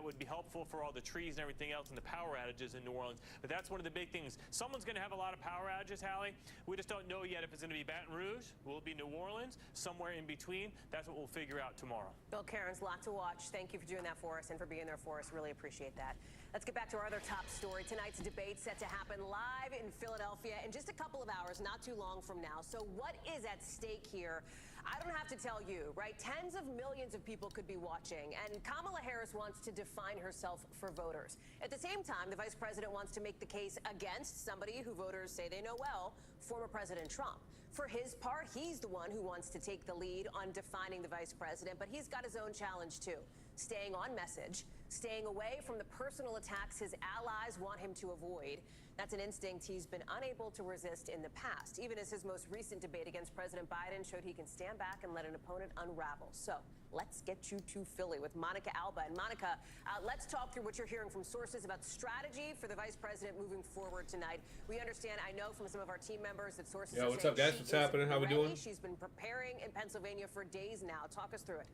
that would be helpful for all the trees and everything else and the power outages in New Orleans. But that's one of the big things. Someone's going to have a lot of power outages, Hallie. We just don't know yet if it's going to be Baton Rouge, will it be New Orleans, somewhere in between. That's what we'll figure out tomorrow. Bill Cairns, a lot to watch. Thank you for doing that for us and for being there for us. Really appreciate that. Let's get back to our other top story. Tonight's debate set to happen live in Philadelphia in just a couple of hours, not too long from now. So what is at stake here? I don't have to tell you, right? Tens of millions of people could be watching, and Kamala Harris wants to define herself for voters. At the same time, the vice president wants to make the case against somebody who voters say they know well, former President Trump. For his part, he's the one who wants to take the lead on defining the vice president, but he's got his own challenge too. Staying on message, staying away from the personal attacks his allies want him to avoid. That's an instinct he's been unable to resist in the past, even as his most recent debate against President Biden showed he can stand back and let an opponent unravel. So let's get you to Philly with Monica Alba. And Monica, let's talk through what you're hearing from sources about strategy for the vice president moving forward tonight. We understand, I know from some of our team members that sources are what's up, guys? What's happening? How we doing? She's been preparing in Pennsylvania for days now. Talk us through it.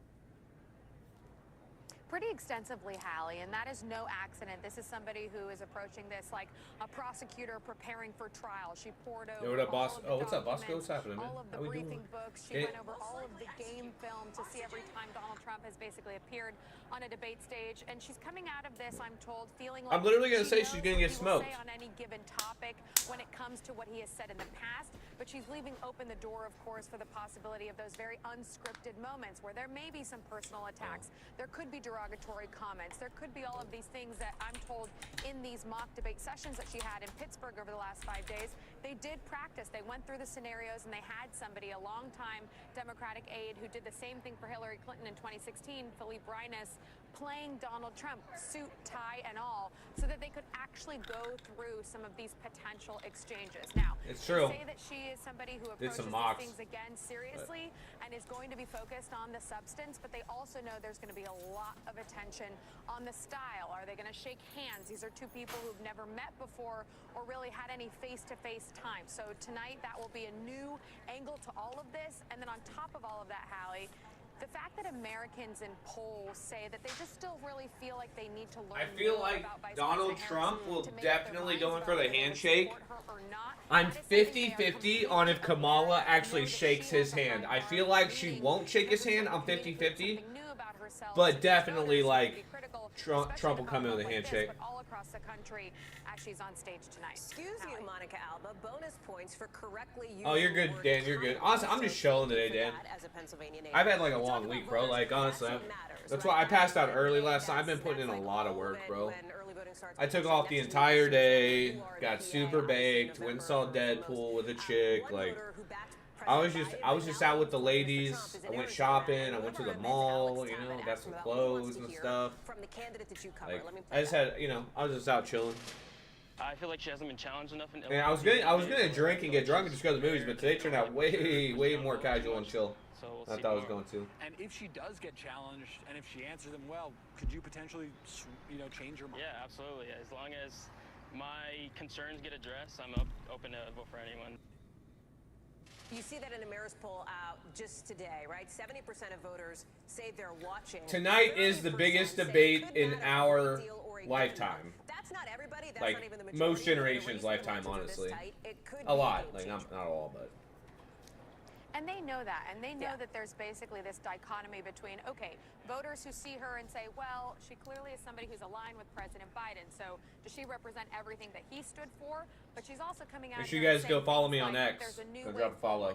Pretty extensively, Hallie, and that is no accident. This is somebody who is approaching this like a prosecutor preparing for trial. She poured over what up, boss? all of the What's up, Bosco? What's happening, man? all of the briefing books. She went over all of the game film to see every time Donald Trump has basically appeared on a debate stage. And she's coming out of this, I'm told, feeling like I'm literally going to say she's going to get smoked. Say on any given topic when it comes to what he has said in the past, but she's leaving open the door, of course, for the possibility of those very unscripted moments where there may be some personal attacks. There could be derogatory comments. There could be all of these things that I'm told in these mock debate sessions that she had in Pittsburgh over the last 5 days. They did practice. They went through the scenarios and they had somebody, a longtime Democratic aide who did the same thing for Hillary Clinton in 2016, Philippe Reines, playing Donald Trump, suit, tie, and all, so that they could actually go through some of these potential exchanges. Now, it's true. Say that she is somebody who approaches these things again seriously and is going to be focused on the substance, but they also know there's going to be a lot of attention on the style. Are they going to shake hands? These are two people who've never met before or really had any face-to-face time. So tonight, that will be a new angle to all of this. And then on top of all of that, Hallie, the fact that Americans in polls say that they just still really feel like they need to learn. I feel like Donald Trump will definitely go in for the handshake. I'm 50-50 on if Kamala actually shakes his hand. I feel like she won't shake his hand. I'm 50-50. But definitely, like, Trump will come in with a handshake. All across the country as she's on stage tonight. Excuse you, Monica Alba. Bonus points for correctly using. Oh, you're good, Dan. You're good. Honestly, I'm just chilling today, Dan. I've had like a long week, bro. Like, honestly, that's why I passed out early last night. I've been putting in a lot of work, bro. I took off the entire day, got super baked, went and saw Deadpool with a chick. Like, I was just out with the ladies. I went shopping. I went to the mall. You know, got some clothes and stuff. Like, I just had, you know, I was just out chilling. I feel like she hasn't been challenged enough in And I was gonna drink and get drunk and just go to the movies, but today turned out way more casual and chill than I thought I was going to. And if she does get challenged, and if she answers them well, could you potentially, you know, change your mind? Yeah, absolutely. As long as my concerns get addressed, I'm open to vote for anyone. You see that in a mayor's poll out just today, right? 70% of voters say they're watching. Tonight is the biggest debate in our lifetime. That's not everybody. That's like not even the most generations' lifetime, honestly. A lot, like not all, but. And they know that, and they know that there's basically this dichotomy between, okay, voters who see her and say, well, she clearly is somebody who's aligned with President Biden, so does she represent everything that he stood for? But she's also coming out. Make sure you guys go follow me on X. Go drop a follow.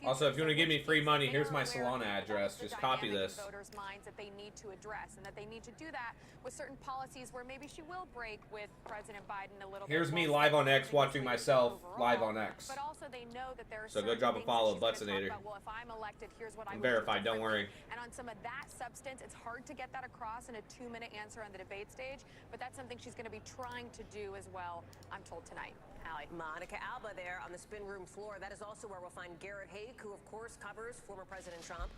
Also, if you want to give me free money, here's my Solana address. Just copy this. Voters' minds that they need to address, and that they need to do that with certain policies where maybe she will break with President Biden a little bit. Here's me live on X watching myself live on X. But also they know that there are so go drop a follow, Buttsinator. Well, if I'm elected, here's what I'm verified. Don't worry. And on some of that substance, it's hard to get that across in a 2-minute answer on the debate stage, but that's something she's going to be trying to do as well, I'm told tonight. Hallie. Monica Alba there on the spin room floor. That is also where we'll find Garrett Haake, who of course covers former President Trump,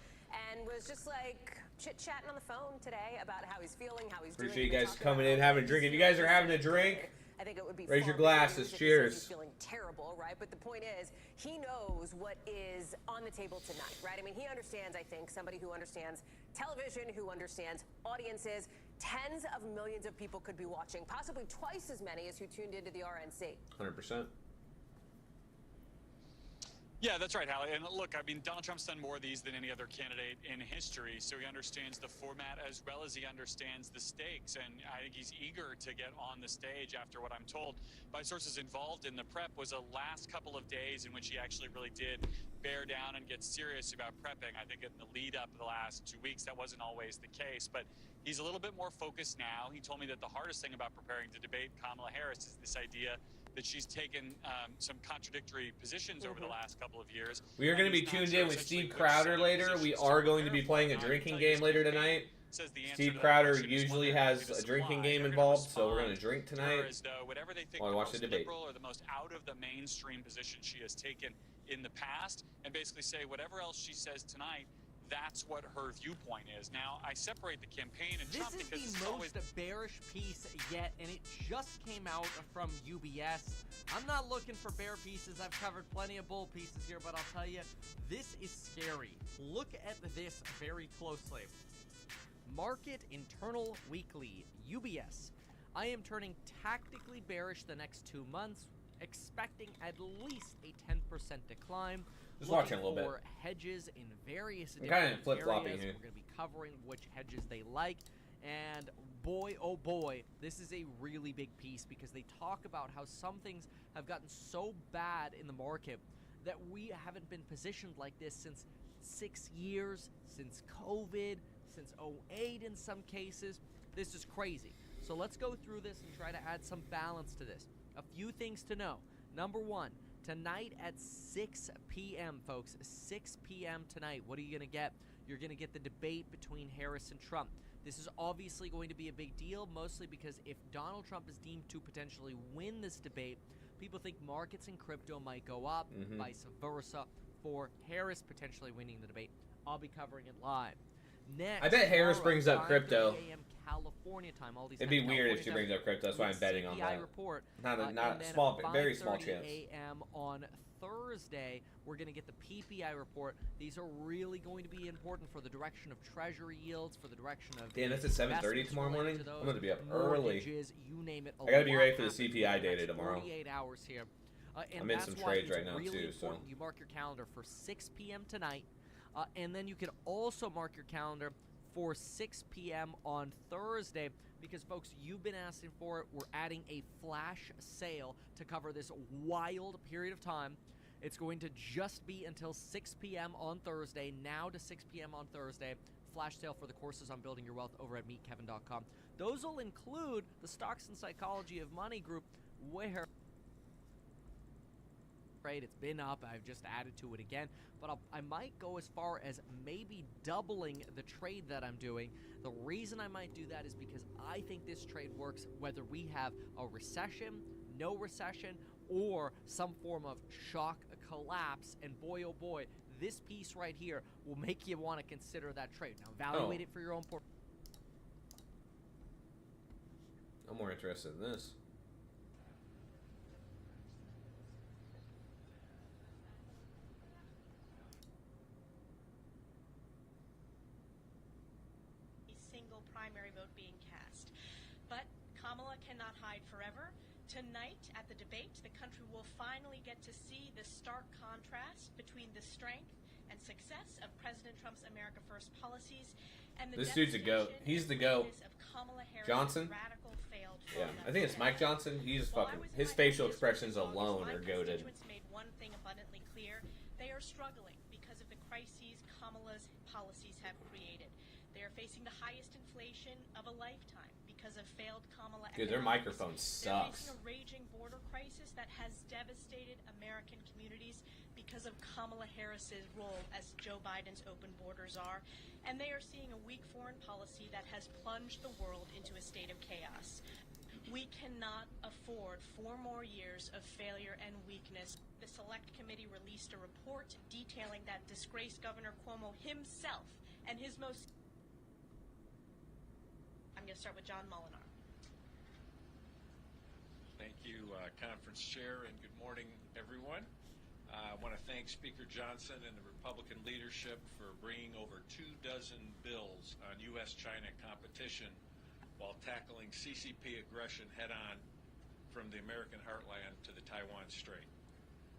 and was just like chit-chatting on the phone today about how he's feeling, how he's doing. Appreciate you guys coming in, having a drink. If you guys are having a drink, I think it would be raise your glasses. Cheers. He's feeling terrible, right? But the point is, he knows what is on the table tonight, right? I mean, he understands, I think, somebody who understands television, who understands audiences. tens of millions of people could be watching, possibly twice as many as who tuned into the RNC. 100%. Yeah, that's right, Hallie. And look, I mean, Donald Trump's done more of these than any other candidate in history, so he understands the format as well as he understands the stakes. And I think he's eager to get on the stage after what I'm told by sources involved in the prep was a last couple of days in which he actually really did bear down and get serious about prepping. I think in the lead up the last 2 weeks, that wasn't always the case, but he's a little bit more focused now. He told me that the hardest thing about preparing to debate Kamala Harris is this idea that she's taken some contradictory positions over the last couple of years. We are going to be tuned in with Steve Crowder later. We are going to be playing a drinking game later tonight. Steve Crowder usually has a drinking game involved, so we're going to drink tonight while I watch the debate. Or the most out of the mainstream position she has taken in the past, and basically say whatever else she says tonight, that's what her viewpoint is. Now, I separate the campaign and Trump because this is the most bearish piece yet, and it just came out from UBS. I'm not looking for bear pieces. I've covered plenty of bull pieces here, but I'll tell you, this is scary. Look at this very closely. Market Internal Weekly, UBS. I am turning tactically bearish the next 2 months, expecting at least a 10% decline. Just watching a little bit. For hedges in various different kind of flip-flopping areas. here. We're going to be covering which hedges they like. And boy, oh boy, this is a really big piece because they talk about how some things have gotten so bad in the market that we haven't been positioned like this since 6 years, since COVID, since 08 in some cases. This is crazy. So let's go through this and try to add some balance to this. A few things to know. Number one, tonight at 6 p.m., folks, 6 p.m. tonight, what are you going to get? You're going to get the debate between Harris and Trump. This is obviously going to be a big deal, mostly because if Donald Trump is deemed to potentially win this debate, people think markets and crypto might go up, vice versa, for Harris potentially winning the debate. I'll be covering it live. Next, I bet Harris brings up crypto. California time, all these It'd be weird if she brings up crypto. That's why I'm betting on that. Report, not a small, very small chance. a.m. on Thursday, we're going to get the PPI report. These are really going to be important for the direction of treasury yields, for the direction of... Damn, that's at 7:30 tomorrow morning? I'm going to be up early. You name it. I got to be ready for the CPI data tomorrow. 48 hours here. I'm in some trades right now, too. So you mark your calendar for 6 p.m. tonight, and then you can also mark your calendar for 6 p.m. on Thursday, because folks, you've been asking for it. We're adding a flash sale to cover this wild period of time. It's going to just be until 6 p.m. on Thursday, now to 6 p.m. on Thursday. Flash sale for the courses on building your wealth over at meetkevin.com. Those will include the Stocks and Psychology of Money group, where it's been up. I've just added to it again, but I might go as far as maybe doubling the trade that I'm doing. The reason I might do that is because I think this trade works whether we have a recession, no recession, or some form of shock collapse. And boy, oh boy, this piece right here will make you want to consider that trade. Now, evaluate it for your own portfolio. I'm more interested in this. Single primary vote being cast. But Kamala cannot hide forever. Tonight at the debate, the country will finally get to see the stark contrast between the strength and success of President Trump's America First policies and the this dude's a goat. He's the goat. Johnson? Yeah, I think it's Mike Johnson. He's fucking, his facial expressions alone are goated. Made one thing abundantly clear. They are struggling because of the crises Kamala's policies have created. They are facing the highest inflation of a lifetime because of failed Kamala. Dude, their microphone sucks. They're facing a raging border crisis that has devastated American communities because of Kamala Harris's role as Joe Biden's open borders are. And they are seeing a weak foreign policy that has plunged the world into a state of chaos. We cannot afford 4 more years of failure and weakness. The Select Committee released a report detailing that disgraced Governor Cuomo himself and his most... I'm going to start with John Molinar. Thank you, Conference Chair, and good morning, everyone. I want to thank Speaker Johnson and the Republican leadership for bringing over 24 bills on U.S.-China competition while tackling CCP aggression head-on from the American heartland to the Taiwan Strait.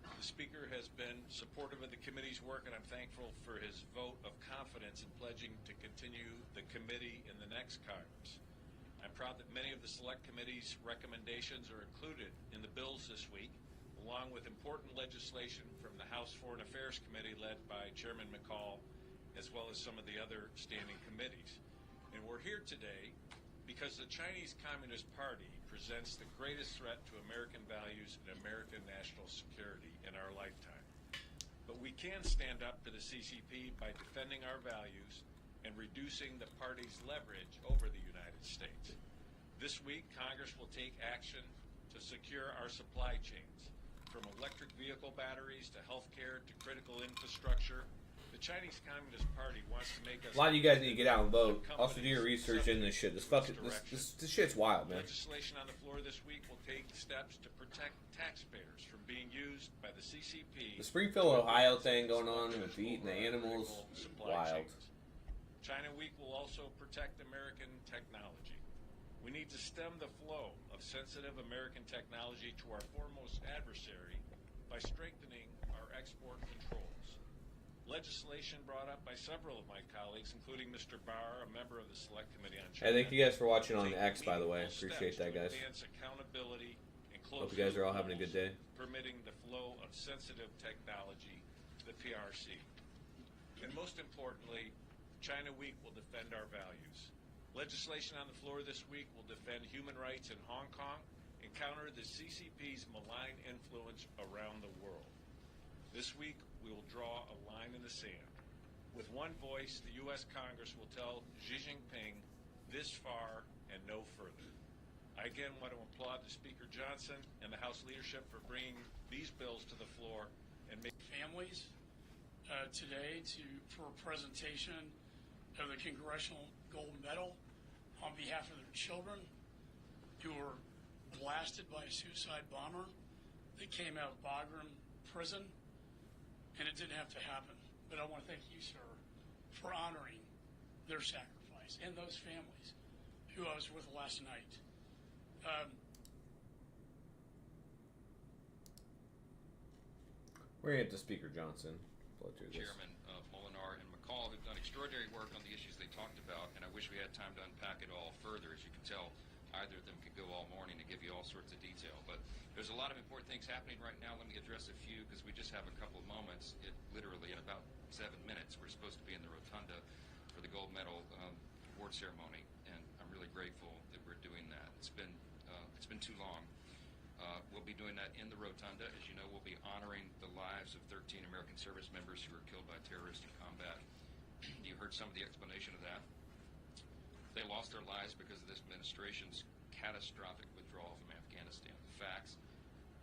The Speaker has been supportive of the committee's work, and I'm thankful for his vote of confidence in pledging to continue the committee in the next Congress. I'm proud that many of the Select Committee's recommendations are included in the bills this week, along with important legislation from the House Foreign Affairs Committee led by Chairman McCall, as well as some of the other standing committees. And we're here today because the Chinese Communist Party presents the greatest threat to American values and American national security in our lifetime. But we can stand up to the CCP by defending our values and reducing the party's leverage over the United States. This week, Congress will take action to secure our supply chains, from electric vehicle batteries to healthcare to critical infrastructure. The Chinese Communist Party wants to make us... A lot of you guys need to get out and vote. Also do your research in this shit. This shit's wild, man. Legislation on the floor this week will take steps to protect taxpayers from being used by the CCP. The Springfield, Ohio thing going on with eating the animals, wild. China Week will also protect American technology. We need to stem the flow of sensitive American technology to our foremost adversary by strengthening our export controls. Legislation brought up by several of my colleagues, including Mr. Barr, a member of the Select Committee on China. Hey, thank you guys for watching on X, by the way. Appreciate that, guys. Accountability and hope you guys are all having a good day. Permitting the flow of sensitive technology to the PRC. And most importantly, China Week will defend our values. Legislation on the floor this week will defend human rights in Hong Kong and counter the CCP's malign influence around the world. This week, we will draw a line in the sand. With one voice, the U.S. Congress will tell Xi Jinping this far and no further. I again want to applaud the Speaker Johnson and the House leadership for bringing these bills to the floor and make families today for a presentation of the Congressional Gold Medal on behalf of their children who were blasted by a suicide bomber that came out of Bagram prison. And it didn't have to happen. But I want to thank you, sir, for honoring their sacrifice and those families who I was with last night. We're going to get to Speaker Johnson. Chairman Molinar and McCall have done extraordinary work on the issues they talked about, and I wish we had time to unpack it all further. As you can tell, either of them could go all morning to give you all sorts of detail. But there's a lot of important things happening right now. Let me address a few because we just have a couple of moments. Literally in about 7 minutes, we're supposed to be in the rotunda for the gold medal award ceremony, and I'm really grateful that we're doing that. It's been too long. We'll be doing that in the rotunda. As you know, we'll be honoring the lives of 13 American service members who were killed by terrorists in combat. You heard some of the explanation of that. They lost their lives because of this administration's catastrophic withdrawal from Afghanistan. The facts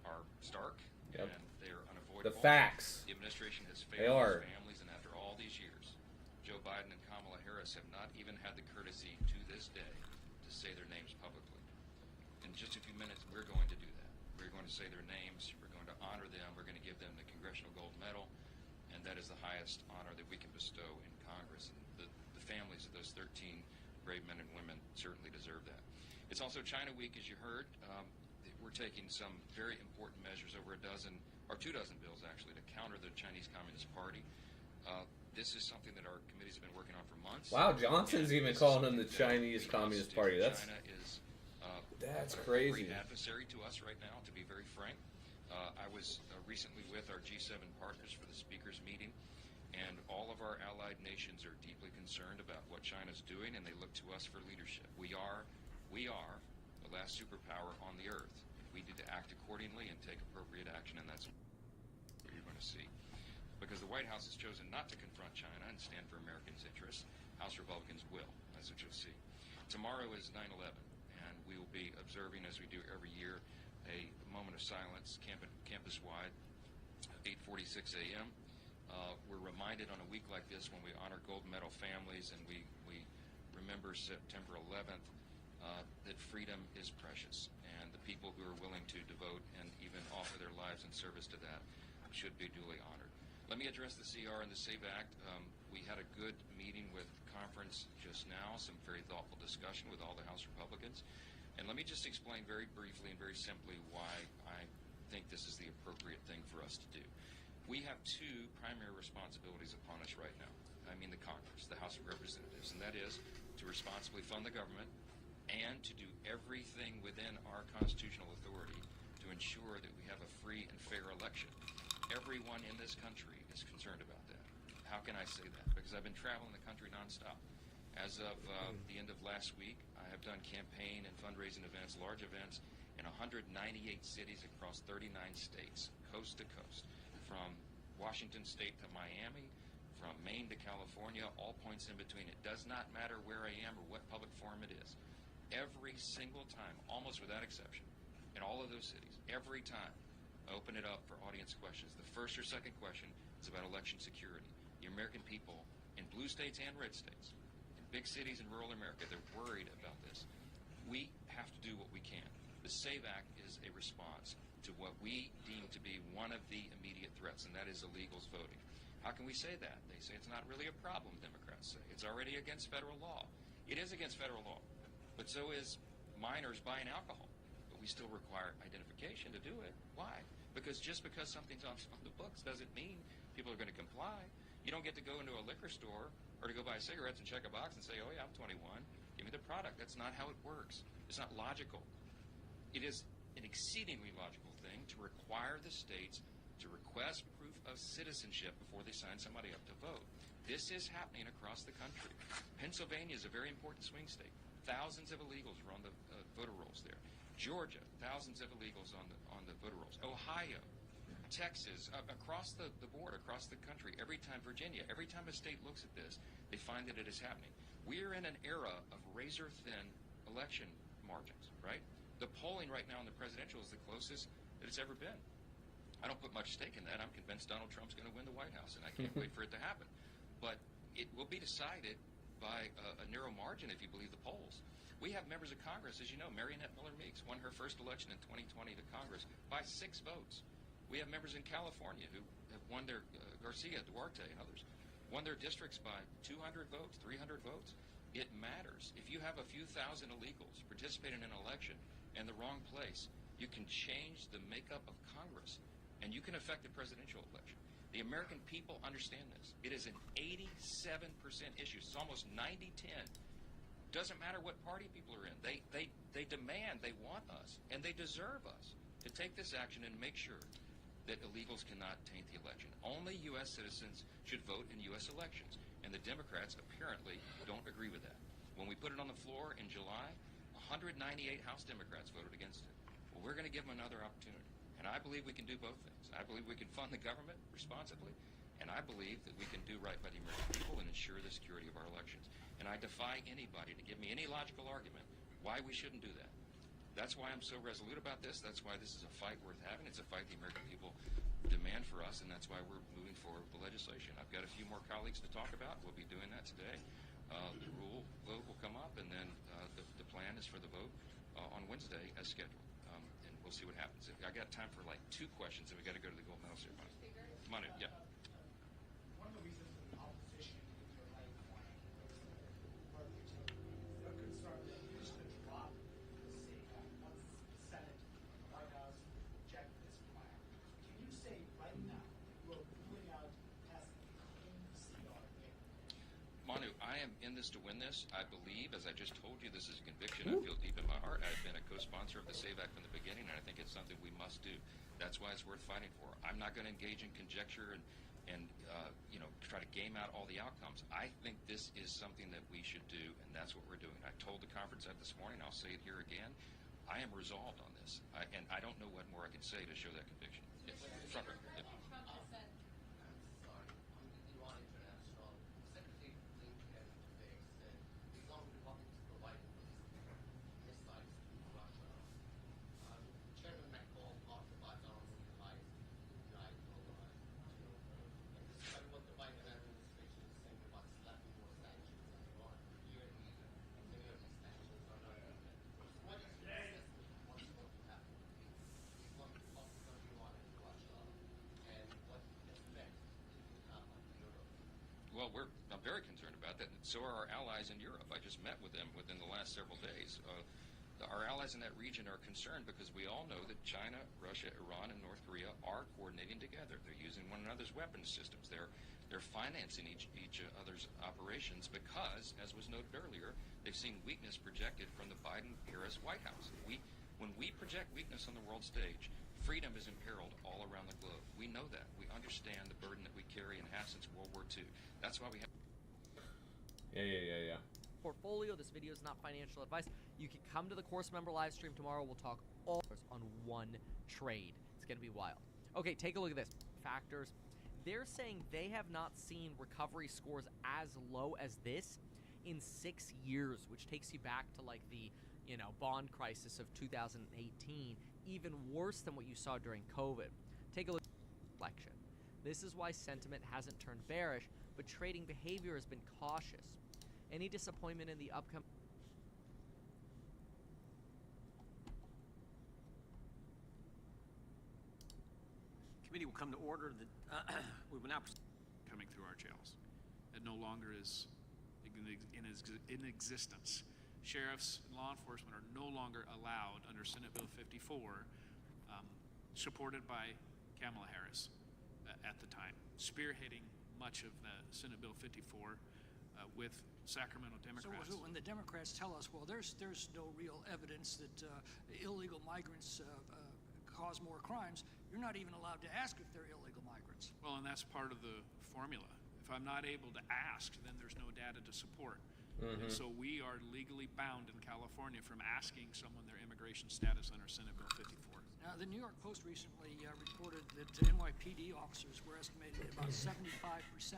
are stark, and they are unavoidable. The facts. The administration has failed its families, and after all these years, Joe Biden and Kamala Harris have not even had the courtesy to this day to say their names publicly. In just a few minutes, we're going to do that. We're going to say their names. We're going to honor them. We're going to give them the Congressional Gold Medal, and that is the highest honor that we can bestow in Congress. And the families of those 13 brave men and women certainly deserve that. It's also China Week, as you heard. We're taking some very important measures, over 2 dozen bills actually, to counter the Chinese Communist Party. This is something that our committees have been working on for months. Wow, Johnson's even calling them the Chinese Communist Party. That's crazy. An adversary to us right now, to be very frank. I was recently with our G7 partners for the speakers meeting, and all of our allied nations are deeply concerned about what China's doing, and they look to us for leadership. We are the last superpower on the earth. We need to act accordingly and take appropriate action, and that's what you're going to see. Because the White House has chosen not to confront China and stand for Americans' interests, House Republicans will. That's what you'll see. Tomorrow is 9/11, and we will be observing, as we do every year, a moment of silence campus-wide, 8:46 a.m. We're reminded on a week like this, when we honor gold medal families and we remember September 11th, that freedom is precious, and the people who are willing to devote and even offer their lives in service to that should be duly honored. Let me address the CR and the SAVE Act. We had a good meeting with conference just now, some very thoughtful discussion with all the House Republicans. And let me just explain very briefly and very simply why I think this is the appropriate thing for us to do. We have two primary responsibilities upon us right now. I mean the Congress, the House of Representatives, and that is to responsibly fund the government and to do everything within our constitutional authority to ensure that we have a free and fair election. Everyone in this country is concerned about that. How can I say that? Because I've been traveling the country nonstop. As of the end of last week, I have done campaign and fundraising events, large events, in 198 cities across 39 states, coast to coast, from Washington State to Miami, from Maine to California, all points in between. It does not matter where I am or what public forum it is. Every single time, almost without exception, in all of those cities, every time, I open it up for audience questions. The first or second question is about election security. The American people in blue states and red states, in big cities and rural America, they're worried about this. We have to do what we can. The SAVE Act is a response to what we deem to be one of the immediate threats, and that is illegals voting. How can we say that? They say it's not really a problem, Democrats say. It's already against federal law. It is against federal law, but so is minors buying alcohol. But we still require identification to do it. Why? Because just because something's on the books doesn't mean people are going to comply. You don't get to go into a liquor store or to go buy cigarettes and check a box and say, oh yeah, I'm 21. Give me the product. That's not how it works. It's not logical. It is an exceedingly logical thing to require the states to request proof of citizenship before they sign somebody up to vote. This is happening across the country. Pennsylvania is a very important swing state. Thousands of illegals are on the voter rolls there. Georgia, thousands of illegals on the voter rolls. Ohio, Texas, across the board, across the country, every time Virginia, every time a state looks at this, they find that it is happening. We're in an era of razor-thin election margins, right? The polling right now in the presidential is the closest that it's ever been. I don't put much stake in that. I'm convinced Donald Trump's going to win the White House, and I can't wait for it to happen. But it will be decided by a narrow margin if you believe the polls. We have members of Congress, as you know, Mariannette Miller-Meeks won her first election in 2020 to Congress by 6 votes. We have members in California who have won their, Garcia, Duarte, and others, won their districts by 200 votes, 300 votes. It matters. If you have a few thousand illegals participating in an election in the wrong place, you can change the makeup of Congress, and you can affect the presidential election. The American people understand this. It is an 87% issue. It's almost 90-10. Doesn't matter what party people are in. They demand, they want us, and they deserve us to take this action and make sure that illegals cannot taint the election. Only U.S. citizens should vote in U.S. elections, and the Democrats apparently don't agree with that. When we put it on the floor in July, 198 House Democrats voted against it. Well, we're going to give them another opportunity, and I believe we can do both things. I believe we can fund the government responsibly, and I believe that we can do right by the American people and ensure the security of our elections. And I defy anybody to give me any logical argument why we shouldn't do that. That's why I'm so resolute about this. That's why this is a fight worth having. It's a fight the American people demand for us, and that's why we're moving forward with the legislation. I've got a few more colleagues to talk about. We'll be doing that today. The rule vote will come up, and then the plan is for the vote on Wednesday as scheduled. And we'll see what happens. I got time for like 2 questions, and we got to go to the gold medal ceremony. Manu, yeah. One of the reasons for the opposition in your life are the utilities. They're concerned that you should drop the SAVE Act once the Senate and the White House reject this plan. Can you say right now that you are ruling out passing a clean CR again? Manu, I am in this to win this. I believe, as I just told you, this is a conviction I feel deep in my heart. I've been a co-sponsor of the SAVE Act from the beginning, and I think it's something we must do. That's why it's worth fighting for. I'm not going to engage in conjecture and try to game out all the outcomes. I think this is something that we should do, and that's what we're doing. I told the conference that this morning. I'll say it here again. I am resolved on this, and I don't know what more I can say to show that conviction. Front row. Yep. Well, I'm very concerned about that. So are our allies in Europe. I just met with them within the last several days. Our allies in that region are concerned because we all know that China, Russia, Iran, and North Korea are coordinating together. They're using one another's weapons systems. They're financing each other's operations because, as was noted earlier, they've seen weakness projected from the Biden-Harris White House. When we project weakness on the world stage, freedom is imperiled all around the globe. We know that. We understand the burden that we carry and have since World War II. That's why we have... Yeah. Portfolio. This video is not financial advice. You can come to the course member live stream tomorrow. We'll talk all on one trade. It's going to be wild. Okay, take a look at this. Factors. They're saying they have not seen recovery scores as low as this in 6 years, which takes you back to like the, bond crisis of 2018, even worse than what you saw during COVID. Take a look at the election. This is why sentiment hasn't turned bearish, but trading behavior has been cautious. Any disappointment in the upcoming... Committee will come to order. We will now coming through our jails. It no longer is in existence. Sheriffs and law enforcement are no longer allowed under Senate Bill 54, supported by Kamala Harris at the time, spearheading much of the Senate Bill 54 with Sacramento Democrats. So when the Democrats tell us, well, there's no real evidence that illegal migrants cause more crimes, you're not even allowed to ask if they're illegal migrants. Well, and that's part of the formula. If I'm not able to ask, then there's no data to support. And so we are legally bound in California from asking someone their immigration status under Senate Bill 54. Now, the New York Post recently reported that NYPD officers were estimating that about 75%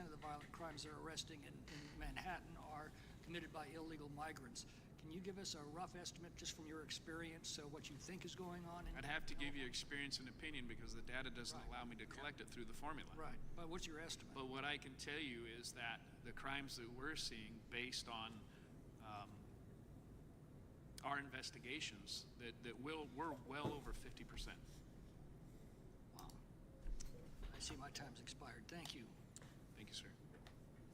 of the violent crimes they're arresting in Manhattan are committed by illegal migrants. Can you give us a rough estimate just from your experience what you think is going on? I'd have to give you experience and opinion because the data doesn't allow me to collect it through the formula. Right, but what's your estimate? But what I can tell you is that the crimes that we're seeing based on our investigations, we're well over 50%. Wow. I see my time's expired. Thank you. Thank you, sir.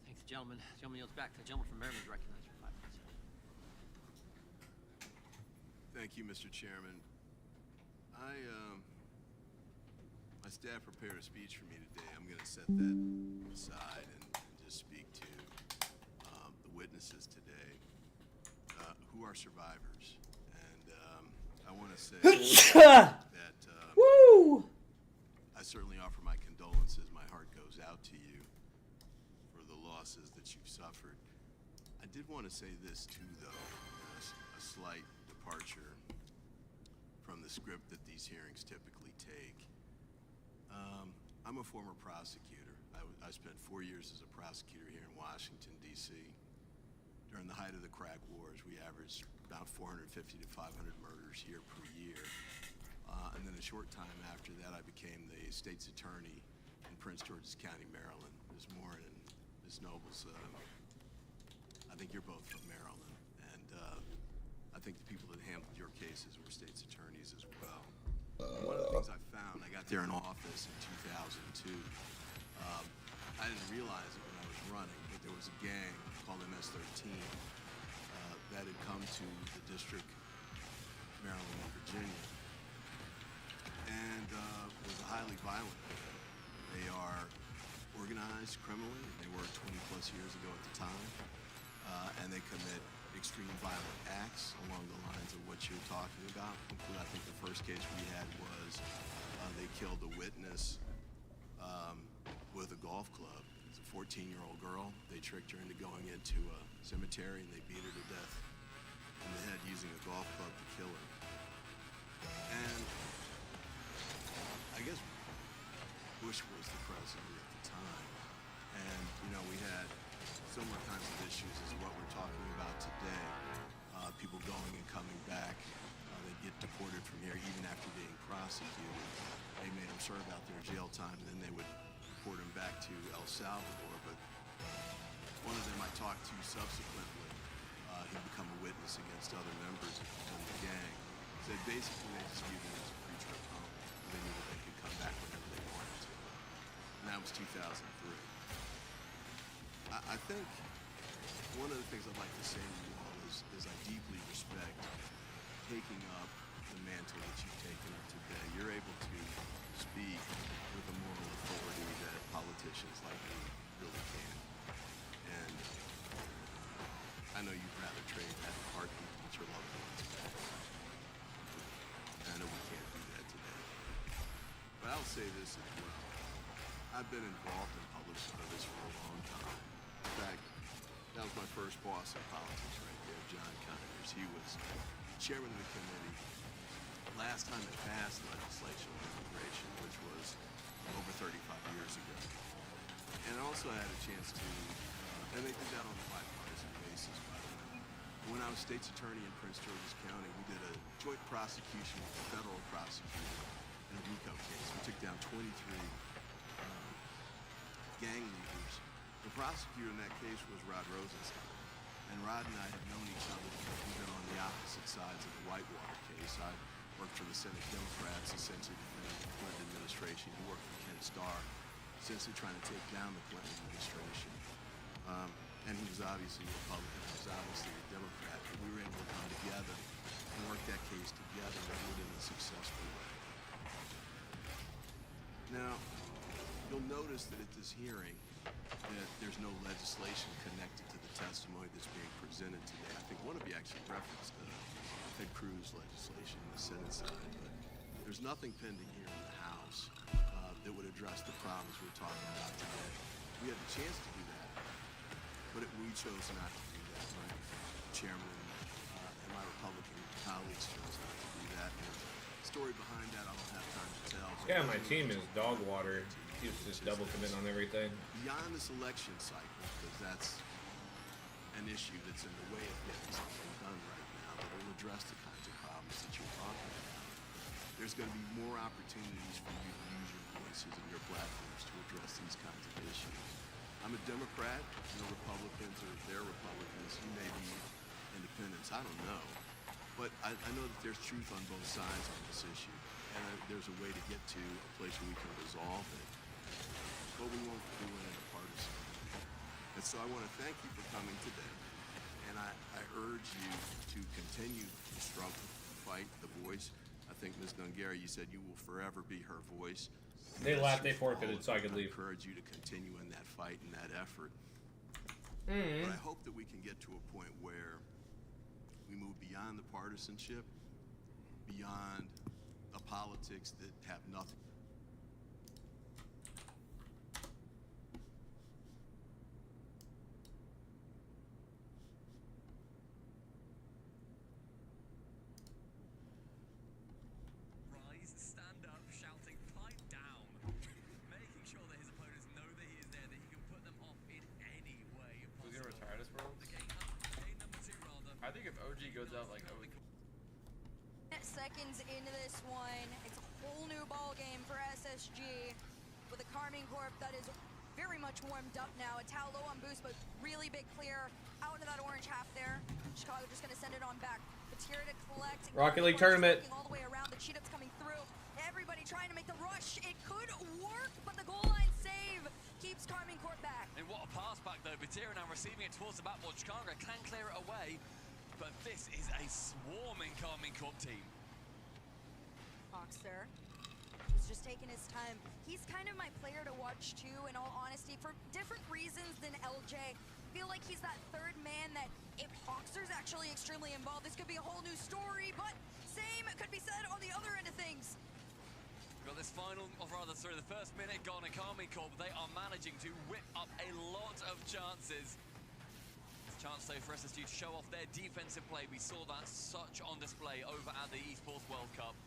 Thanks, gentlemen. Gentleman yields back. The gentleman from Maryland is recognized for 5 minutes. Thank you, Mr. Chairman. My staff prepared a speech for me today. I'm going to set that aside and just speak to the witnesses today who are survivors. And I want to say that I certainly offer my condolences. My heart goes out to you for the losses that you've suffered. I did want to say this too, though, a slight departure from the script that these hearings typically take. I'm a former prosecutor. I spent 4 years as a prosecutor here in Washington, D.C. During the height of the crack wars, we averaged about 450 to 500 murders here per year. And then a short time after that, I became the state's attorney in Prince George's County, Maryland. Ms. Morin and Ms. Nobles, I think you're both from Maryland. And I think the people that handled your cases were state's attorneys as well. And one of the things I found, I got there in office in 2002. I didn't realize it when I was running, but there was a gang called MS-13 that had come to the district, Maryland and Virginia, and was a highly violent gang. They are organized criminally. They were 20 plus years ago at the time, and they commit extreme violent acts along the lines of what you're talking about. I think the first case we had was they killed a witness with a golf club. It's a 14-year-old girl. They tricked her into going into a cemetery and they beat her to death in the head using a golf club to kill her. And I guess Bush was the president at the time. And, we had similar kinds of issues as what we're talking about today. People going and coming back. They'd get deported from here even after being prosecuted. They made them serve out their jail time, and then they would deport them back to El Salvador. But one of them I talked to subsequently, he'd become a witness against other members of the gang, said basically they just viewed it as a free trip home. They knew that they could come back whenever they wanted to. And that was 2003. I think one of the things I'd like to say to you all is I deeply respect taking up the mantle that you've taken up today. You're able to speak with a moral authority that politicians like me really can't. And I know you'd rather trade that heartbeat with your loved ones back. And I know we can't do that today. But I'll say this as well. I've been involved in public service for a long time. In fact, that was my first boss in politics right there, John Conyers. He was chairman of the committee last time it passed legislation on immigration, which was over 35 years ago. And I also had a chance to, and they did that on a bipartisan basis, by the way. When I was state's attorney in Prince George's County, we did a joint prosecution with the federal prosecutor in a RICO case. We took down 23 gang leaders. The prosecutor in that case was Rod Rosenstein. And Rod and I had known each other because we've been on the opposite sides of the Whitewater case. I worked for the Senate Democrats, essentially defending the Clinton administration. He worked for Ken Starr, essentially trying to take down the Clinton administration. And he was obviously a Republican, he was obviously a Democrat. But we were able to come together and work that case together and do it in a successful way. Now, you'll notice that at this hearing, that there's no legislation connected to the testimony that's being presented today. I think one of you actually referenced Ted Cruz legislation in the Senate side, but there's nothing pending here in the House that would address the problems we're talking about today. We had the chance to do that, but we chose not to do that. My chairman and my Republican colleagues chose not to do that. And the story behind that I don't have time to tell. Yeah, my team is dog water. He's just double commit on everything. Beyond this election cycle, because that's an issue that's in the way of getting something done right now that will address the kinds of problems that you're talking about. There's going to be more opportunities for you to use your voices and your platforms to address these kinds of issues. I'm a Democrat, Republicans or they're Republicans, you may be independents, I don't know. But I know that there's truth on both sides on this issue, and there's a way to get to a place where we can resolve it. But we won't do it in a partisan way. And so I want to thank you for coming today, and I urge you to continue the struggle, the fight, the voice. I think Ms. Gungary, you said you will forever be her voice. They laughed, they forfeited, so I could leave. I encourage you to continue in that fight and that effort. Mm-hmm. But I hope that we can get to a point where we move beyond the partisanship, beyond a politics that have nothing. Rise, stand up, shouting, pipe down, making sure that his opponents know that he is there, that he can put them off in any way possible. Who's gonna retire this world? Game number 2 rather. I think if OG goes out like seconds into this one, it's a whole new ball game for SSG with a Carmine Corp that is very much warmed up now. A Tau low on boost, but really big clear out into that orange half there. Chicago just going to send it on back. Batira to collect. Rocket League tournament. All the way around. The cheetahs coming through. Everybody trying to make the rush. It could work, but the goal line save keeps Carmine Corp back. And what a pass back though. Batira now receiving it towards the backboard. Chicago can clear it away, but this is a swarming Carmine Corp team. Boxer. He's just taking his time. He's kind of my player to watch too, in all honesty, for different reasons than LJ. I feel like he's that third man that if Boxer's actually extremely involved, this could be a whole new story, but same could be said on the other end of things. Got this final, or rather, sorry, the first minute gone in Carmine Corp. They are managing to whip up a lot of chances. Chance though for SSG to show off their defensive play. We saw that such on display over at the Esports World Cup.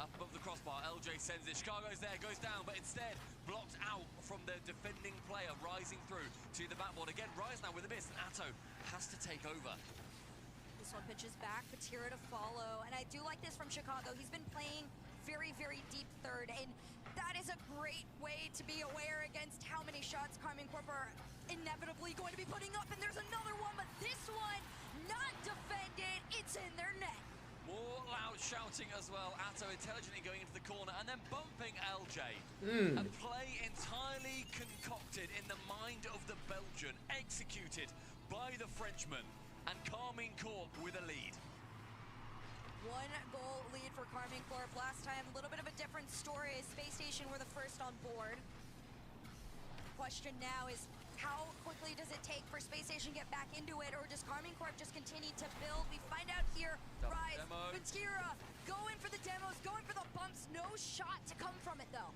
Up above the crossbar, LJ sends it. Chicago's there, goes down, but instead blocked out from the defending player, rising through to the backboard. Again, Rise now with a miss, and Atto has to take over. This one pitches back, Batira to follow, and I do like this from Chicago. He's been playing very, very deep third, and that is a great way to be aware against how many shots Carmine Corp are inevitably going to be putting up, and there's another one, but this one not defended. It's in their net. More loud shouting as well. Atto intelligently going into the corner and then bumping LJ. A play entirely concocted in the mind of the Belgian, executed by the Frenchman, and Carmine Corp with a lead. 1 goal lead for Carmine Corp. Last time, a little bit of a different story. Space Station were the first on board. The question now is, how quickly does it take for Space Station to get back into it, or does Carmine Corp just continue to build? We find out here. Rise, Batira, going for the demos, going for the bumps. No shot to come from it, though.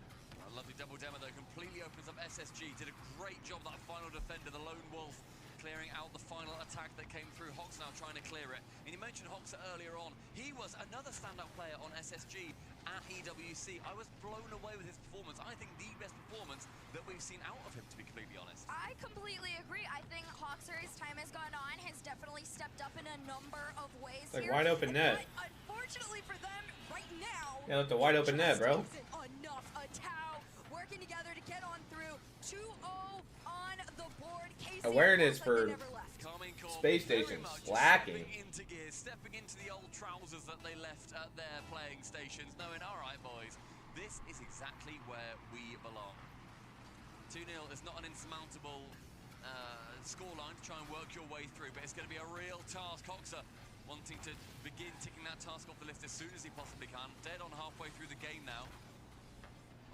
A lovely double demo, though, completely opens up SSG. Did a great job, that final defender, the Lone Wolf, clearing out the final attack that came through. Hox now trying to clear it. And you mentioned Hoxer earlier on. He was another standout player on SSG at EWC. I was blown away with his performance. I think the best performance that we've seen out of him, to be completely honest. I completely agree. I think Hoxer, as time has gone on, has definitely stepped up in a number of ways. Like here. wide open net. But unfortunately for them, right now, Yeah, look, the wide open net, bro. Isn't enough. A Tau working together to get on through. 2-0 on the board. KC Awareness for Corp Space Station slacking. Into gear, stepping into the old trousers that they left at their playing stations, knowing, all right, boys, this is exactly where we belong. 2-0 is not an insurmountable scoreline to try and work your way through, but it's going to be a real task. Hoxer wanting to begin ticking that task off the list as soon as he possibly can. Dead on halfway through the game now.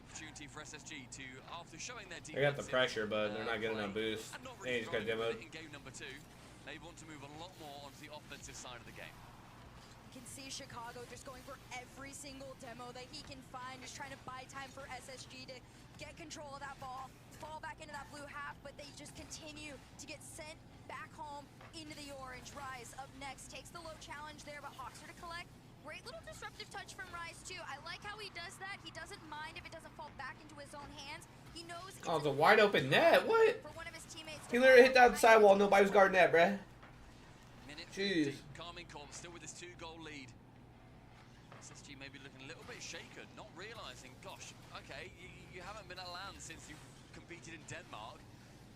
Opportunity for SSG to, after showing their defense, They got the pressure, but they're not getting enough boost. They just got demoed. In game number 2, they want to move a lot more onto the offensive side of the game. You can see Chicago just going for every single demo that he can find, just trying to buy time for SSG to get control of that ball, fall back into that blue half, but they just continue to get sent back home into the orange. Rise up next, takes the low challenge there, but Hoxer to collect. Great little disruptive touch from Rise, too. I like how he does that. He doesn't mind if it doesn't fall back into his own hands. He knows Oh, it's a wide open net. What? for one of his teammates. He literally hit that sidewall. Nobody was guarding that, bruh. Jeez. Carmine Corp still with his 2-goal lead. SSG maybe looking a little bit shaken, not realizing, gosh, okay, you haven't been at LAN since you competed in Denmark,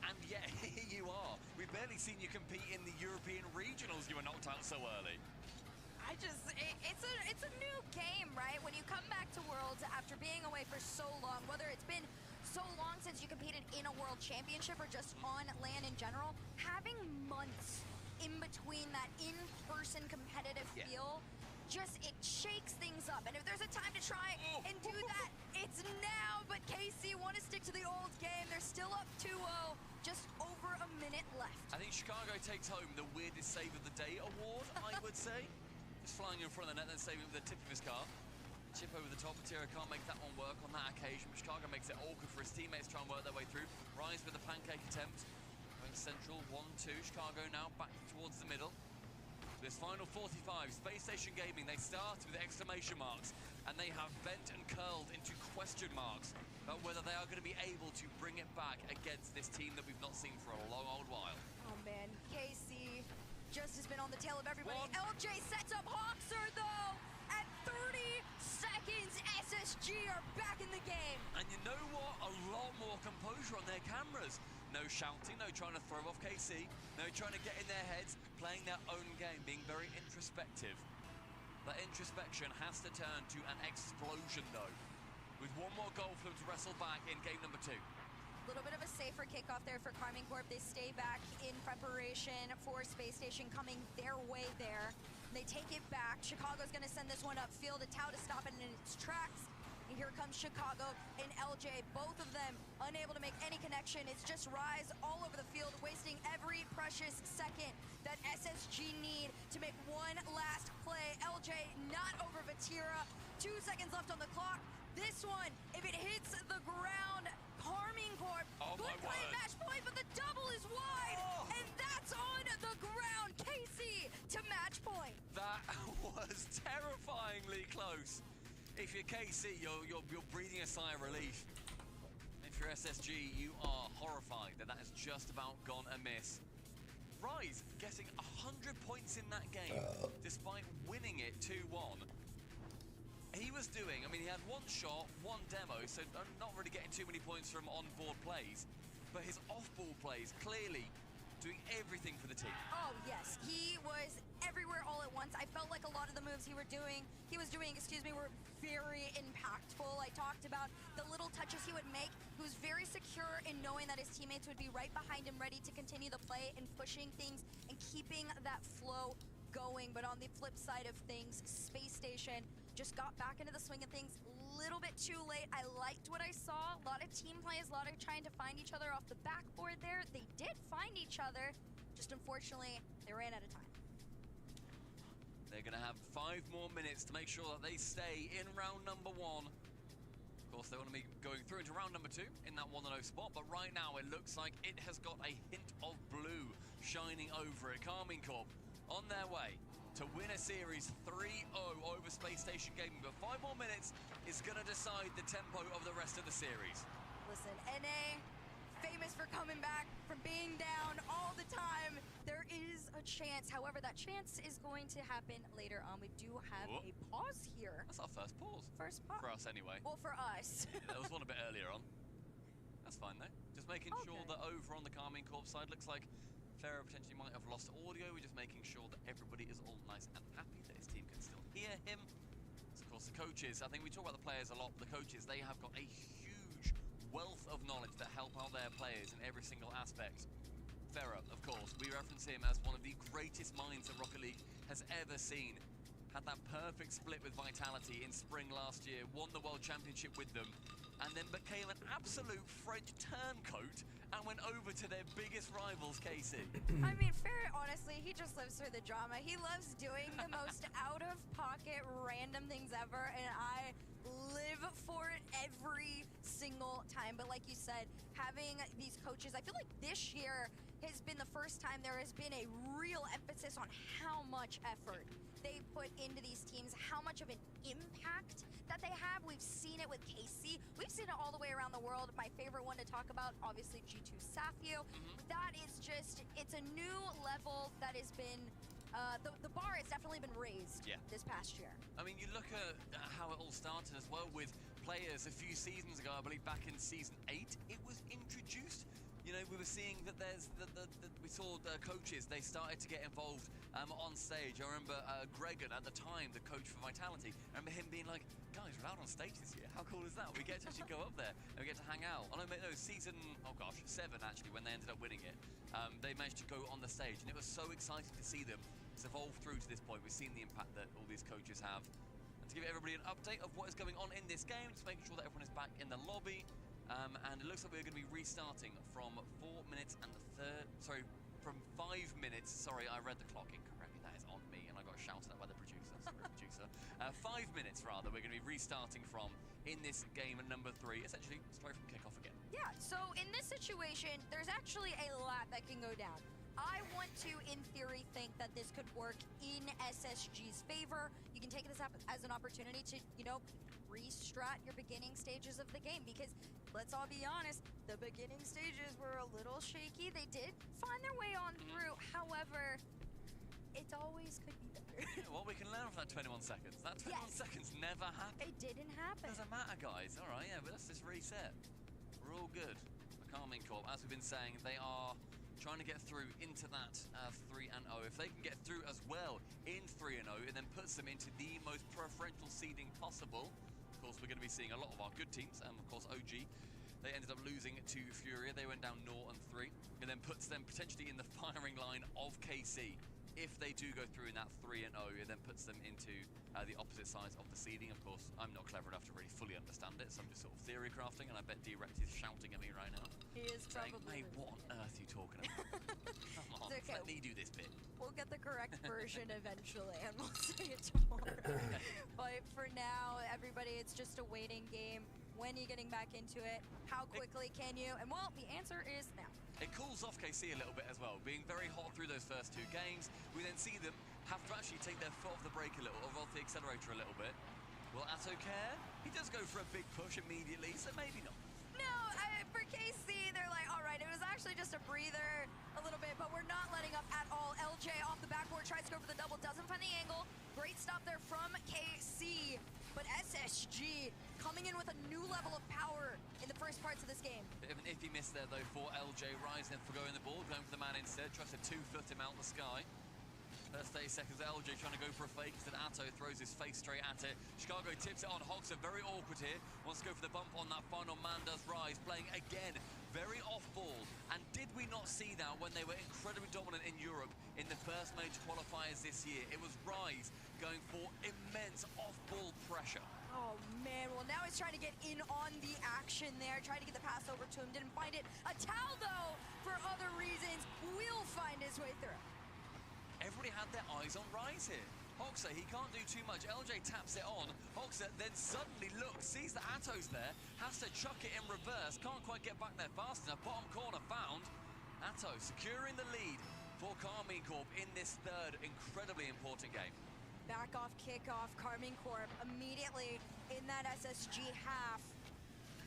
and yet here you are. We've barely seen you compete in the European regionals. You were knocked out so early. It's a new game, right? When you come back to Worlds after being away for so long, whether it's been so long since you competed in a World Championship or just on LAN in general, having months in between that in-person competitive feel, it shakes things up. And if there's a time to try and do that, it's now. But KC want to stick to the old game. They're still up 2-0, just over a minute left. I think Chicago takes home the weirdest save of the day award, I would say. Just flying in front of the net, then saving with the tip of his car. Chip over the top, Batira can't make that one work on that occasion, but Chicago makes it awkward for his teammates to try and work their way through. Rise with the pancake attempt. Going central, 1-2. Chicago now back towards the middle. This final 45, Space Station Gaming, they start with exclamation marks, and they have bent and curled into question marks about whether they are going to be able to bring it back against this team that we've not seen for a long old while. Oh man, KC just has been on the tail of everybody. LJ sets up Hoxer though. At 30 seconds, SSG are back in the game. And you know what? A lot more composure on their cameras. No shouting, no trying to throw off KC, no trying to get in their heads, playing their own game, being very introspective. That introspection has to turn to an explosion though, with one more goal for them to wrestle back in game number 2. A little bit of a safer kickoff there for Carmine Corp. They stay back in preparation for Space Station coming their way there. They take it back. Chicago's going to send this one upfield. A Tau to stop it in its tracks. And here comes Chicago and LJ, both of them unable to make any connection. It's just Rise all over the field, wasting every precious second that SSG need to make one last play. LJ not over Batira. 2 seconds left on the clock. This one, if it hits the ground, Carmine Corp, good play, match point, but the double is wide, and that's on the ground. KC to match point. That was terrifyingly close. If you're KC, you're breathing a sigh of relief. If you're SSG, you are horrified that has just about gone amiss. Rise getting 100 points in that game, despite winning it 2-1. He was doing, I mean, he had one shot, one demo, so not really getting too many points from on-board plays, but his off-ball plays clearly doing everything for the team. Oh, yes. He was everywhere all at once. I felt like a lot of the moves he was doing, were very impactful. I talked about the little touches he would make. He was very secure in knowing that his teammates would be right behind him, ready to continue the play and pushing things and keeping that flow going. But on the flip side of things, Space Station just got back into the swing of things a little bit too late. I liked what I saw. A lot of team plays, a lot of trying to find each other off the backboard there. They did find each other, just unfortunately, they ran out of time. They're going to have 5 more minutes to make sure that they stay in round number 1. Of course, they want to be going through into round number 2 in that 1-0 spot, but right now it looks like it has got a hint of blue shining over it. Karmine Corp on their way to win a series 3-0 over Space Station Gaming, but 5 more minutes is going to decide the tempo of the rest of the series. Listen, NA, famous for coming back from being down all the time. There is a chance, however, that chance is going to happen later on. We do have a pause here. That's our first pause. First pause. For us, anyway. Well, for us. Yeah, there was one a bit earlier on. That's fine, though. Just making sure that over on the Karmine Corp side, looks like Pharaoh potentially might have lost audio. We're just making sure that everybody is all nice and happy, that his team can still hear him. So, of course, the coaches, I think we talk about the players a lot, but the coaches, they have got a huge wealth of knowledge that help out their players in every single aspect. Pharaoh, of course, we reference him as one of the greatest minds that Rocket League has ever seen. Had that perfect split with Vitality in spring last year, won the World Championship with them, and then became an absolute French turncoat and went over to their biggest rivals, KC. I mean, Ferret, honestly, he just lives for the drama. He loves doing the most out-of-pocket, random things ever, and I live for it every single time. But like you said, having these coaches, I feel like this year has been the first time there has been a real emphasis on how much effort they put into these teams, how much of an impact that they have. We've seen it with KC. We've seen it all the way around the world. My favorite one to talk about, obviously, G2 Safio. That is just, it's a new level that has been, the bar has definitely been raised this past year. I mean, you look at how it all started as well with players a few seasons ago, I believe back in season 8, it was introduced. You know, we were seeing that there's we saw the coaches, they started to get involved on stage. I remember Gregan at the time, the coach for Vitality, I remember him being like, guys, we're out on stage this year. How cool is that? We get to actually go up there and we get to hang out. And I know season, 7 actually, when they ended up winning it, they managed to go on the stage and it was so exciting to see them. It's evolved through to this point. We've seen the impact that all these coaches have. And to give everybody an update of what is going on in this game, just making sure that everyone is back in the lobby. And it looks like we're going to be restarting from 4 minutes and from 5 minutes. Sorry, I read the clock incorrectly. That is on me, and I got shouted at by the producer. Sorry, producer. 5 minutes, rather, we're going to be restarting from in this game at number 3, essentially straight from kickoff again. Yeah, so in this situation, there's actually a lot that can go down. I want to, in theory, think that this could work in SSG's favor. You can take this as an opportunity to, you know, restrat your beginning stages of the game, because let's all be honest, the beginning stages were a little shaky. They did find their way on through. However, it always could be better. Yeah, well, we can learn from that 21 seconds. That 21 seconds never happened. It didn't happen. Doesn't matter, guys. All right, yeah, but let's just reset. We're all good. The Karmine Corp, as we've been saying, they are trying to get through into that 3-0. If they can get through as well in 3-0, it then puts them into the most preferential seeding possible. Of course, we're going to be seeing a lot of our good teams. Of course, OG, they ended up losing to Furia. They went down 0-3. It then puts them potentially in the firing line of KC. If they do go through in that 3-0, it then puts them into the opposite sides of the seeding. Of course, I'm not clever enough to really fully understand it, so I'm just sort of theory crafting, and I bet D-Rex is shouting at me right now. He is saying, probably. mate, what on earth are you talking about? Come on, okay. let me do this bit. We'll get the correct version eventually, and we'll say it tomorrow. But for now, everybody, it's just a waiting game. When are you getting back into it? How quickly can you? And well, the answer is now. It cools off KC a little bit as well, being very hot through those first 2 games. We then see them have to actually take their foot off the brake a little, or off the accelerator a little bit. Will Atto care? He does go for a big push immediately, so maybe not. No, for KC, they're like, all right, it was actually just a breather a little bit, but we're not letting up at all. LJ off the backboard, tries to go for the double, doesn't find the angle. Great stop there from KC, but SSG coming in with a new level of power in the first parts of this game. Bit of an iffy miss there, though, for LJ. Rise then for going the ball, going for the man instead. Tries to 2-foot him out the sky. First 30 seconds, LJ trying to go for a fake. Instead, Atto throws his face straight at it. Chicago tips it on. Hoxer very awkward here. Wants to go for the bump on that final man. Does Rise playing again very off ball. And did we not see that when they were incredibly dominant in Europe in the first major qualifiers this year? It was Rise going for immense off-ball pressure. Oh man, well now he's trying to get in on the action there, trying to get the pass over to him, didn't find it. Atal though, for other reasons, will find his way through. Everybody had their eyes on Rise here. Hoxer, he can't do too much. LJ taps it on. Hoxer then suddenly looks, sees that Atto's there, has to chuck it in reverse, can't quite get back there fast enough. Bottom corner found. Atto securing the lead for Karmine Corp in this third incredibly important game. Back off kickoff, Karmine Corp immediately in that SSG half.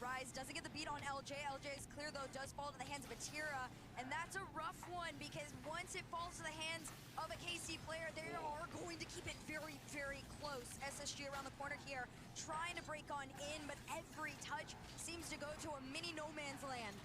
Rise doesn't get the beat on LJ. LJ is clear though, does fall to the hands of Atira, and that's a rough one because once it falls to the hands of a KC player, they are going to keep it very, very close. SSG around the corner here, trying to break on in, but every touch seems to go to a mini no man's land.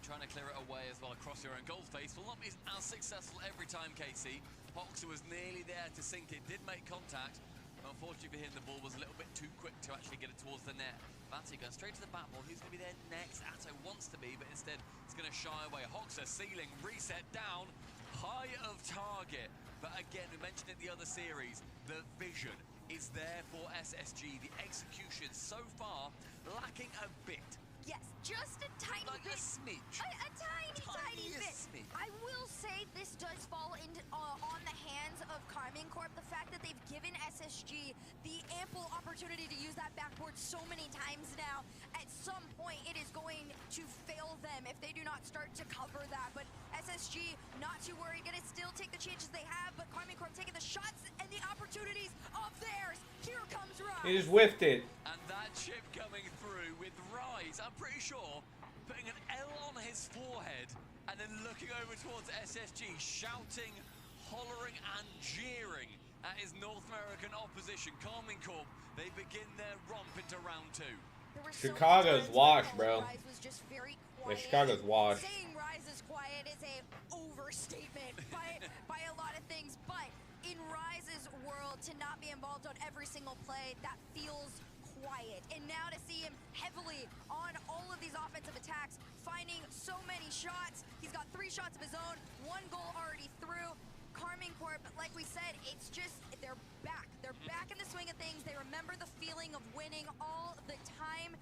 Trying to clear it away as well across your own goal face. Will not be as successful every time, KC. Hoxer was nearly there to sink it, did make contact. Unfortunately for him, the ball was a little bit too quick to actually get it towards the net. Vati going straight to the back ball. Who's going to be there next? Atto wants to be, but instead it's going to shy away. Hoxer ceiling, reset down, high of target. But again, we mentioned it the other series, the vision is there for SSG. The execution so far lacking a bit. Yes, just a tiny bit. A smidge. A tiny bit. Smidge. I will say this does fall into on the hands of Karmine Corp. The fact that they've given SSG the ample opportunity to use that backboard so many times now, at some point it is going to fail them if they do not start to cover that. But SSG not too worried, gonna still take the chances they have, but Karmine Corp taking the shots and the opportunities of theirs. Here comes Rise. He just whiffed it. And that chip coming through with Rise, I'm pretty sure, putting an L on his forehead and then looking over towards SSG, shouting, hollering and jeering at his North American opposition. Karmine Corp, they begin their romp into round two. Chicago's washed, bro. Rise was just very Yeah, quiet. Chicago's washed. Saying Rise is quiet is a overstatement by a lot of things, but in Rise's world, to not be involved on every single play, that feels quiet. And now to see him heavily on all of these offensive attacks, finding so many shots. He's got 3 shots of his own, 1 goal already through. Karmine Corp, like we said, it's just, they're back. They're back in the swing of things. They remember the feeling of winning all the time,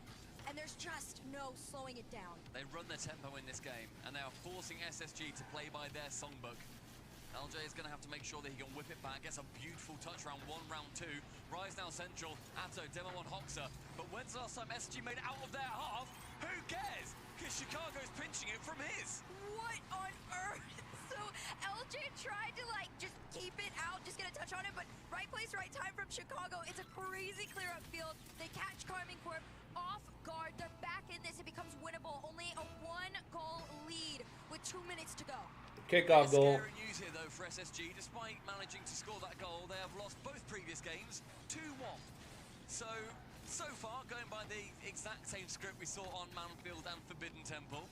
and there's just no slowing it down. They run their tempo in this game, and they are forcing SSG to play by their songbook. LJ is going to have to make sure that he can whip it back. Gets a beautiful touch round 1, round 2. Rise now central. Atto, demo on Hoxer. But when's the last time SSG made it out of their half? Who cares? Because Chicago's pinching it from his. What on earth? So LJ tried to just keep it out, just get a touch on it, but right place, right time from Chicago. It's a crazy clear up field. They catch Karmine Corp off guard. They're back in this. It becomes winnable. Only a 1-goal lead with 2 minutes to go. Kickoff goal. Scary news here though for SSG. Despite managing to score that goal, they have lost both previous games 2-1. So far, going by the exact same script we saw on Manfield and Forbidden Temple,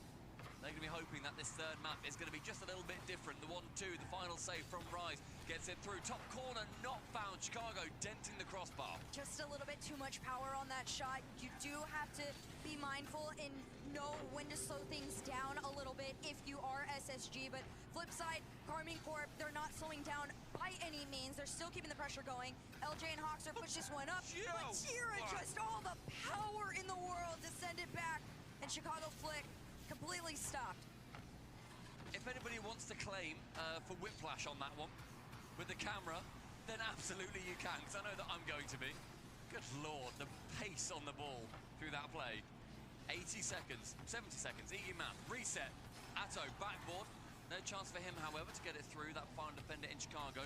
they're going to be hoping that this third map is going to be just a little bit different. The 1-2, the final save from Rise, gets it through. Top corner, not found. Chicago denting the crossbar. Just a little bit too much power on that shot. You do have to be mindful and know when to slow things down a little bit if you are SSG. But flip side, Karmine Corp, they're not slowing down by any means. They're still keeping the pressure going. LJ and Hoxer push this one up. But Tira, just all the power in the world to send it back. And Chicago Flick completely stopped. If anybody wants to claim for whiplash on that one with the camera, then absolutely you can, because I know that I'm going to be. Good lord, the pace on the ball through that play. 80 seconds, 70 seconds, easy map, reset. Atto, backboard. No chance for him, however, to get it through that final defender in Chicago.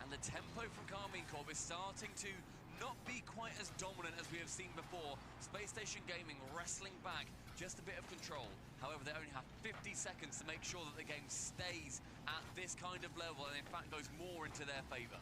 And the tempo from Karmine Corp is starting to not be quite as dominant as we have seen before. Space Station Gaming wrestling back, just a bit of control. However, they only have 50 seconds to make sure that the game stays at this kind of level and in fact goes more into their favor.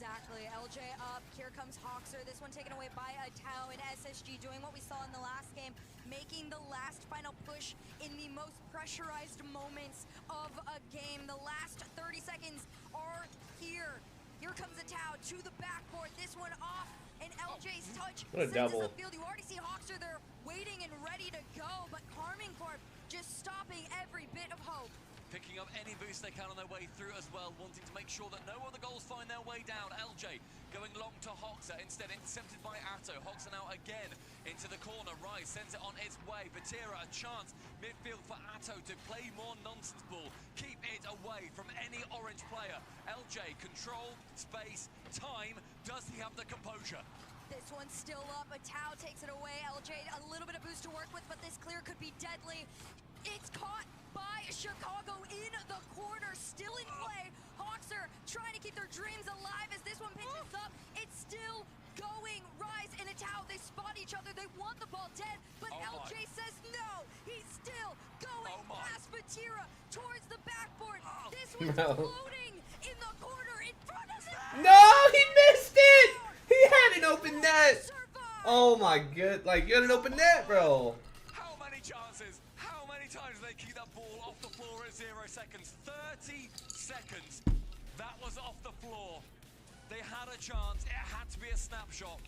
Exactly. LJ up. Here comes Hawkser. This one taken away by a Tau, and SSG doing what we saw in the last game, making the last final push in the most pressurized moments of a game. The last 30 seconds are here. Here comes a Tau to the backboard. This one off, and LJ's touch What a sends us double. afield. You already see Hawkser there waiting and ready to go, but Carmine Corp just stopping every bit of hope. Picking up any boost they can on their way through as well, wanting to make sure that no other goals find their way down. LJ going long to Hawkser, instead intercepted by Atto. Hawkser now again into the corner. Rise sends it on its way. Batira a chance midfield for Atto to play more nonsense ball. Keep it away from any orange player. LJ, control, space, time. Does he have the composure? This one's still up. A Tau takes it away. LJ a little bit of boost to work with, but this clear could be deadly. It's caught by Chicago in the corner, still in play. Hawkser trying to keep their dreams alive as this one pitches up. It's still going. Rise and a Tau, they spot each other. They want the ball dead, but LJ says no. He's still going past Batira towards the backboard. This one's floating in the corner in front of him. No, he missed it. He had an open net. Oh my god, like you had an open net, bro. How many chances? How many times do they keep that ball off the floor at 0 seconds? 30 seconds. That was off the floor. They had a chance. It had to be a snapshot.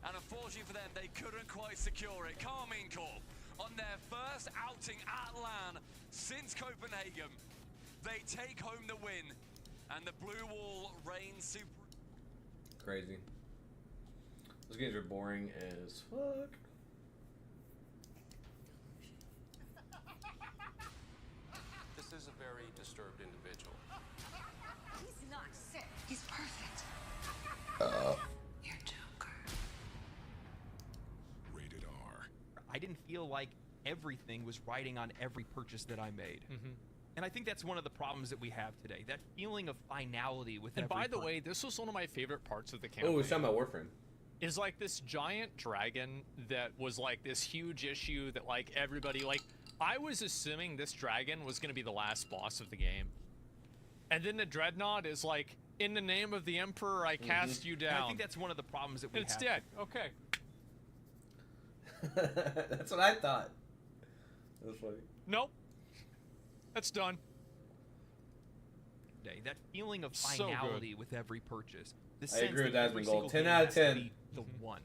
And unfortunately for them, they couldn't quite secure it. Carmine Corp, on their first outing at LAN since Copenhagen, they take home the win. And the blue wall reigns super. Crazy. Those games are boring as fuck. This is a very disturbed individual. He's not sick. He's perfect. You're Joker. Rated R. I didn't feel like everything was riding on every purchase that I made. And I think that's one of the problems that we have today. That feeling of finality with And every by the purchase. way, this was one of my favorite parts of the campaign. Oh, we're talking about Warframe. Is like this giant dragon that was like this huge issue that like everybody like. I was assuming this dragon was going to be the last boss of the game. And then the Dreadnought is like, in the name of the Emperor, I cast you And down. I think that's one of the problems that we And it's have. dead. Okay. That's what I thought. That was funny. Nope. That's done. That feeling of So finality with every purchase. The I sense agree with that that, every Gold. single 10 game out of has to 10. be the one.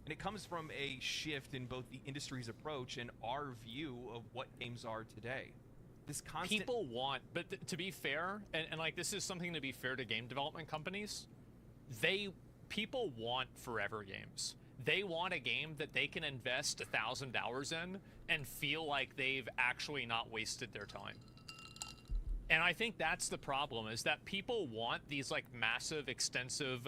And it comes from a shift in both the industry's approach and our view of what games are today. This constant... People want, but to be fair, and like this is something to be fair to game development companies, people want forever games. They want a game that they can invest 1,000 hours in and feel like they've actually not wasted their time. And I think that's the problem, is that people want these like massive, extensive,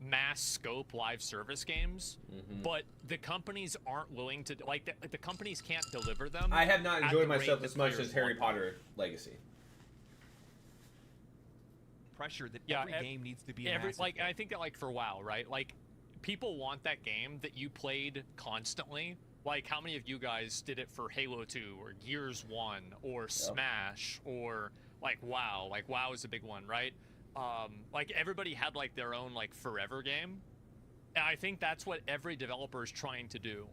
mass scope live service games, but the companies aren't willing to, like the companies can't deliver them. I have not at enjoyed the rate myself that as much players as Harry want. Potter Legacy. pressure that Yeah, every game needs to be a every, massive like hit. I think that like for WoW, right? Like people want that game that you played constantly. Like how many of you guys did it for Halo 2 or Gears 1 or Smash or like WoW? Like WoW is a big one, right? Like everybody had like their own like forever game. And I think that's what every developer is trying to do.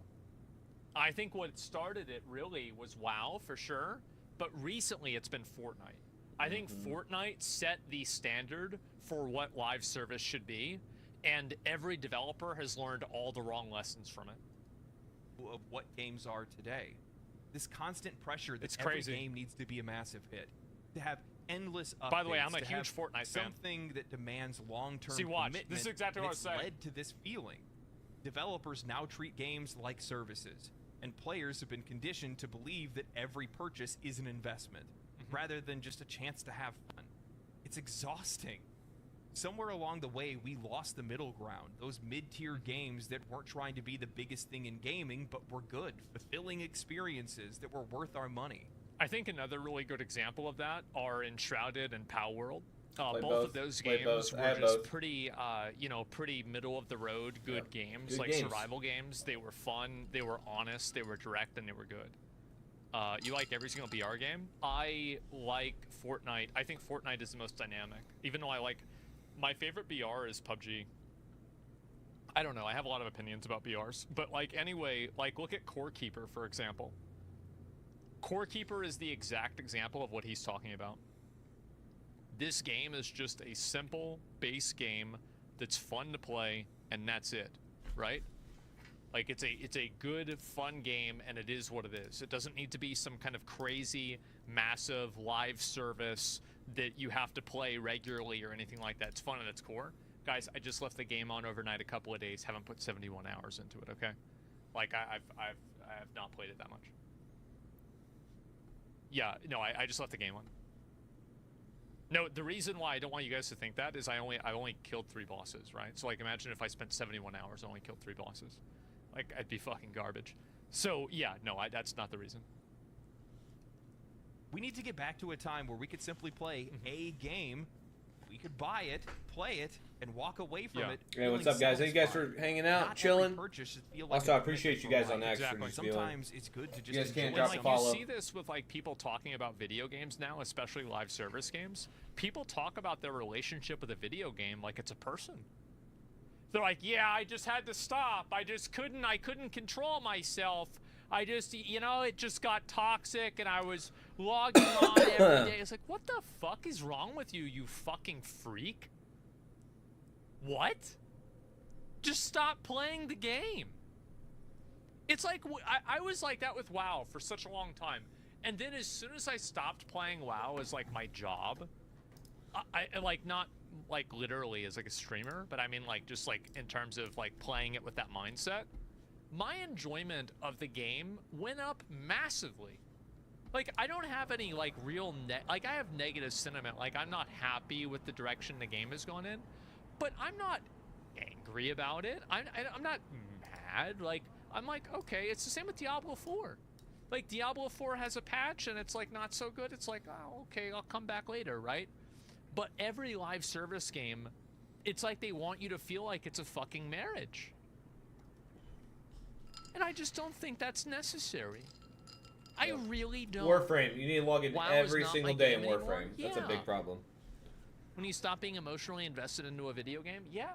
I think what started it really was WoW for sure, but recently it's been Fortnite. I think Fortnite set the standard for what live service should be, and every developer has learned all the wrong lessons from it. Of what games are today. This constant pressure that It's every crazy. game needs to be a massive hit. To have endless updates. By the way, I'm a to huge have Fortnite fan. something that demands long-term See, watch. commitment. This is exactly and what I was it's saying. led to this feeling. Developers now treat games like services, and players have been conditioned to believe that every purchase is an investment, rather than just a chance to have fun. It's exhausting. Somewhere along the way, we lost the middle ground. Those mid-tier games that weren't trying to be the biggest thing in gaming, but were good, fulfilling experiences that were worth our money. I think another really good example of that are Enshrouded and Pow World. Play Both both. of those Play games both. I were have just both. pretty, pretty middle of the road, good games, Good like games. survival games. They were fun, they were honest, they were direct, and they were good. You like every single BR game? I like Fortnite. I think Fortnite is the most dynamic. Even though I like my favorite BR is PUBG. I don't know. I have a lot of opinions about BRs, but like anyway, like look at Core Keeper for example. Core Keeper is the exact example of what he's talking about. This game is just a simple base game that's fun to play, and that's it, right? Like it's a good, fun game, and it is what it is. It doesn't need to be some kind of crazy, massive live service that you have to play regularly or anything like that. It's fun at its core. Guys, I just left the game on overnight a couple of days. Haven't put 71 hours into it. Okay, like I have not played it that much. Yeah, no, I just left the game on. No, the reason why I don't want you guys to think that is I only killed 3 bosses, right? So like imagine if I spent 71 hours and only killed 3 bosses. Like I'd be fucking garbage. So yeah, no, that's not the reason. We need to get back to a time where we could simply play a game. We could buy it, play it, and walk away from it. Hey, what's up, guys? Thank you guys for hanging out, chilling. Also, I appreciate you guys on X for just Sometimes it's good to just. You guys can't drop a follow. You see this with like people talking about video games now, especially live service games. People talk about their relationship with a video game like it's a person. They're like, yeah, I just had to stop. I couldn't control myself. I just, you know, it just got toxic and I was logging on every day. It's like, what the fuck is wrong with you, you fucking freak? What? Just stop playing the game. It's like, I was like that with WoW for such a long time. And then as soon as I stopped playing WoW as like my job, I like not like literally as like a streamer, but I mean like just like in terms of like playing it with that mindset, my enjoyment of the game went up massively. Like I don't have any like real I have negative sentiment. Like I'm not happy with the direction the game has gone in, but I'm not angry about it. I'm not mad. Like I'm like, okay, it's the same with Diablo 4. Like Diablo 4 has a patch and it's like not so good. It's like, oh, okay, I'll come back later, right? But every live service game, it's like they want you to feel like it's a fucking marriage. And I just don't think that's necessary. I really don't. Warframe. You need to log in every single day in Warframe. Yeah. That's a big problem. When you stop being emotionally invested into a video game, yeah.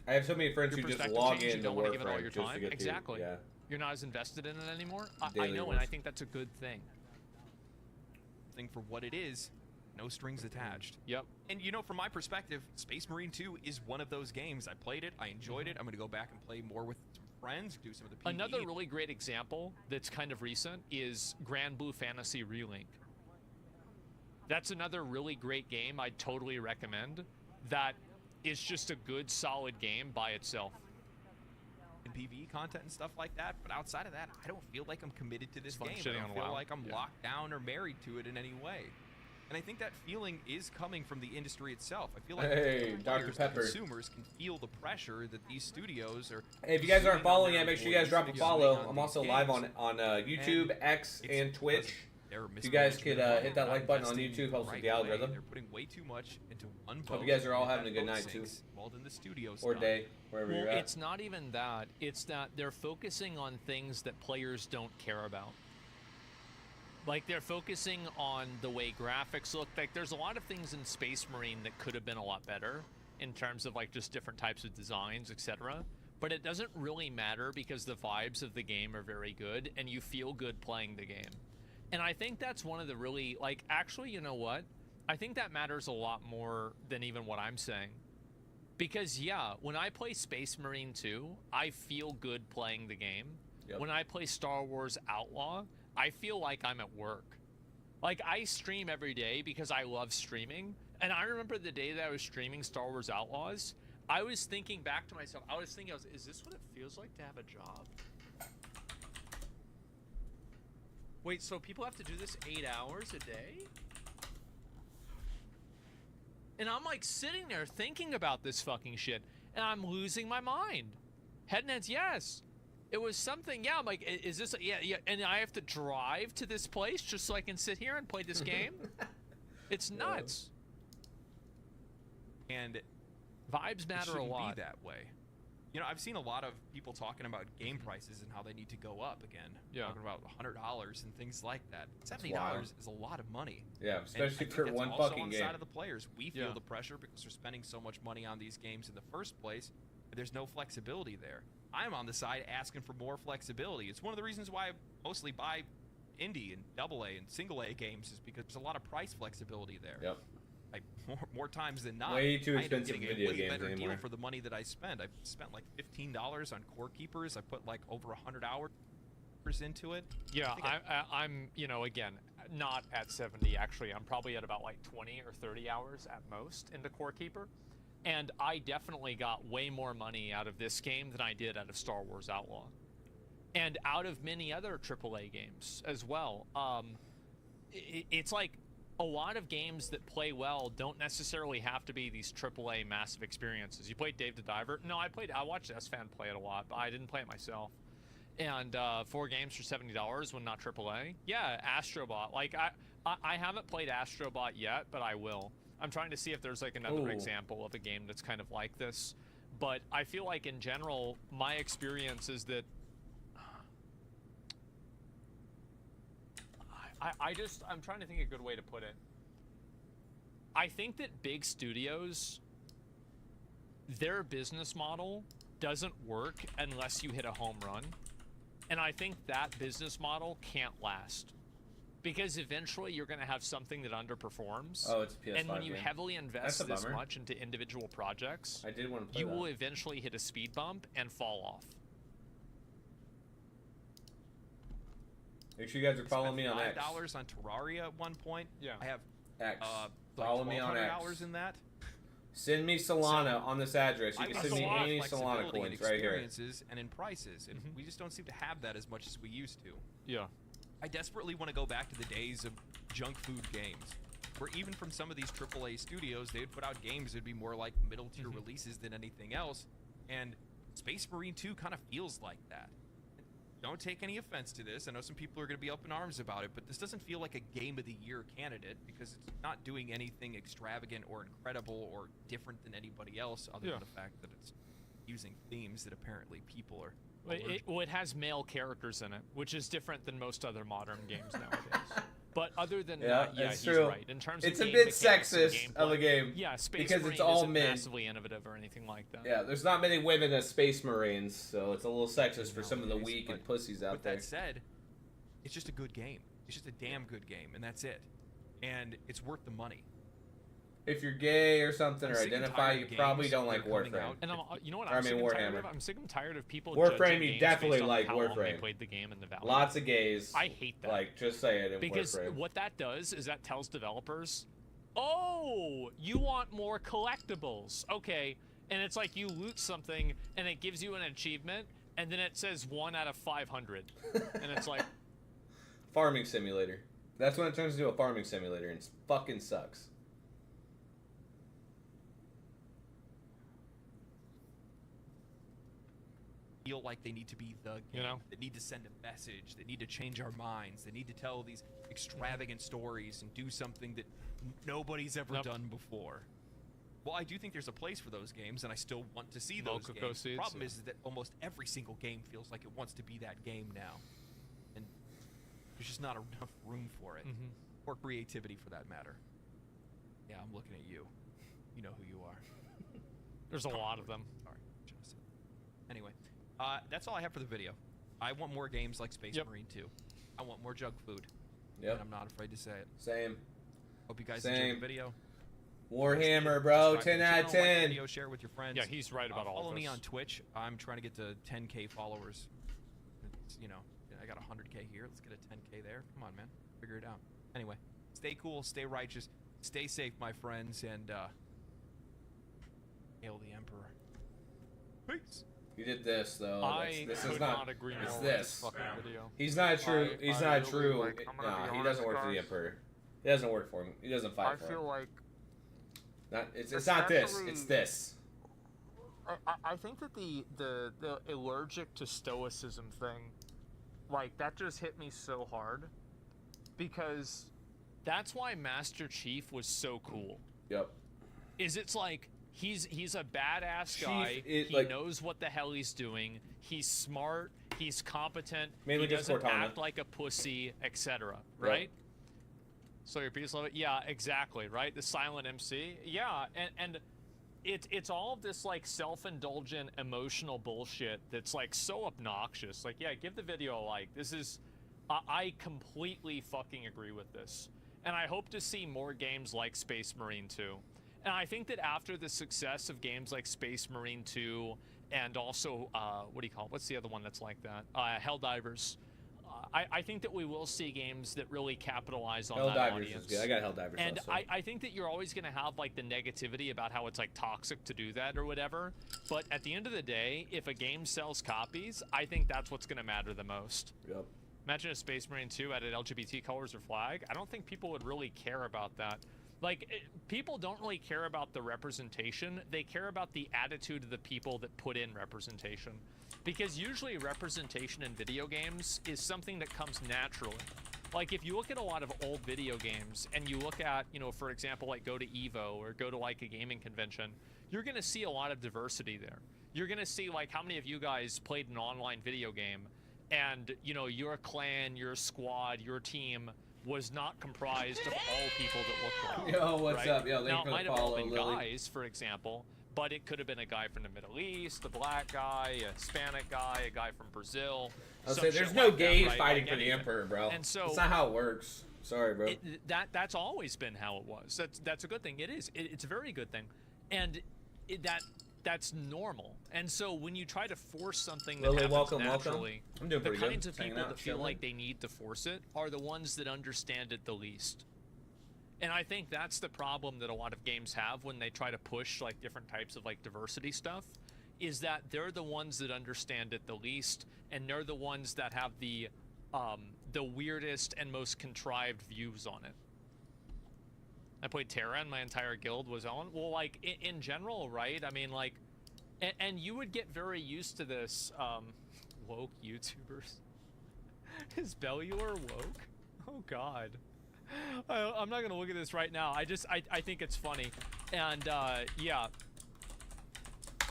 I have so many friends who just log in to Warframe give it all your just time. to get Exactly. yeah. You're not as invested in it anymore. I Daily know, rules. and I think that's a good thing. Thing for what it is. No strings attached. Yep. And you know, from my perspective, Space Marine 2 is one of those games. I played it. I enjoyed it. I'm going to go back and play more with some friends, do some of the PvE. Another really great example that's kind of recent is Grand Blue Fantasy Relink. That's another really great game I'd totally recommend. That is just a good, solid game by itself. And PvE content and stuff like that, but outside of that, I don't feel like I'm committed to this game. I shitting don't on feel WoW. like I'm locked down or married to it in any way. And I think that feeling is coming from the industry itself. I feel like Hey, Dr. Pepper. consumers can feel the pressure that these studios are. Hey, if you guys aren't following yet, yet, make sure you guys drop a follow. I'm also live on YouTube, X, and Twitch. If you guys could hit that like button on YouTube, helps with the algorithm. They're putting way too much into one Hope you guys are all having a good night too. In the studio or day, wherever you're at. It's not even that. It's that they're focusing on things that players don't care about. Like, they're focusing on the way graphics look. Like, there's a lot of things in Space Marine that could have been a lot better in terms of, like, just different types of designs, etc. But it doesn't really matter because the vibes of the game are very good, and you feel good playing the game. And I think that's one of the really, like, actually, you know what? I think that matters a lot more than even what I'm saying. Because, yeah, when I play Space Marine 2, I feel good playing the game. Yep. When I play Star Wars Outlaw, I feel like I'm at work. Like, I stream every day because I love streaming. And I remember the day that I was streaming Star Wars Outlaws, I was thinking back to myself, is this what it feels like to have a job? Wait, so people have to do this 8 hours a day? And I'm like sitting there thinking about this fucking shit, and I'm losing my mind. Head and heads, yes. It was something, yeah, I'm like, is this, yeah, and I have to drive to this place just so I can sit here and play this game? It's nuts. And vibes matter a lot. Be that way. You know, I've seen a lot of people talking about game prices and how they need to go up again. Yeah. Talking about $100 and things like that. $70 wild. is a lot of money. Yeah, And especially I think for that's one also fucking on the game. side of the players. We feel Yeah. the pressure because we're spending so much money on these games in the first place. There's no flexibility there. I'm on the side asking for more flexibility. It's one of the reasons why I mostly buy indie and AA and single A games is because there's a lot of price flexibility there. Yep. Like more times than not. Way too I end up expensive getting video a way games better anymore. deal for the money that I spend. I spent like $15 on Core Keepers. I put like over 100 hours into it. Yeah, I'm, you know, again, not at 70 actually. I'm probably at about like 20 or 30 hours at most into Core Keeper. And I definitely got way more money out of this game than I did out of Star Wars Outlaw. And out of many other AAA games as well. It's like a lot of games that play well don't necessarily have to be these AAA massive experiences. You played Dave the Diver? No, I watched S-Fan play it a lot, but I didn't play it myself. And 4 games for $70 when not AAA? Yeah, Astrobot. Like, I haven't played Astrobot yet, but I will. I'm trying to see if there's like another example of a game that's kind of like this. But I feel like in general, my experience is that I'm trying to think of a good way to put it. I think that big studios, their business model doesn't work unless you hit a home run. And I think that business model can't last. Because eventually you're going to have something that underperforms. Oh, it's a PS5 And when you game. heavily invest That's a this bummer. much into individual projects, I did want to play you that. will eventually hit a speed bump and fall off. Make sure you guys are following me on X. $5 on Terraria at one point. Yeah. I have X. like Follow me on X. $1,200 in that. Send me Solana on this address. You I can want send me a lot of any Solana flexibility in coins right here. experiences and in prices, and we just don't seem to have that as much as we used to. Yeah. I desperately want to go back to the days of junk food games, where even from some of these AAA studios, they would put out games that would be more like middle tier releases than anything else, and Space Marine 2 kind of feels like that. Don't take any offense to this. I know some people are going to be up in arms about it, but this doesn't feel like a Game of the Year candidate because it's not doing anything extravagant or incredible or different than anybody else, other than the fact that it's using themes that apparently people are. It has male characters in it, which is different than most other modern games nowadays. But other than that, yeah, it's he's true. right. In terms It's of a game bit mechanics and sexist of a gameplay, game. Yeah, Space because Marine it's all isn't men. massively innovative or anything like that. Yeah, there's not many women as Space Marines, so it's a little sexist for some of the weak and pussies out With there. that said, it's just a good game. It's just a damn good game, and that's it. And it's worth the money. If you're gay or something I'm or sick and identify, tired you of probably games don't like that are coming Warframe. out. And you know what Or, I'm sick and tired Warhammer. of? I'm sick and tired of people Warframe, judging you games definitely based on like how long they Warframe. played the game and the value. Lots of gays. I hate that. Like, just say it in Because Warframe. what that does is that tells developers, oh, you want more collectibles. Okay. And it's like you loot something and it gives you an achievement and then it says 1 out of 500. And it's like... Farming simulator. That's when it turns into a farming simulator, and it fucking sucks. Feel like they need to be the game. They need to send a message. They need to change our minds. They need to tell these extravagant stories and do something that nobody's ever done before. Well, I do think there's a place for those games, and I still want to see those Cocoa games. The Seeds, problem is that almost every single game feels like it wants to be that game now, and there's just not enough room for it, or creativity for that matter. Yeah, I'm looking at you. You know who you are. There's a lot of them. Sorry, Justin. Anyway, that's all I have for the video. I want more games like Space Marine 2. I want more junk food. Yep. And I'm not afraid to say it. Same. Hope you guys Same. enjoyed the video. Warhammer, bro. Subscribe to 10 the out channel, of like the 10. video, share it with your friends. Yeah, he's right about all Follow of me this. on Twitch. I'm trying to get to 10K followers. It's, I got 100K here. Let's get a 10K there. Come on, man. Figure it out. Anyway, stay cool, stay righteous, stay safe, my friends, and hail the Emperor. Peace. He did this though. This could is not. not agree It's more with this. this fucking video. He's not true. He's not true. I'm gonna Nah, be he doesn't honest, work for the guys. Emperor. He doesn't work for him. He doesn't fight for him. I feel like... It's not this. It's this. I think that the allergic to stoicism thing, like, that just hit me so hard. Because that's why Master Chief was so cool. Yep. It's like, He's a badass Chief guy. is, He like- knows what the hell he's doing. He's smart. He's competent. Mainly he just doesn't Cortana. act like a pussy, etc. Right? So your piece of it, yeah, exactly, right? The silent MC, yeah, and it's all of this like self-indulgent emotional bullshit that's like so obnoxious. Like, yeah, give the video a like. This is, I completely fucking agree with this, and I hope to see more games like Space Marine 2. And I think that after the success of games like Space Marine 2 and also what do you call it? What's the other one that's like that? Helldivers. I think that we will see games that really capitalize on that Helldivers audience. is good. I got Helldivers. And also. I think that you're always going to have like the negativity about how it's like toxic to do that or whatever. But at the end of the day, if a game sells copies, I think that's what's going to matter the most. Yep. Imagine if Space Marine 2 added LGBT colors or flag. I don't think people would really care about that. Like, people don't really care about the representation. They care about the attitude of the people that put in representation. Because usually representation in video games is something that comes naturally. Like, if you look at a lot of old video games and you look at, you know, for example, like go to EVO or go to like a gaming convention, you're going to see a lot of diversity there. You're going to see like how many of you guys played an online video game and, you know, your clan, your squad, your team was not comprised of all people that looked like. Yo, what's up? Yo, now, thank it you for might the have all follow, been Lily. guys, for example, but it could have been a guy from the Middle East, a black guy, a Hispanic guy, a guy from Brazil. I'll some say shit there's no like that, gays right? fighting Like for the anything. Emperor, bro. And so That's not how it works. Sorry, bro. that's always been how it was. That's a good thing. It is. It's a very good thing, and that's normal. And so when you try to force something that Lily, happens welcome. naturally, I'm doing the pretty good. kinds of Just hanging people out, that feel chilling. like they need to force it are the ones that understand it the least. And I think that's the problem that a lot of games have when they try to push like different types of like diversity stuff, is that they're the ones that understand it the least, and they're the ones that have the weirdest and most contrived views on it. I played Terra and my entire guild was on. Well, like in general, right? I mean, like, and you would get very used to this. Woke YouTubers. Is Bellular woke? Oh God. I'm not gonna look at this right now. I think it's funny, and yeah.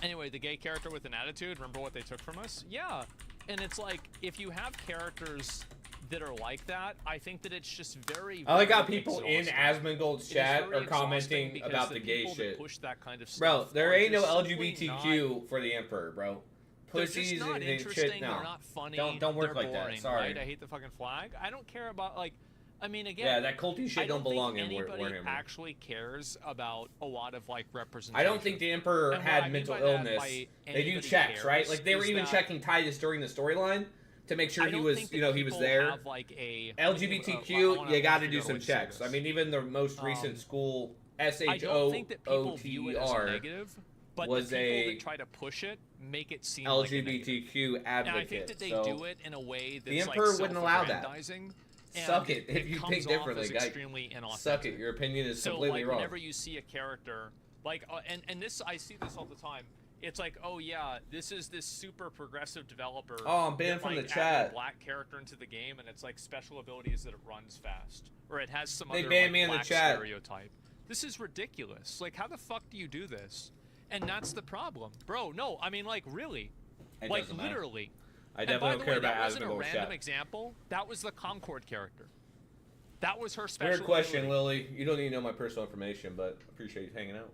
Anyway, the gay character with an attitude. Remember what they took from us? Yeah, and it's like if you have characters that are like that, I think that it's just very. I like how very people exhausting. in Asmongold's It is chat very are commenting exhausting because about the the gay people that shit. push that kind of Bro, stuff there are ain't no just simply LGBTQ for the Emperor, bro. They're just Pussies not and interesting. shit. No, They're not funny. Don't work they're like boring, that. Sorry. Right? I hate the fucking flag. I don't care about like. I mean, again. Yeah, that culty shit I don't belong think in anybody Warhammer. actually cares about a lot of like representation. I don't think the Emperor And what I had mean mental by that, illness. by They do anybody checks, right? cares, Like they were is even that checking Titus during the storyline to make sure I he don't was, think you that know, he was people there. have, like, a- LGBTQ, you got to do figure out a some way to say checks. I mean, even the most recent school I don't think that people view it as SHOOTER negative, but was the people a that try to push it make it seem like a negative. LGBTQ advocate. And I think that they so do it in a way that's the Emperor like wouldn't allow that. self-aggrandizing, Suck and it if you comes think off differently, as guy. extremely inauthentic. Suck it. Your opinion is So, completely like, wrong. whenever you see a character, like, and this, I see this all the time. It's like, oh yeah, this is this super progressive developer. Oh, I'm banned that, from like, the added chat. a black character into the game, and it's like special ability is that it runs fast, or it has some They other banned like, me in the black chat. stereotype. This is ridiculous. Like, how the fuck do you do this? And that's the problem, bro. No, I mean, like, really, It like, doesn't matter. literally. I And definitely by don't the care way, about that wasn't a Asmongold's random chat. example. That was the Concord character. That was her special. Weird question, ability. Lily. You don't need to know my personal information, but I appreciate you hanging out.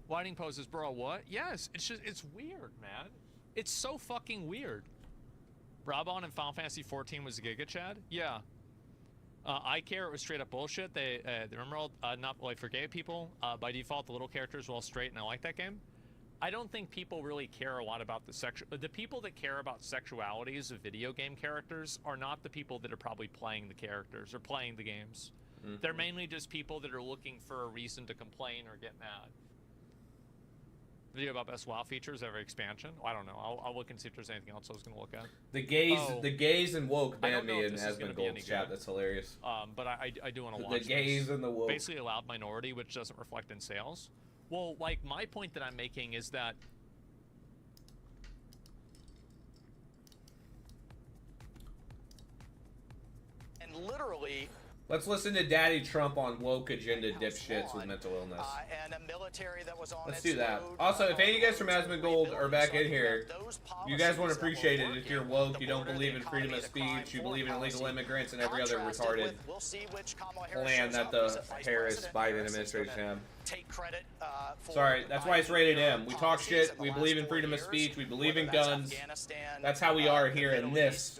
Lighting poses, bro, what? Yes, it's just, it's weird, man. It's so fucking weird. Brabon in Final Fantasy 14 was a Giga Chad? Yeah. I care, it was straight up bullshit. They remember not like for gay people. By default, the little characters were all straight, and I like that game. I don't think people really care a lot about the sexual. The people that care about sexualities of video game characters are not the people that are probably playing the characters or playing the games. Mm-hmm. They're mainly just people that are looking for a reason to complain or get mad. Video about best WoW features every expansion. Well, I don't know. I'll look and see if there's anything else I was gonna look at. The gays and woke I don't banned know me if in this is gonna be any Asmongold's chat. good. That's hilarious. But I do want to The watch gays this. and the woke. Basically a loud minority, which doesn't reflect in sales. Well, like, my point that I'm making is that literally. Let's listen to Daddy Trump on woke agenda dipshits with mental illness. And a military that was on Let's its do that. road, Also, if any of you guys from Asmongold are back in here, you guys won't appreciate it if you're woke, you don't believe in freedom of speech, you believe in illegal immigrants and every other retarded plan that the Harris-Biden administration have. Sorry, that's why it's rated M. We talk shit, we believe in freedom of speech, we believe in guns. That's how we are here in this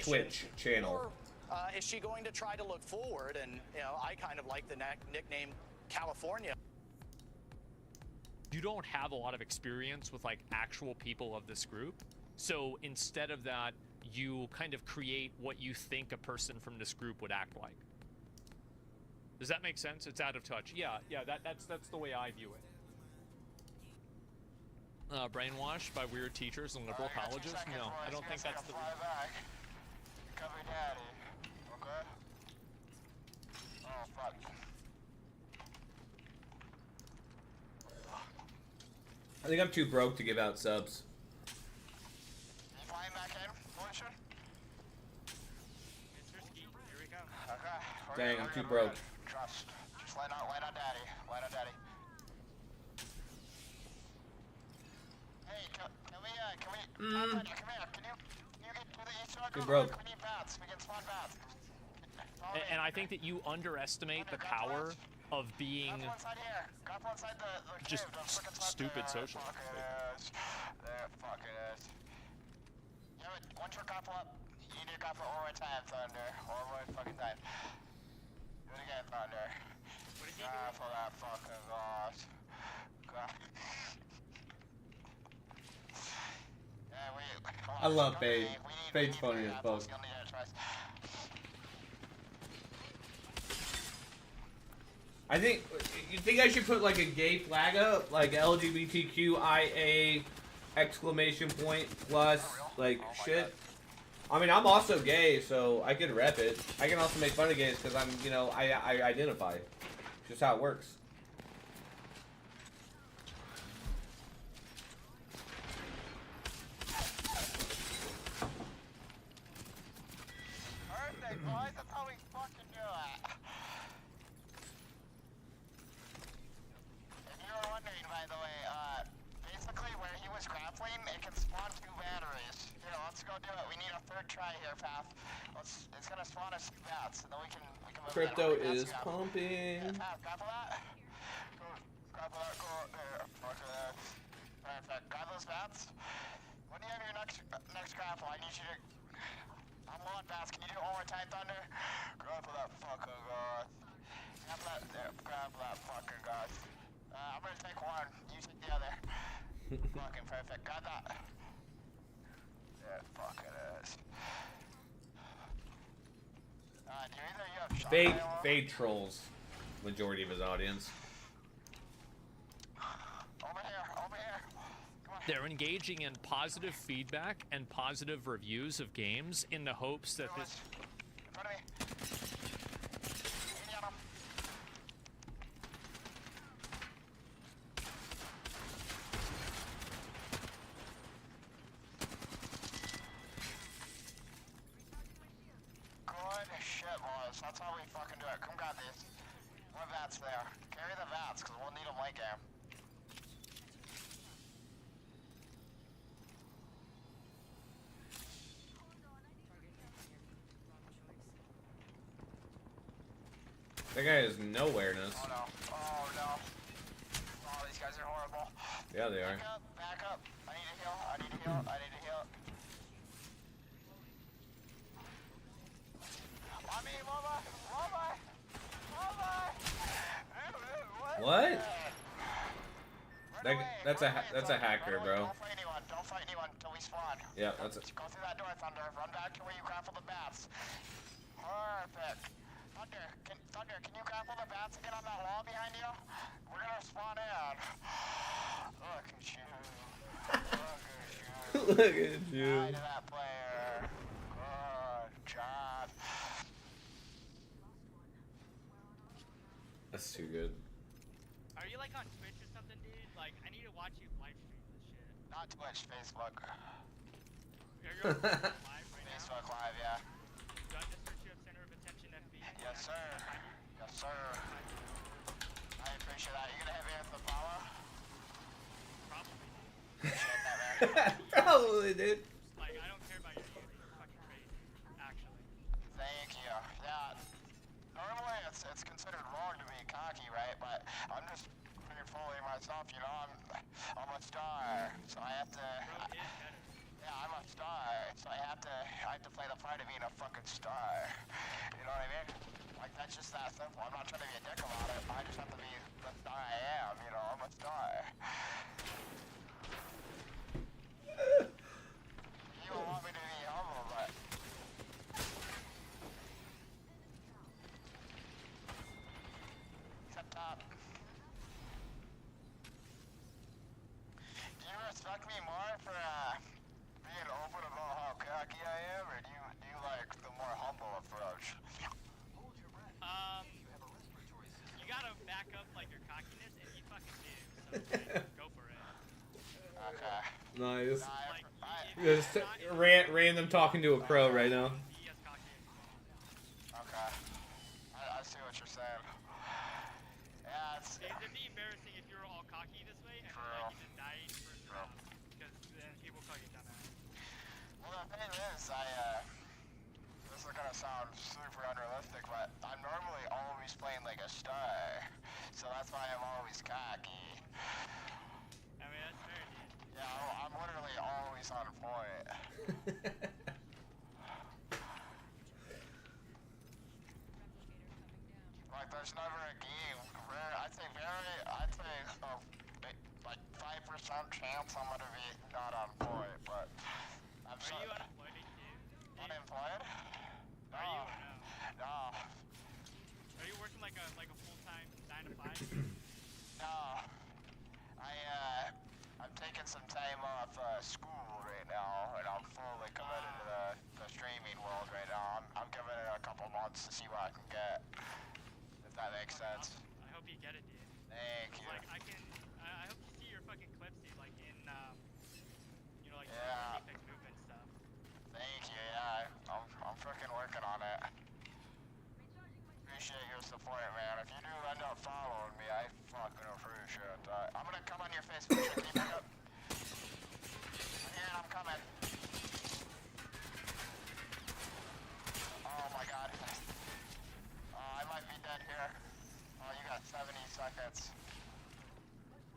Twitch channel. Is she going to try to look forward? And, you know, I kind of like the nickname California. You don't have a lot of experience with, like, actual people of this group. So instead of that, you kind of create what you think a person from this group would act like. Does that make sense? It's out of touch. Yeah, that's the way I view it. Brainwashed by weird teachers and liberal colleges? No, I don't think that's the... I think I'm too broke to give out subs. Dang, I'm too broke. Just light on daddy. Light on daddy. Hey, can we, come here. Can you get to the east side? Too broke. We need bats. We can spawn bats. And I think that you underestimate the power of being just stupid social. There fucking is. Yeah, but once you grapple up, you need to grapple one more time, Thunder. One more fucking time. Do it again, Thunder. Grapple that fucking gosh. I love Fade. Fade's funny as fuck. I think, you think I should put like a gay flag up? Like LGBTQIA exclamation point plus like shit? I mean, I'm also gay, so I can rep it. I can also make fun of gays because I'm, you know, I identify. It's just how it works. Perfect, boys. That's how we fucking do it. If you were wondering, by the way, basically where he was grappling, it can spawn 2 batteries. Here, let's go do it. We need a third try here, Path. It's gonna spawn us 2 bats, and then we can move Crypto that. is pumping. Yeah, Path, grapple that. Grapple that, go there. Fuck that. Perfect. Grab those bats. When you have your next grapple, I need you to... I'm low on bats. Can you do it one more time, Thunder? Grapple that fucking god. Grab that fucking god. I'm gonna take one. You take the other. Fucking perfect. Got that. Yeah, fuck it is. Fade trolls majority of his audience. Over here. They're engaging in positive feedback and positive reviews of games in the hopes that this... In front of me. Good shit, boys. That's how we fucking do it. Come grab these. More vats there. Carry the vats, because we'll need them late game. That guy has no awareness. Oh no. Oh no. Oh, these guys are horrible. Yeah, they are. Back up. I need to heal. I need to heal. I mean, Mama. What? That's a hacker, bro. Don't fight anyone until we spawn. Yeah, that's it. Go through that door, Thunder. Run back to where you grapple the bats. Perfect. Thunder, can you grapple the bats again on that wall behind you? We're gonna spawn in. Look at you. Look at you. Hi to that player. Good job. That's too good. Are you like on Twitch or something, dude? Like, I need to watch you live stream this shit. Not Twitch, Facebook. You're live right now? Facebook Live, yeah. Do I just search you up Yes, sir. Yes, sir. I appreciate that. You gonna hit me with the follow? Probably, dude. Like, I don't care about your ego. You're fucking crazy, actually. Thank you. Yeah. Normally it's considered wrong to be cocky, right? But I'm just pretty fully myself, you know. I'm a star, so I have to. Yeah, I'm a star, so I have to play the part of being a fucking star. You know what I mean? Like, that's just that simple. I'm not trying to be a dick about it. I just have to be the star I am, you know. I'm a star. You don't want me to be humble, but up top. Do you respect me more for being open about how cocky I am, or do you like the more humble approach? You gotta back up like your cockiness, and you fucking do. So like, go for it. Okay. Nice. Like, Just random talking to a crow right now. Okay. I see what you're saying. Yeah, It'd be embarrassing if you were all cocky this way and like, you just died first round, because then people call you dumbass. Well, the thing is, this is gonna sound super unrealistic, but I'm normally always playing like a star, so that's why I'm always cocky. I mean, that's fair, dude. Yeah, I'm literally always on point. Like, there's never a game where I'd say like 5% chance I'm gonna be not on point, but I'm Are you unemployed, dude? Unemployed? Are you or no? No. Are you working like a full-time 9 to 5? No. I'm taking some time off school right now, and I'm fully committed to the streaming world right now. I'm giving it a couple months to see what I can get, if that makes sense. I hope you get it, dude. Thank you. Like, I hope to see your fucking clips, dude, like in, you know, like Yeah. Apex movement stuff. Thank you, yeah. I'm freaking working on it. Appreciate your support, man. If you do end up following me, I fucking appreciate that. I'm gonna come on your face. Can you pick up? I'm coming. Oh my god. I might be dead here. Oh, you got 70 seconds.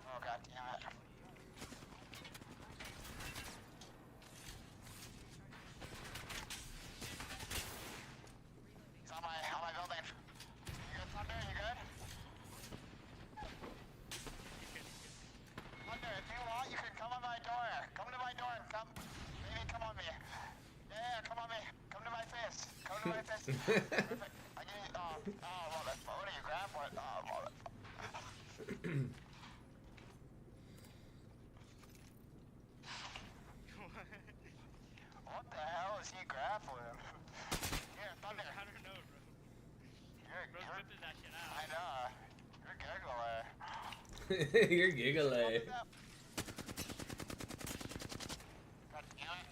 Oh god damn it. It's on my building. You good, Thunder? You good? Thunder, if you want, you can come on my door. Come to my door and come. Maybe come on me. Yeah, come on me. Come to my face. Come to my face. Perfect. I need. Oh, motherfucker. What are you grappling? Oh, motherfucker. What the hell is he grappling? Here, Thunder. I don't know, bro. Bro's whipping that shit out. I know. You're giggling. You're giggling. God damn it.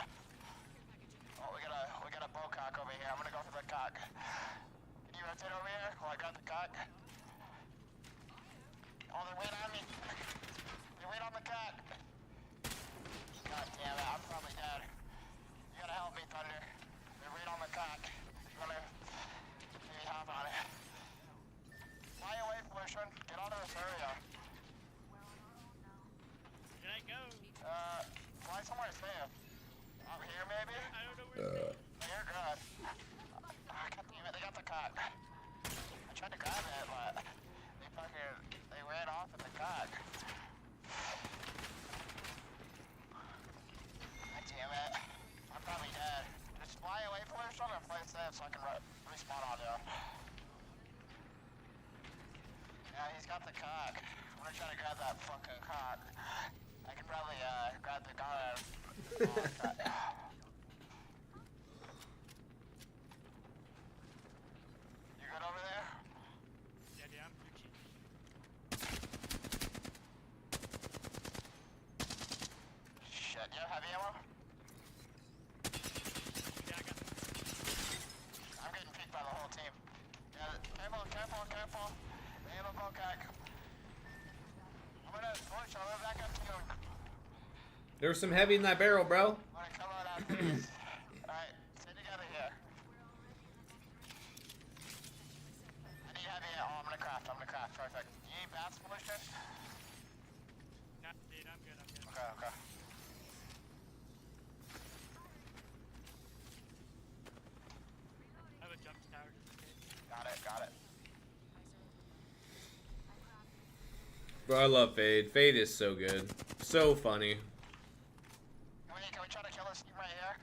Oh, we got a bow cock over here. I'm gonna go for the cock. Can you rotate over here while I grab the cock? Oh, they're waiting on me. They wait on the cock. God damn it, I'm probably dead. You gotta help me, Thunder. They're waiting on the cock. You wanna maybe hop on it? Fly away, Pollution. Get out of this area. Did I go? Fly somewhere safe. Up here, maybe? I don't know where You're good. God damn it, they got the cock. I tried to grab it, but they ran off with the cock. God damn it. I'm probably dead. Just fly away, Pollution, and play safe so I can respawn on you. Yeah, he's got the cock. I'm gonna try to grab that fucking cock. I can probably, grab the gun. Oh, God. You good over there? Yeah, dude, I'm Gucci. Shit, you have heavy ammo? Yeah, I got I'm getting picked by the whole team. okay. I'm gonna push. I'm gonna back up to you. There's some heavy in that barrel, bro. Alright, come on out. Alright, stay together here. I need heavy. Oh, I'm gonna craft. Perfect. You need bats pollution? No, dude, I'm good. Okay, okay. I have a jump tower just in case. Got it. Bro, I love Fade. Fade is so good. So funny. Can we try to kill this team right here?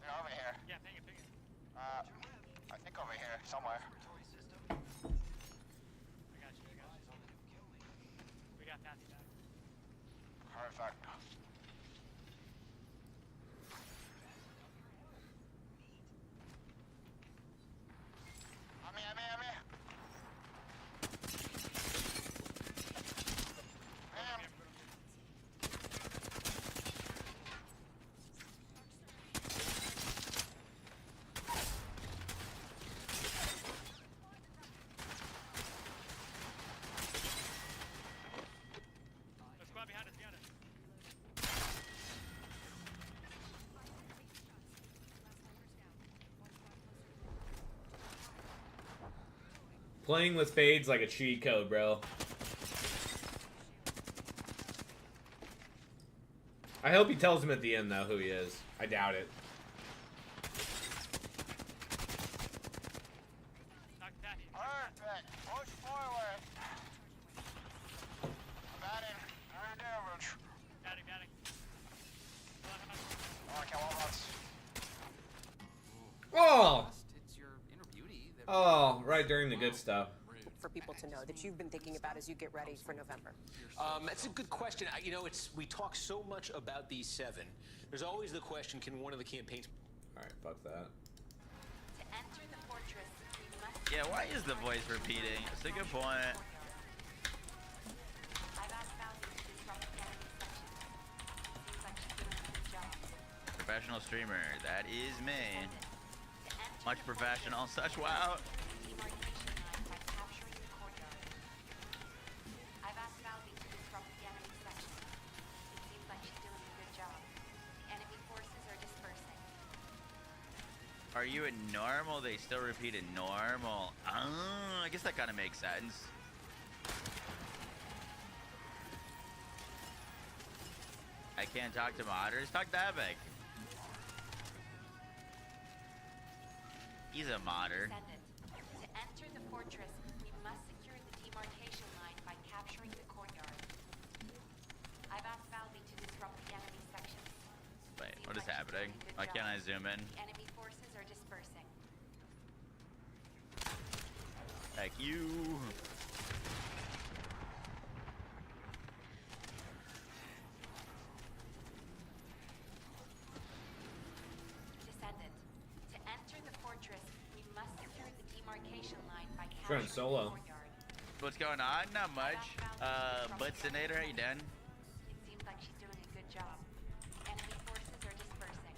They're over here. Yeah, ping it. I think over here, somewhere. I got you. We got Pathy back. Perfect. I'm here. The squad behind us. Playing with Fade's like a cheat code, bro. I hope he tells him at the end, though, who he is. I doubt it. Perfect. Push forward. Batting. Very damage. Batting. Oh, kill all of us. Oh! It's your inner beauty that Oh, right during the good stuff. For people to know that you've been thinking about as you get ready for November? That's a good question. You know, we talk so much about these 7. There's always the question: can one of the campaigns? All right, fuck that. To enter the fortress, we must. Yeah, why is the voice repeating? It's a good point. I've asked Valley to disrupt the enemy section. Seems like she's doing a good job. Professional streamer, that is me. Much professional, such wow. Demarcation line by capturing the courtyard. I've asked Valley to disrupt the enemy section. It seems like she's doing a good job. The enemy forces are dispersing. Are you at normal? They still repeated normal. I guess that kind of makes sense. I can't talk to modders. Talk to Epic. He's a modder. To enter the fortress, we must secure the demarcation line by capturing the courtyard. I've asked Valley to disrupt the enemy section. Wait, what is happening? Why can't I zoom in? The enemy forces are dispersing. Heck you. Descendant. To enter the fortress, we must secure the demarcation line by Trying capturing solo. the courtyard. What's going on? Not much. Buttsinator, how you doing? It seems like she's doing a good job. Enemy forces are dispersing.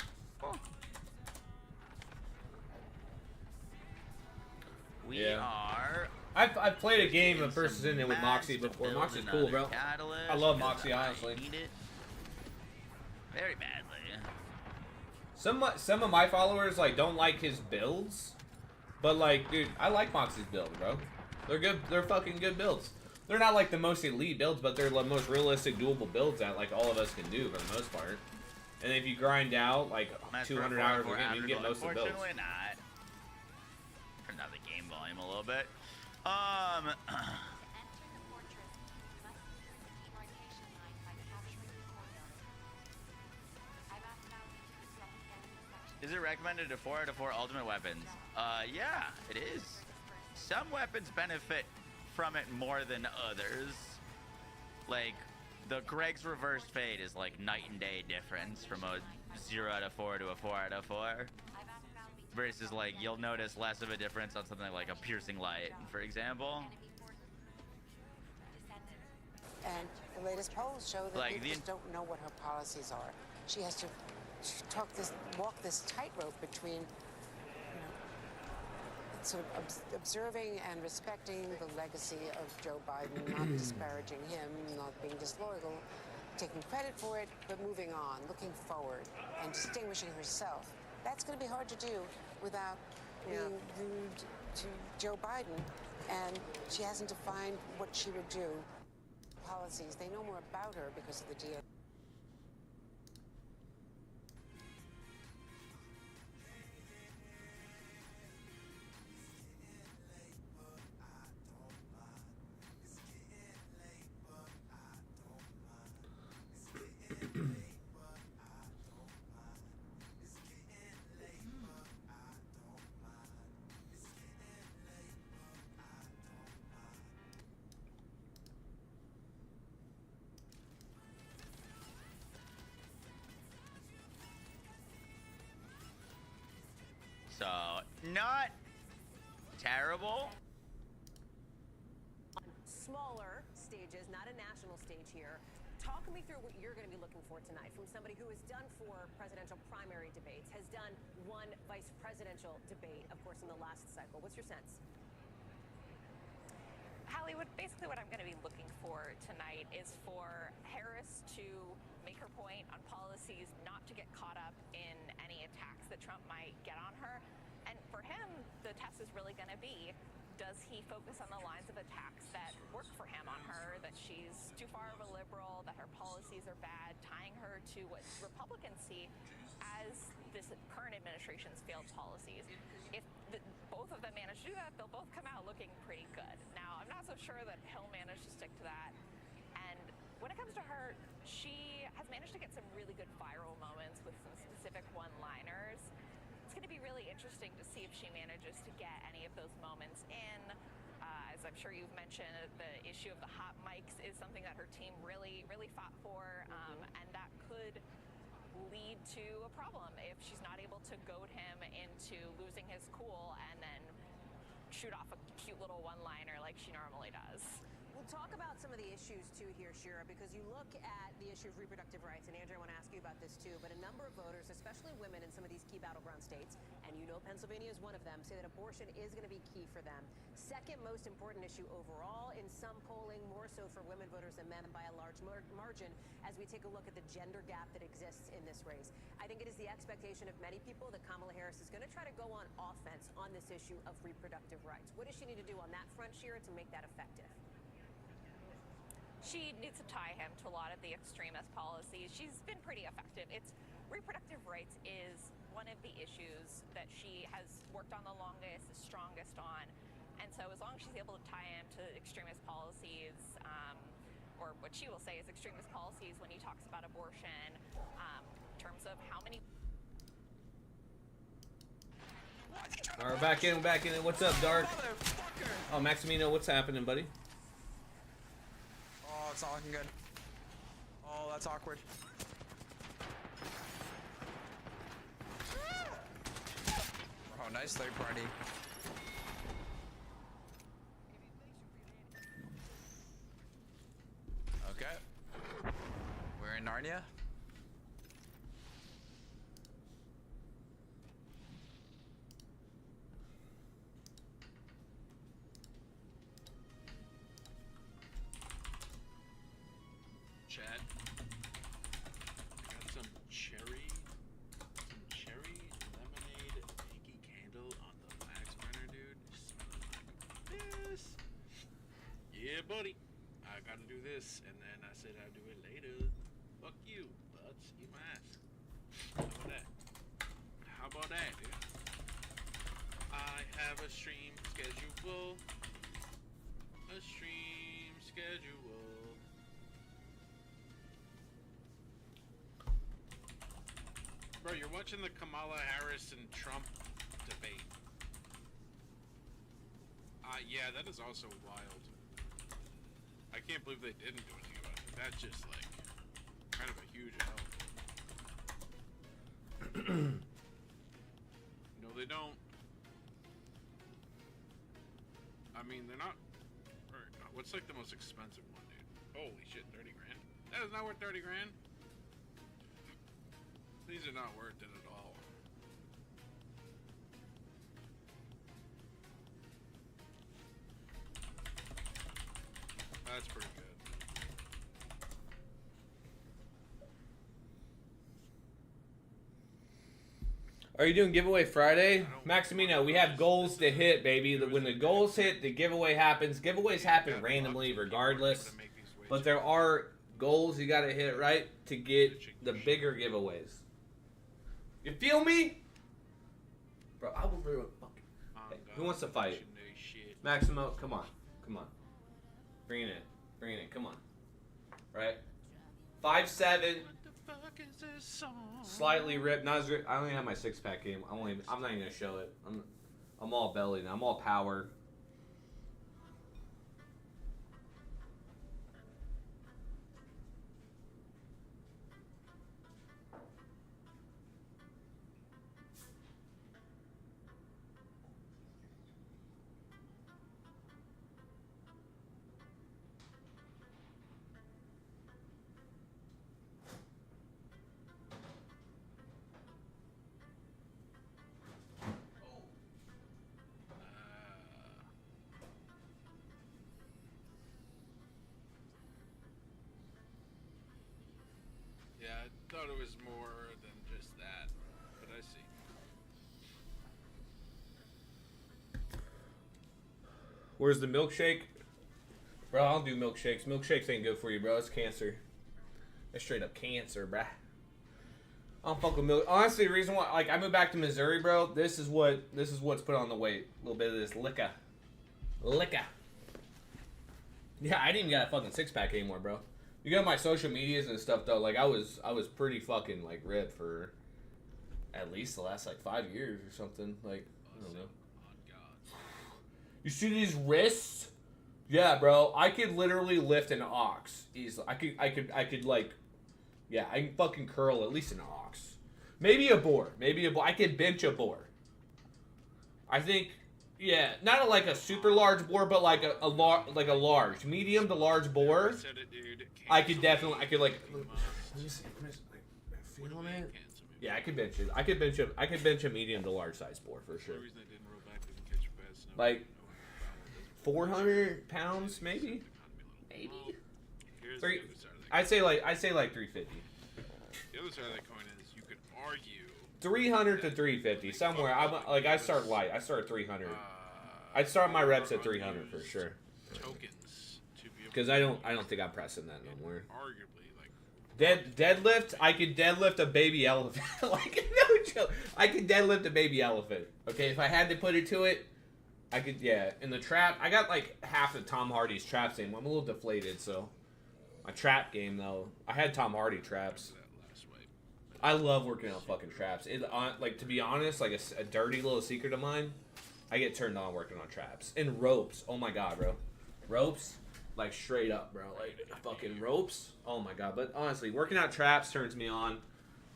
We are. I've played a game of versus in it with Moxie before. Moxie's cool, bro. Catalyst, I love Moxie, honestly. need it very badly. Some of my followers like don't like his builds, but like, dude, I like Moxie's build, bro. They're good. They're fucking good builds. They're not like the most elite builds, but they're the most realistic, doable builds that like all of us can do for the most part. And if you grind out like 200 hours a game, you can get most of the builds. Unfortunately not. Turn down the game volume a little bit. Is it recommended to 4 out of 4 ultimate weapons? Yeah, it is. Some weapons benefit from it more than others. Like, the Greg's Reversed Fade is like night and day difference from a 0 out of 4 to a 4 out of 4. Versus, like, you'll notice less of a difference on something like a Piercing Light, for example. And the latest polls show that Like people just don't know what her policies are. She has to walk this tightrope between, sort of observing and respecting the legacy of Joe Biden, not disparaging him, not being disloyal, taking credit for it, but moving on, looking forward, and distinguishing herself. That's going to be hard to do without being rude to Joe Biden, and she hasn't defined what she would do. Policies, they know more about her because of the deal. So, not terrible. On smaller stages, not a national stage here. Talk me through what you're going to be looking for tonight from somebody who has done 4 presidential primary debates, has done 1 vice presidential debate, of course, in the last cycle. What's your sense? Hollywood, basically what I'm going to be looking for tonight is for Harris to make her point on policies, not to get caught up in any attacks that Trump might get on her. And for him, the test is really going to be, does he focus on the lines of attacks that work for him on her, that she's too far of a liberal, that her policies are bad, tying her to what Republicans see as this current administration's failed policies. If both of them manage to do that, they'll both come out looking pretty good. Now, I'm not so sure that he'll manage to stick to that. And when it comes to her, she has managed to get some really good viral moments with some specific one-liners. It's going to be really interesting to see if she manages to get any of those moments in. As I'm sure you've mentioned, the issue of the hot mics is something that her team really fought for, and that could lead to a problem if she's not able to goad him into losing his cool and then shoot off a cute little one-liner like she normally does. We'll talk about some of the issues too here, Shira, because you look at the issue of reproductive rights, and Andrew, I want to ask you about this too, but a number of voters, especially women in some of these key battleground states, and you know Pennsylvania is one of them, say that abortion is going to be key for them. Second most important issue overall in some polling, more so for women voters than men by a large margin, as we take a look at the gender gap that exists in this race. I think it is the expectation of many people that Kamala Harris is going to try to go on offense on this issue of reproductive rights. What does she need to do on that front, Shira, to make that effective? She needs to tie him to a lot of the extremist policies. She's been pretty effective. Reproductive rights is one of the issues that she has worked on the longest, the strongest on. And so as long as she's able to tie him to extremist policies, or what she will say is extremist policies when he talks about abortion, in terms of how many... All right, back in. What's up, Dark? Oh, Maximino, what's happening, buddy? Oh, it's not looking good. Oh, that's awkward. Oh, nice third party. Okay. We're in Narnia. Chat. I got some cherry lemonade pinky candle on the wax burner, dude. Smelling like this. Yeah, buddy. I gotta do this, and then I said I'll do it later. Fuck you, butts. Eat my ass. How about that? How about that, dude? I have a stream schedule. A stream schedule. Bro, you're watching the Kamala Harris and Trump debate. Yeah, that is also wild. I can't believe they didn't do anything about it. That's just like kind of a huge L. No, they don't. I mean, they're not. What's like the most expensive one, dude? Holy shit, 30 grand? That is not worth 30 grand. These are not worth it at all. That's pretty good. Are you doing giveaway Friday? Maximino, we have goals to hit, baby. When the goals hit, the giveaway happens. Giveaways happen randomly regardless. But there are goals you gotta hit, right? To get the bigger giveaways. You feel me? Bro, I will ruin fucking. Hey, who wants to fight? Maximo, come on. Come on. Bring it in. Bring it in. Come on. Right? 5'7". Slightly ripped. Not as ripped. I only have my six-pack game. I'm not even gonna show it. I'm all belly now. I'm all power. Yeah, I thought it was more than just that, but I see. Where's the milkshake? Bro, I don't do milkshakes. Milkshakes ain't good for you, bro. It's cancer. It's straight up cancer, bruh. I don't fuck with milk. Honestly, the reason why, like, I moved back to Missouri, bro, this is what's put on the weight. A little bit of this liquor. Liquor. Yeah, I didn't even got a fucking six-pack anymore, bro. You go to my social medias and stuff, though, like, I was pretty fucking, like, ripped for at least the last, like, 5 years or something. Like, I don't know. You see these wrists? Yeah, bro. I could literally lift an ox easily. I could like, yeah, I can fucking curl at least an ox. Maybe a boar. Maybe a boar. I could bench a boar. I think, yeah, not like a super large boar, but like a large, medium to large boar. I could definitely, I could like, let me see, feeling it? Yeah, I could bench it. I could bench a medium to large size boar for sure. Like 400 pounds, maybe. I'd say like 350. The other side of that coin is you could argue 300 to 350 somewhere. I start light. I start 300. I'd start my reps at 300 for sure. Tokens to be able Because I don't think I'm pressing that no more. arguably like Deadlift. I could deadlift a baby elephant. Like no joke. I could deadlift a baby elephant. Okay, if I had to put it to it, I could. Yeah, in the trap, I got like half of Tom Hardy's traps in. I'm a little deflated, so my trap game though. I had Tom Hardy traps. I love working on fucking traps. Like to be honest, like a dirty little secret of mine, I get turned on working on traps and ropes. Oh my god, bro, ropes, like straight up, bro, like fucking ropes. Oh my god, but honestly, working out traps turns me on,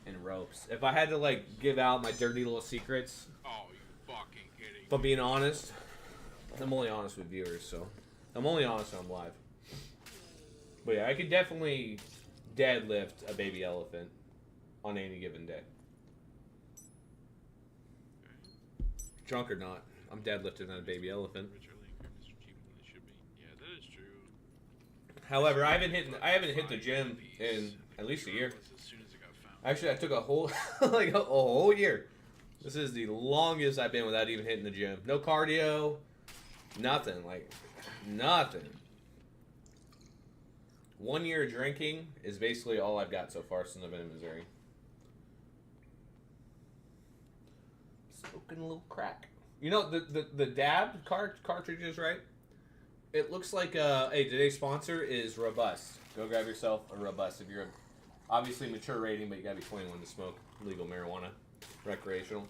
and ropes. If I had to like give out my dirty little secrets, oh, you fucking kidding? If I'm being honest, I'm only honest with viewers, so I'm only honest when I'm live. But yeah, I could definitely deadlift a baby elephant on any given day. Drunk or not, I'm deadlifting a baby elephant. Yeah, that is true. However, I haven't hit the gym in at least a year. Actually, I took a whole like a whole year. This is the longest I've been without even hitting the gym. No cardio, nothing, like nothing. 1 year of drinking is basically all I've got so far since I've been in Missouri. Smoking a little crack. You know, the dab cartridges, right? It looks like, hey, today's sponsor is Robust. Go grab yourself a Robust if you're obviously mature rating, but you gotta be 21 to smoke legal marijuana, recreational.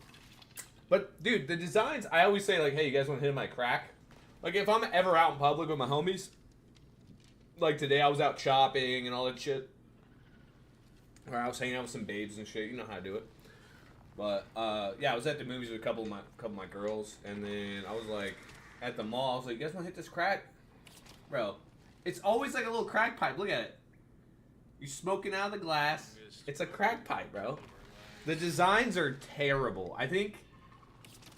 But, dude, the designs, I always say, like, hey, you guys want to hit my crack? Like, if I'm ever out in public with my homies, like today I was out shopping and all that shit, or I was hanging out with some babes and shit, you know how to do it. But, yeah, I was at the movies with a couple of my girls, and then I was, like, at the mall, I was like, you guys want to hit this crack? Bro, it's always like a little crack pipe. Look at it. You're smoking out of the glass. It's a crack pipe, bro. The designs are terrible. I think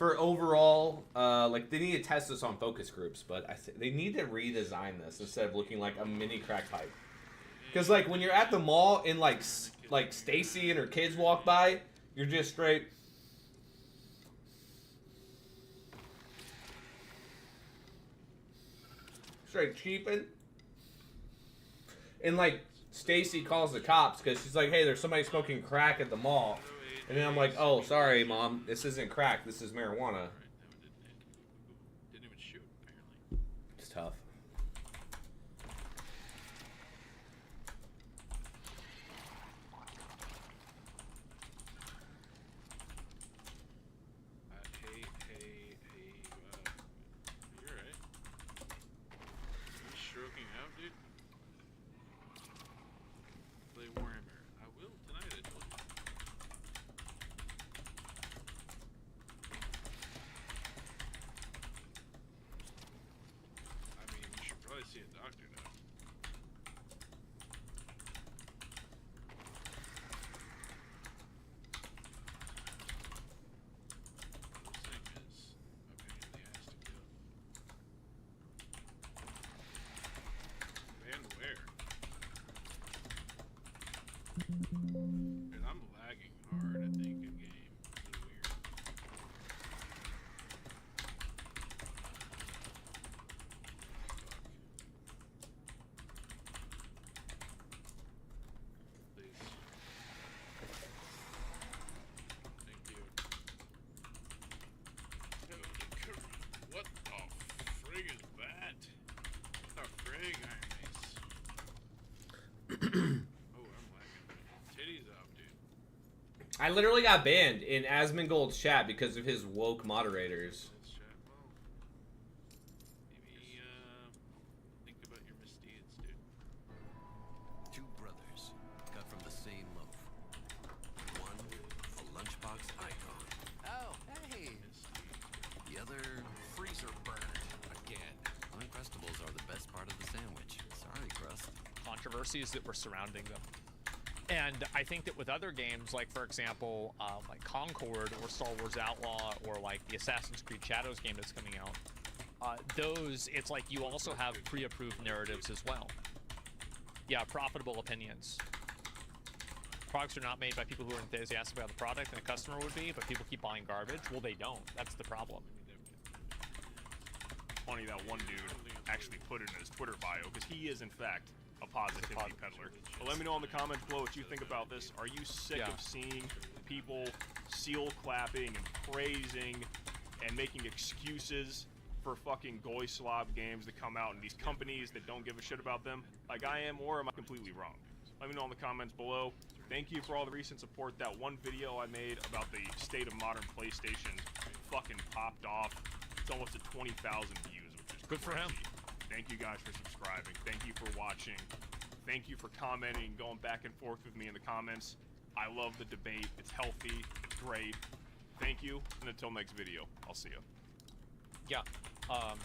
for overall, like they need to test this on focus groups, but they need to redesign this instead of looking like a mini crack pipe. Because like when you're at the mall and like Stacy and her kids walk by, you're just straight cheaping. And like Stacy calls the cops because she's like, hey, there's somebody smoking crack at the mall. And then I'm like, oh, sorry, Mom, this isn't crack, this is marijuana. Didn't even shoot, apparently. It's tough. Hey, you're right. You stroking out, dude? Play Warhammer. I will tonight, I told you. I mean, you should probably see a doctor now. This thing is a pain in the ass to kill. And where? Dude, I'm lagging hard, I think, in game. It's weird. Please. Thank you. What the frig is that? What the frig, Iron Mace? Oh, I'm lagging. Titties out, dude. I literally got banned in Asmongold's chat because of his woke moderators. Let's chat. Well, maybe, think about your misdeeds, dude. Two brothers cut from the same loaf. One, a lunchbox icon. Oh, hey. The other, freezer burned again. Uncrustables are the best part of the sandwich. Sorry, crust. Controversies that were surrounding them. And I think that with other games, like for example, like Concord or Star Wars Outlaw or like the Assassin's Creed Shadows game that's coming out, those, it's like you also have pre-approved narratives as well. Yeah, profitable opinions. Products are not made by people who are enthusiastic about the product, and a customer would be, but people keep buying garbage. Well, they don't. That's the problem. Funny that one dude actually put it in his Twitter bio, because he is in fact a positivity peddler. But let me know in the comments below what you think about this. Are you sick of seeing people seal clapping and praising and making excuses for fucking goy slob games that come out and these companies that don't give a shit about them like I am, or am I completely wrong? Let me know in the comments below. Thank you for all the recent support. That one video I made about the state of modern PlayStation fucking popped off. It's almost at 20,000 views, which is good for him. Thank you guys for subscribing. Thank you for watching. Thank you for commenting and going back and forth with me in the comments. I love the debate. It's healthy. It's great. Thank you. And until next video, I'll see you. Yeah.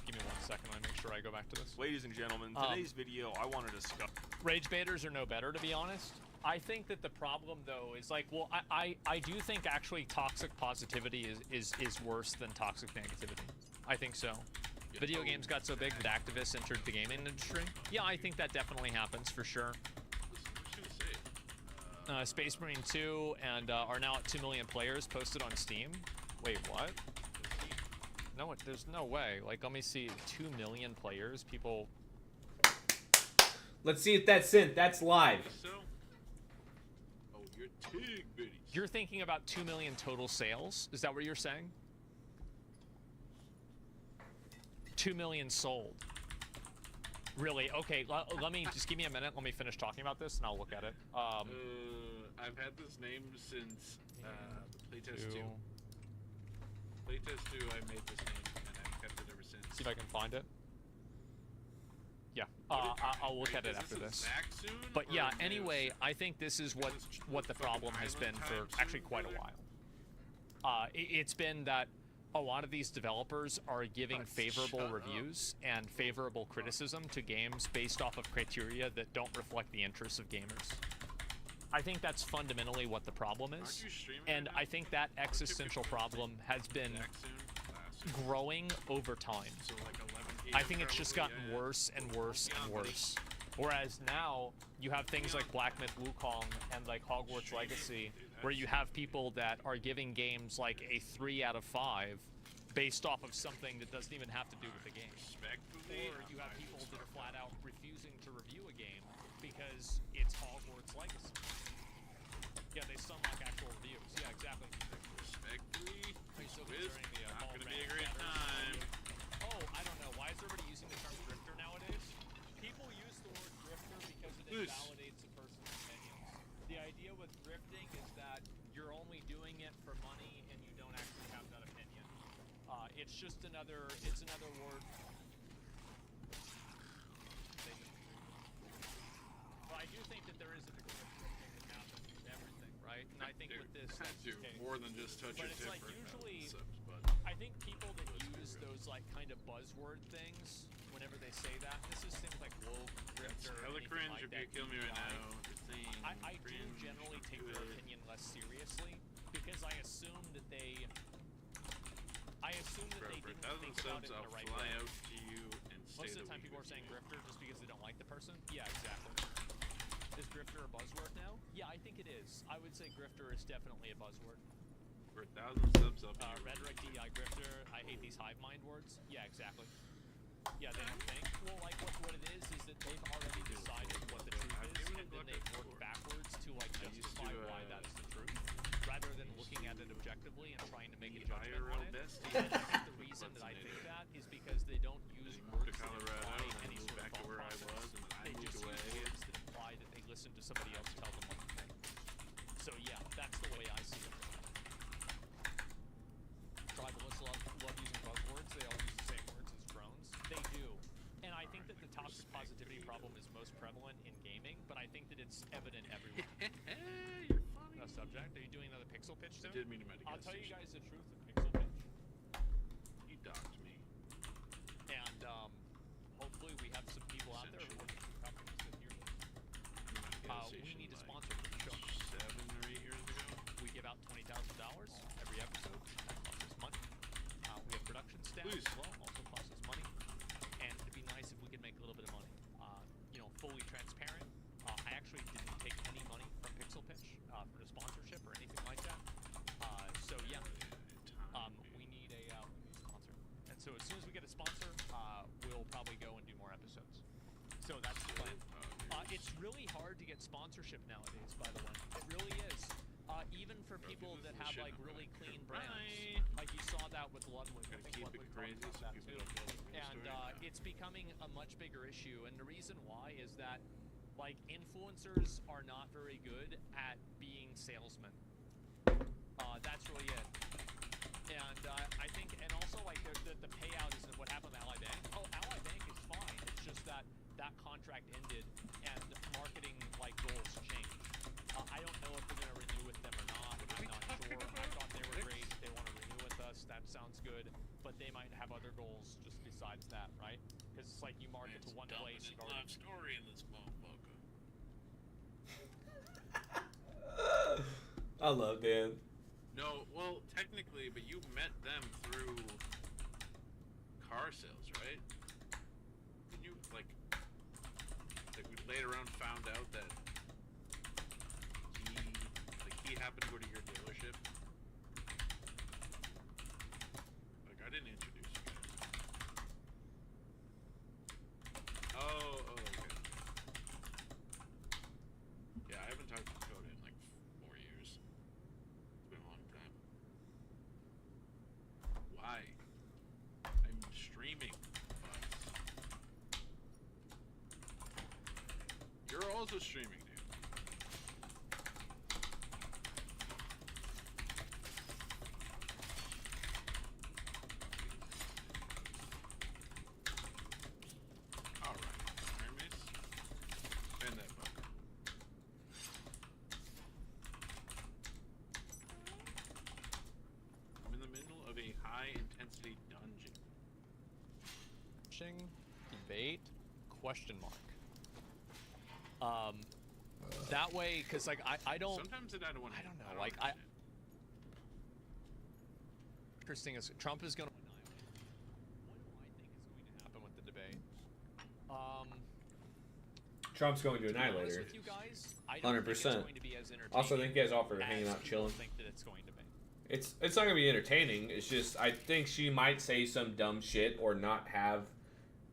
Give me 1 second. Let me make sure I go back to this. Ladies and gentlemen, today's video, I want to discuss... Rage baiters are no better, to be honest. I think that the problem, though, is like, well, I do think actually toxic positivity is worse than toxic negativity. I think so. Video games got so big that activists entered the gaming industry. Yeah, I think that definitely happens for sure. Space Marine 2 and are now at 2 million players posted on Steam. Wait, what? No, there's no way. Like, let me see. 2 million players? People... Let's see if that's synth. That's live. Oh, you're tig bitty. You're thinking about 2 million total sales? Is that what you're saying? 2 million sold. Really? Okay, let me just give me a minute. Let me finish talking about this, and I'll look at it. I've had this name since Playtest 2. Playtest 2, I made this name, and I've kept it ever since. See if I can find it. Yeah, I'll look at it after this. But yeah, anyway, I think this is what the problem has been for actually quite a while. It's been that a lot of these developers are giving favorable reviews and favorable criticism to games based off of criteria that don't reflect the interests of gamers. I think that's fundamentally what the problem is, and I think that existential problem has been growing over time. So like 11 I think it's just gotten worse and worse and worse. Whereas now you have things like Black Myth Wukong and like Hogwarts Legacy, where you have people that are giving games like a 3 out of 5 based off of something that doesn't even have to do with the game. Or you have people that are flat out refusing to review a game because it's Hogwarts Legacy. Yeah, they sound like actual reviews. Yeah, exactly. Respectfully, Are you still with considering the not Ball gonna be a Brand great Shatters? time. Oh, I don't know. Why is everybody using the term drifter nowadays? People use the word drifter because it invalidates a person's opinions. The idea with drifting is that you're only doing it for money and you don't actually have that opinion. It's just another word. But I do think that there is a degree of drifting that happens with everything, right? And I think with this, that's the case. More than just touch But your it's tip like for usually, but I think people that use those like kind of buzzword things whenever they say that, this is things like woke, drifter, hella anything cringe like if that, you kill me right DEI. now. I do generally take their opinion less seriously because I assume that they didn't think about it in the right way. Out to you and Most of the time people are saying drifter just because they don't like the person. Yeah, exactly. Is drifter a buzzword now? Yeah, I think it is. I would say grifter is definitely a buzzword. For 1,000 subs up Rhetoric, DEI, grifter. I hate these hive mind words. Yeah, exactly. Yeah, they don't think. Well, like what it is that they've already decided what the truth is, and then they've worked backwards to like justify why that's the truth, rather than looking at it objectively and trying to make a judgment on it. And I think the reason that I think that is because they don't use words that imply any sort of thought process. They just use words that imply that they listen to somebody else tell them what to think. So yeah, that's the way I see it. Tribalists love using buzzwords. They all use the same words as drones. They do. And I think that the toxic positivity problem is most prevalent in gaming, but I think that it's evident everywhere. You're funny. No subject. Are you doing another pixel pitch soon? I did mean to make a I'll tell you station. guys the truth of pixel pitch. He docked me. And hopefully we have some people out there who are companies that hear this. We need a sponsor for the show. 7 or 8 years ago. We give out $20,000 every episode. That costs us money. We have production staff as well, also costs us money. And it'd be nice if we could make a little bit of money. Fully transparent. I actually didn't take any money from Pixel Pitch for the sponsorship or anything like that. So yeah, we need a sponsor. And so as soon as we get a sponsor, we'll probably go and do more episodes. So that's the plan. It's really hard to get sponsorship nowadays, by the way. It really is. Even for people that have like really clean brands. Like you saw that with Ludwig. I think Ludwig talked about that too. And it's becoming a much bigger issue. And the reason why is that like influencers are not very good at being salesmen. That's really it. And I think, and also like the payout isn't what happened with Ally Bank. Oh, Ally Bank is fine. It's just that contract ended and marketing like goals changed. I don't know if we're gonna renew with them or not. I'm not sure. I thought they were great. They want to renew with us. That sounds good. But they might have other goals just besides that, right? Because it's like you market to one place. You've already... story in this motherfucker. I love Dan. No, well, technically, but you met them through car sales, right? Did you like we later on found out that he happened to go to your dealership? Like, I didn't introduce you guys. Oh, okay. Yeah, I haven't talked to Dakota in like 4 years. It's been a long time. Why? I'm streaming. You're also streaming, dude. Alright, Hermes. Spend that buck. I'm in the middle of a high-intensity dungeon. Debate? Question mark. That way, because like I don't. Sometimes I don't want to. I don't know. Like interesting is Trump is going to Trump's going to annihilate her. 100%. Also, I think you guys offer hanging out, chilling. It's not gonna be entertaining. It's just I think she might say some dumb shit or not have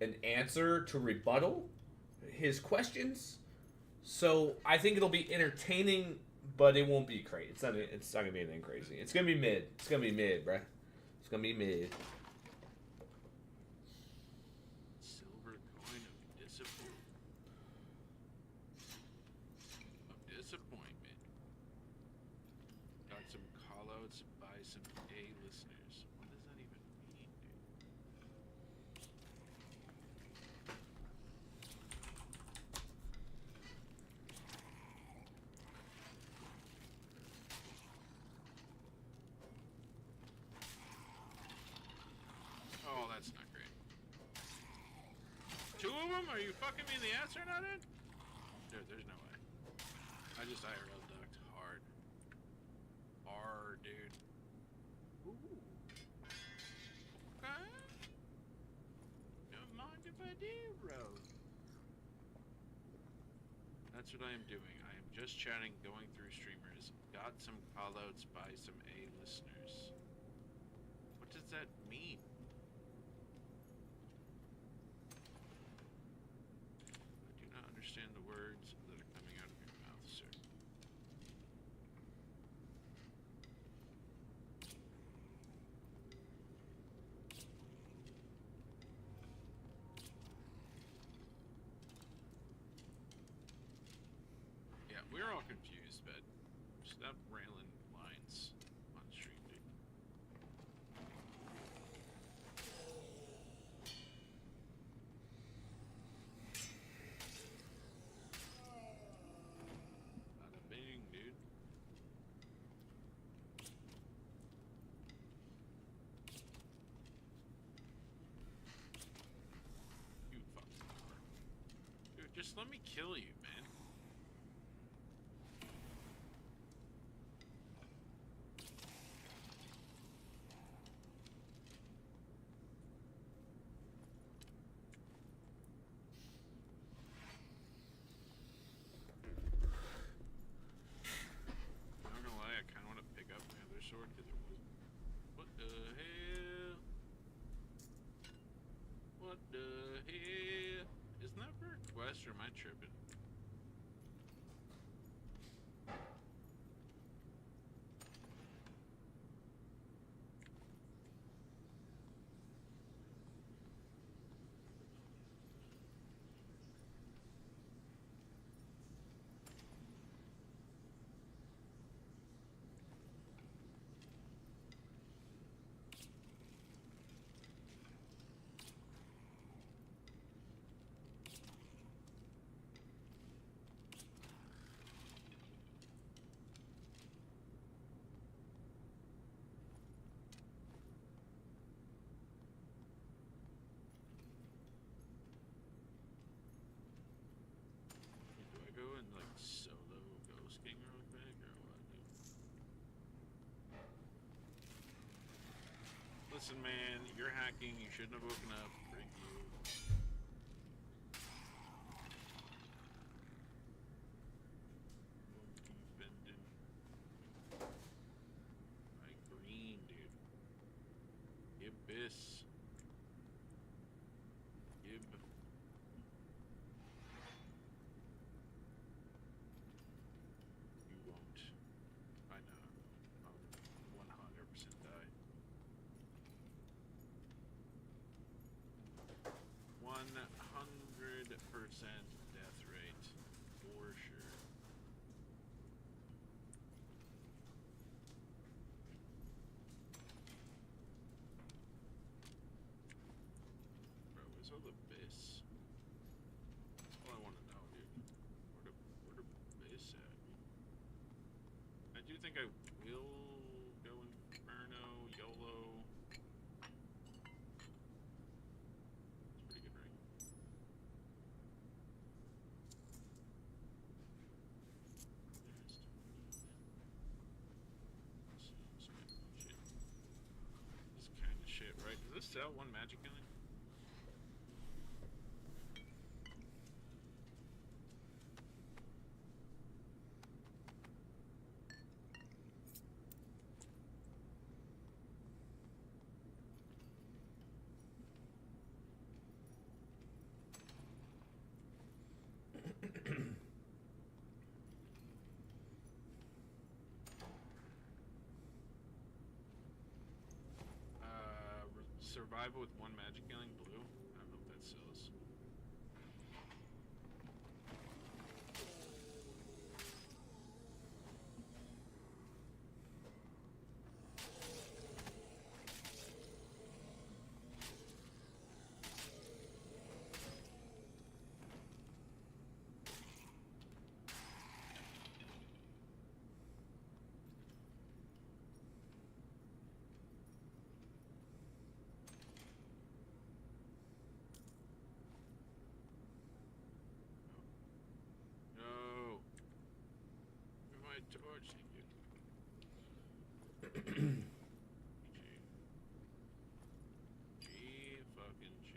an answer to rebuttal his questions. So I think it'll be entertaining, but it won't be crazy. It's not gonna be anything crazy. It's gonna be mid. It's gonna be mid, bruh. It's gonna be mid. Silver coin of disappointment. Got some callouts by some A listeners. What does that even mean, dude? Oh, that's not great. 2 of them? Are you fucking me in the ass right now, dude? Dude, there's no way. I just IRL ducked hard. Hard, dude. Ooh. Okay. Don't mind if I do, bro. That's what I am doing. I am just chatting, going through streamers. Got some callouts by some A listeners. What does that mean? I do not understand the words that are coming out of your mouth, sir. Yeah, we're all confused, but stop railing lines on stream, dude. Bada bing, dude. You fucking are. Dude, just let me kill you, man. I don't know why I kind of want to pick up my other sword because it was. What the hell? What the hell? Isn't that for a quest or am I tripping? Do I go and like solo Ghost King real quick or what, dude? Listen, man, you're hacking. You shouldn't have woken up. Freak you. Monkey bending. Right, green, dude. Gibbous. Gib. You won't. I know. I'll 100% die. 100% death rate. For sure. Bro, where's all the base? That's all I want to know, dude. Where the base at? I do think I will go Inferno, YOLO. It's pretty good, right? This kind of shit, right? Does this sell one magic killing? Revival with 1 magic healing blue. I don't know if that sells. No. Where my torch? Thank you. G fucking G.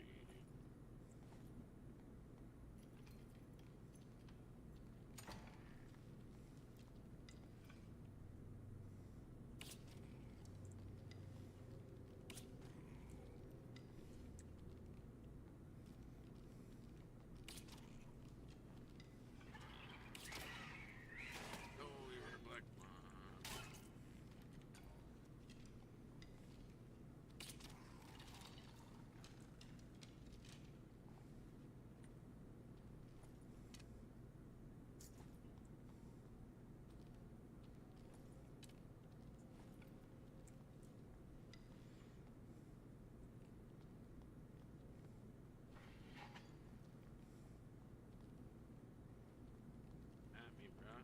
No, you were a black one. At me, bro.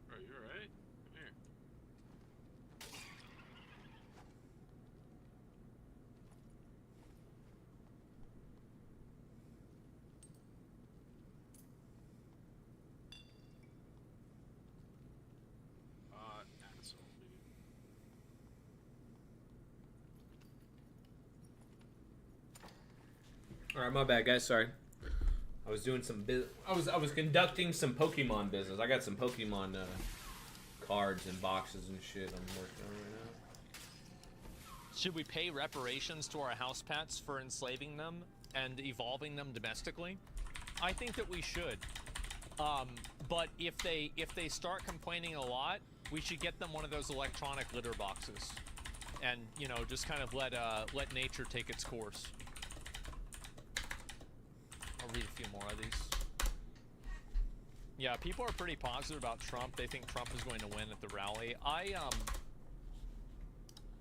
Bro, you alright? Come here. Asshole, dude. All right, my bad, guys. Sorry. I was doing some I was conducting some Pokemon business. I got some Pokemon cards and boxes and shit I'm working on right now. Should we pay reparations to our house pets for enslaving them and evolving them domestically? I think that we should. But if they start complaining a lot, we should get them one of those electronic litter boxes, and you know, just kind of let nature take its course. I'll read a few more of these. Yeah, people are pretty positive about Trump. They think Trump is going to win at the rally.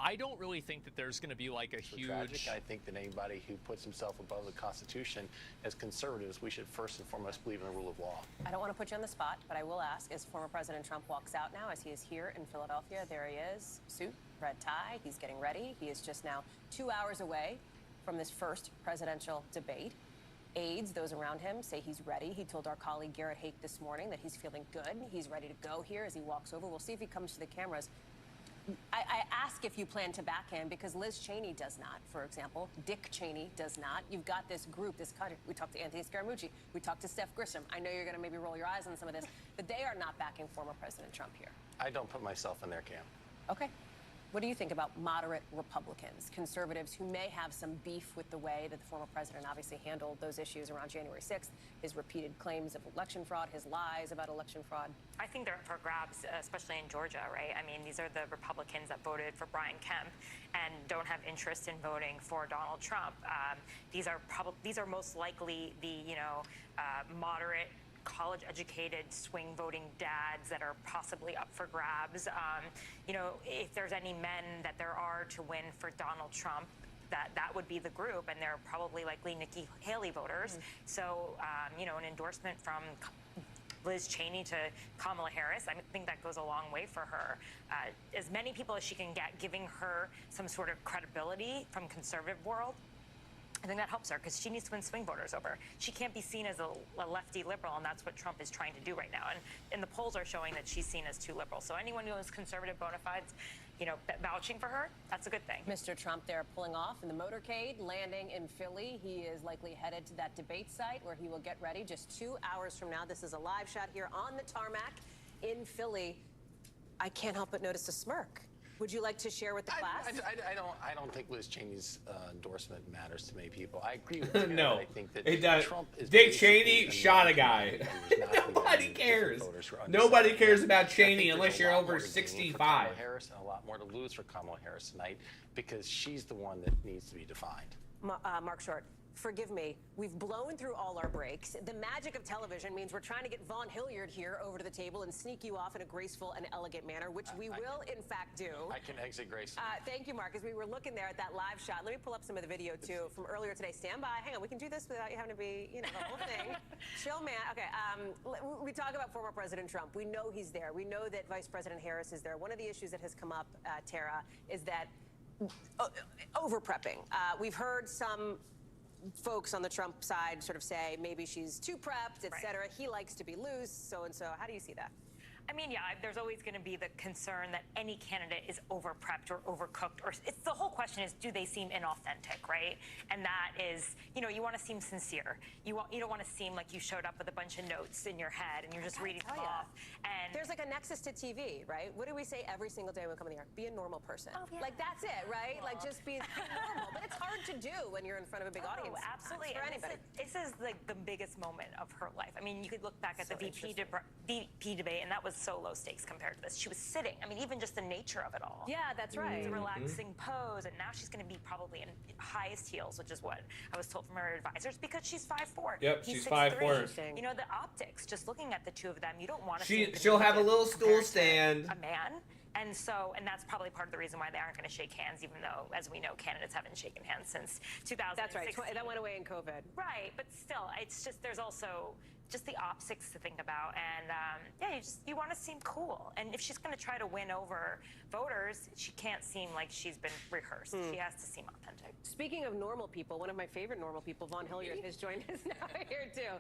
I don't really think that there's going to be like a huge... Tragic. I think that anybody who puts himself above the Constitution, as conservatives, we should first and foremost believe in the rule of law. I don't want to put you on the spot, but I will ask, as former President Trump walks out now, as he is here in Philadelphia, there he is, suit, red tie, he's getting ready. He is just now 2 hours away from this first presidential debate. Aides, those around him, say he's ready. He told our colleague Garrett Hake this morning that he's feeling good. He's ready to go here as he walks over. We'll see if he comes to the cameras. I ask if you plan to back him because Liz Cheney does not, for example. Dick Cheney does not. You've got this group, this country. We talked to Anthony Scaramucci. We talked to Steph Grisham. I know you're going to maybe roll your eyes on some of this, but they are not backing former President Trump here. I don't put myself in their camp. Okay. What do you think about moderate Republicans, conservatives who may have some beef with the way that the former president obviously handled those issues around January 6th, his repeated claims of election fraud, his lies about election fraud? I think they're up for grabs, especially in Georgia, right? I mean, these are the Republicans that voted for Brian Kemp and don't have interest in voting for Donald Trump. These are most likely the, moderate, college-educated swing voting dads that are possibly up for grabs. If there's any men that there are to win for Donald Trump, that would be the group, and they're probably likely Nikki Haley voters. Mm-hmm. So, an endorsement from Liz Cheney to Kamala Harris, I think that goes a long way for her. As many people as she can get, giving her some sort of credibility from conservative world, I think that helps her because she needs to win swing voters over. She can't be seen as a lefty liberal, and that's what Trump is trying to do right now. And the polls are showing that she's seen as too liberal. So anyone who has conservative bona fides, vouching for her, that's a good thing. Mr. Trump there pulling off in the motorcade, landing in Philly. He is likely headed to that debate site where he will get ready just 2 hours from now. This is a live shot here on the tarmac in Philly. I can't help but notice a smirk Would you like to share with the class? I don't think Liz Cheney's endorsement matters to many people. I agree with Tara, No, I think that it does. Trump is Dick basically Cheney shot a guy. Nobody cares. Nobody cares about Cheney unless you're over 65. Kamala Harris, and a lot more to lose for Kamala Harris tonight because she's the one that needs to be defined. Mark Short, forgive me. We've blown through all our breaks. The magic of television means we're trying to get Von Hilliard here over to the table and sneak you off in a graceful and elegant manner, which we will, in fact, do. I can exit gracefully. Thank you, Mark. As we were looking there at that live shot, let me pull up some of the video, too, from earlier today. Stand by. Hang on. We can do this without you having to be, you know, the whole thing. Chill, man. Okay. We talk about former President Trump. We know he's there. We know that Vice President Harris is there. One of the issues that has come up, Tara, is that over-prepping. We've heard some folks on the Trump side sort of say maybe she's too prepped, et cetera. He likes to be loose, so and so. How do you see that? I mean, yeah, there's always going to be the concern that any candidate is over-prepped or overcooked. Or it's the whole question is, do they seem inauthentic, right? And that is, you know, you want to seem sincere. You don't want to seem like you showed up with a bunch of notes in your head and you're just reading them off. And there's like a nexus to TV, right? What do we say every single day when we come in here? Be a normal person. Oh, yeah. Like, that's it, right? Like, just be normal. But it's hard to do when you're in front of a big audience. Absolutely. For And anybody. This is like the biggest moment of her life. I mean, you could look back at the VP debate, and that was so low stakes compared to this. She was sitting. I mean, even just the nature of it all. Yeah, that's right. It's a relaxing pose, and now she's going to be probably in highest heels, which is what I was told from her advisors, because she's 5'4". Yep, He's she's 6'3". 5'4". You know, the optics, just looking at the two of them, you don't want to She'll have a little stool stand. A man. And that's probably part of the reason why they aren't going to shake hands, even though, as we know, candidates haven't shaken hands since 2016. That's right. That went away in COVID. Right, but still, it's just, there's also just the optics to think about, and yeah, you want to seem cool. And if she's going to try to win over voters, she can't seem like she's been rehearsed. She has to seem authentic. Speaking of normal people, one of my favorite normal people, Von Hilliard, has joined us now here too.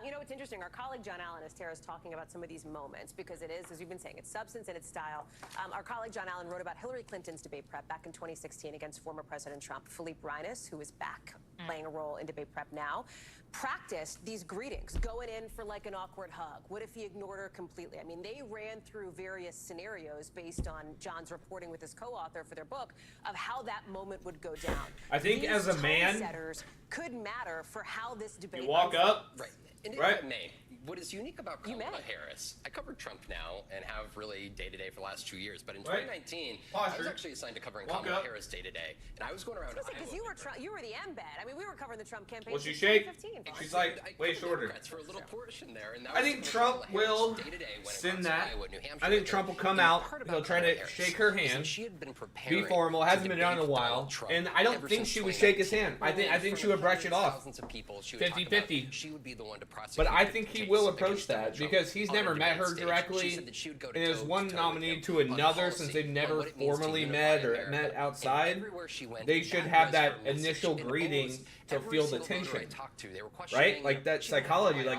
You know, it's interesting. Our colleague John Allen, as Tara's talking about some of these moments, because it is, as you've been saying, it's substance and it's style. Our colleague John Allen wrote about Hillary Clinton's debate prep back in 2016 against former President Trump. Philippe Reines, who is back playing a role in debate prep now, practiced these greetings, going in for like an awkward hug. What if he ignored her completely? I mean, they ran through various scenarios based on John's reporting with his co-author for their book of how that moment would go down. I think These as a man, tone setters could matter for how this debate. you walk up, right? And right? May. What is unique about Kamala Harris, I covered Trump now and have really day-to-day for the last 2 years, but in 2019, I was actually assigned to covering Kamala Harris day-to-day, and I was going around Because you were the embed. I mean, we were covering the Trump campaign. Will she since shake? 2015. She's like way shorter. for a little portion there, and that I was think Trump will send that. I think Trump will come out. He'll try to shake her hand. Be formal. Hasn't been done in a while, and I don't think she would shake his hand. I think she would brush it off. 50-50. She would be the one to prosecute. But I think he will approach that because he's never met her directly, and there's one nominee to another since they've never formally met or met outside. They should have that initial greeting to feel the tension, right? Like that psychology. Like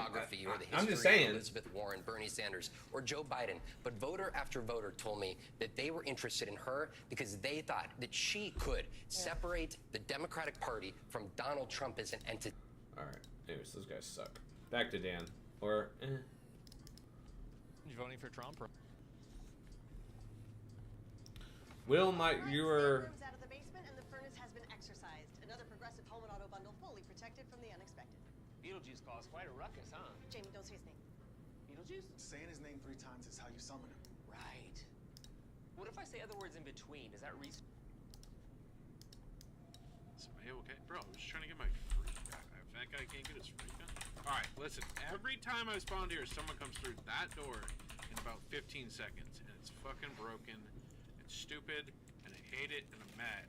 I'm just saying. Elizabeth Warren, Bernie Sanders, or Joe Biden, but voter after voter told me that they were interested in her because they thought that she could separate the Democratic Party from Donald Trump as an entity. All right. Anyways, those guys suck. Back to Dan. Or. You voting for Trump? Or? Will you were. Out of the basement and the furnace has been exercised. Another progressive home and auto bundle fully protected from the unexpected. Beetlejuice caused quite a ruckus, huh? Jamie, don't say his name. Beetlejuice? Saying his name 3 times is how you summon him. Right. What if I say other words in between? Does that Is my okay? Bro, I was trying to get my free gun. If that guy can't get his free gun. Alright, listen. Every time I spawn here, someone comes through that door in about 15 seconds. And it's fucking broken. It's stupid. And I hate it. And I'm mad.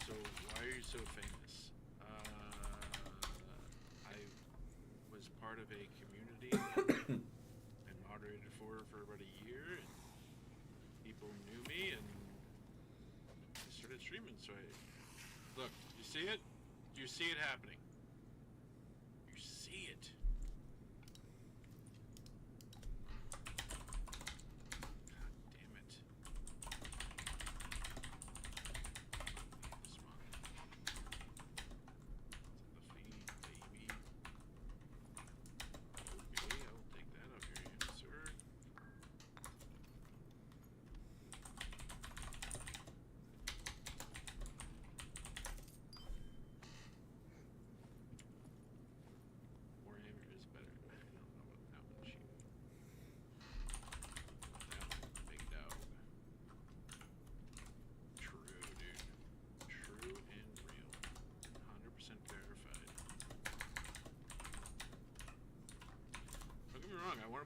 So, why are you so famous? I was part of a community and moderated for about a year, and people knew me, and I started streaming. So look, you see it? You see it happening. You see it. God damn it. This one.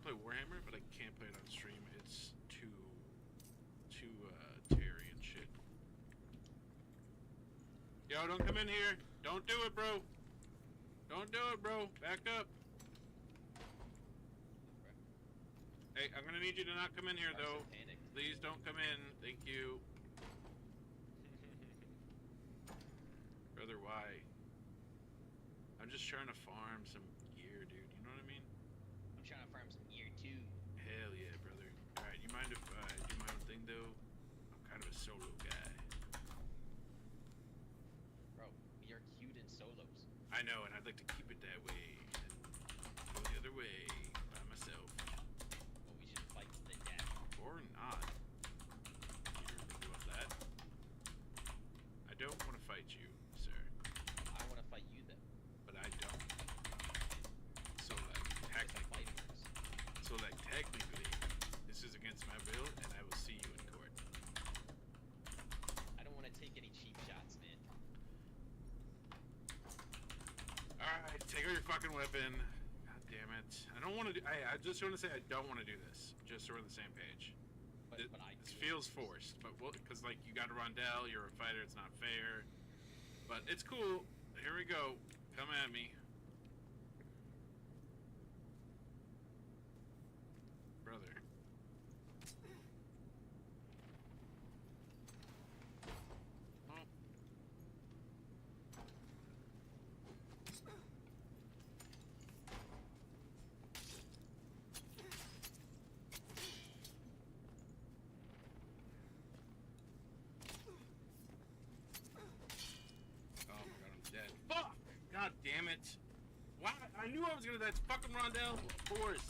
play Warhammer, but I can't play it on stream. It's too Terry and shit. Yo, don't come in here. Don't do it, bro. Don't do it, bro. Back up. Hey, I'm gonna need you to not come in here, though. Please don't come in. Thank you. Brother, why? I'm just trying to farm some gear, dude. You know what I mean? I'm trying to farm some gear too. Hell yeah, brother. Alright, you mind if I do my own thing, though? I'm kind of a solo guy. Bro, you're cute in solos. I know, and I'd like to keep it that way. And go the other way by myself. But we should fight to the death. Or not. You ever think about that? I don't want to fight you, sir. I want to fight you then. But I don't. So like technically, this is against my will, and I will see you in court. I don't want to take any cheap shots, man. Alright, take out your fucking weapon. God damn it. I don't want to do... I just want to say I don't want to do this. Just so we're on the same page. This feels forced, but because like you got a Rondell, you're a fighter, it's not fair. But it's cool. Here we go. Come at me. Brother. Oh. Oh my god, I'm dead. Fuck! God damn it. Why? I knew I was gonna die. It's fucking Rondell. Of course.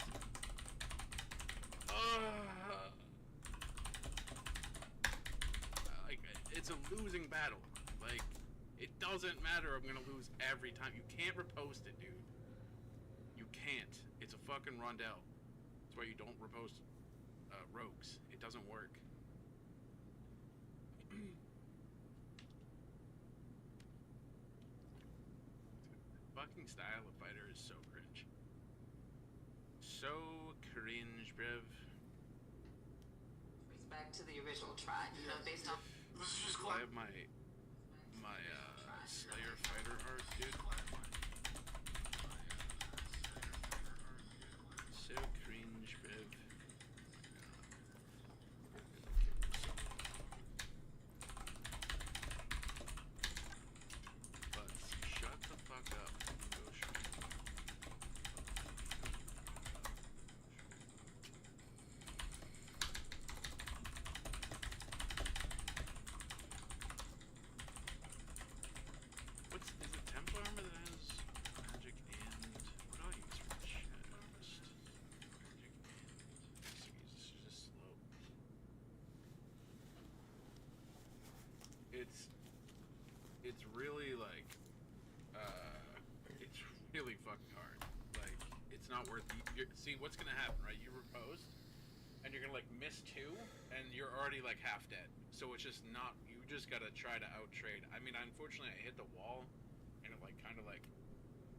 Like, it's a losing battle. Like, it doesn't matter. I'm gonna lose every time. You can't riposte it, dude. You can't. It's a fucking Rondell. That's why you don't riposte rogues. It doesn't work. Fucking style of fighter is so cringe. So cringe, bruv. Back to the original tribe, you know, based on. I have my Slayer fighter arc, dude. So cringe, bruv. But shut the fuck up and go shoot. Is it Templar armor that has magic and what do I use for chest? Magic and this is just slow. It's really like it's really fucking hard. Like it's not worth it. See what's gonna happen, right? You riposte and you're gonna like miss two and you're already like half dead. So it's just not, you just gotta try to out trade. I mean, unfortunately I hit the wall and it like kind of like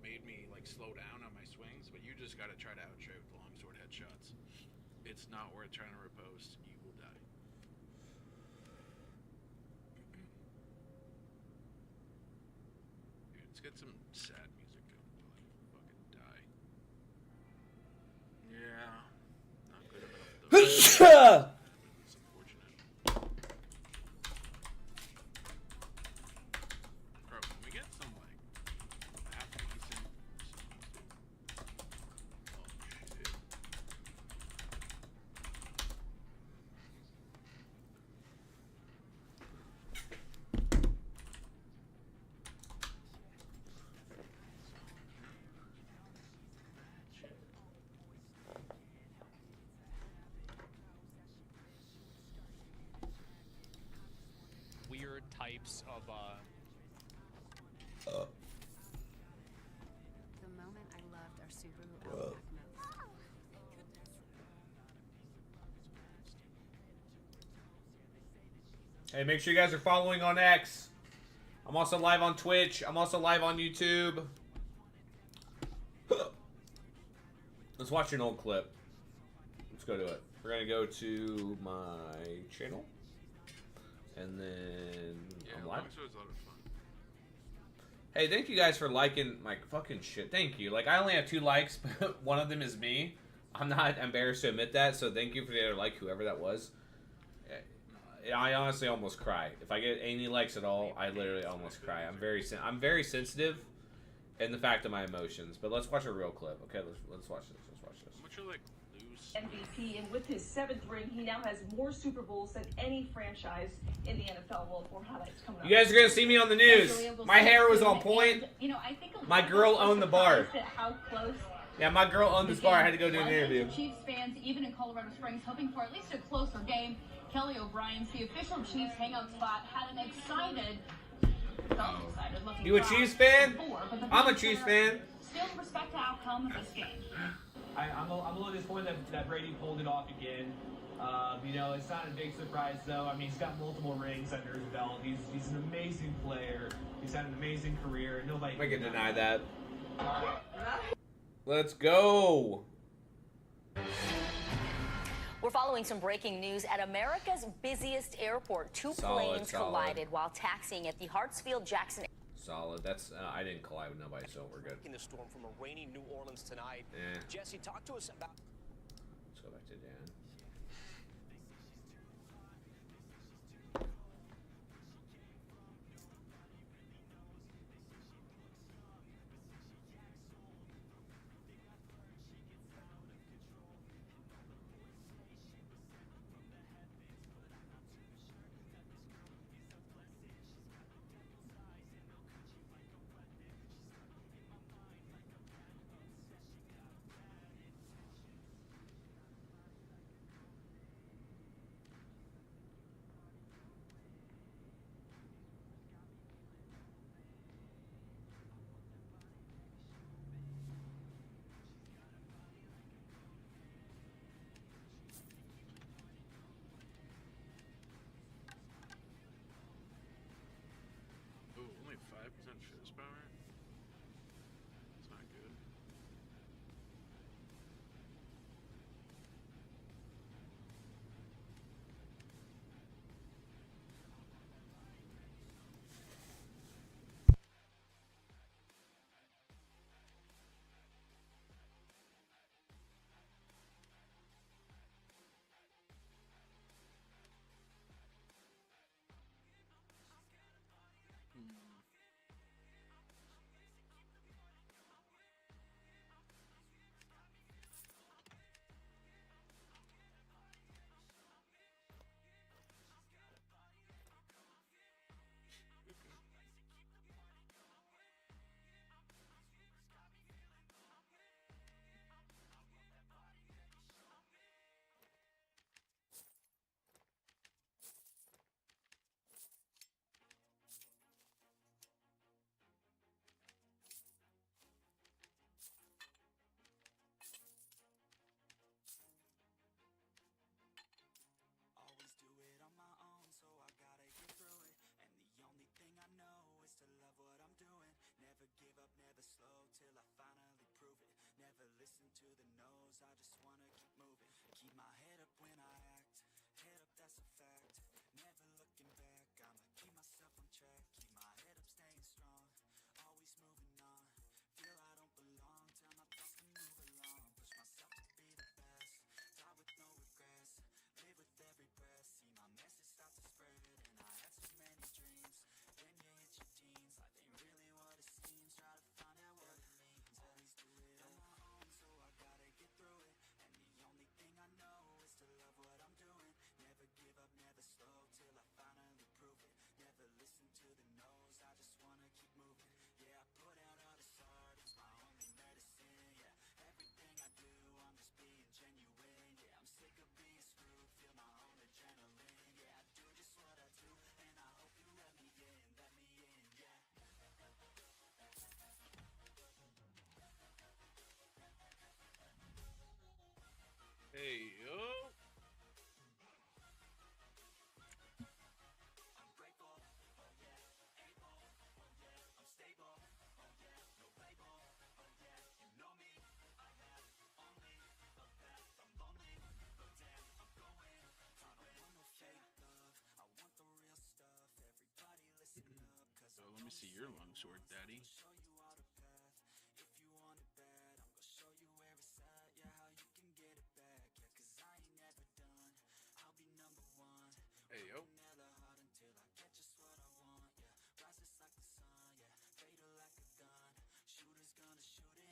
made me like slow down on my swings, but you just gotta try to out trade with longsword headshots. It's not worth trying to riposte. You will die. Dude, let's get some sad music going while I fucking die. Yeah, not good enough though. It's unfortunate. Bro, can we get some like half decent songs, dude? Oh shit. Weird types of The moment I loved our Subaru Outback most. Hey, make sure you guys are following on X. I'm also live on Twitch. I'm also live on YouTube. Let's watch an old clip. go to it. We're gonna go to my channel, and then I'm live. Hey, thank you guys for liking my fucking shit. Thank you. Like, I only have 2 likes, but one of them is me. I'm not embarrassed to admit that, so thank you for the other like, whoever that was. I honestly almost cry. If I get any likes at all, I literally almost cry. I'm very sensitive in the fact of my emotions. But let's watch a real clip. Okay, let's watch this. Let's watch this. How much are like loose? MVP, and with his 7th ring, he now has more Super Bowls than any franchise in the NFL. We'll have more highlights coming up. You guys are gonna see me on the news. My hair was on point. And, you know, I think my girl owned the bar. How close? Yeah, my girl owned this bar. I had to go do an interview. Chiefs fans, even in Colorado Springs, hoping for at least a closer game. Kelly O'Brien's the official Chiefs hangout spot had an excited. You a Chiefs fan? I'm a Chiefs fan. Still respect the outcome of this game. I'm a little disappointed that Brady pulled it off again. You know, it's not a big surprise though. I mean, he's got multiple rings under his belt. He's an amazing player. He's had an amazing career. Nobody can deny that. Let's go. We're following some breaking news at America's busiest airport. Two planes collided while taxiing at the Hartsfield-Jackson. Solid. That's I didn't collide with nobody, so we're good. In the storm from a rainy New Orleans tonight. Jesse, talk to us about. Let's go back to Dan. Only 5% fizz power? That's not good. me see your longsword, Daddy. Hey, yo.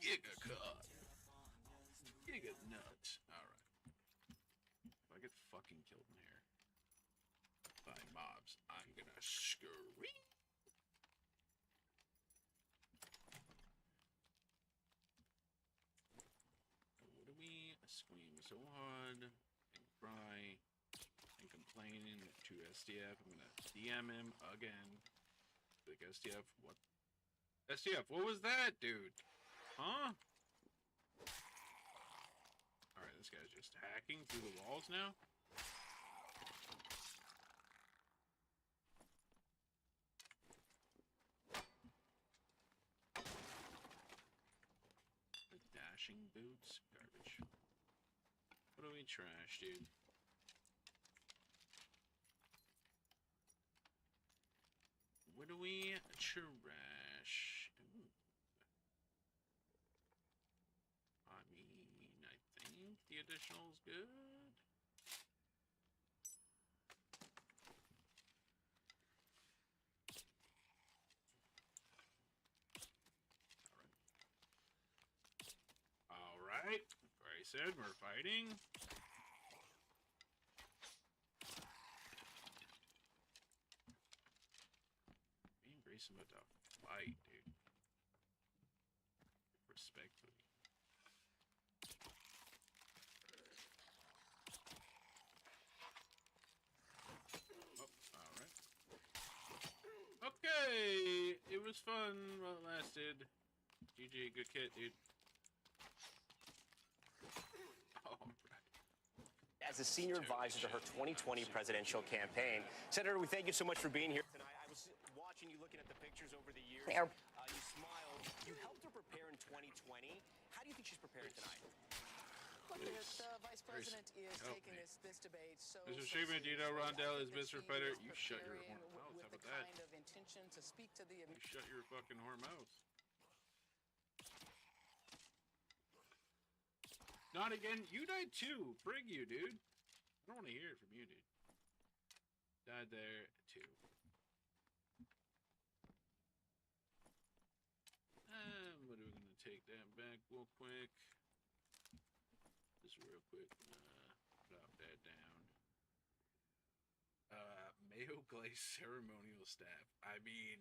Giga cut. Giga nuts. Alright. If I get fucking killed in here by mobs, I'm gonna scream. What do we scream so hard and cry and complain to SDF? I'm gonna DM him again. Like, SDF, what? SDF, what was that, dude? Huh? Alright, this guy's just hacking through the walls now. The dashing boots? Garbage. What do we trash, dude? What do we trash? Ooh. I mean, I think the additional's good. Alright. Very said, we're fighting. Me and Grayson about to fight, dude. Respectfully. Oh, alright. Okay! It was fun while it lasted. GG, good kit, dude. As a senior advisor to her 2020 presidential campaign. Senator, we thank you so much for being here tonight. I was watching you looking at the pictures over the years. You smiled. You helped her prepare in 2020. How do you think she's preparing tonight? Look, the Vice President is taking this debate so Mr. Shipman, do you know Rondell is Mr. Fighter? You shut your horn mouth. How about that? kind of intention to speak to the... You shut your fucking horn mouth. Not again. You died too. Frig you, dude. I don't want to hear it from you, dude. Died there too. What are we gonna take that back real quick? Just real quick. Drop that down. Mayo glaze ceremonial staff. I mean,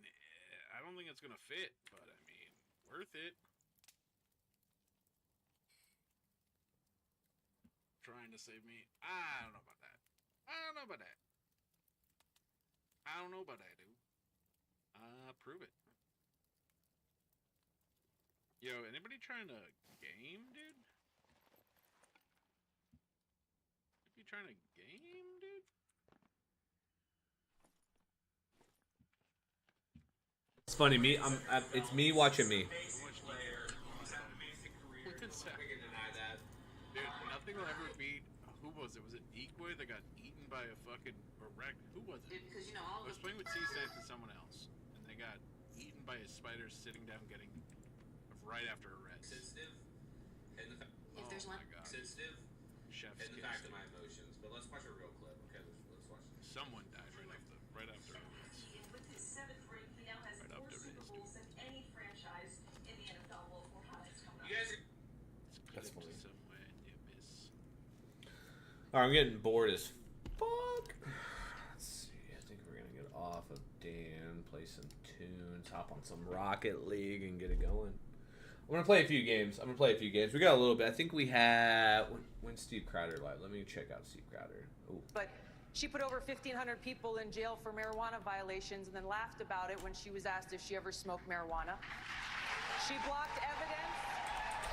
I don't think it's gonna fit, but I mean, worth it. Trying to save me. I don't know about that. I don't know about that. I don't know about that, dude. Prove it. Yo, anybody trying to game, dude? You trying to game, dude? It's funny, it's me watching me. Dude, nothing will ever beat. Who was it? Was it Equi that got eaten by a fucking wreck? Who was it? Because, you know, I was playing with C-Sense and someone else, and they got eaten by a spider sitting down, getting right after a red. Sensitive, and the fact if there's one sensitive, chef's and the fact of my emotions. But let's watch a real clip. Okay, let's watch this. Someone died right after a red. With his 7th ring, he now has more Super Bowls than any franchise in the NFL. Well, for how it's coming up. You guys are... That's funny. Somewhere in the abyss. Alright, I'm getting bored as fuck. Let's see. I think we're gonna get off of Dan, play some tunes, hop on some Rocket League, and get it going. I'm gonna play a few games. We got a little bit. I think we have. When's Steve Crowder live? Let me check out Steve Crowder. Ooh. But she put over 1,500 people in jail for marijuana violations and then laughed about it when she was asked if she ever smoked marijuana. She blocked evidence.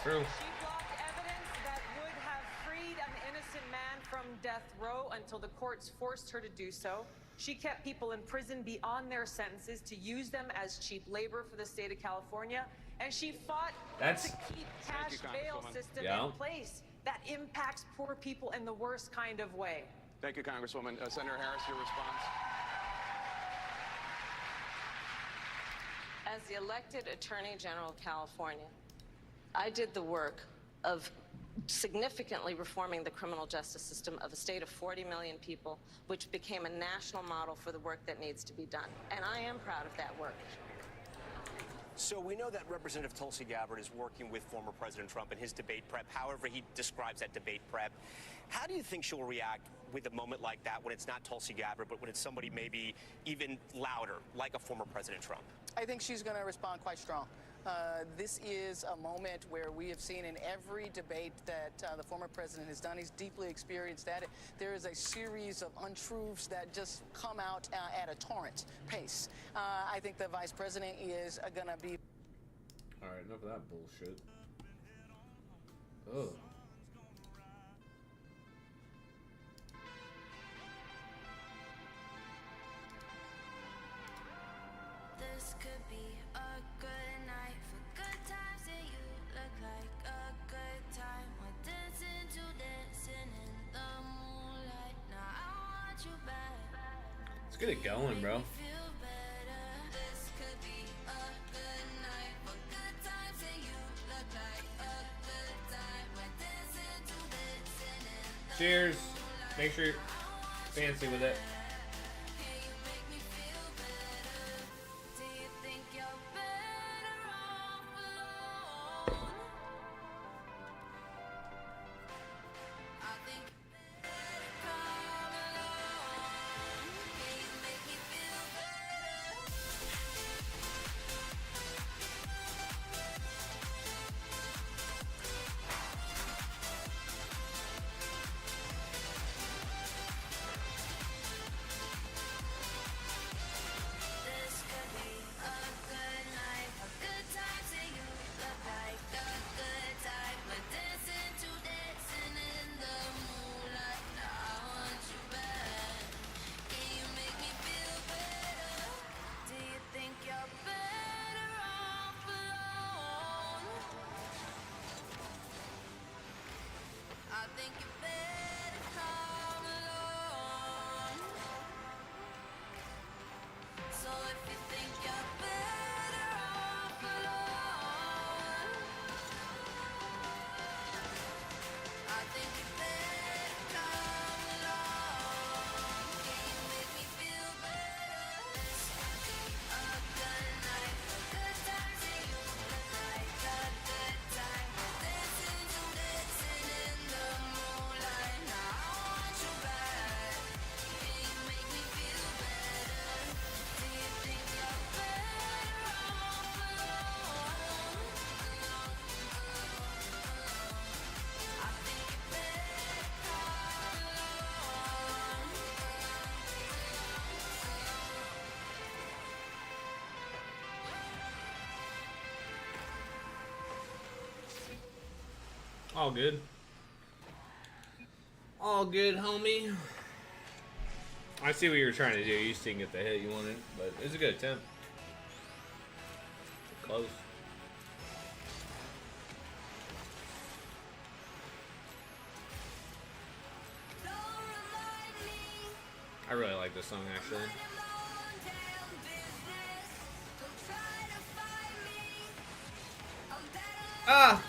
True. She blocked evidence that would have freed an innocent man from death row until the courts forced her to do so. She kept people in prison beyond their sentences to use them as cheap labor for the state of California. And she fought to keep cash bail system in place that impacts poor people in the worst kind of way. Thank you, Congresswoman. Senator Harris, your response. As the elected Attorney General of California, I did the work of significantly reforming the criminal justice system of a state of 40 million people, which became a national model for the work that needs to be done. And I am proud of that work. So we know that Representative Tulsi Gabbard is working with former President Trump in his debate prep, however he describes that debate prep. How do you think she'll react with a moment like that when it's not Tulsi Gabbard, but when it's somebody maybe even louder, like a former President Trump? I think she's going to respond quite strong. This is a moment where we have seen in every debate that the former president has done, he's deeply experienced at it. There is a series of untruths that just come out at a torrent pace. I think the vice president is going to be... All right, enough of that bullshit. Ugh. This could be a good night for good times, and you look like a good time. We're dancing to dancing in the moonlight. Now I want you back. Let's get it going, bro. Feel better. This could be a good night for good times, and you look like a good time. We're dancing to dancing in the Cheers. Make sure you're fancy with it. Do you think you're better off alone? I think you better come along. Can you make me feel better? This could be a good night for good times, and you look like a good time. We're dancing to dancing in the moonlight. Now I want you back. Can you make me feel better? Do you think you're better off alone? I think you better come along. So if you think you're better off alone, I think you better come along. Can you make me feel better? This could be a good night for good times, and you look like a good time. Dancing to dancing in the moonlight. Now I want you back. Can you make me feel better? Do you think you're better off alone? I think you better come along. All good. All good, homie. I see what you were trying to do. You just didn't get the hit you wanted, but it was a good attempt. Close. I really like this song, actually. Ah!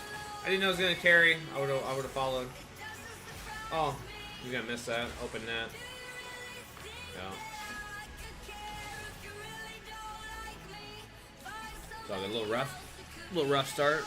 I didn't know it was gonna carry. I would have followed. Oh, he's gonna miss that. Open net. Yeah. So a little rough start.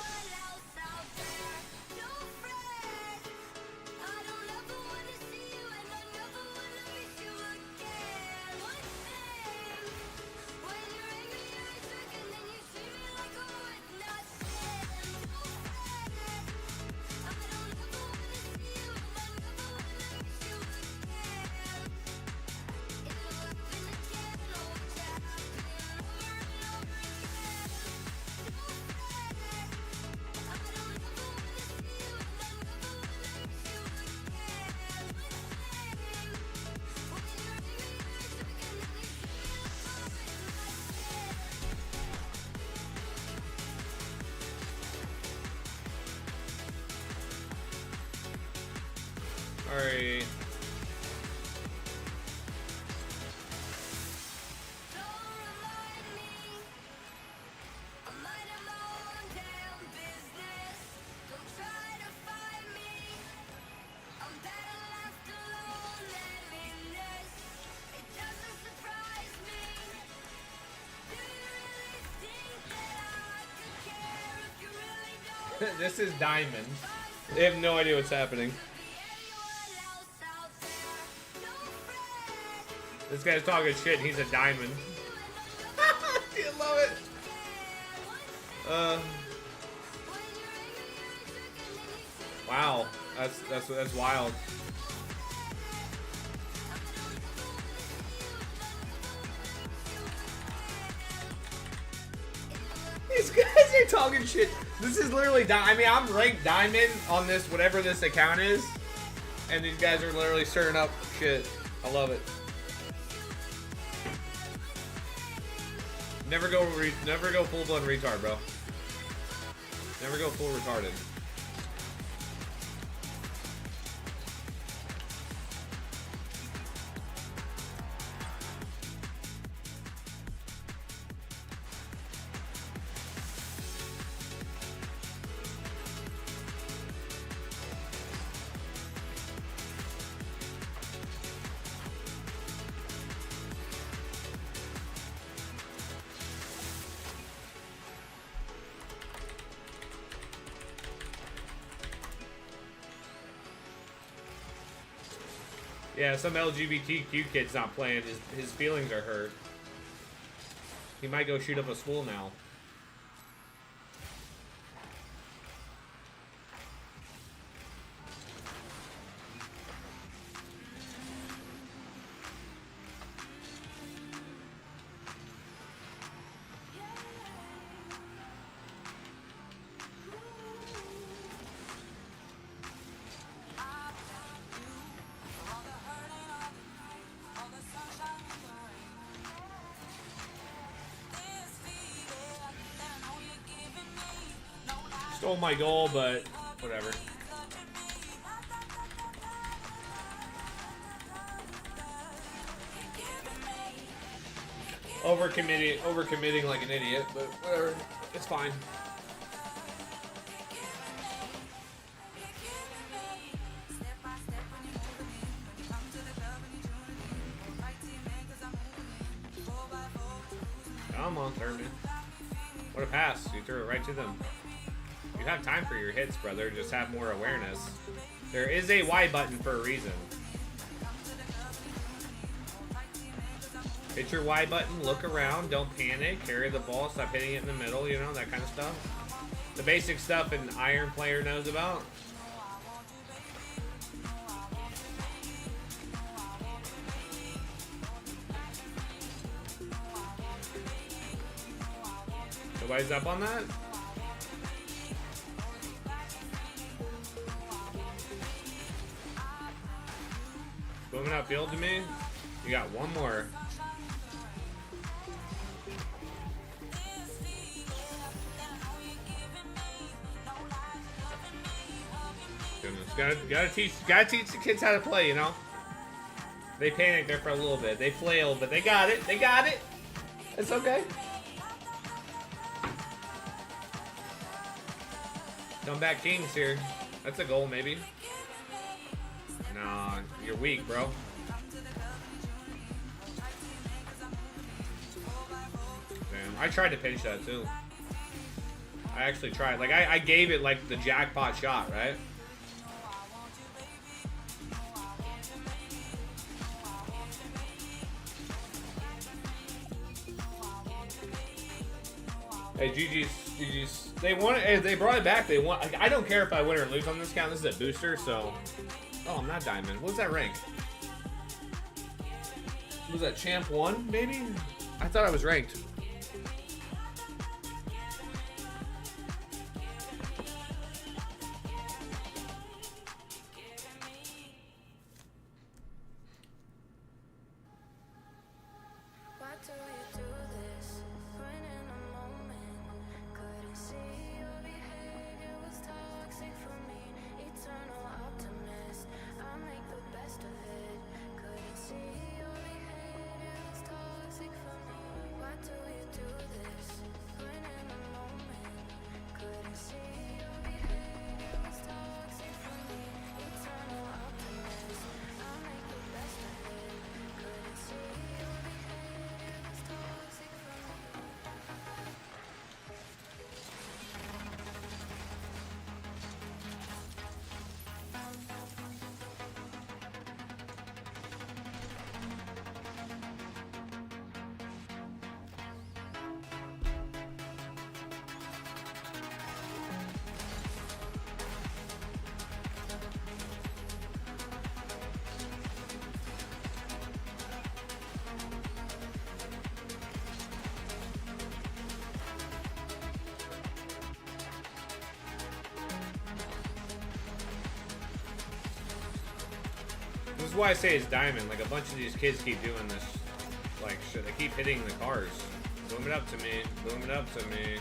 Alright. This is Diamond. They have no idea what's happening. This guy's talking shit and he's a diamond. I love it. Wow, that's wild. These guys are talking shit. This is literally, I mean, I'm ranked diamond on this, whatever this account is, and these guys are literally stirring up shit. I love it. Never go full blown retard, bro. Never go full retarded. Yeah, some LGBTQ kid's not playing. His feelings are hurt. He might go shoot up a school now. Stole my goal, but whatever. Overcommitting like an idiot, but whatever. It's fine. Come on, Thurman. What a pass. You threw it right to them. You have time for your hits, brother. Just have more awareness. There is a Y button for a reason. Hit your Y button, look around, don't panic, carry the ball, stop hitting it in the middle, you know, that kind of stuff. The basic stuff an Iron player knows about. Nobody's up on that? Moving upfield to me. You got one more. Goodness, gotta teach the kids how to play, you know. They panic there for a little bit. They flail, but they got it. They got it. It's okay. Comeback Kings here. That's a goal, maybe. Nah, you're weak, bro. Damn, I tried to pinch that too. I actually tried. Like, I gave it like the jackpot shot, right? Hey, GG's. They want it. They brought it back. They want. Like, I don't care if I win or lose on this count. This is a booster, so. Oh, I'm not diamond. What's that rank? Was that champ 1, maybe? I thought I was ranked. Why do you This is why I say it's diamond. Like, a bunch of these kids keep doing this, like, shit. They keep hitting the cars. Boom it up to me. Boom it up to me.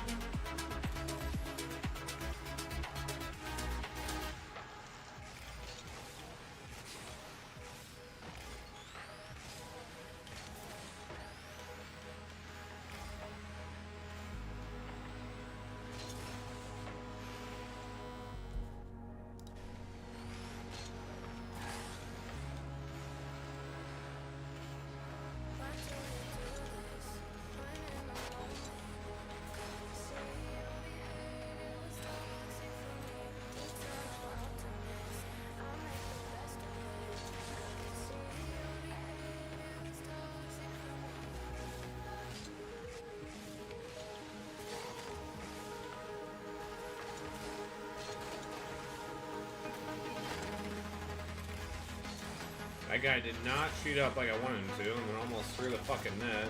That guy did not shoot up like I wanted him to, and then almost threw the fucking net.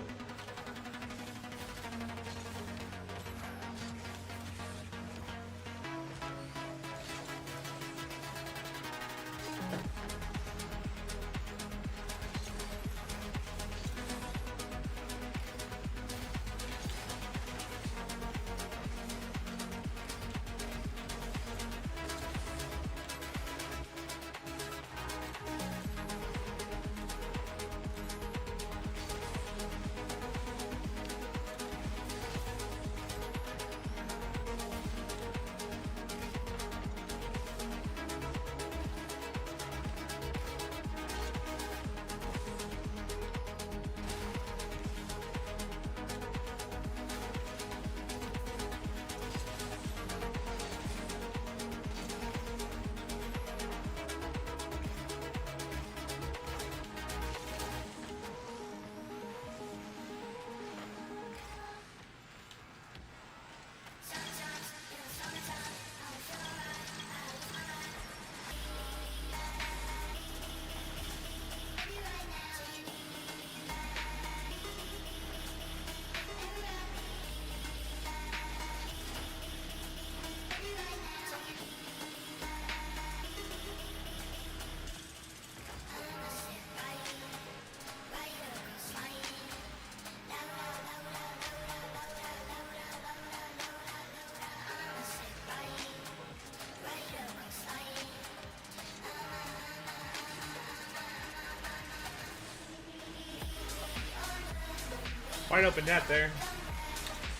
Wide open net there.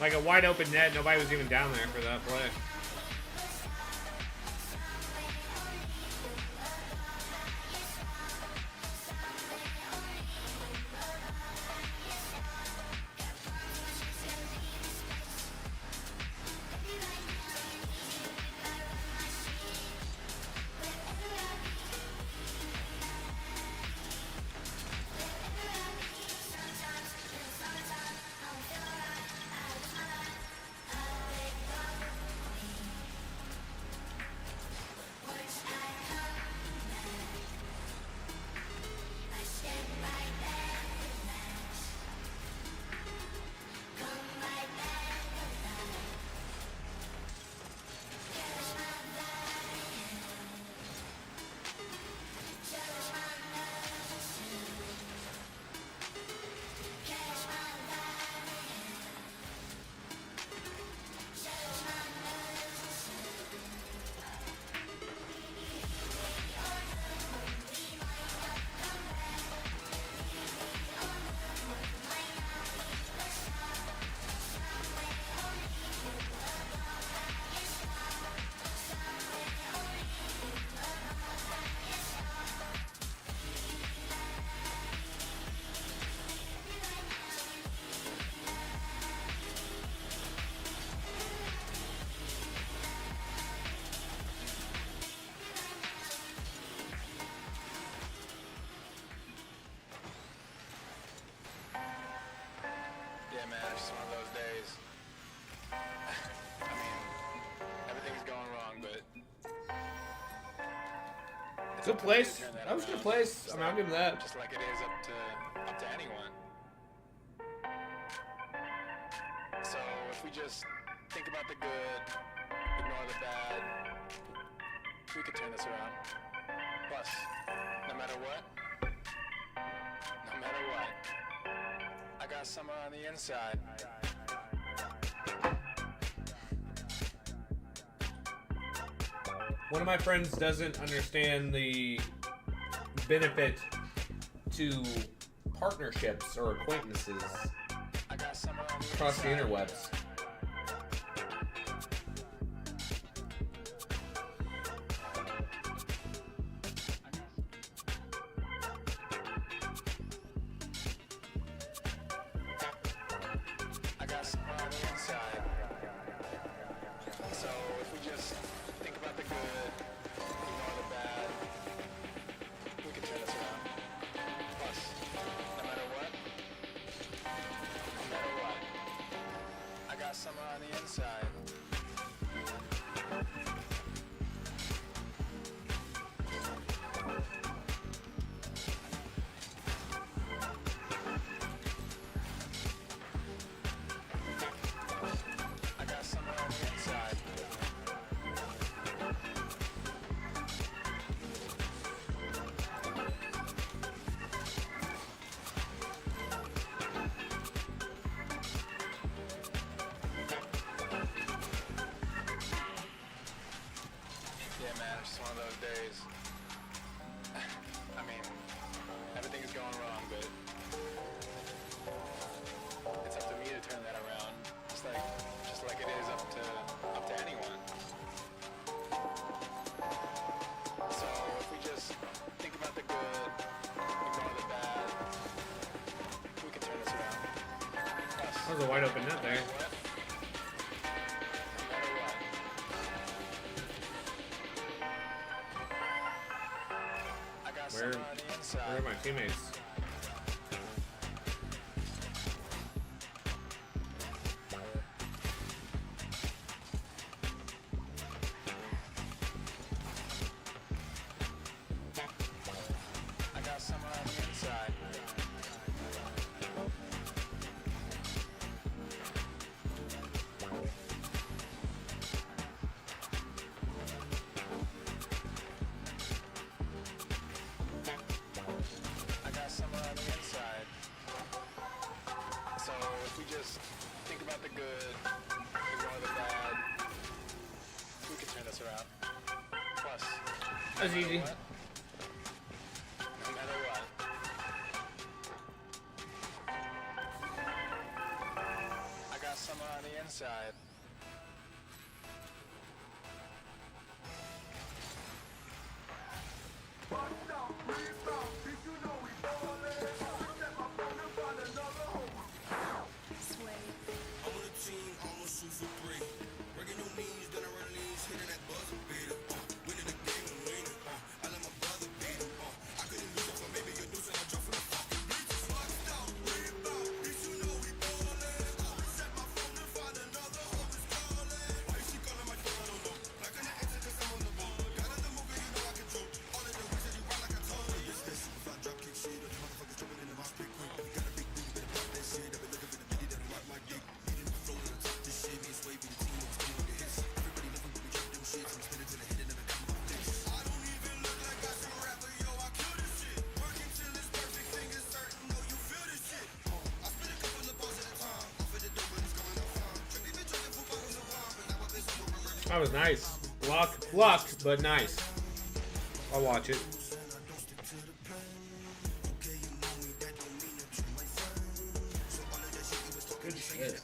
Like a wide open net, nobody was even down there for that play. Yeah, man, it's just one of those days. I mean, everything's going wrong, but... Good place. That was a good place. I mean, I'll give him that. Just like it is up to anyone. So if we just think about the good, ignore the bad, we could turn this around. Plus, no matter what, got summer on the inside. One of my friends doesn't understand the benefit to partnerships or acquaintances across the interwebs. I got summer on the inside. So if we just think about the good, ignore the bad, we can turn this around. Plus, no matter what, I got summer on the inside. I got summer on the inside. Yeah, man, it's just one of those days. I mean, everything's going wrong, but it's up to me to turn that around. Just like it is up to anyone. So if we just think about the good, ignore the bad, we can turn this around. Plus, That was a wide open net there. Where are my teammates? I got summer on the inside. I got summer on the inside. So if we just think about the good, ignore the bad, we can turn this around. Plus, That's easy. no matter what, I got summer on the inside. I'm on a team, almost 2 for 3. Breaking your knees, then I run knees, hitting that buzzer beater. Winning the game, I'm winning. I let my brother beat him. I couldn't lose it for maybe you're deuce, and I drop for the fucking bleachers. Locked out, rebound, bitch, you know we ballin'. Always set my phone and find another hope is calling. Why she calling my phone? I don't know. Like an answer, cause I'm on the ball. Got in the movie, you know I control. All of the ways that you ride like I told her. Yes, this if I drop kick shit, or the motherfuckers jumping in the box quick. If you got a big booty, better pop that shit. I've been looking for the bitty that rock my dick. Eating the flow to the top, this shit means wavy, the team is still on the hits. Everybody loving when we drop them shits. I'm spinning to the head and never got my flicks. I don't even look like I should rap, but yo, I kill this shit. Working till it's perfect, fingers certain, know you feel this shit. I spit a couple of bars at a time. Off of the dope, but it's coming up fine. Trippy bitch on the full bottles of wine, but now I've been so over. That was nice. Blocked, but nice. I'll watch it. Good shit.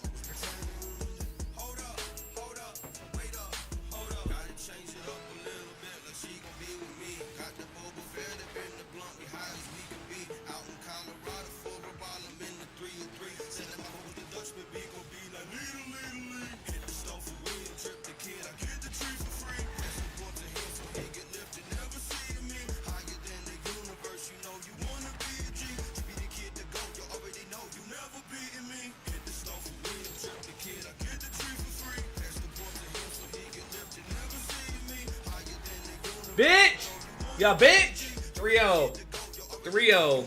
Bitch! Ya bitch! 3-0. 3-0.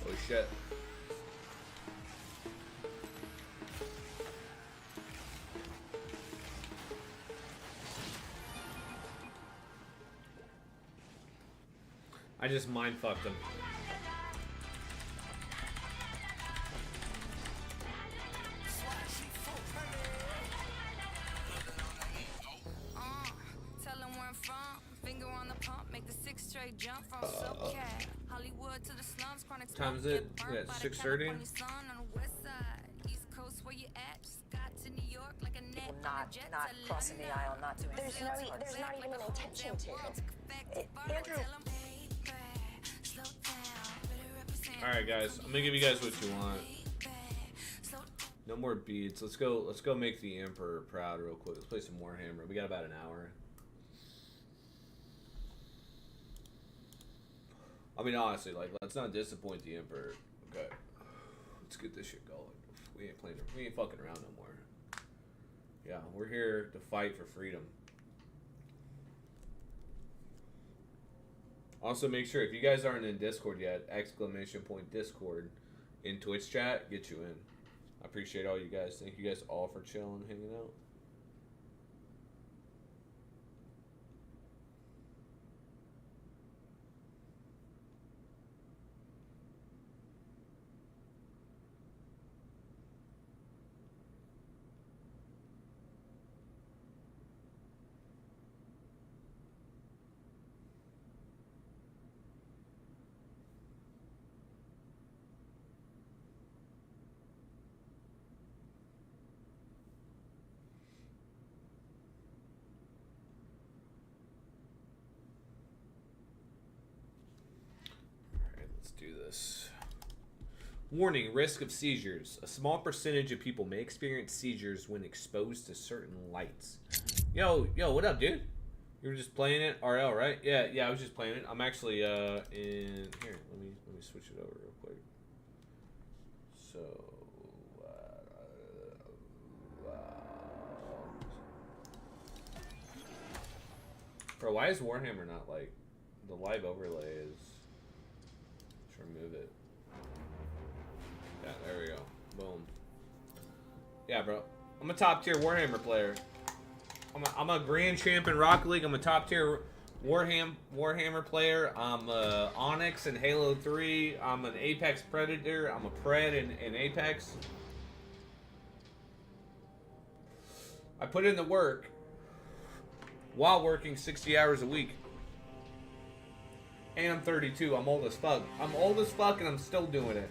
Oh shit. I just mind fucked him. Tell them where I'm from. Finger on the pump, make the 6 straight jump from SoCal. Hollywood to the slums, chronic Time is it? Yeah, 6:30. East Coast, where you at? Just got to New York like a net. Not crossing the aisle, not doing There's not even an intention to. Andrew. All right, guys. I'm gonna give you guys what you want. No more beads. Let's go make the Emperor proud real quick. Let's play some Warhammer. We got about an hour. I mean, honestly, like, let's not disappoint the Emperor. Okay. Let's get this shit going. We ain't playing. We ain't fucking around no more. Yeah, we're here to fight for freedom. Also, make sure, if you guys aren't in Discord yet, !Discord in Twitch chat, get you in. I appreciate all you guys. Thank you guys all for chilling, hanging out. Do this. Warning, risk of seizures. A small percentage of people may experience seizures when exposed to certain lights. Yo, what up, dude? You were just playing it, RL, right? Yeah, I was just playing it. I'm actually in here. Let me switch it over real quick. So, bro, why is Warhammer not like the live overlay is? Remove it. Yeah, there we go. Boom. Yeah, bro. I'm a top tier Warhammer player. I'm a grand champ in Rocket League. I'm a top tier Warhammer player. I'm Onyx in Halo 3. I'm an Apex Predator. I'm a Pred in Apex. I put in the work while working 60 hours a week. And I'm 32. I'm old as fuck. I'm old as fuck and I'm still doing it.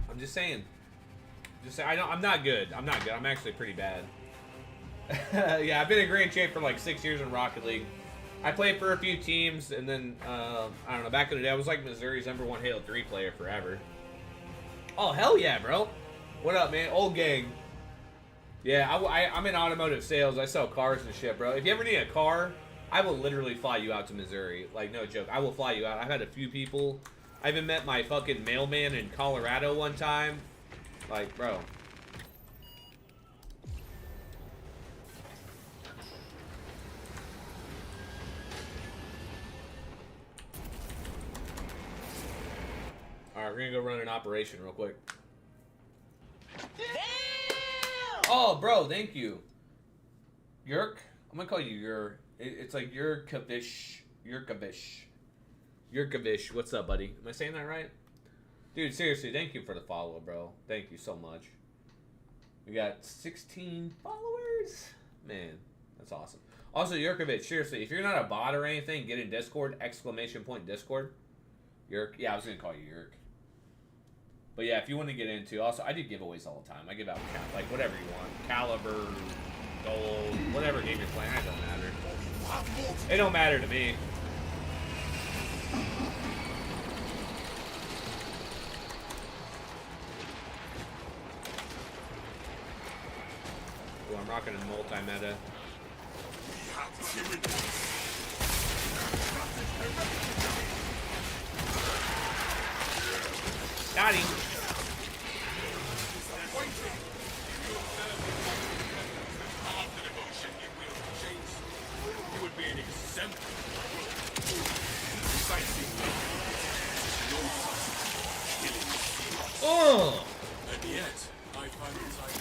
I'm just saying. I'm not good. I'm not good. I'm actually pretty bad. Yeah, I've been a grand champ for like 6 years in Rocket League. I played for a few teams, and then I don't know. Back in the day, I was like Missouri's #1 Halo 3 player forever. Oh hell yeah, bro! What up, man? Old gang. Yeah, I'm in automotive sales. I sell cars and shit, bro. If you ever need a car, I will literally fly you out to Missouri. Like, no joke. I will fly you out. I've had a few people. I even met my fucking mailman in Colorado one time. Like, bro. Alright, we're gonna go run an operation real quick. Oh, bro, thank you. Yerk? I'm gonna call you Yer. It's like Yerkavish. Yerkavish. What's up, buddy? Am I saying that right? Dude, seriously, thank you for the follow, bro. Thank you so much. We got 16 followers. Man, that's awesome. Also, Yerkovich, seriously, if you're not a bot or anything, get in Discord, !Discord. Yerk. Yeah, I was gonna call you Yerk. But yeah, if you want to get into, also, I do giveaways all the time. I give out, like, whatever you want. Caliber, gold, whatever game you're playing, it don't matter. It don't matter to me. Ooh, I'm rocking a multi-meta. Got him. You would be an exemplar. Oh! And yet, I find it like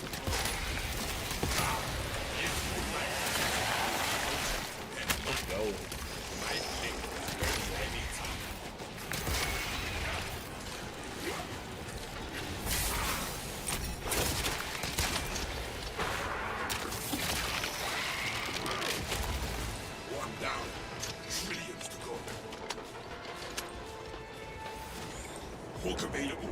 Hawk available.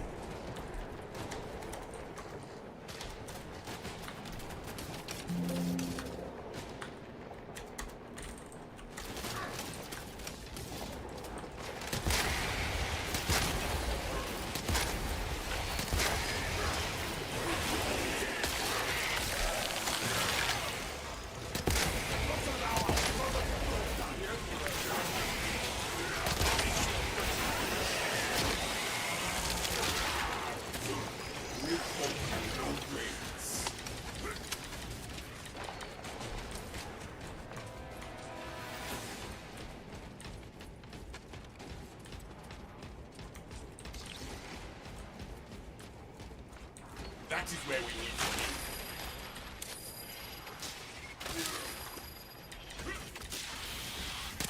That is where we need to be.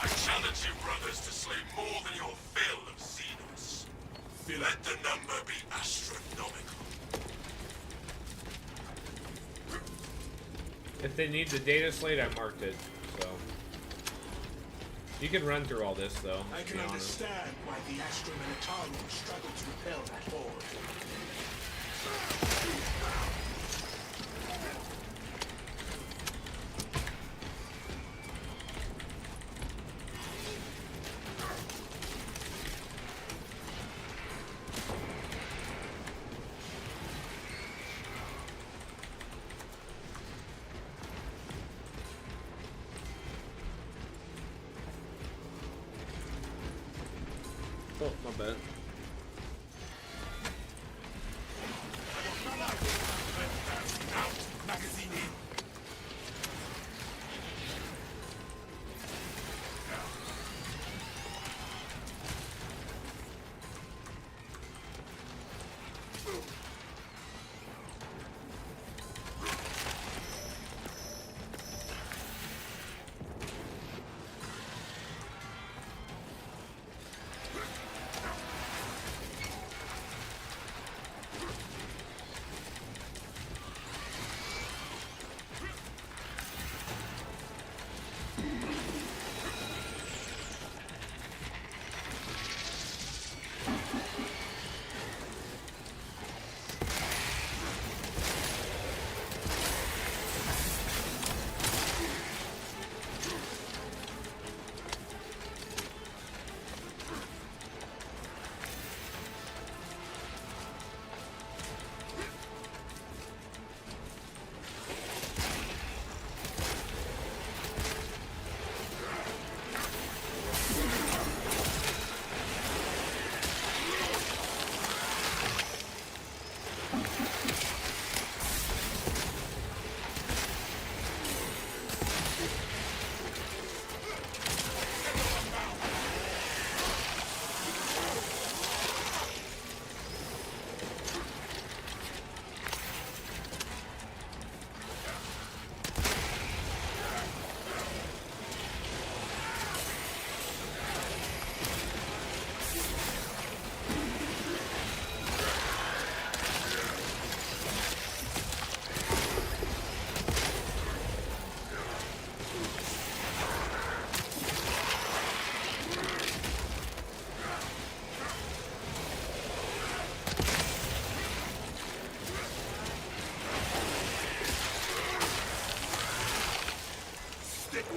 I challenge you, brothers, to slay more than your fill of Xenos. Let the number be astronomical. If they need the data slate, I marked it, so. You can run through all this, though. I can understand why the Astromanitarians struggle to repel that horde. Oh, my bad.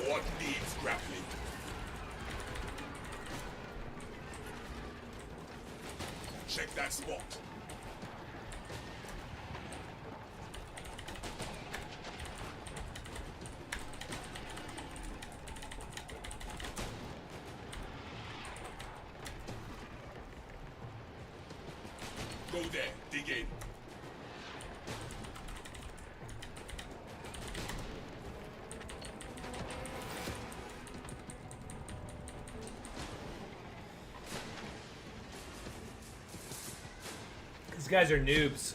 What needs grappling? Check that spot. Go there, dig in. These guys are noobs.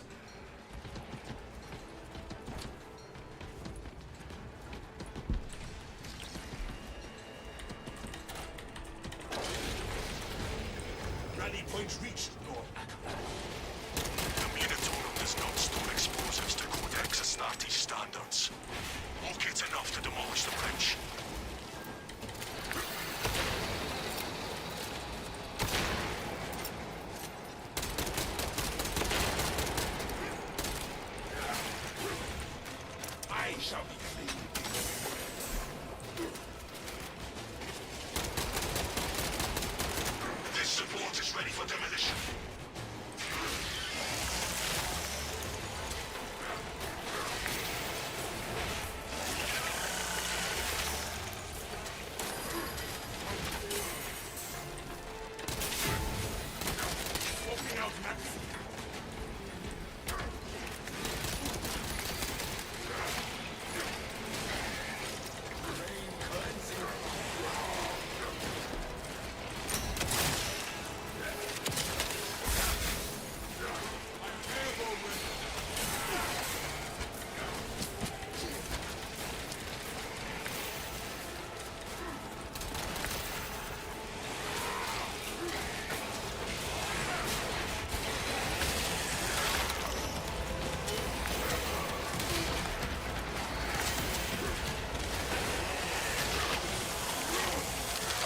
Rally point reached, Lord Akbar. The Minotaur does not store explosives to Codex Astartes standards. Look, it's enough to demolish the bridge. shall be clean. This support is ready for demolition. Swapping out Max.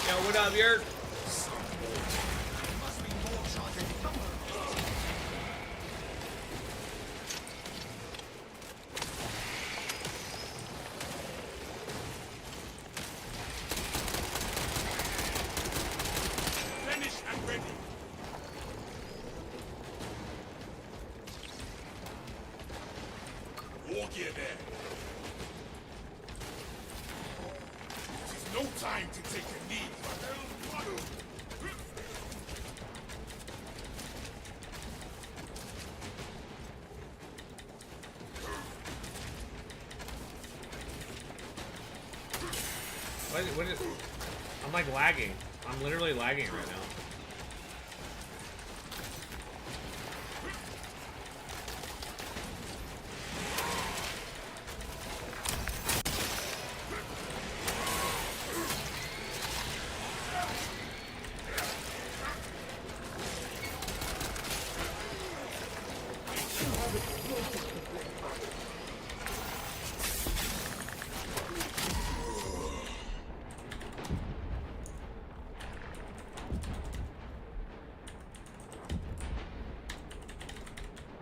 Yo, what up, Yurt? Finished and ready. War gear there. It is no time to take a knee. What is? I'm like lagging. I'm literally lagging right now.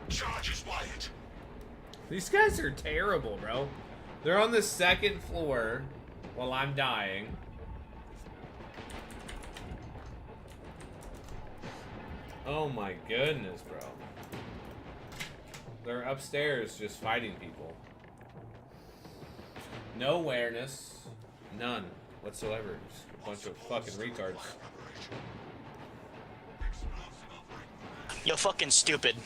Charges wired. These guys are terrible, bro. They're on the second floor while I'm dying. Oh my goodness, bro. They're upstairs just fighting people. No awareness. None whatsoever. Just a bunch of fucking retards. You're fucking stupid.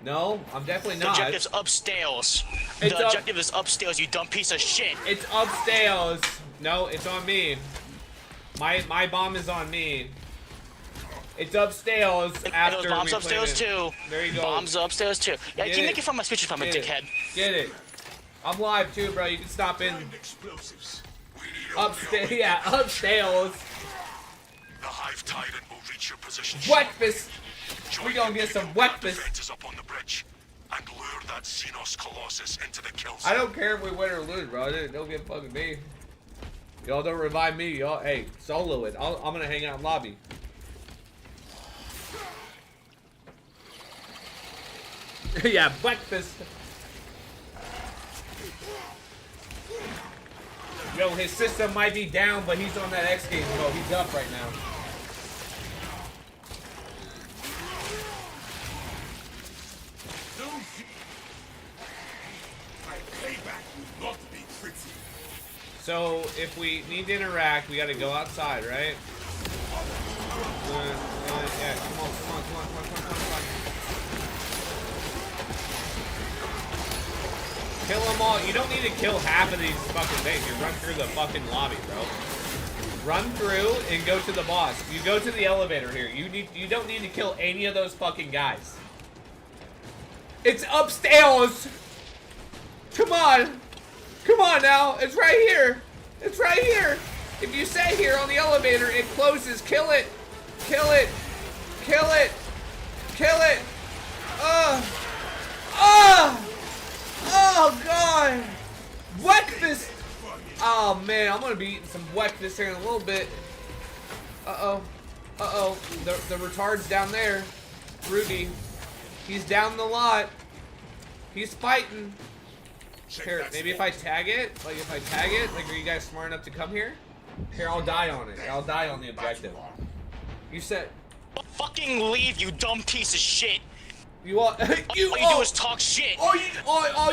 No, I'm definitely The not. objective's upstairs. It's The up- objective is upstairs, you dumb piece of shit. It's upstairs. No, it's on me. My bomb is on me. It's upstairs after Those bombs we upstairs played it. too. There you go. Bombs upstairs too. Yeah, Get keep it. making fun of my speeches from a Get it. dickhead. Get it. I'm live too, bro. You can stop in. Explosives. Upstairs. Yeah, upstairs. The hive tyrant will reach your position. Breakfast. We gonna get some breakfast. Defenders up on the bridge and lure that Xenos Colossus into the kill I zone. don't care if we win or lose, bro. Don't get fucking me. Y'all don't revive me. Y'all, hey, solo it. I'm gonna hang out in lobby. Yeah, breakfast. Yo, his system might be down, but he's on that X Games mode. He's up right now. My payback will not be pretty. So, if we need to interact, we gotta go outside, right? Yeah, come on. Kill them all. You don't need to kill half of these fucking things. You run through the fucking lobby, bro. Run through and go to the boss. You go to the elevator here. You don't need to kill any of those fucking guys. It's upstairs. Come on. Come on now. It's right here. It's right here. If you stay here on the elevator, it closes. Kill it. Kill it. Kill it. Kill it. Oh, God. Breakfast. Oh, man. I'm going to be eating some breakfast here in a little bit. Uh-oh. Uh-oh. The retard's down there. Rudy. He's down the lot. He's fighting. Here, maybe if I tag it, like are you guys smart enough to come here? Here, I'll die on it. I'll die on the objective. You said. Fucking leave, you dumb piece of shit. You all. All you do is talk shit. All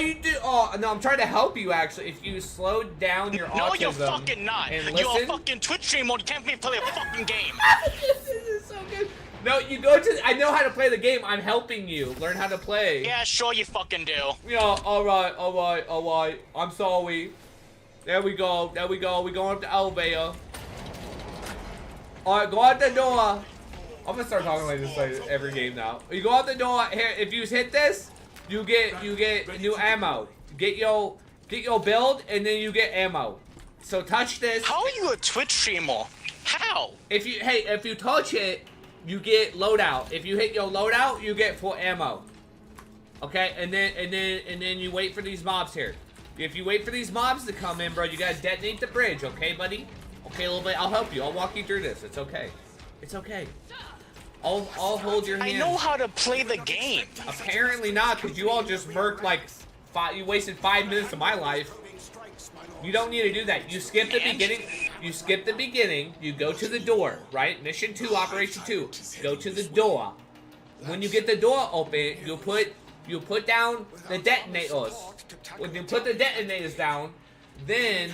you do. Oh no, I'm trying to help you actually. If you slow down your autism. No, you're fucking not. And You're listen. a fucking Twitch streamer. You can't play a fucking game. This is so good. No, you go to. I know how to play the game. I'm helping you learn how to play. Yeah, sure you fucking do. Yeah. All right. I'm sorry. There we go. We going up the elevator. All right, go out the door. I'm gonna start talking like this like every game now. You go out the door. Here, if you hit this, you get new ammo. Get your build, and then you get ammo. So touch this. How are you a Twitch streamer? How? If you touch it, you get loadout. If you hit your loadout, you get full ammo. Okay, and then you wait for these mobs here. If you wait for these mobs to come in, bro, you gotta detonate the bridge, okay, buddy? Okay, a little bit. I'll help you. I'll walk you through this. It's okay. It's okay. I'll hold your hand. I know how to play the game. Apparently not, because you all just murked like you wasted 5 minutes of my life. You don't need to do that. You skip the beginning. You skip the beginning. You go to the door, right? Mission 2, Operation 2. Go to the door. When you get the door open, you put down the detonators. When you put the detonators down, then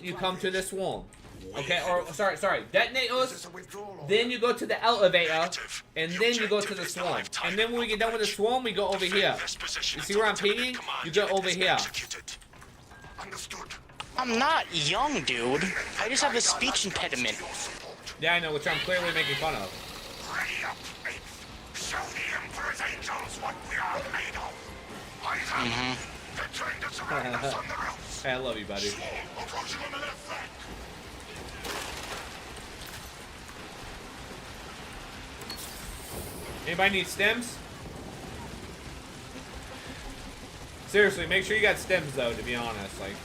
you come to the swarm. Okay, or sorry, detonators. Then you go to the elevator, and then you go to the swarm. And then when we get done with the swarm, we go over here. You see where I'm pinging? You go over here. I'm not young, dude. I just have a speech impediment. Yeah, I know, which I'm clearly making fun of. Show the Emperor's angels what we are made of. They're trying to surround us on the roofs. Hey, I love you, buddy. Approaching on the left flank. Anybody need stems? Seriously, make sure you got stems though, to be honest. Like,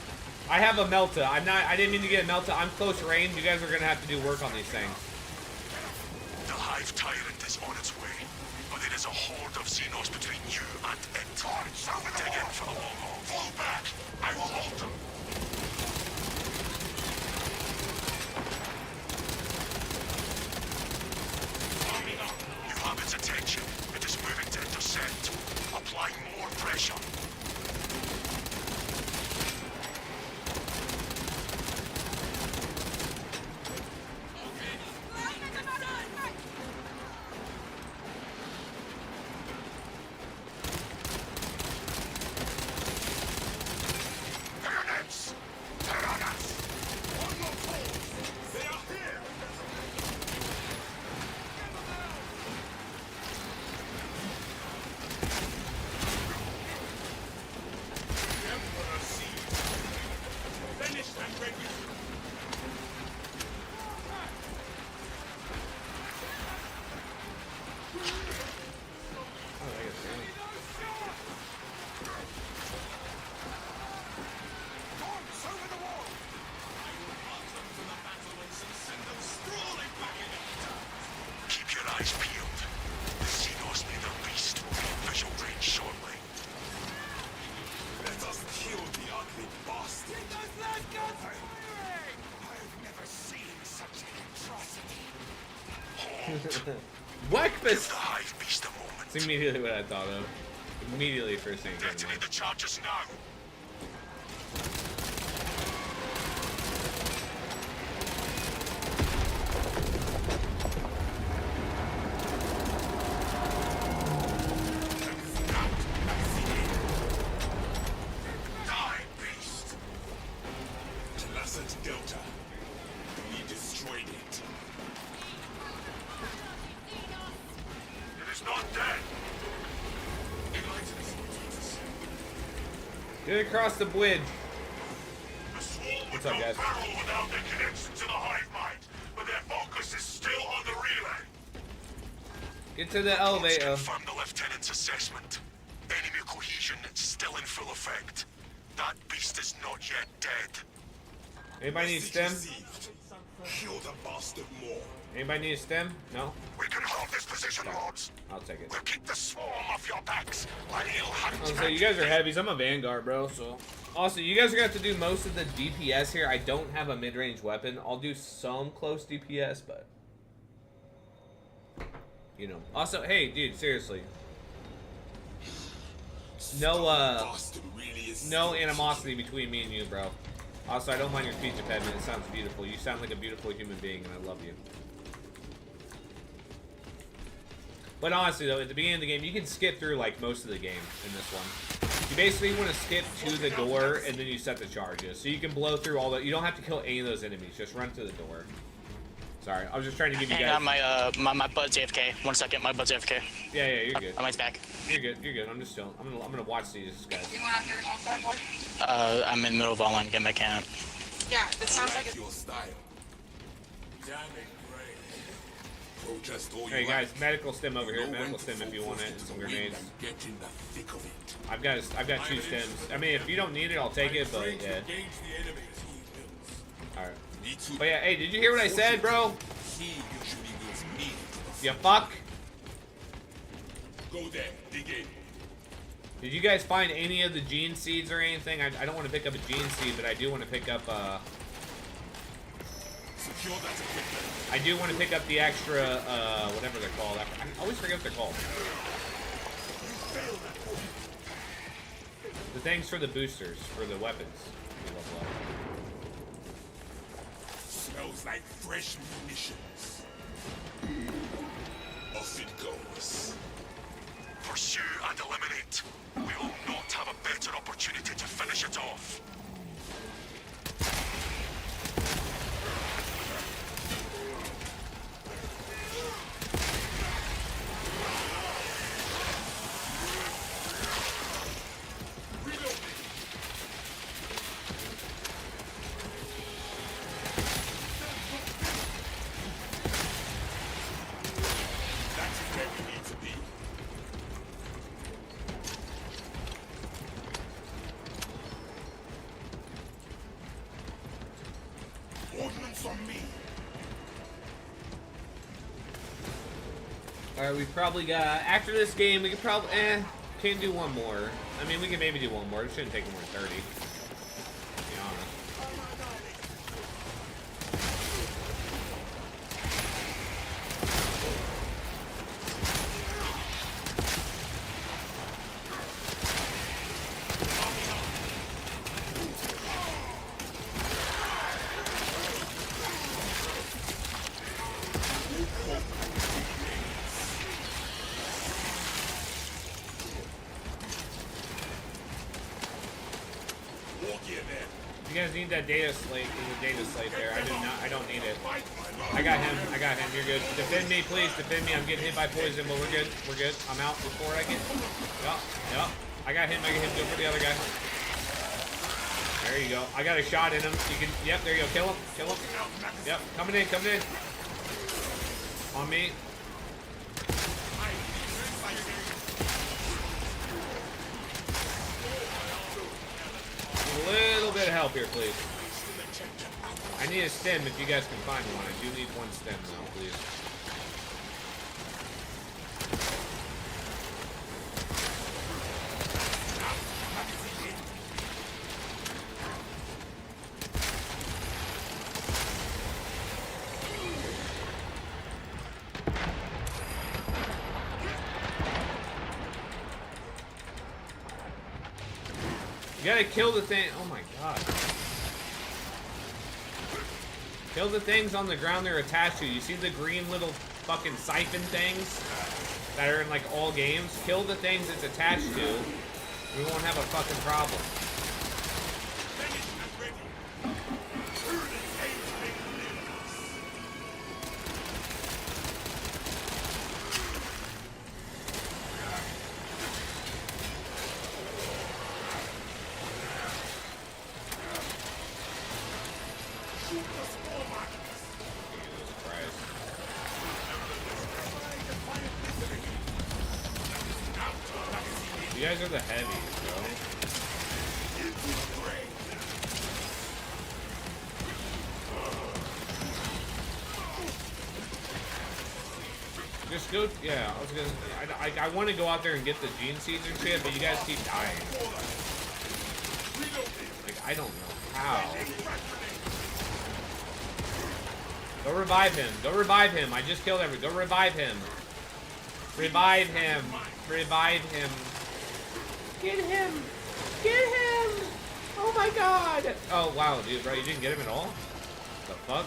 I have a Melta. I didn't mean to get a Melta. I'm close range. You guys are gonna have to do work on these things. The Hive Tyrant is on its way, but it is a horde of Xenos between you and it. Dig in for the long haul. Fall back. I will hold them. You have its attention. It is moving to intercept. Apply more pressure. Keep your eyes peeled. The Xenos near the beast will be in visual range shortly. Let us kill the ugly bastard. Get those land guns firing! I've never seen such an atrocity. Breakfast! The Hive Beast a moment. It's immediately what I thought of. Immediately first thing came to Detonate mind. the charges now. Die, beast! Placid Delta. We destroyed it. It is not dead. Get across the bridge. The swarm would What's up, go guys? feral without their connection to the hive mind, but their focus is still on the relay. Get to the elevator. Confirm the lieutenant's assessment. Enemy cohesion is still in full effect. That beast is not yet dead. Anybody need stem? Kill the bastard more. Anybody need a stem? No? We can hold this position, lords. I'll take it. We'll keep the swarm off your backs while he'll hunt. So you guys are heavies. I'm a Vanguard, bro, so. Also, you guys are going to have to do most of the DPS here. I don't have a mid-range weapon. I'll do some close DPS, but... You know. Also, hey, dude, seriously. No, no animosity between me and you, bro. Also, I don't mind your speech impediment. It sounds beautiful. You sound like a beautiful human being, and I love you. But honestly, though, at the beginning of the game, you can skip through, like, most of the game in this one. You basically want to skip to the door, and then you set the charges. So you can blow through all the... You don't have to kill any of those enemies. Just run to the door. Sorry, I was just trying to give you guys... Hang on, my bud's AFK. 1 second, my bud's AFK. Yeah, you're good. My mic's back. You're good, you're good. I'm just chilling. I'm gonna watch these guys. I'm in the middle of online game, I can't. Yeah, it sounds like your style. Damn it, Gray. Protest all Hey you guys, medical stem over here. Medical stem if you want it, and some grenades. get in the thick of it. I've got 2 stems. I mean, if you don't need it, I'll take it. But yeah. All right. But yeah, hey, did you hear what I said, bro? You fuck. Go there, dig in. Did you guys find any of the gene seeds or anything? I don't want to pick up a gene seed, but I do want to pick up I do want to pick up the extra whatever they're called. I always forget what they're called. The things for the boosters, for the weapons. Smells like fresh munitions. Off it goes. Pursue and eliminate. We will not have a better opportunity to finish it off. Alright, we've probably got, after this game, we could probably, can't do one more. I mean, we can maybe do one more. It shouldn't take more than 30. To be honest. You guys need that data slate. There's a data slate there. I do not. I don't need it. I got him. I got him. You're good. Defend me, please. Defend me. I'm getting hit by poison, but we're good. We're good. I'm out before I get. Yup. Yup. I got him. I got him. Go for the other guy. There you go. I got a shot in him. You can. Yep. There you go. Kill him. Kill him. Yep. Coming in. Coming in. On me. A little bit of help here, please. I need a stem if you guys can find one. I do need one stem, though, please. You gotta kill the thing. Oh my god. Kill the things on the ground they're attached to. You see the green little fucking siphon things that are in like all games? Kill the things it's attached to. We won't have a fucking problem. You guys are the heavies, bro. Just go. Yeah, I was gonna. I want to go out there and get the gene seeds and shit, but you guys keep dying. Like I don't know how. Go revive him. Go revive him. I just killed everyone. Go revive him. Revive him. Revive him. Get him. Get him. Oh my god. Oh wow, dude, bro, you didn't get him at all? The fuck?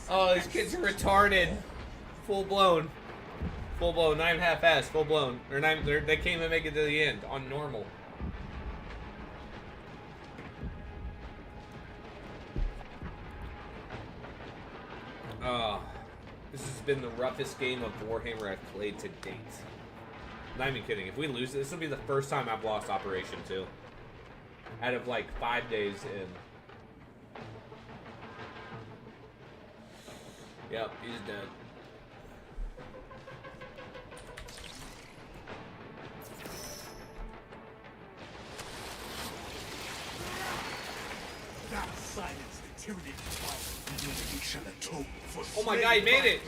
Oh, these kids are retarded. Full blown. Full blown. Not even half-assed. Full blown. They can't even make it to the end on normal. This has been the roughest game of Warhammer I've played to date. Not even kidding. If we lose this will be the first time I've lost Operation 2. Out of like 5 days in. Yep, he's dead. That silence the tyranny of power. We shall atone for Oh my god, he made it!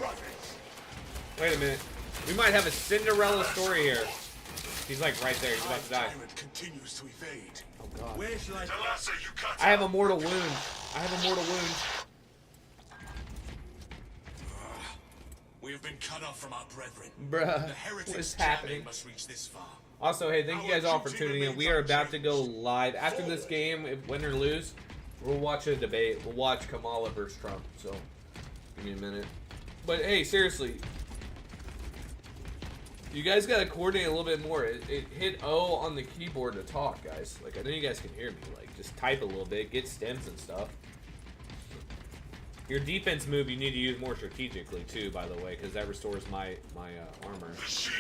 Wait a minute. We might have a Cinderella story here. He's like right there. He's about to die. Continues to evade. Oh god. Where shall I? I have a mortal wound. I have a mortal wound. We have been cut off from our brethren. Bruh, The heretics what is happening? must reach this far. Also, hey, thank you guys all for tuning in. We are about to go live. After this game, if win or lose, we'll watch a debate. We'll watch Kamala versus Trump. So, give me a minute. But hey, seriously, you guys got to coordinate a little bit more. It hit O on the keyboard to talk, guys. Like, I know you guys can hear me. Like, just type a little bit, get stems and stuff. Your defense move you need to use more strategically too, by the way, because that restores my armor. So.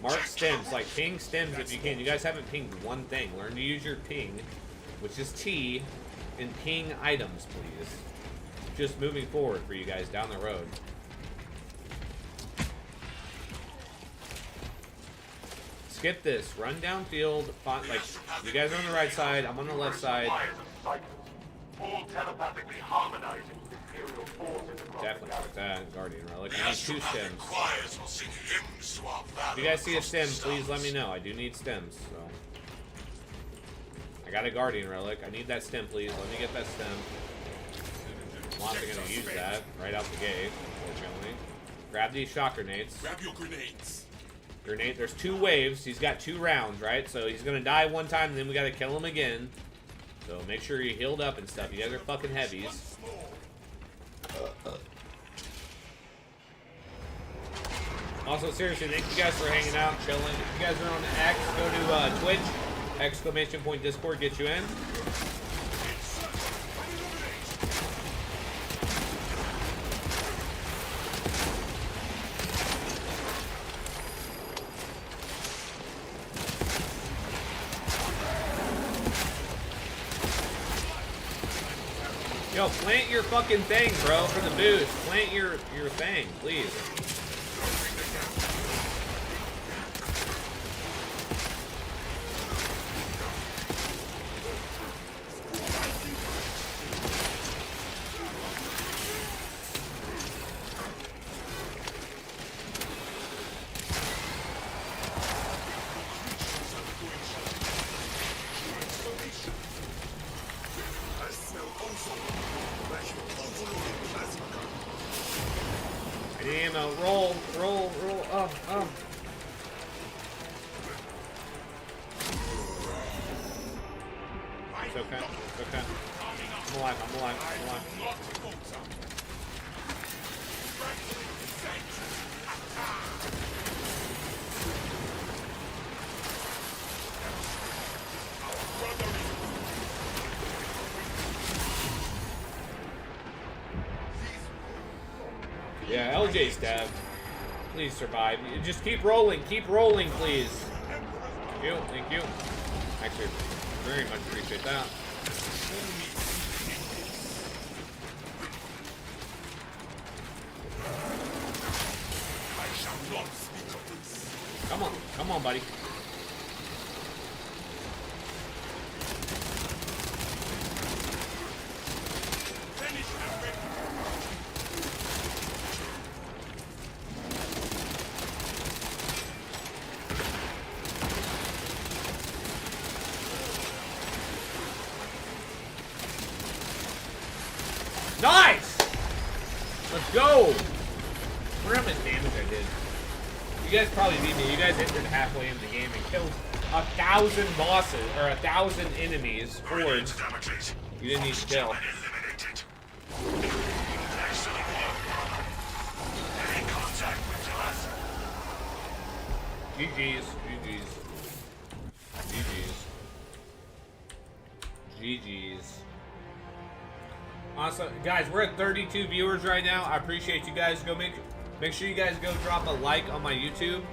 Mark stems, like ping stems if you can. You guys haven't pinged one thing. Learn to use your ping, which is T, and ping items, please. Just moving forward for you guys down the road. Skip this. Run downfield. Like you guys are on the right side. I'm on the left side. All telepathically harmonizing Imperial forces across Definitely like that. Guardian Relic. I need 2 stems. choirs will sing hymns to our If you guys see a stem, please let me know. I do need stems, so. I got a Guardian Relic. I need that stem, please. Let me get that stem. I'm not gonna use that right out the gate, unfortunately. Grab these shock grenades. Grab your grenades. Grenade. There's 2 waves. He's got 2 rounds, right? So he's gonna die one time, and then we gotta kill him again. So make sure you're healed up and stuff. You guys are fucking heavies. Also, seriously, thank you guys for hanging out, chilling. If you guys are on X, go to Twitch, ! Discord, get you in. Yo, plant your fucking thing, bro, for the boost. Plant your thing, please. Ammo, roll. Oh. It's okay. It's okay. I'm alive. Yeah, LJ stab. Please survive. Just keep rolling, please. you, thank you. Actually, very much appreciate that. Come on, buddy. Nice! Let's go! I wonder how much damage I did. You guys probably beat me. You guys entered halfway into the game and killed 1,000 bosses, or 1,000 enemies, hordes. You didn't need to kill. GG's. Awesome. Guys, we're at 32 viewers right now. I appreciate you guys. Go make sure you guys go drop a like on my YouTube.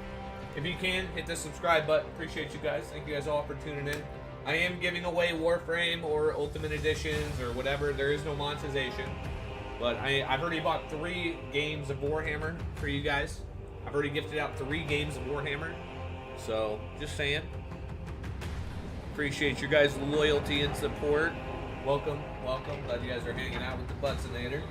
If you can, hit the subscribe button. Appreciate you guys. Thank you guys all for tuning in. I am giving away Warframe or Ultimate Editions or whatever. There is no monetization. But I've already bought 3 games of Warhammer for you guys. I've already gifted out 3 games of Warhammer. So, just saying. Appreciate your guys' loyalty and support. Welcome. Glad you guys are hanging out with the Buttsinator.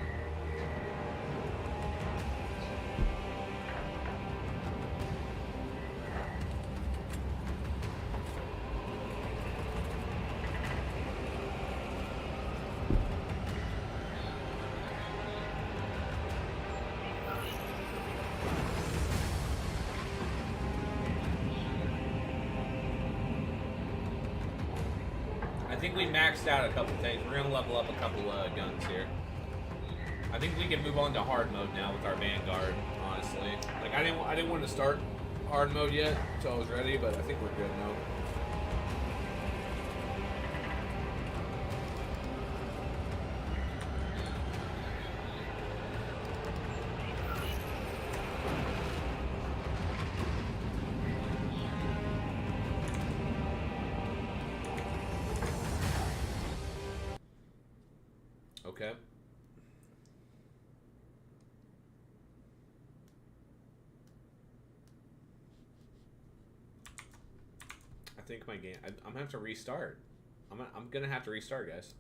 I think we maxed out a couple things. We're gonna level up a couple guns here. I think we can move on to hard mode now with our Vanguard. Honestly, like I didn't want to start hard mode yet until I was ready, but I think we're good now. Okay. I think my game. I'm gonna have to restart. I'm gonna have to restart, guys.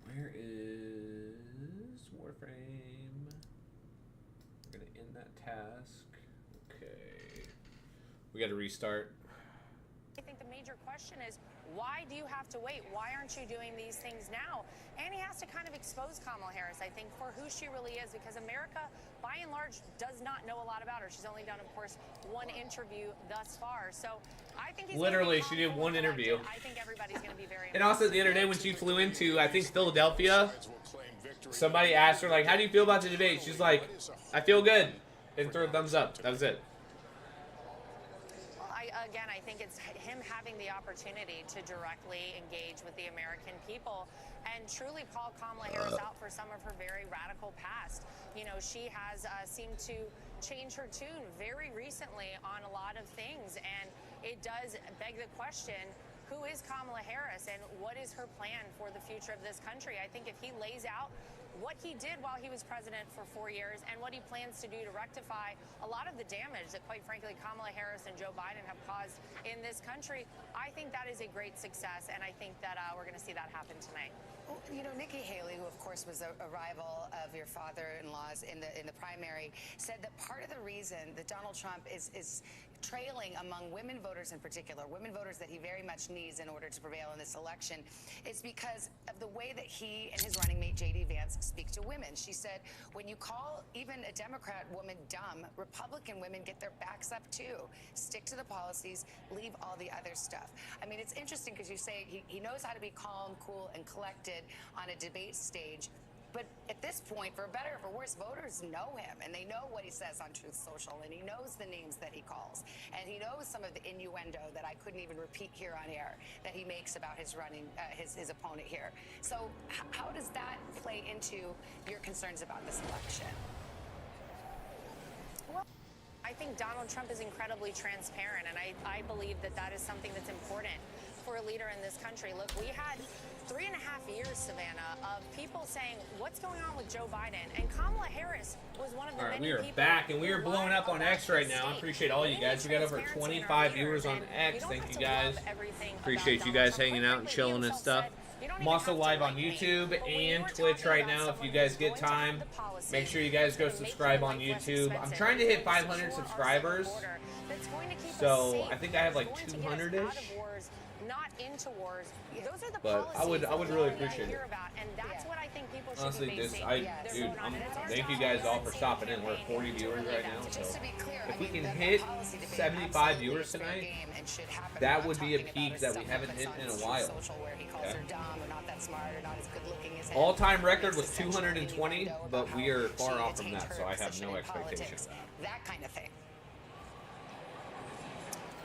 Where is Warframe? We're gonna end that task. Okay. We gotta restart. I think the major question is, why do you have to wait? Why aren't you doing these things now? And he has to kind of expose Kamala Harris, I think, for who she really is, because America, by and large, does not know a lot about her. She's only done, of course, 1 interview thus far. So I think he's literally, she did 1 interview. I think everybody's going to be very. And also, the other day when she flew into, I think, Philadelphia, somebody asked her, like, how do you feel about the debate? She's like, I feel good. And threw a thumbs up. That was it. Again, I think it's him having the opportunity to directly engage with the American people and truly call Kamala Harris out for some of her very radical past. You know, she has seemed to change her tune very recently on a lot of things, and it does beg the question, who is Kamala Harris and what is her plan for the future of this country? I think if he lays out what he did while he was president for 4 years and what he plans to do to rectify a lot of the damage that, quite frankly, Kamala Harris and Joe Biden have caused in this country, I think that is a great success, and I think that we're going to see that happen tonight. Well, you know, Nikki Haley, who of course was a rival of your father-in-law's in the primary, said that part of the reason that Donald Trump is trailing among women voters in particular, women voters that he very much needs in order to prevail in this election, is because of the way that he and his running mate J.D. Vance speak to women. She said, when you call even a Democrat woman dumb, Republican women get their backs up too. Stick to the policies, leave all the other stuff. I mean, it's interesting because you say he knows how to be calm, cool, and collected on a debate stage. But at this point, for better or for worse, voters know him, and they know what he says on Truth Social, and he knows the names that he calls, and he knows some of the innuendo that I couldn't even repeat here on air that he makes about his running, his opponent here. So how does that play into your concerns about this election? Well, I think Donald Trump is incredibly transparent, and I believe that that is something that's important for a leader in this country. Look, we had 3.5 years, Savannah, of people saying, what's going on with Joe Biden? And Kamala Harris was one of the many we are people back, and we who are blowing lied up on about X right this now. I state. appreciate all you guys. We got over Transparency in our 25 viewers leaders, on and X. you don't Thank have you to guys. love everything Appreciate about you Donald guys Trump. hanging Quite out and frankly, he chilling and himself stuff. said, "You don't I'm even also have to live on like me." YouTube But when you and were Twitch talking right about now. If someone you guys who's get going to have time, the policies, make sure you guys go that's gonna make subscribe your on life less YouTube. I'm expensive, trying to that's hit going 500 secure our subscribers. southern border, that's going to keep us So safe, I think I have that's like going to get us out 200-ish. of wars, not into wars. Those are the But I policies would that really we appreciate hear it. about, and that's what I think people should Honestly, be this, basing their dude, vote on. And it's our thank you job guys as all a for senior stopping in. We're at campaign 40 to viewers relay right that now, to so Just to be clear, if I we mean, can the hit policy debate 75 absolutely viewers is fair tonight, game and should happen. that We're would not be a talking peak about that we stuff haven't puts hit on in a his while. Social where he calls Okay. her dumb or not that smart or not as good looking as him. All-time record Makes was essential 220, innuendo but about we how are far she off from attained that, her so I have position no in expectation politics. of that. That kind of thing.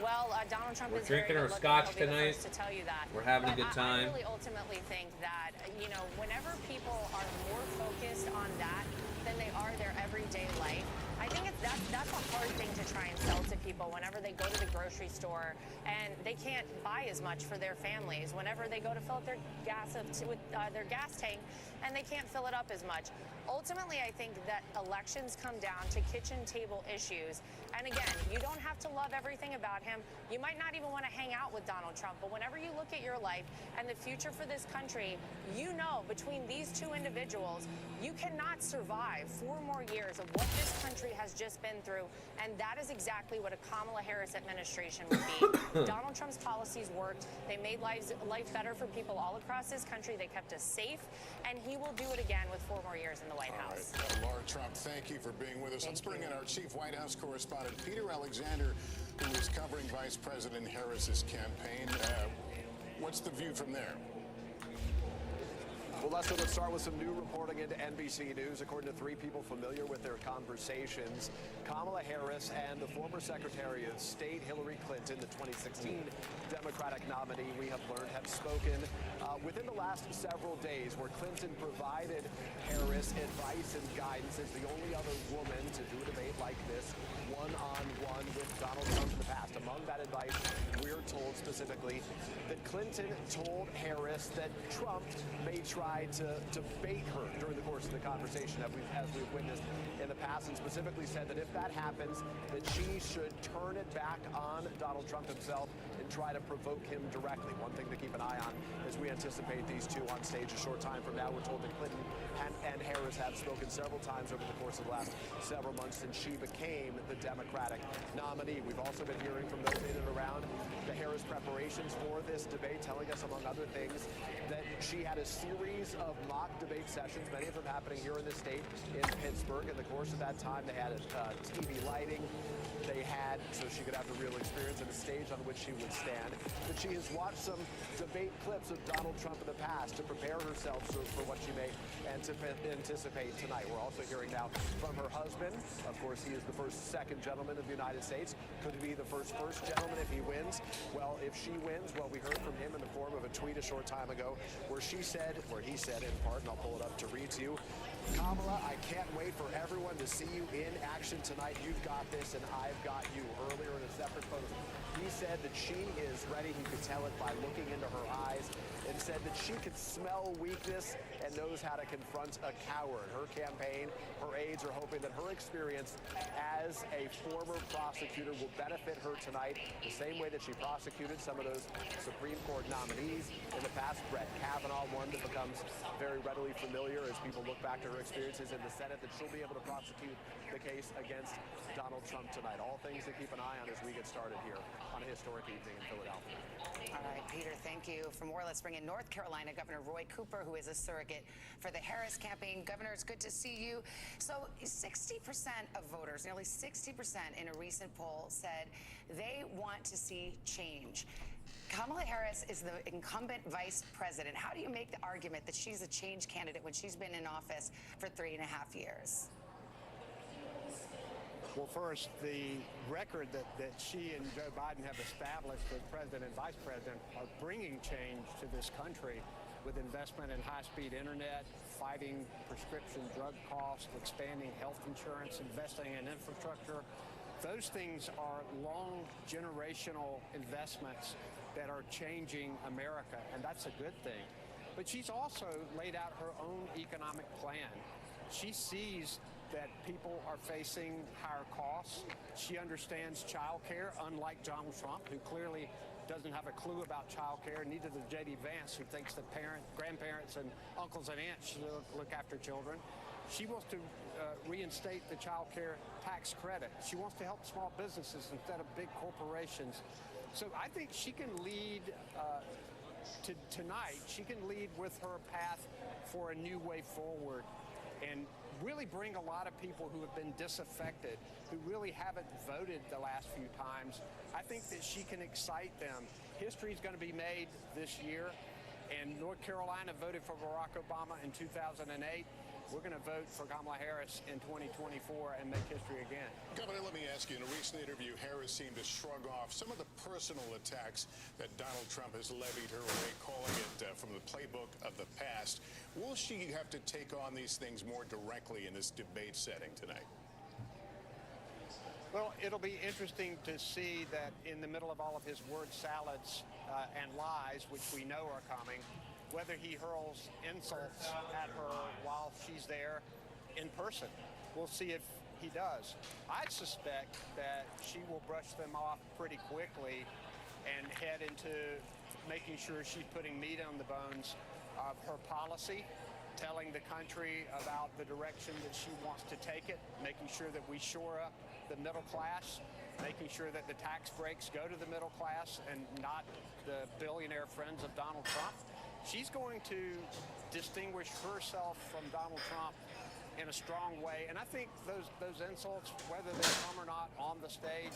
Well, Donald Trump We're is very drinking our good looking. scotch He'll be the tonight. first to tell you that. We're having a But good time. I really ultimately think that, you know, whenever people are more focused on that than they are their everyday life, I think that's a hard thing to try and sell to people whenever they go to the grocery store and they can't buy as much for their families, whenever they go to fill up their gas with their gas tank and they can't fill it up as much. Ultimately, I think that elections come down to kitchen table issues. And again, you don't have to love everything about him. You might not even want to hang out with Donald Trump, but whenever you look at your life and the future for this country, you know between these two individuals, you cannot survive 4 more years of what this country has just been through. And that is exactly what a Kamala Harris administration would be. Donald Trump's policies worked. They made life better for people all across this country. They kept us safe. And he will do it again with 4 more years in the White House. All right. Laura Trump, thank you for being with us. Let's bring in our chief White House correspondent, Peter Alexander, who is covering Vice President Harris's campaign. What's the view from there? Well, Lester, let's start with some new reporting into NBC News. According to 3 people familiar with their conversations, Kamala Harris and the former Secretary of State Hillary Clinton, the 2016 Democratic nominee, we have learned, have spoken within the last several days, where Clinton provided Harris advice and guidance as the only other woman to do a debate like this, one-on-one with Donald Trump in the past. Among that advice, we're told specifically that Clinton told Harris that Trump may try to bait her during the course of the conversation, as we've witnessed in the past, and specifically said that if that happens, that she should turn it back on Donald Trump himself and try to provoke him directly. One thing to keep an eye on as we anticipate these two on stage a short time from now. We're told that Clinton and Harris have spoken several times over the course of the last several months since she became the Democratic nominee. We've also been hearing from those in and around the Harris preparations for this debate, telling us, among other things, that she had a series of mock debate sessions, many of them happening here in the state in Pittsburgh. In the course of that time, they had TV lighting. They had, so she could have the real experience, and a stage on which she would stand. That she has watched some debate clips of Donald Trump in the past to prepare herself for what she may anticipate tonight. We're also hearing now from her husband. Of course, he is the second gentleman of the United States. Could he be the first gentleman if he wins? Well, if she wins, well, we heard from him in the form of a tweet a short time ago where he said in part, and I'll pull it up to read to you, Kamala, I can't wait for everyone to see you in action tonight. You've got this, and I've got you. Earlier in a separate post, he said that she is ready. He could tell it by looking into her eyes, and said that she could smell weakness and knows how to confront a coward. Her campaign, her aides are hoping that her experience as a former prosecutor will benefit her tonight the same way that she prosecuted some of those Supreme Court nominees in the past. Brett Kavanaugh, one that becomes very readily familiar as people look back to her experiences in the Senate, that she'll be able to prosecute the case against Donald Trump tonight. All things to keep an eye on as we get started here on a historic evening in Philadelphia. All right, Peter, thank you. For more, let's bring in North Carolina Governor Roy Cooper, who is a surrogate for the Harris campaign. Governor, it's good to see you. So 60% of voters, nearly 60% in a recent poll, said they want to see change. Kamala Harris is the incumbent vice president. How do you make the argument that she's a change candidate when she's been in office for 3.5 years? Well, first, the record that she and Joe Biden have established as president and vice president are bringing change to this country with investment in high-speed internet, fighting prescription drug costs, expanding health insurance, investing in infrastructure. Those things are long generational investments that are changing America, and that's a good thing. But she's also laid out her own economic plan. She sees that people are facing higher costs. She understands child care, unlike Donald Trump, who clearly doesn't have a clue about child care. Neither does J.D. Vance, who thinks that grandparents and uncles and aunts should look after children. She wants to reinstate the child care tax credit. She wants to help small businesses instead of big corporations. So I think she can lead tonight. She can lead with her path for a new way forward and really bring a lot of people who have been disaffected, who really haven't voted the last few times. I think that she can excite them. History is going to be made this year, and North Carolina voted for Barack Obama in 2008. We're going to vote for Kamala Harris in 2024 and make history again. Governor, let me ask you, in a recent interview, Harris seemed to shrug off some of the personal attacks that Donald Trump has levied her way, calling it from the playbook of the past. Will she have to take on these things more directly in this debate setting tonight? Well, it'll be interesting to see that in the middle of all of his word salads and lies, which we know are coming, whether he hurls insults at her while she's there in person. We'll see if he does. I suspect that she will brush them off pretty quickly and head into making sure she's putting meat on the bones of her policy, telling the country about the direction that she wants to take it, making sure that we shore up the middle class, making sure that the tax breaks go to the middle class and not the billionaire friends of Donald Trump. She's going to distinguish herself from Donald Trump in a strong way, and I think those insults, whether they come or not on the stage,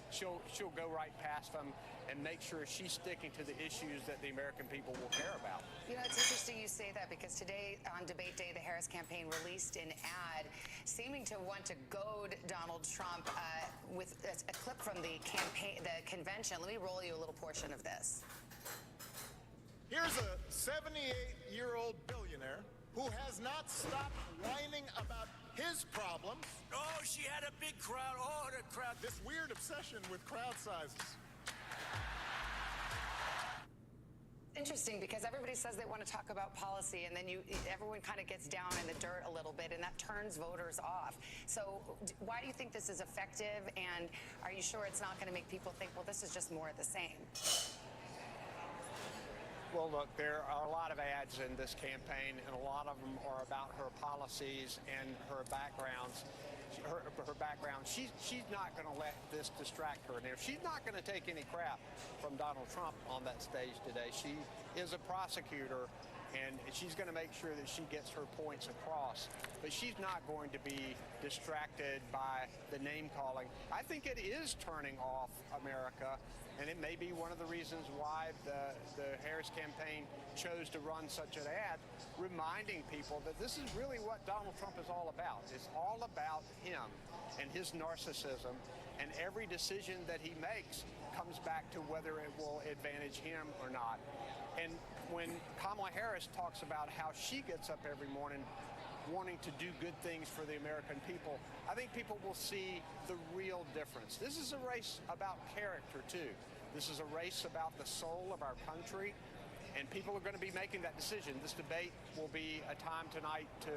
she'll go right past them and make sure she's sticking to the issues that the American people will care about. You know, it's interesting you say that, because today on debate day, the Harris campaign released an ad seeming to want to goad Donald Trump with a clip from the convention. Let me roll you a little portion of this. Here's a 78-year-old billionaire who has not stopped whining about his problems. Oh, she had a big crowd. Oh, the crowd. This weird obsession with crowd sizes. Interesting, because everybody says they want to talk about policy, and then everyone kind of gets down in the dirt a little bit, and that turns voters off. So why do you think this is effective, and are you sure it's not going to make people think, well, this is just more of the same? Well, look, there are a lot of ads in this campaign, and a lot of them are about her policies and her backgrounds. Her background. She's not going to let this distract her. Now, she's not going to take any crap from Donald Trump on that stage today. She is a prosecutor, and she's going to make sure that she gets her points across. But she's not going to be distracted by the name calling. I think it is turning off America. And it may be one of the reasons why the Harris campaign chose to run such an ad, reminding people that this is really what Donald Trump is all about. It's all about him and his narcissism, and every decision that he makes comes back to whether it will advantage him or not. And when Kamala Harris talks about how she gets up every morning wanting to do good things for the American people, I think people will see the real difference. This is a race about character, too. This is a race about the soul of our country, and people are going to be making that decision. This debate will be a time tonight to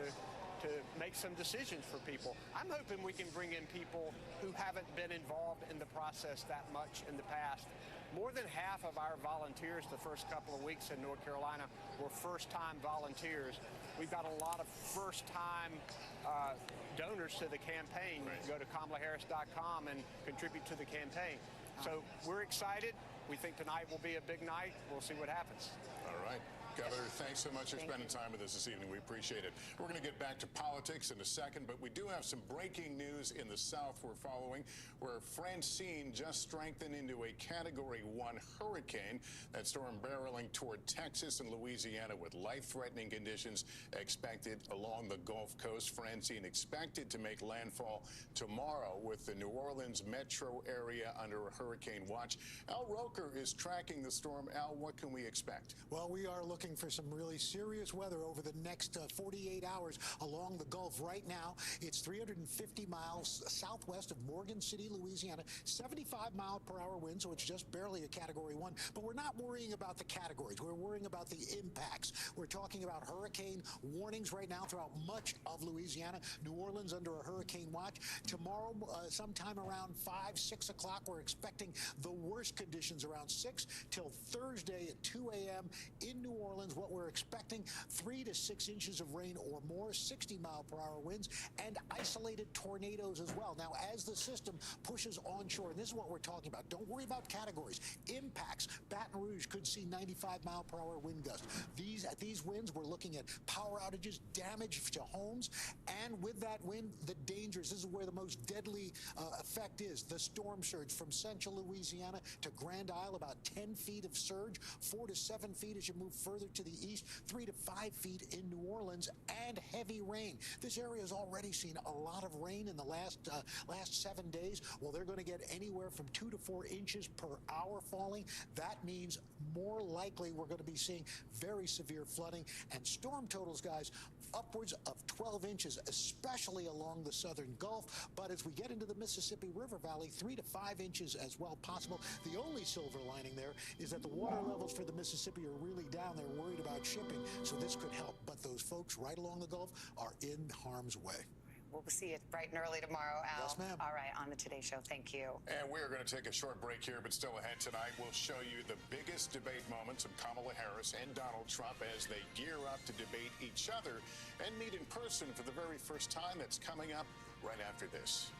make some decisions for people. I'm hoping we can bring in people who haven't been involved in the process that much in the past. More than half of our volunteers the first couple of weeks in North Carolina were first-time volunteers. We've got a lot of first-time donors to the campaign. Right. Go to KamalaHarris.com and contribute to the campaign. So we're excited. We think tonight will be a big night. We'll see what happens. All right. Governor, thanks so much for spending time with us this evening. We appreciate it. We're going to get back to politics in a second, but we do have some breaking news in the South we're following, where Francine just strengthened into a Category 1 hurricane. That storm barreling toward Texas and Louisiana with life-threatening conditions expected along the Gulf Coast. Francine expected to make landfall tomorrow with the New Orleans metro area under a hurricane watch. Al Roker is tracking the storm. Al, what can we expect? Well, we are looking for some really serious weather over the next 48 hours along the Gulf. Right now, it's 350 miles southwest of Morgan City, Louisiana, 75-mile-per-hour wind, so it's just barely a Category 1. But we're not worrying about the categories. We're worrying about the impacts. We're talking about hurricane warnings right now throughout much of Louisiana. New Orleans under a hurricane watch. Tomorrow, sometime around 5, 6 o'clock, we're expecting the worst conditions around 6 till Thursday at 2 a.m. in New Orleans. What we're expecting, 3 to 6 inches of rain or more, 60-mile-per-hour winds, and isolated tornadoes as well. Now, as the system pushes onshore, and this is what we're talking about, don't worry about categories. Impacts. Baton Rouge could see 95-mile-per-hour wind gusts. At these winds, we're looking at power outages, damage to homes, and with that wind, the dangers. This is where the most deadly effect is. The storm surge from central Louisiana to Grand Isle, about 10 feet of surge, 4 to 7 feet as you move further to the east, 3 to 5 feet in New Orleans, and heavy rain. This area has already seen a lot of rain in the last 7 days. Well, they're going to get anywhere from 2 to 4 inches per hour falling. That means more likely we're going to be seeing very severe flooding and storm totals, guys, upwards of 12 inches, especially along the southern Gulf. But as we get into the Mississippi River Valley, 3 to 5 inches as well possible. The only silver lining there is that the water levels for the Mississippi are really down. They're worried about shipping, so this could help. But those folks right along the Gulf are in harm's way. We'll see it bright and early tomorrow, Al. Yes, ma'am. All right, on the Today Show. Thank you. And we're going to take a short break here, but still ahead tonight, we'll show you the biggest debate moments of Kamala Harris and Donald Trump as they gear up to debate each other and meet in person for the very first time. That's coming up right after this.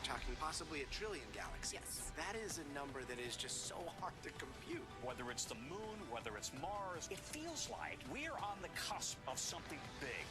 talking possibly a trillion galaxies. Yes. That is a number that is just so hard to compute. Whether it's the moon, whether it's Mars, it feels like we're on the cusp of something big.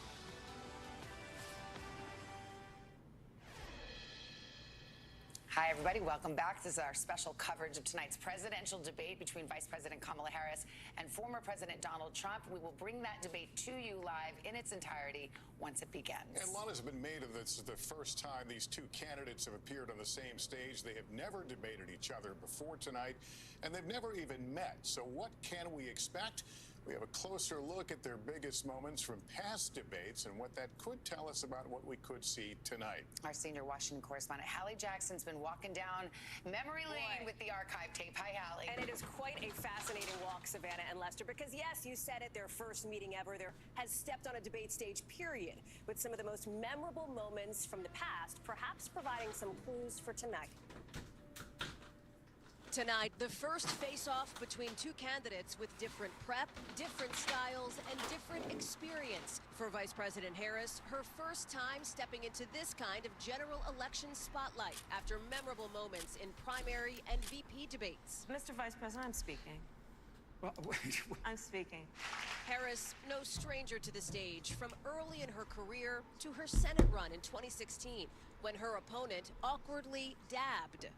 Hi, everybody. Welcome back. This is our special coverage of tonight's presidential debate between Vice President Kamala Harris and former President Donald Trump. We will bring that debate to you live in its entirety once it begins. And a lot has been made of this. The first time these two candidates have appeared on the same stage. They have never debated each other before tonight, and they've never even met. So what can we expect? We have a closer look at their biggest moments from past debates and what that could tell us about what we could see tonight. Our senior Washington correspondent, Hallie Jackson's been walking down memory lane with the archive tape. Hi, Hallie. And it is quite a fascinating walk, Savannah and Lester, because yes, you said it, their first meeting ever. There has stepped on a debate stage, period, with some of the most memorable moments from the past, perhaps providing some clues for tonight. Tonight, the first face-off between two candidates with different prep, different styles, and different experience. For Vice President Harris, her first time stepping into this kind of general election spotlight after memorable moments in primary and VP debates. Mr. Vice President, I'm speaking. I'm speaking. Harris, no stranger to the stage, from early in her career to her Senate run in 2016, when her opponent awkwardly dabbed.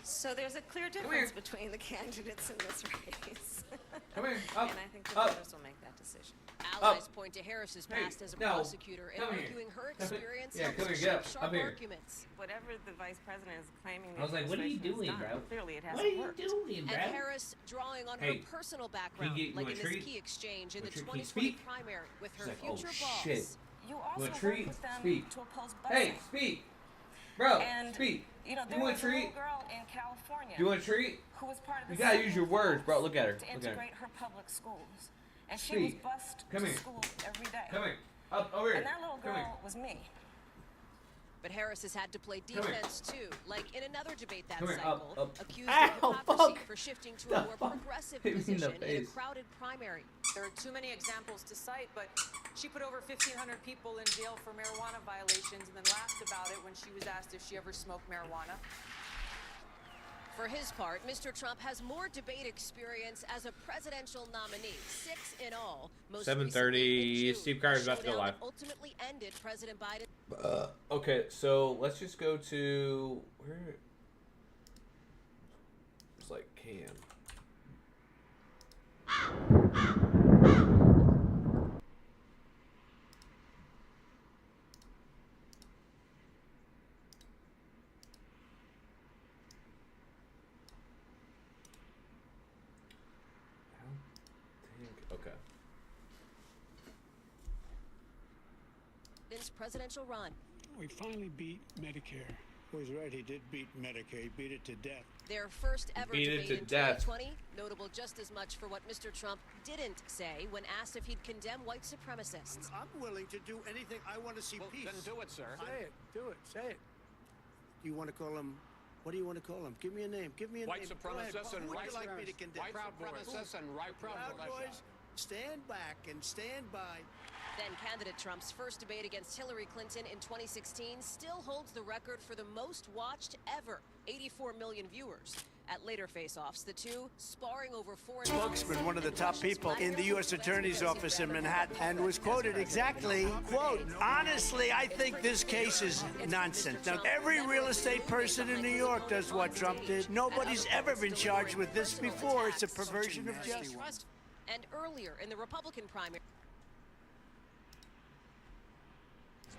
So there's a clear difference between the candidates in this race. Come here. And I think the voters will make that decision. Allies point to Harris's past as a prosecutor and arguing her experience helps to shape sharp arguments. Whatever the vice president is claiming, I was like, what are you doing, bro? Clearly, it What hasn't are you worked. doing, bro? And Harris drawing on her personal background, like in this key exchange in the 2020 primary with her future boss. Shit. You You also want a work treat? with them Speak. to oppose Hey, busing. speak. Bro, And, speak. You know, there You want was a a treat? little girl in California. You want a treat? Who was part of the You gotta use your second words, bro. class Look at her. To Look at her. integrate her public schools. And she Speak. was bused Come to here. school every day. Come here. Up over here. And that little Come here. girl was me. But Harris has had to play Come here. defense too, like in another debate that Come here. cycle, Up. accused Ow, of hypocrisy fuck. for shifting to The a more fuck? progressive Hit me in the position in a face. crowded primary. There are too many examples to cite, but she put over 1,500 people in jail for marijuana violations and then laughed about it when she was asked if she ever smoked marijuana. For his part, Mr. Trump has more debate experience as a presidential nominee, 6 in all. Most 7:30. Steve Carter's about to go showdown live. that ultimately ended President Biden. Okay, so let's just go to where. It's like Cam. Okay. Biden's presidential run. We finally beat Medicare. Well, he's right. He did beat Medicare. He beat it to death. Their first ever Beat it debate to in death. 2020, notable just as much for what Mr. Trump didn't say when asked if he'd condemn white supremacists. I'm willing to do anything. I want to see peace. Then do it, sir. Say it. Do it. Say it. Do you want to call him? What do you want to call him? Give me a name. Give me a White name. supremacists and Who would white you like me to condemn? White supremacists and white Proud militia. Boys, stand back and stand by. Then candidate Trump's first debate against Hillary Clinton in 2016 still holds the record for the most watched ever, 84 million viewers. At later face-offs, the two sparring over foreign Spokesman, one of the top people in the U.S. Attorney's Office in Manhattan, and was quoted exactly, quote, honestly, I think this case is nonsense. Now, every real estate person in New York does what Trump did. Nobody's ever been charged with this before. It's a perversion of justice. And earlier in the Republican primary,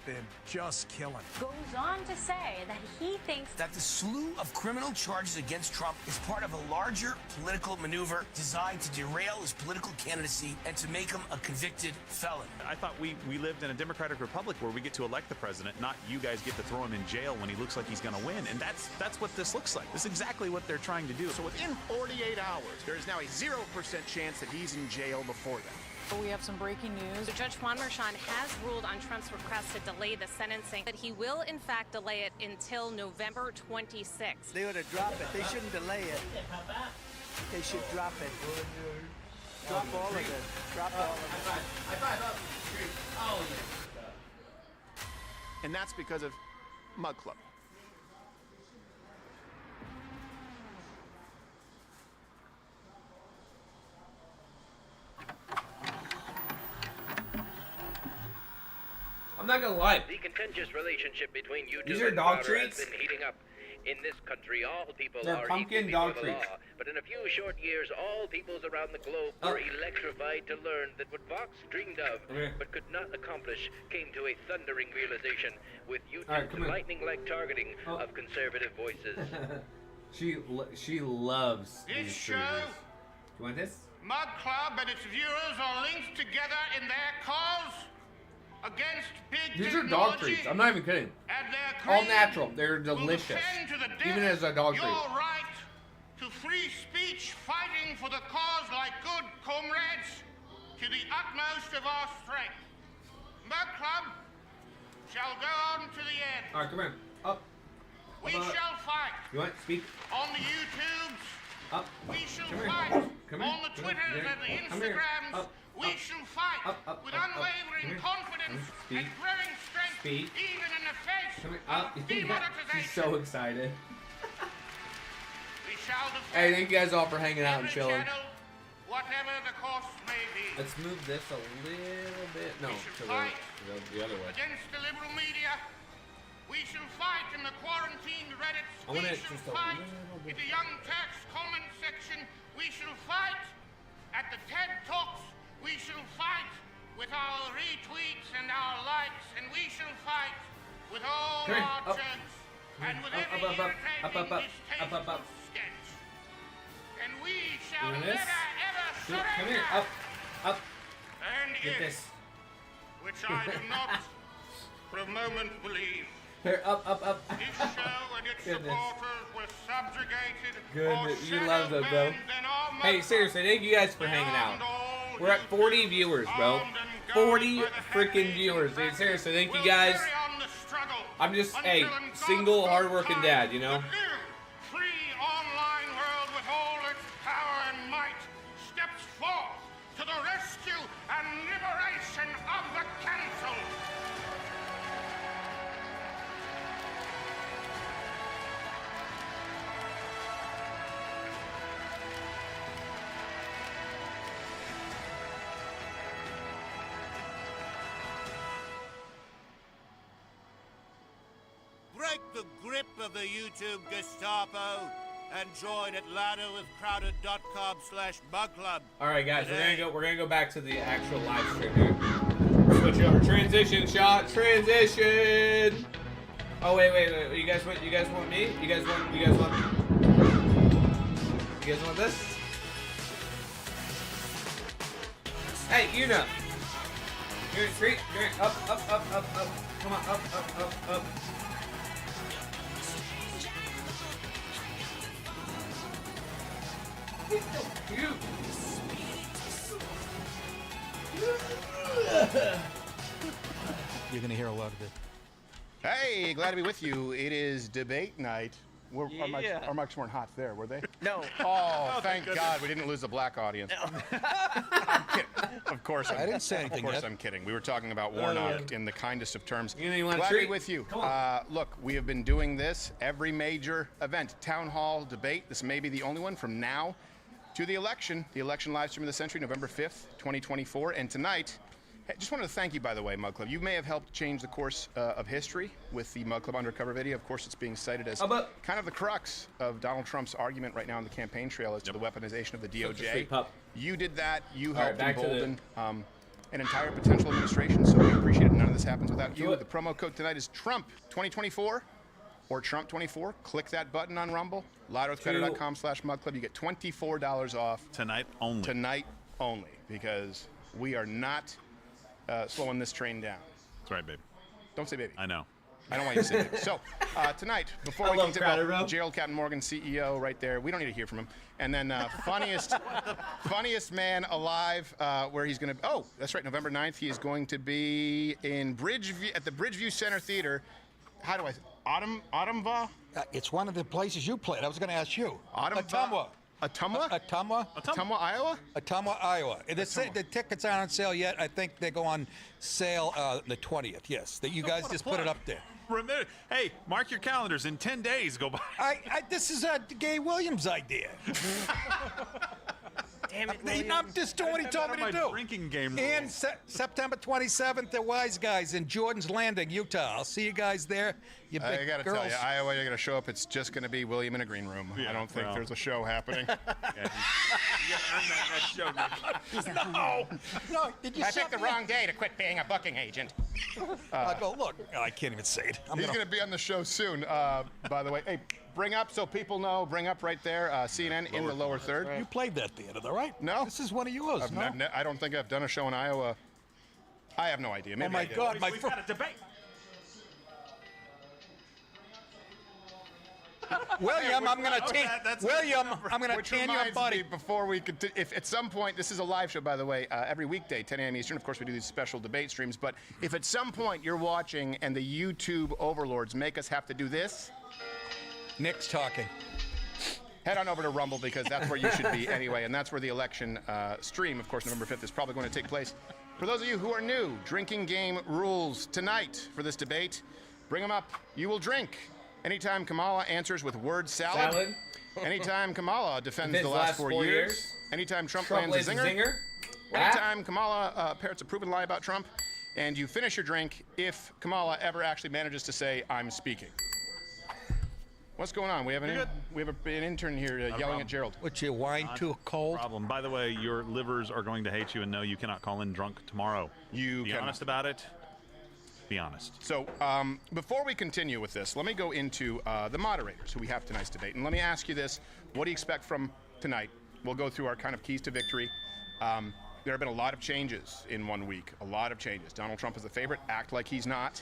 been just killing. Goes on to say that he thinks that the slew of criminal charges against Trump is part of a larger political maneuver designed to derail his political candidacy and to make him a convicted felon. I thought we lived in a democratic republic where we get to elect the president, not you guys get to throw him in jail when he looks like he's going to win. And that's what this looks like. This is exactly what they're trying to do. So within 48 hours, there is now a 0% chance that he's in jail before that. We have some breaking news. Judge Juan Merchan has ruled on Trump's request to delay the sentencing, but he will in fact delay it until November 26th. They ought to drop it. They shouldn't delay it. They should drop it. Drop all of it. Drop all of it. High five up. Oh, yeah. And that's because of Mug Club. I'm not gonna lie. The contentious relationship between YouTube These are and dog Crowder treats? has been heating up. In this country, all people They're are pumpkin equal dog before the treats. law. But in a few short years, all peoples around the globe were electrified to learn that what Vox dreamed of, but could not accomplish, came to a thundering realization with YouTube's lightning-like targeting of conservative voices. She loves This these show, treats. You want this? Mug Club and its viewers are linked together in their cause against big These are dog technology treats. I'm not even kidding. and their All creed natural. They're will delicious. defend to the death Even as a dog your treat. right to free speech, fighting for the cause like good comrades to the utmost of our strength. Mug Club shall go on to the end. All right, come here. Up. We Up, up. shall fight You want? Speak. on the YouTubes. Up. We shall Come here. fight Come here. on the Come Twitters here. and the Come here. Instagrams. Up. We Up. shall fight Up. with Up. Up. unwavering Come here. confidence Speak. and growing strength, Speak. even in the face Come here. of Up. demonetization. She's so excited. We shall defend Hey, thank you guys all for hanging out and every chilling. channel, whatever the cost may be. Let's move this a little bit. No, We should to fight the other way. against the liberal media. We shall fight in the quarantined Reddits. I want We it shall just a fight little in bit. the Young Turks comment section. We shall fight at the TED Talks. We shall fight with our retweets and our likes, and we shall fight with all Come here. our Up. jokes and with Up, every up, up, up. irritating, Up, up, up. distasteful Up, up, up. sketch. And we shall You want never this? ever Come surrender. here. Up. Up. And Get if, this. which I do not for a moment believe, Here. Up. Up. this show and its Goodness. supporters were subjugated or Goodness. You love them, bro. shadow-banned, then our Hey, Mug seriously, thank you guys for hanging out. We're at 40 viewers, bro. 40 freaking viewers, dude. Seriously, thank you guys. I'm just, hey, single, hardworking dad, you know? free online world with all its power and might steps forth to the rescue and liberation of the cancelled. Break the grip of the YouTube Gestapo and join Atlanta with crowded.com/mugclub. All right, guys, we're gonna go back to the actual live stream here. Switch over. Transition shot. Transition. Oh wait. You guys want me? You guys want this? Hey, you know. You're in street. You're in, up. Come on, up. He's so cute. You're going to hear a lot of it. Hey, glad to be with you. It is debate night. Our mics weren't hot there, were they? No. Oh, thank God we didn't lose the black audience. I'm kidding. Of course, I didn't say anything Of course, yet. I'm kidding. We were talking about Warnock in the kindest of terms. You want a glad to be treat? with you. Come on. Look, we have been doing this every major event, town hall, debate. This may be the only one from now to the election live stream of the century, November 5th, 2024. And tonight, hey, just wanted to thank you, by the way, Mug Club. You may have helped change the course of history with the Mug Club Undercover video. Of course, it's being cited as kind of the crux of Donald Trump's argument right now on the campaign trail as to the weaponization of the DOJ. sweet pup. You did that. You All right, helped back to the- embolden an entire potential administration, so we appreciate it. None of this happens without you. The promo code tonight is Trump2024 or Trump24. Click that button on Rumble. LouderWithCrowder.com/mugclub. You get $24 off. Tonight only. Tonight only, because we are not slowing this train down. That's right, babe. Don't say baby. I know. I don't want you to say baby. So, tonight, before I we love continue, Crowder, bro. Gerald Captain Morgan, CEO, right there. We don't need to hear from him. And then funniest man alive, where he's going to. Oh, that's right. November 9th, he is going to be in Bridgeview at the Bridgeview Center Theater. How do I say? Autumnva? It's one of the places you played. I was going to ask you. Autumva. Ottumwa? Ottumwa, Iowa? Ottumwa, Iowa. The tickets aren't on sale yet. I think they go on sale the 20th. Yes, that you guys just put it up there. Remember, hey, mark your calendars. In 10 days, go by. This is Gay Williams' idea. Damn it, I'm just doing what he told me to do. Drinking game And rules. September 27th at Wise Guys in Jordan's Landing, Utah. I'll see you guys there. You big I got to girls. tell you, Iowa, you're going to show up. It's just going to be William in a green room. Yeah, I don't think there's a show happening. No. Did you I picked the wrong day to quit being a booking agent. I go, look, I can't even say it. He's going to be on the show soon, by the way. Hey, bring up, so people know, bring up right there, CNN in the lower third. You played that theater, though, right? No. This is one of yours, no? I don't think I've done a show in Iowa. I have no idea. Maybe my I did. God, We've got a debate. William, I'm going to tan your body. Before we could, if at some point, this is a live show, by the way, every weekday, 10 a.m. Eastern. Of course, we do these special debate streams. But if at some point you're watching and the YouTube overlords make us have to do this, Nick's talking. head on over to Rumble because that's where you should be anyway, and that's where the election stream, of course, November 5th is probably going to take place. For those of you who are new, drinking game rules tonight for this debate. Bring them up. You will drink. Anytime Kamala answers with word salad. Anytime Kamala defends the last 4 years. Anytime Trump lands a zinger. Anytime Kamala parrots a proven lie about Trump. And you finish your drink if Kamala ever actually manages to say, I'm speaking. What's going on? We have an intern here yelling at Gerald. What's your wine too cold? Problem. By the way, your livers are going to hate you, and no, you cannot call in drunk tomorrow. Be honest about it. Be honest. So before we continue with this, let me go into the moderators who we have tonight's debate. And let me ask you this. What do you expect from tonight? We'll go through our kind of keys to victory. There have been a lot of changes in 1 week. A lot of changes. Donald Trump is the favorite. Act like he's not.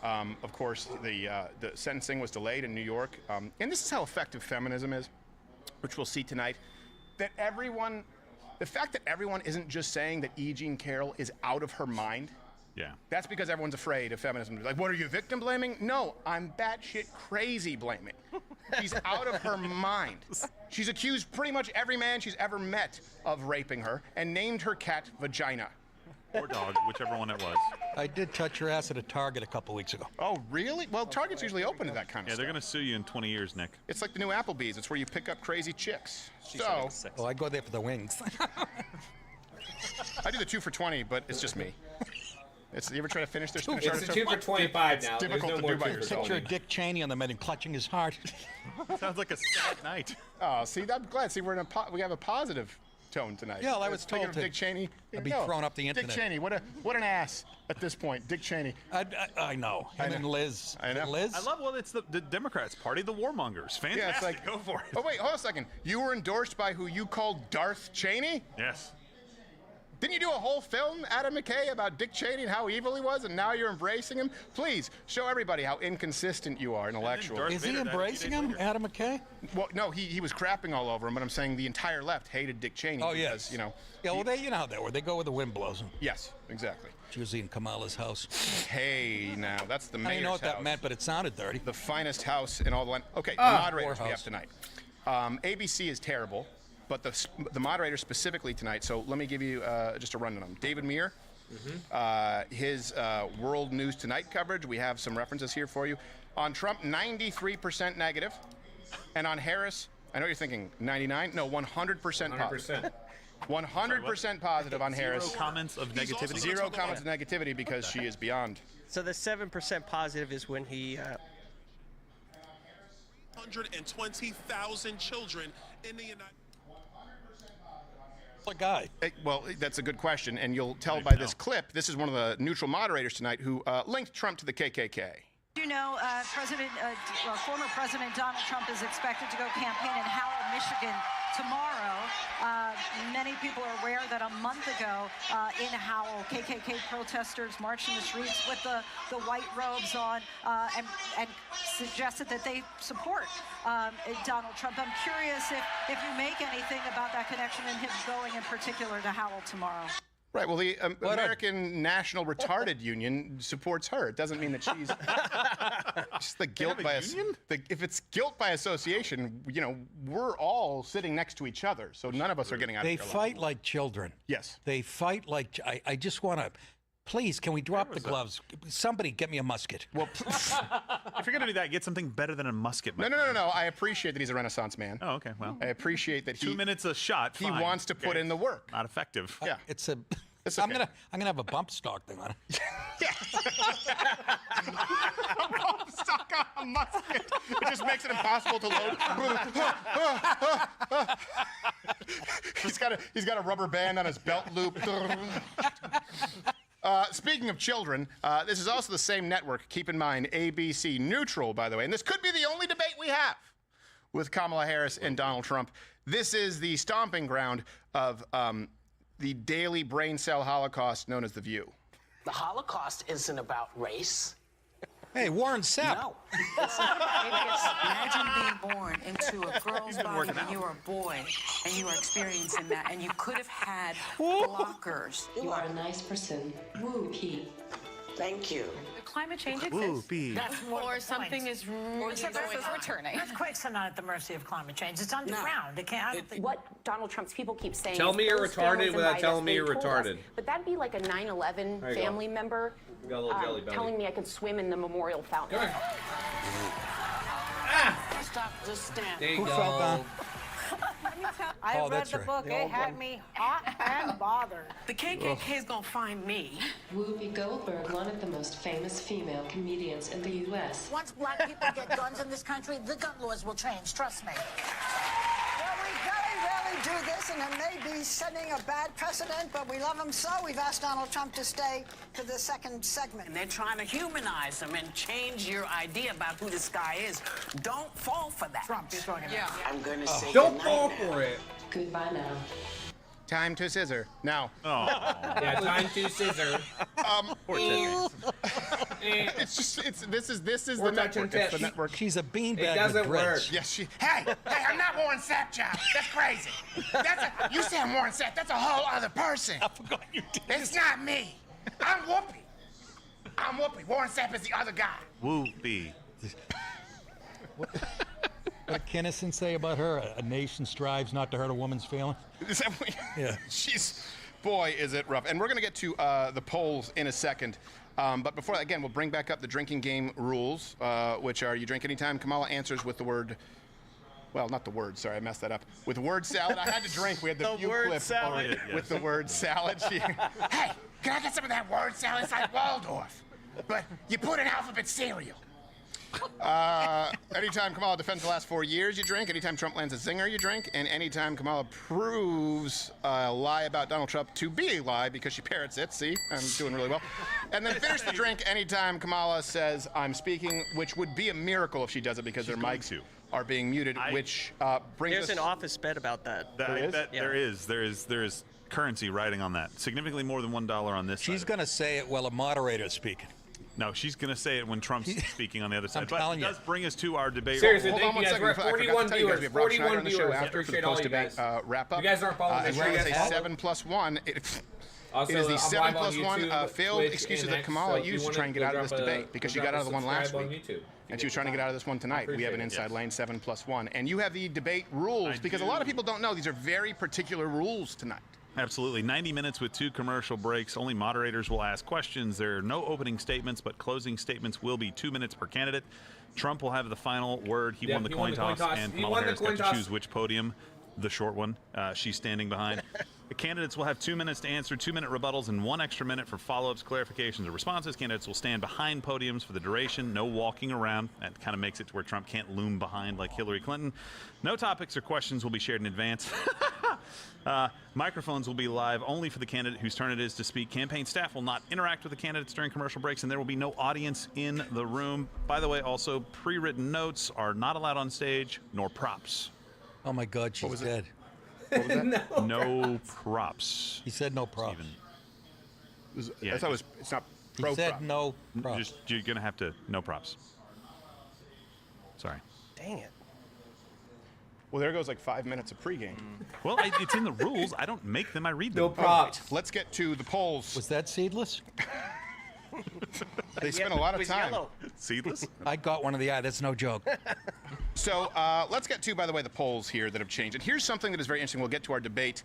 Of course, the sentencing was delayed in New York. And this is how effective feminism is, which we'll see tonight. The fact that everyone isn't just saying that E. Jean Carroll is out of her mind. Yeah. That's because everyone's afraid of feminism. Like, what are you, victim blaming? No, I'm batshit crazy blaming. She's out of her mind. She's accused pretty much every man she's ever met of raping her and named her cat Vagina. Or dog, whichever one it was. I did touch your ass at a Target a couple weeks ago. Oh, really? Well, Target's usually open to that kind of stuff. Yeah, they're going to sue you in 20 years, Nick. It's like the new Applebee's. It's where you pick up crazy chicks. Oh, I go there for the wings. I do the 2 for $20, but it's just me. You ever try to finish their spinach It's a 2 for $25 now. It's difficult There's no to do by more 2 for yourself. Picture Dick Cheney on the menu clutching his heart. Sounds like a sad night. Oh, see, I'm glad. See, we have a positive tone tonight. Yeah, well, I was told of Dick Cheney. I'd be thrown up the internet. Dick Cheney, what an ass at this point. Dick Cheney. I know. Him and Liz. I know. Liz? I love, it's the Democrats party, the warmongers. Fantastic. Yeah, it's like, go for it. Oh, wait, hold on a second. You were endorsed by who you called Darth Cheney? Yes. Didn't you do a whole film, Adam McKay, about Dick Cheney and how evil he was, and now you're embracing him? Please, show everybody how inconsistent you are intellectually. Is he embracing him, Adam McKay? Well, no, he was crapping all over him, but I'm saying the entire left hated Dick Cheney. Oh, because, yes. Yeah, well, you know how they were. They go where the wind blows them. Yes, exactly. It's usually in Kamala's house. Hey, now, that's the mayor's I didn't know what house. that meant, but it sounded dirty. The finest house in all the land. Okay, the moderators we have tonight. ABC is terrible. But the moderator specifically tonight, so let me give you just a rundown on them. David Muir, his World News Tonight coverage, we have some references here for you. On Trump, 93% negative. And on Harris, I know you're thinking 99? No, 100% positive. 100% positive on Harris. Zero comments of negativity? Zero comments of negativity because she is beyond. So the 7% positive is when he... 120,000 children in the United States. A guy. Well, that's a good question, and you'll tell by this clip. This is one of the neutral moderators tonight who linked Trump to the KKK. You know, former President Donald Trump is expected to go campaign in Howell, Michigan tomorrow. Many people are aware that a month ago in Howell, KKK protesters marched in the streets with the white robes on and suggested that they support Donald Trump. I'm curious if you make anything about that connection and him going in particular to Howell tomorrow. Right. Well, the American National Retarded Union supports her. It doesn't mean that she's Just the guilt by if it's guilt by association, we're all sitting next to each other, so none of us are getting out. They of here fight like children. Yes. They fight like. I just want to. Please, can we drop the gloves? Somebody get me a musket. Well, if you're gonna do that, get something better than a musket. No. I appreciate that he's a Renaissance man. Oh, okay. Well, I appreciate that 2 minutes a shot. He wants to put in the work. Not effective. Yeah, it's a. It's I'm okay. gonna have a bump stock thing on it. A bump stock on a musket. It just makes it impossible to load. He's got a rubber band on his belt loop. Speaking of children, this is also the same network. Keep in mind, ABC neutral, by the way. And this could be the only debate we have with Kamala Harris and Donald Trump. This is the stomping ground of the daily brain cell holocaust known as The View. The Holocaust isn't about race. Hey, Warren Sapp. No. Imagine being born into a girl's body when you were a boy and you were experiencing that, and you could have had blockers. You are a nice person. Woo, Pete. Thank you. Climate change Ooh, exists. B. That's Or something is really going on. returning. Earthquakes are not at the mercy of climate change. It's underground. It can't. What Donald Trump's people keep saying. Tell is me you're those retarded families without invite telling us, me they you're told us. retarded. But that'd be like a 9/11 There you go. family member We got a little jelly belly. telling me I could swim in the memorial fountain. Come here. Stop, just stand. There you Who go. fell down? I Oh, read that's the right. book. It had me hot and bothered. The KKK is gonna find me. Whoopi Goldberg, one of the most famous female comedians in the U.S. Once black people get guns in this country, the gun laws will change. Trust me. Well, we very rarely do this, and it may be setting a bad precedent, but we love him so we've asked Donald Trump to stay to the second segment. And they're trying to humanize him and change your idea about who this guy is. Don't fall for that. Trump, you're talking about. I'm gonna say Don't goodnight fall now. for it. Goodbye now. Time to scissor. Now. Oh. Yeah, time to scissor. Poor Tiffany. This is Or the touch and network. It's the tip. network. She's a beanbag It doesn't with dreads. work. Yes, Hey, I'm not Warren Sapp, John. That's crazy. You say I'm Warren Sapp, that's a whole other person. I forgot you did. It's not me. I'm Whoopi. Warren Sapp is the other guy. Woo, B. What did Kinnison say about her? A nation strives not to hurt a woman's feelings. Is that what- Yeah. Boy, is it rough. And we're going to get to the polls in a second. But before that, again, we'll bring back up the drinking game rules, which are you drink anytime Kamala answers with the word, well, not the word, sorry, I messed that up. With word salad, I had to drink. We had the View word clip salad. already with the word salad. Hey, can I get some of that word salad? It's like Waldorf. But you put in alphabet cereal. Anytime Kamala defends the last 4 years, you drink. Anytime Trump lands a zinger, you drink. And anytime Kamala proves a lie about Donald Trump to be a lie because she parrots it. See, I'm doing really well. And then finish the drink anytime Kamala says, I'm speaking, which would be a miracle if she does it because their mics are being muted, which brings There's us... an office bet about that. There is currency riding on that. Significantly more than $1 on this. She's going to say it while a moderator's speaking. No, she's going to say it when Trump's speaking on the other side. But telling it you. does bring us to our debate. Seriously, Hold thank on one you guys. second. We're I forgot to 41 tell you guys, viewers. we have Rob Schneider 41 on the show viewers. after for the Appreciate all you post-debate guys. wrap up. You guys aren't following as the well show as a yet. 7+1. Also, It is the I'm 7 live on plus 1 YouTube, failed Twitch, excuses and that X, Kamala so if you used to wanna try and get go out of this drop a- debate because she drop got a out of the one last subscribe on week. YouTube. And she was trying to get out of this one tonight. We have an appreciate it. inside lane 7+1. And you have the debate rules because a lot of people don't know these are very particular rules tonight. Absolutely. 90 minutes with 2 commercial breaks. Only moderators will ask questions. There are no opening statements, but closing statements will be 2 minutes per candidate. Trump will have the final word. He won the coin toss, and Kamala Harris got to choose which podium, the short one, she's standing behind. The candidates will have 2 minutes to answer, 2-minute rebuttals, and 1 extra minute for follow-ups, clarifications, or responses. Candidates will stand behind podiums for the duration. No walking around. That kind of makes it to where Trump can't loom behind like Hillary Clinton. No topics or questions will be shared in advance. Microphones will be live only for the candidate whose turn it is to speak. Campaign staff will not interact with the candidates during commercial breaks, and there will be no audience in the room. By the way, also, pre-written notes are not allowed on stage, nor props. Oh my God, she's dead. What was that? No props. He said no props. I thought it's not pro He said prop. no props. You're going to have to, no props. Sorry. Dang it. Well, there goes like 5 minutes of pregame. Well, it's in the rules. I don't make them. I read them. No props. Let's get to the polls. Was that seedless? They spent a lot of was time. yellow. Seedless? I got one of the eye. That's no joke. So let's get to, by the way, the polls here that have changed. And here's something that is very interesting. We'll get to our debate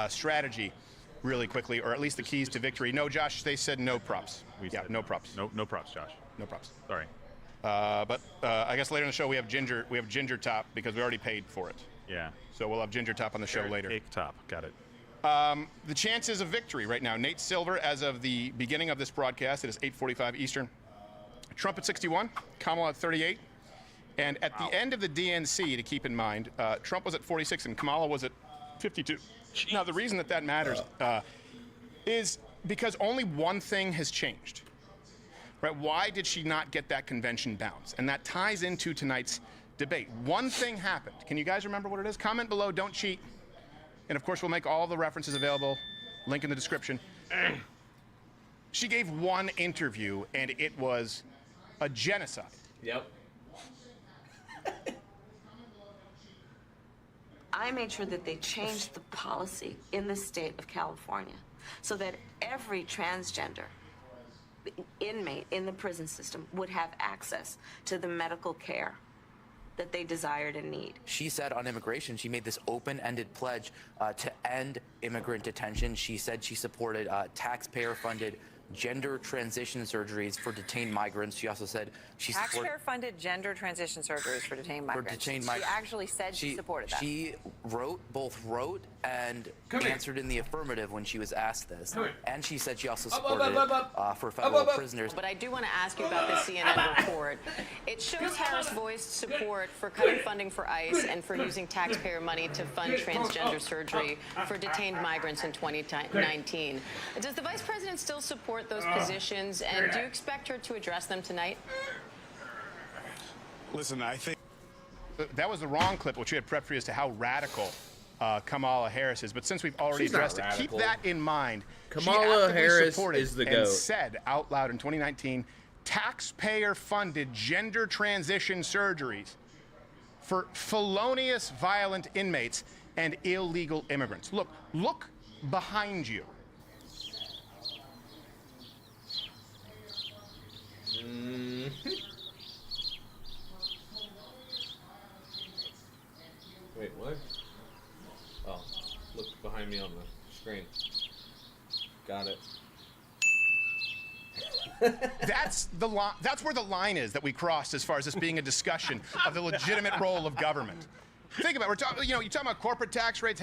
strategy really quickly, or at least the keys to victory. No, Josh, they said no props. We Yeah, said no props. No props, Josh. No props. Sorry. But I guess later in the show we have Ginger Top because we already paid for it. Yeah. So we'll have Ginger Top on the show later. Cake Top. Got it. The chances of victory right now. Nate Silver, as of the beginning of this broadcast, it is 8:45 Eastern. Trump at 61, Kamala at 38. And at the end of the DNC, to keep in mind, Trump was at 46 and Kamala was at 52. Jeez. Now, the reason that matters is because only one thing has changed. Right? Why did she not get that convention bounce? And that ties into tonight's debate. One thing happened. Can you guys remember what it is? Comment below, don't cheat. And of course, we'll make all the references available. Link in the description. She gave one interview, and it was a genocide. Yep. I made sure that they changed the policy in the state of California so that every transgender inmate in the prison system would have access to the medical care that they desired and need. She said on immigration, she made this open-ended pledge to end immigrant detention. She said she supported taxpayer-funded gender transition surgeries for detained migrants. She also said she supported Taxpayer-funded gender transition surgeries for detained migrants. She actually said she supported that. She both wrote and answered in the affirmative when she was asked this. And she said she also supported it for federal prisoners. But I do want to ask you about the CNN report. It shows Harris voiced support for cutting funding for ICE and for using taxpayer money to fund transgender surgery for detained migrants in 2019. Does the vice president still support those positions, and do you expect her to address them tonight? Listen, I think that was the wrong clip, which we had prepped for you as to how radical Kamala Harris is. But since we've already addressed it, keep that in mind. Kamala Harris is the and GOAT. Said out loud in 2019, taxpayer-funded gender transition surgeries for felonious violent inmates and illegal immigrants. Look behind you. Wait, what? Oh, look behind me on the screen. Got it. That's the line. That's where the line is that we crossed as far as this being a discussion of the legitimate role of government. Think about it. We're talking. You're talking about corporate tax rates.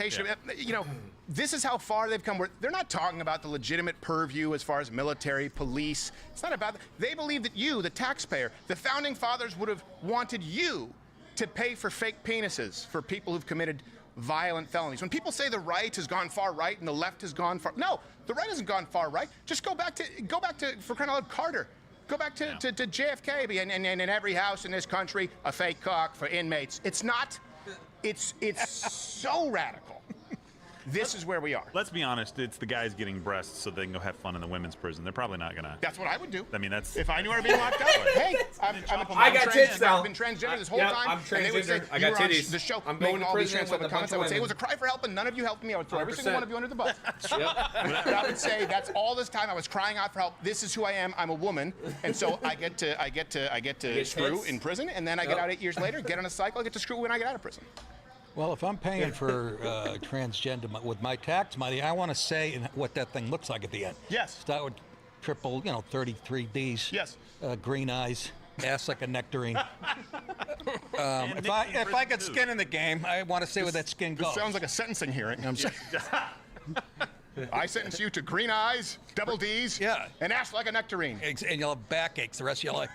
This is how far they've come. They're not talking about the legitimate purview as far as military, police. It's not about that. They believe that you, the taxpayer, the founding fathers would have wanted you to pay for fake penises for people who've committed violent felonies. When people say the right has gone far right and the left has gone far, no, the right hasn't gone far right. Just go back to for crying out loud, Carter. Go back to JFK and in every house in this country, a fake cock for inmates. It's not. It's so radical. This is where we are. Let's be honest. It's the guys getting breasts so they can go have fun in the women's prison. They're probably not gonna. That's what I would do. I mean, that's. If I knew I were being locked up. Hey, I got tits now. I've been transgender this whole Yep, time. I'm And they would say, transgender. I got you were on titties. the show I'm making going to all these prison with transphobic a bunch comments. I of would say it was a women. cry for help, and none of you helped me. I would throw every single 100%. one of you under the bus. I would say that's all this time I was crying out for help. This is who I am. I'm a woman, and so I get to screw tits? in prison, and then I get out 8 years later, get on a cycle, I get to screw when I get out of prison. Well, if I'm paying for transgender with my tax money, I want to say what that thing looks like at the end. Yes. Start with triple, 33 Ds. Yes. Green eyes, ass like a nectarine. If I got skin in the game, I want to say where that skin goes. This sounds like a sentencing hearing. I'm sorry. I sentence you to green eyes, double Ds, and ass like a nectarine. And you'll have backaches the rest of your life.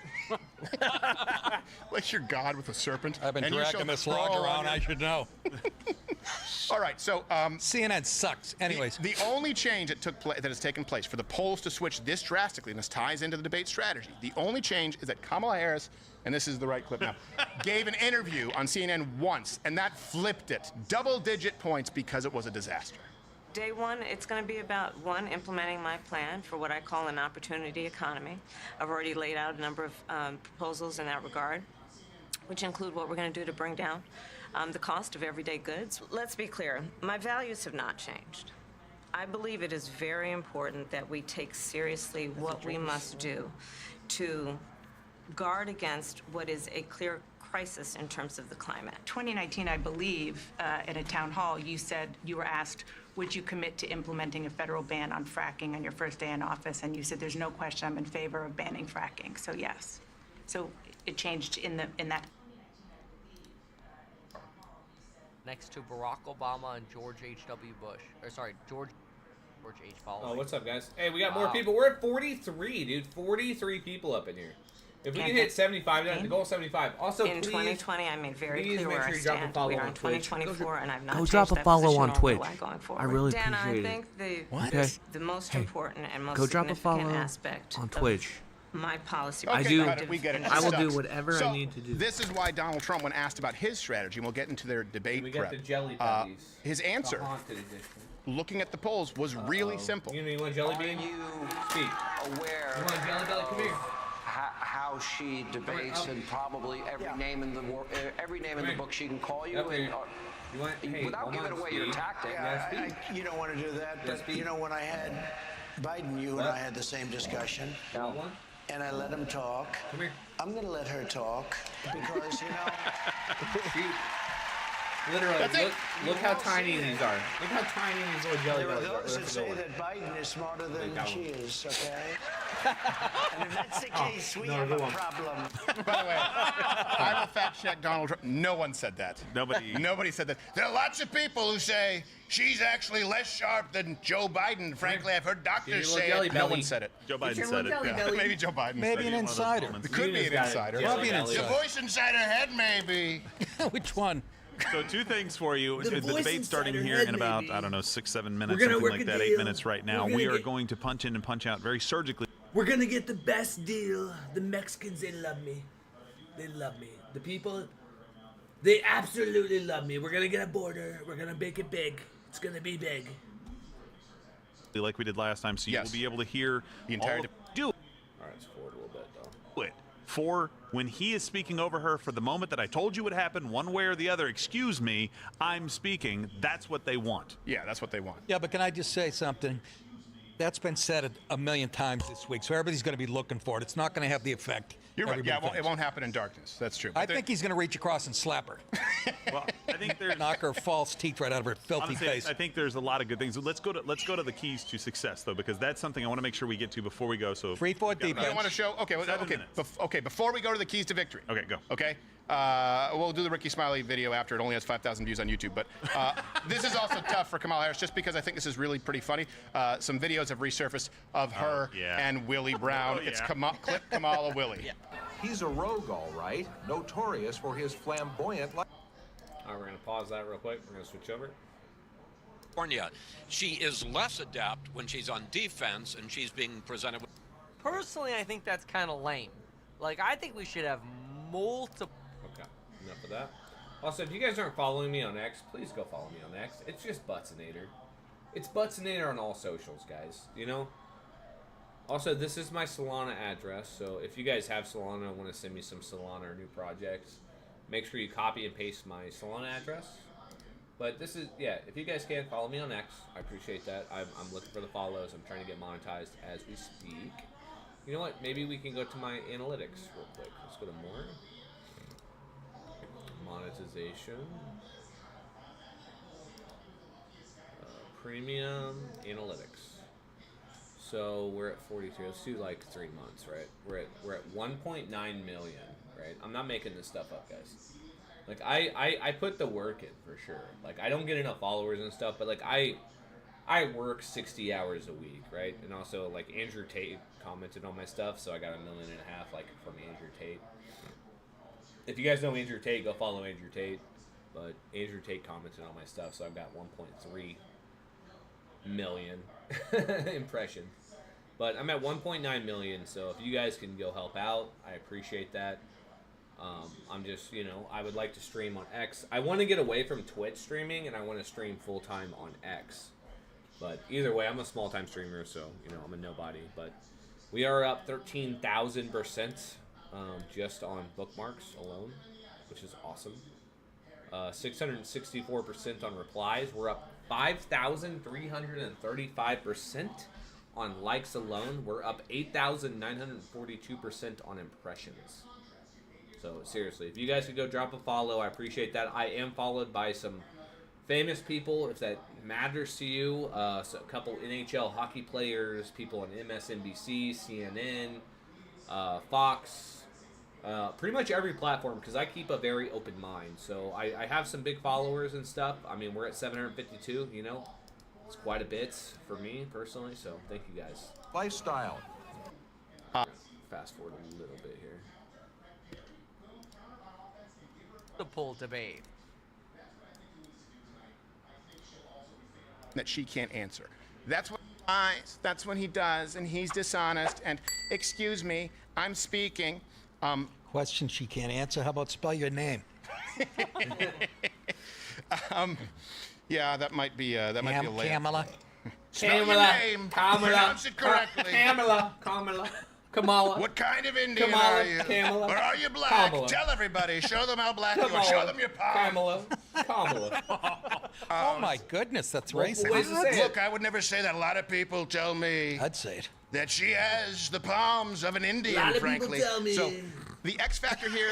Like you're God with a serpent. I've been and you dragging shall this log crawl around, on I should know. All right, so CNN sucks. Anyways, the only change that has taken place for the polls to switch this drastically, and this ties into the debate strategy, the only change is that Kamala Harris, and this is the right clip now, gave an interview on CNN once, and that flipped it. Double-digit points because it was a disaster. Day one, it's going to be about, one, implementing my plan for what I call an opportunity economy. I've already laid out a number of proposals in that regard, which include what we're going to do to bring down the cost of everyday goods. Let's be clear, my values have not changed. I believe it is very important that we take seriously what we must do to guard against what is a clear crisis in terms of the climate. 2019, I believe, at a town hall, you said you were asked, would you commit to implementing a federal ban on fracking on your first day in office? And you said, there's no question I'm in favor of banning fracking. So yes. So it changed in that. Next to Barack Obama and George H.W. Bush. Or sorry, George H. Baldwin. Oh, what's up, guys? Hey, we got more people. We're at 43, dude. 43 people up in here. If we can hit 75, the goal is 75. Also, in 2020, I made very clear where I stand. We are in 2024, and I've not Go changed drop a that follow position on nor Twitch. will I going forward. I really Dana, appreciate I think it. the most important and most Go drop a significant follow aspect on of Twitch. my policy. Okay, I do. we get it. I will do Sucks. whatever So, I need to do. This is why Donald Trump, when asked about his strategy, and we'll get into their debate We prep, got the jelly puppies. his answer, The haunted edition. looking at the polls, was really simple. You want jelly bean? Speak. Aware You want jelly belly? Come here. how she debates and probably every name in the book she can call you and, without giving away your tactic. You don't want to do that, but you know, when I had Biden, you and I had the same discussion, and I let him talk. Come here. I'm going to let her talk because, you know. Literally, look how tiny these are. Look how tiny these little jelly There are bellies are. those that say that Biden is smarter than she is, okay? And if that's the case, we have a problem. By the way, I will fact check Donald Trump. No one said that. Nobody said that. There are lots of people who say she's actually less sharp than Joe Biden. Frankly, I've heard doctors say it. No one said it. Joe Biden said it. Yeah. Maybe Joe Biden Maybe said an it. insider. It could be an insider. Probably an The insider. voice inside her head, maybe. Which one? So 2 things for you. The The voice debate's starting inside her here head, in about, maybe. I don't know, 6-7 minutes, gonna something work like a that, 8 deal. minutes right now. We're gonna We are get- going to punch in and punch out very surgically. We're gonna get the best deal. The Mexicans, they love me. They love me. The people, they absolutely love me. We're gonna get a border. We're gonna make it big. It's gonna be big. Like we did last time, so you will be able to hear the entire do All right, let's forward a little bit, though. it for when he is speaking over her for the moment that I told you would happen one way or the other. Excuse me, I'm speaking. That's what they want. Yeah, that's what they want. Yeah, but can I just say something? That's been said a million times this week, so everybody's going to be looking for it. It's not going to have the effect. You're right. Yeah, everybody it won't happen in darkness. That's true. I think he's going to reach across and slap her. Well, I think there's knock her false teeth right out of her filthy honestly, face. I think there's a lot of good things. Let's go to the keys to success though, because that's something I want to make sure we get to before we go. So 3-4 You defense. don't want to show? Okay, well, 7 okay, minutes. okay. Before we go to the keys to victory. Okay, go. Okay. We'll do the Ricky Smiley video after. It only has 5,000 views on YouTube. But this is also tough for Kamala Harris, just because I think this is really pretty funny. Some videos have resurfaced of her and Willie Brown. Oh, yeah. It's clip Kamala Willie. He's a rogue, all right. Notorious for his flamboyant life. All right, we're going to pause that real quick. We're going to switch over. California. She is less adept when she's on defense and she's being presented with. Personally, I think that's kind of lame. Like, I think we should have multiple. Okay, enough of that. Also, if you guys aren't following me on X, please go follow me on X. It's just Buttsinator. It's Buttsinator on all socials, guys. You know? Also, this is my Solana address, so if you guys have Solana and want to send me some Solana or new projects, make sure you copy and paste my Solana address. But this is, yeah, if you guys can, follow me on X. I appreciate that. I'm looking for the follows. I'm trying to get monetized as we speak. You know what? Maybe we can go to my analytics real quick. Let's go to more. Monetization. Premium analytics. So we're at 42. Let's do like 3 months, right? We're at 1.9 million, right? I'm not making this stuff up, guys. Like I put the work in for sure. Like I don't get enough followers and stuff, but like I work 60 hours a week, right? And also like Andrew Tate commented on my stuff, so I got 1.5 million like from Andrew Tate. If you guys know Andrew Tate, go follow Andrew Tate. But Andrew Tate commented on my stuff, so I've got 1.3 million impressions. But I'm at 1.9 million, so if you guys can go help out, I appreciate that. I'm just, you know, I would like to stream on X. I want to get away from Twitch streaming, and I want to stream full-time on X. But either way, I'm a small-time streamer, so, you know, I'm a nobody. But we are up 13,000% just on bookmarks alone, which is awesome. 664% on replies. We're up 5,335% on likes alone. We're up 8,942% on impressions. So seriously, if you guys could go drop a follow, I appreciate that. I am followed by some famous people, if that matters to you. So a couple NHL hockey players, people on MSNBC, CNN, Fox, pretty much every platform, because I keep a very open mind. So I have some big followers and stuff. I mean, we're at 752, you know. It's quite a bit for me personally, so thank you guys. Lifestyle. Fast forward a little bit here. The poll debate. That she can't answer. That's when he lies. That's when he does, and he's dishonest. And excuse me, I'm speaking. Question she can't answer. How about spell your name? Yeah, that might be a layup. Kamala. Spell your name. Pronounce it correctly. Kamala. What kind of Indian Kamala, are you? Kamala. Or are you black? Kamala. Tell everybody. Show them how black you are. Kamala. Show them your palm. Kamala. Oh my goodness, that's racist. Look, I would never say that. A lot of people tell me. I'd say it. That she has the palms of an Indian, A lot of frankly. people tell me. So the X factor here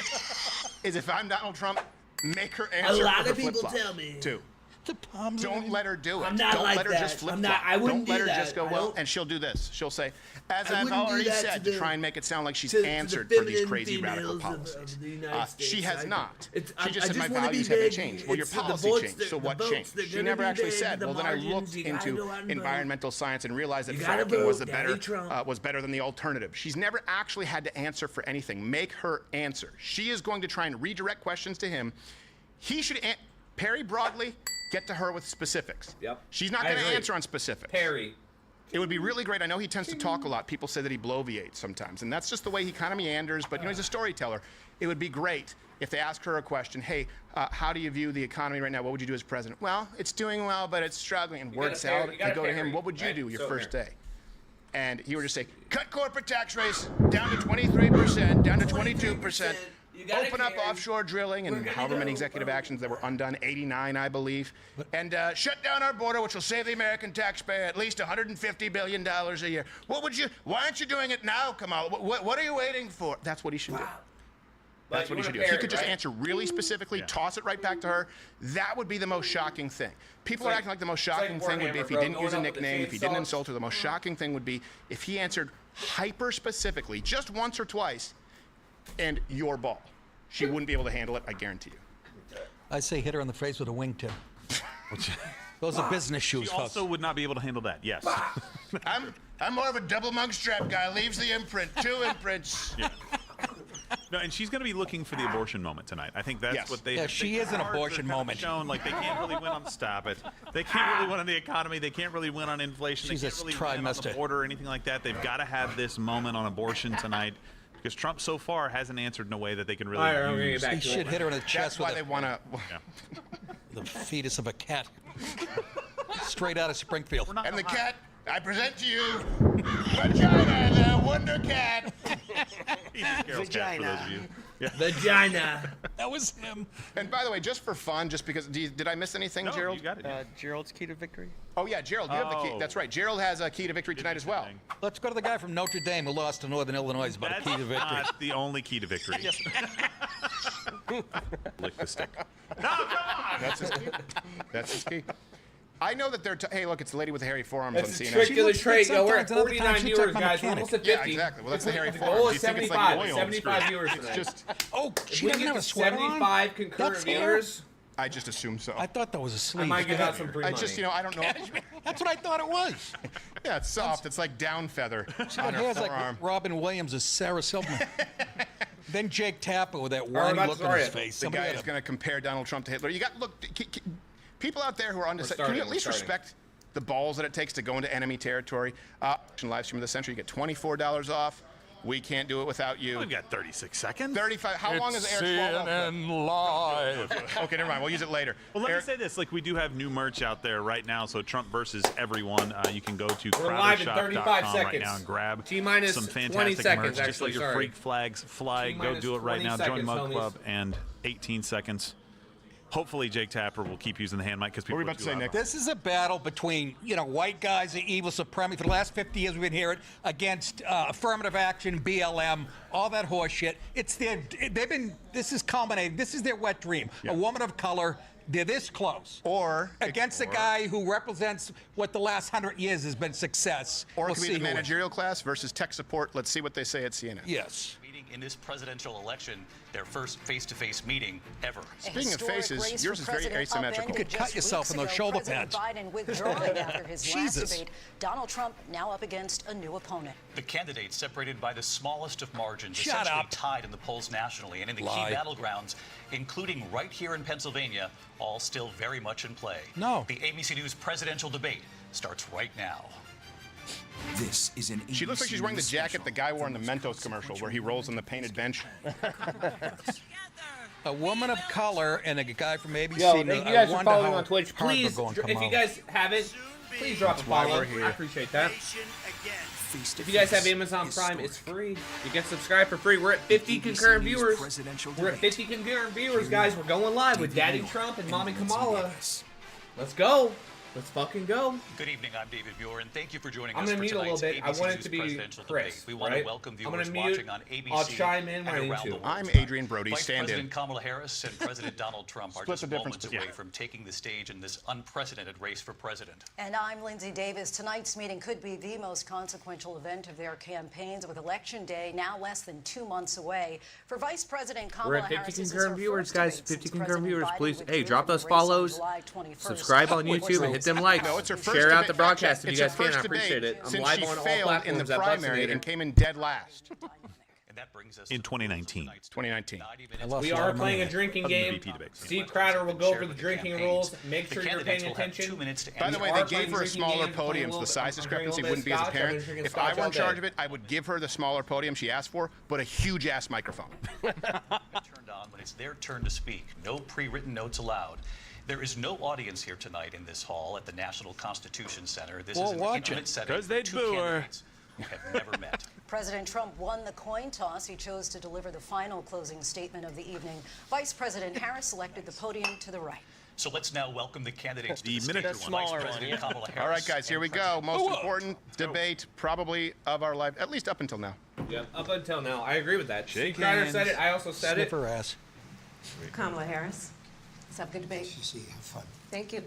is if I'm Donald Trump, make her answer. A lot for of people flip-flop, tell me. Too. The palms. Don't let her do it. I'm not Don't like let her that. just flip I'm not- I wouldn't Don't let do her that. just go, I well, don't- and she'll do this. She'll say, as I I've wouldn't do already that said, to to the- try and make it sound like she's to answered the for these feminine crazy radical females of policies. the United She States. has not. It's- She just I said my wanna be values haven't big. changed. Well, your It's the policy votes changed. that- So the what votes, changed? they're She gonna never be actually big, said, the well, then I margins, looked you gotta into go out and vote. environmental science and realized that You gotta fracking was vote, the Daddy better Trump. was better than the alternative. She's never actually had to answer for anything. Make her answer. She is going to try and redirect questions to him. He should Perry broadly, get to her with specifics. Yep. She's not I going to agree. answer on specifics. Perry. It would be really great. I know he tends to talk a lot. People say that he bloviates sometimes, and that's just the way he kind of meanders, but you know, he's a storyteller. It would be great if they ask her a question. Hey, how do you view the economy right now? What would you do as president? Well, it's doing well, but it's struggling. And word salad, you go to him, what would you do your first day? And he would just say, cut corporate tax rates down to 23%, down to 22%. Open up offshore drilling and however many executive actions that were undone, 89, I believe. And shut down our border, which will save the American taxpayer at least $150 billion a year. Why aren't you doing it now, Kamala? What are you waiting for? That's what he should do. That's what he should do. If he could just answer really specifically, toss it right back to her, that would be the most shocking thing. People are acting like the most shocking thing would be if he didn't use a nickname, if he didn't insult her. The most shocking thing would be if he answered hyper specifically, just once or twice, and your ball. She wouldn't be able to handle it, I guarantee you. I say hit her on the face with a wingtip. Those are business shoes, She folks. also would not be able to handle that. Yes. I'm more of a double mug strap guy. Leaves the imprint. 2 imprints. Yeah. No, and she's going to be looking for the abortion moment tonight. I think that's what they. Yeah, she is an abortion kind of moment. Shown like they can't really win on stop it. They can't really win on the economy. They can't really win on inflation. She's they a can't really win on the trimester. border or anything like that. They've got to have this moment on abortion tonight. Because Trump so far hasn't answered in a way that they can really use. He should hit her in the chest That's why with they want to. the fetus of a cat. Straight out of Springfield. And the cat, I present to you, Vagina, the Wonder Cat. He's Carol's cat, for those of you. Yeah. Vagina. That was him. And by the way, just for fun, just because, did I miss anything, No, Gerald? you got it. Gerald's key to victory. Oh yeah, Gerald, you have the key. That's right. Gerald has a key to victory tonight as well. Let's go to the guy from Notre Dame who lost to Northern Illinois about That's a key to victory. not the only key to victory. Lick the stick. No, come on. That's his key. That's his key. I know that they're. Hey, look, it's the lady with the hairy forearms That's on a CNN. trick of the trade. Yo, we're at sometimes, another time 49 she viewers, took my guys. We're mechanic. almost at 50. Yeah, exactly. Well, that's the hairy The forearms. goal You is think it's like 75. oil 75 screw. viewers It's tonight. just. Oh, If she we doesn't get have to a sweater on? 75 concurrent That's hair? viewers, I just assume so. I thought that was a I sleeve. might give out some free I money. just, I don't know. That's what I thought it was. Yeah, it's soft. It's like down feather She on got her hairs like forearm. Robin Williams as Sarah Silverman. Then Jake Tapper with that right, worried that's look on his right. face. The Somebody guy had is a- going to compare Donald Trump to Hitler. You got look. People out there who are undecided, can starting, you at least we're starting. respect the balls that it takes to go into enemy territory? Live stream of the century, you get $24 off. We can't do it without you. We've got 36 seconds. 35. How long is Eric's CNN Live. Okay, never mind. We'll use it later. Well, let Eric, me say this: like we do have new merch out there right now. So Trump versus everyone. You can go to We're live in crowdershop.com 35 right seconds. now and grab T-minus some 20 fantastic seconds, merch. Just actually, let your sorry. freak flags fly. Go T-minus do it right 20 now. Join seconds, Mug homies. Club and 18 seconds. Hopefully, Jake Tapper will keep using the hand mic because people. What were you about to say, Nick? This is a battle between, white guys and evil supremacy. For the last 50 years, we've been hearing against affirmative action, BLM, all that horse shit. This is culminating. This is their wet dream. Yeah. A woman of color. They're this close. Or against a guy who represents what the last 100 years has been success. Or it could be the managerial class versus tech support. Let's see what they say at CNN. Yes. In this presidential election, their first face-to-face meeting ever. Speaking of faces, yours is very asymmetrical. You could cut yourself in those shoulder pads. Biden withdrawing after his last debate. Donald Trump now up against a new opponent. The candidates separated by the smallest of margins, essentially tied in the polls nationally and in the key battlegrounds, including right here in Pennsylvania, all still very much in play. No. The ABC News presidential debate starts right now. This is an She looks like she's wearing the jacket the guy wore in the Mentos commercial where he rolls on the painted bench. A woman of color and a guy from ABC. Yo, thank you guys for following on Twitch. Please, if you guys haven't, please drop a follow. I appreciate that. If you guys have Amazon Prime, it's free. You can subscribe for free. We're at 50 concurrent viewers. We're at 50 concurrent viewers, guys. We're going live with Daddy Trump and Mommy Kamala. Let's go. Let's fucking go. Good evening, I'm David Muir, and thank you for joining I'm us gonna for mute a little tonight's bit. I ABC want it News to be presidential Chris, debate. We want to welcome viewers watching on ABC I'll chime in and when I need around to. the world. I'm Adrian Brody, Vice stand President in. Kamala Harris and President Donald Trump are Split just the difference, moments away from taking the stage in this unprecedented race for president. And I'm Lindsay Davis. Tonight's meeting could be the most consequential event of their campaigns, with Election Day now less than 2 months away. For Vice President Kamala We're at 50 Harris, this is concurrent her viewers, first guys. debate 50 since concurrent President viewers, Biden please. withdrew Hey, drop from the those race on follows. July 21st. Subscribe on YouTube and hit them likes. No, it's her first Share out the debate. broadcast if you guys It's her can. I first appreciate debate it. I'm since live she on all failed in the platforms at primary Buttsinator. and came in dead last. And that brings us in 2019. 2019. We are playing a drinking game. Steve Crowder will go over the drinking rules. Make sure you're paying attention. By the way, they gave her a smaller podium, so the size discrepancy wouldn't be as apparent. If I were in charge of it, I would give her the smaller podium she asked for, but a huge-ass microphone. Turned on when it's their turn to speak. No pre-written notes allowed. There is no audience here tonight in this hall at the National Constitution Center. This is an intimate setting. Because they'd boo her. Who have never met. President Trump won the coin toss. He chose to deliver the final closing statement of the evening. Vice President Harris selected the podium to the right. So let's now welcome the candidates to the miniature stage. one. Vice President Kamala Harris. All right, guys, here we go. Most important debate probably of our life, at least up until now. Yeah, up until now. I agree with that. Shake Steve Crowder hands. said it. I also said Sniff it. her ass. Kamala Harris. Let's have a good debate. Have fun. Thank you.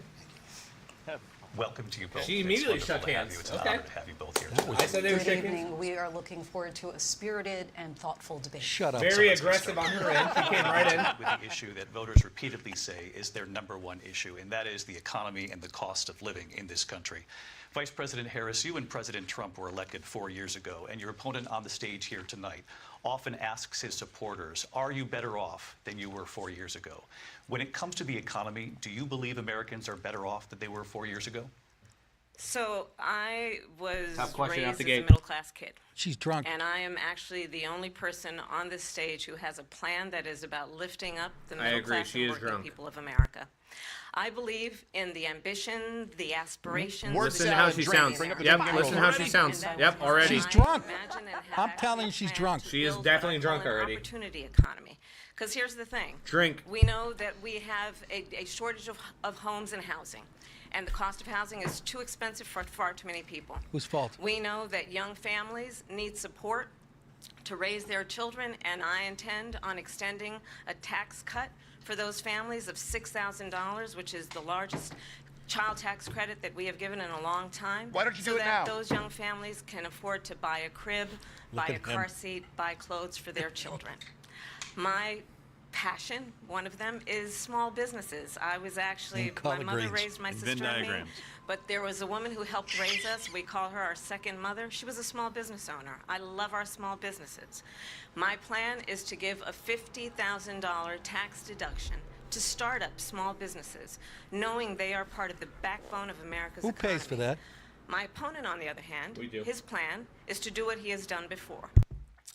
Welcome to you both. She It's immediately wonderful shook to have hands. you. It's an Okay. honor to have you both here tonight. I said they were Good shaking. evening. We are looking forward to a spirited and thoughtful debate. Shut up. Very aggressive on her end. She came right in. With the issue that voters repeatedly say is their #1 issue, and that is the economy and the cost of living in this country. Vice President Harris, you and President Trump were elected 4 years ago, and your opponent on the stage here tonight often asks his supporters, are you better off than you were 4 years ago? When it comes to the economy, do you believe Americans are better off than they were 4 years ago? So I was Top question out raised the as gate. a middle-class kid. She's drunk. And I am actually the only person on this stage who has a plan that is about lifting up the I middle agree. class She and is working drunk. people of America. I believe in the ambition, the aspirations. Listen the to how she sounds. dreams. Yep, listen to how she sounds. Yep, already. She's drunk. Imagine and have I'm telling you, she's actually drunk. planned to She is build definitely what I call drunk an already. Opportunity economy. Because here's the thing. Drink. We know that we have a shortage of homes and housing. And the cost of housing is too expensive for far too many people. Whose fault? We know that young families need support to raise their children, and I intend on extending a tax cut for those families of $6,000, which is the largest child tax credit that we have given in a long time. Why don't you do so it that now? those young families can afford to buy a crib, buy a at car him. seat, buy clothes for their children. My passion, one of them, is small businesses. I was actually, And my collard mother greens. raised my And sister Venn and me, diagrams. but there was a woman who helped raise us. We call her our second mother. She was a small business owner. I love our small businesses. My plan is to give a $50,000 tax deduction to start up small businesses, knowing they are part of the backbone of America's Who economy. pays for that? My opponent, on the other hand, We do. his plan is to do what he has done before,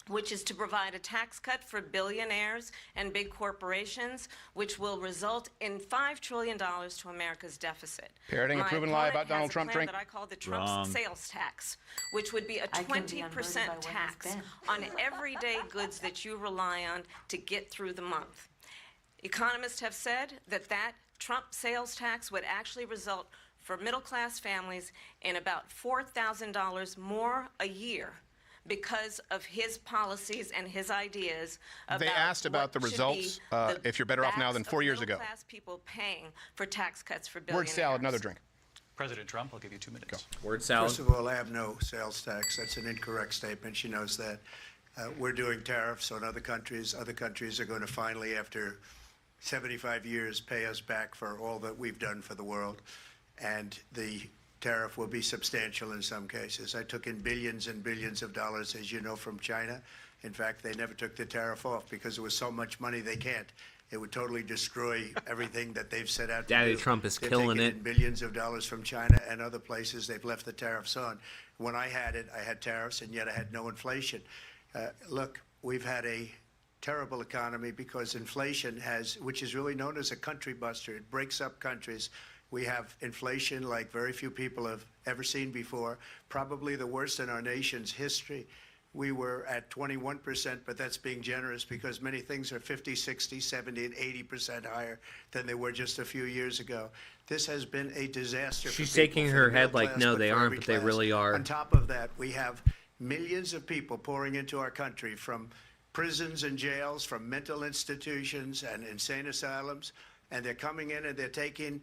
which is to provide a tax cut for billionaires and big corporations, which will result in $5 trillion to America's deficit. Parroting a My proven lie opponent about Donald has a Trump plan drink? that I call the Trump Wrong. sales tax, which would be a I can be 20% unburdened by what has tax been. on everyday goods that you rely on to get through the month. Economists have said that Trump sales tax would actually result for middle-class families in about $4,000 more a year because of his policies and his ideas about They asked about the results, if you're better off now than 4 years ago. Middle-class people paying for tax cuts for Word billionaires. salad, another drink. President Trump, I'll give you 2 minutes. Word salad. First of all, I have no sales tax. That's an incorrect statement. She knows that. We're doing tariffs on other countries. Other countries are going to finally, after 75 years, pay us back for all that we've done for the world. And the tariff will be substantial in some cases. I took in billions and billions of dollars, as you know, from China. In fact, they never took the tariff off because it was so much money they can't. It would totally destroy everything that they've set out to do. Daddy Trump is They've killing taken it. in billions of dollars from China and other places. They've left the tariffs on. When I had it, I had tariffs, and yet I had no inflation. Look, we've had a terrible economy because inflation which is really known as a country buster. It breaks up countries. We have inflation like very few people have ever seen before, probably the worst in our nation's history. We were at 21%, but that's being generous because many things are 50, 60, 70, and 80% higher than they were just a few years ago. This has been a disaster. She's for people, shaking for her the head middle like, class, no, but they for aren't, every but they class. really are. On top of that, we have millions of people pouring into our country from prisons and jails, from mental institutions and insane asylums, and they're coming in and they're taking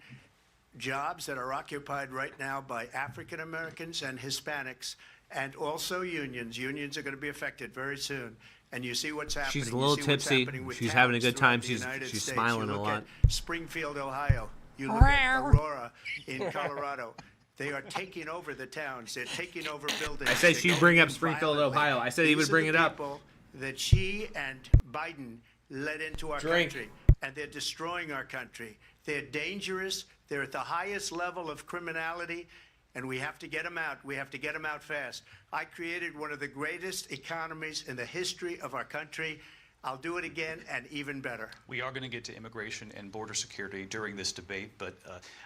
jobs that are occupied right now by African Americans and Hispanics, and also unions. Unions are going to be affected very soon. And you see what's happening. She's a little You see what's tipsy. happening with She's having a towns good time. throughout the United She's States. smiling You a look lot. at Springfield, Ohio. You look at Aurora in Colorado. They are taking over the towns. They're taking over buildings. I said They're she'd going bring in up Springfield, violently. Ohio. I said he would These are bring the it up. people that she and Biden led into our Drink. country, and they're destroying our country. They're dangerous. They're at the highest level of criminality, and we have to get them out. We have to get them out fast. I created one of the greatest economies in the history of our country. I'll do it again and even better. We are going to get to immigration and border security during this debate, but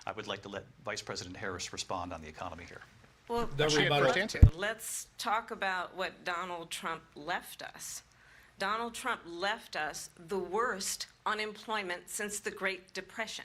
I would like to let Vice President Harris respond on the economy here. Well, let's talk about what Donald Trump left us. Donald Trump left us the worst unemployment since the Great Depression.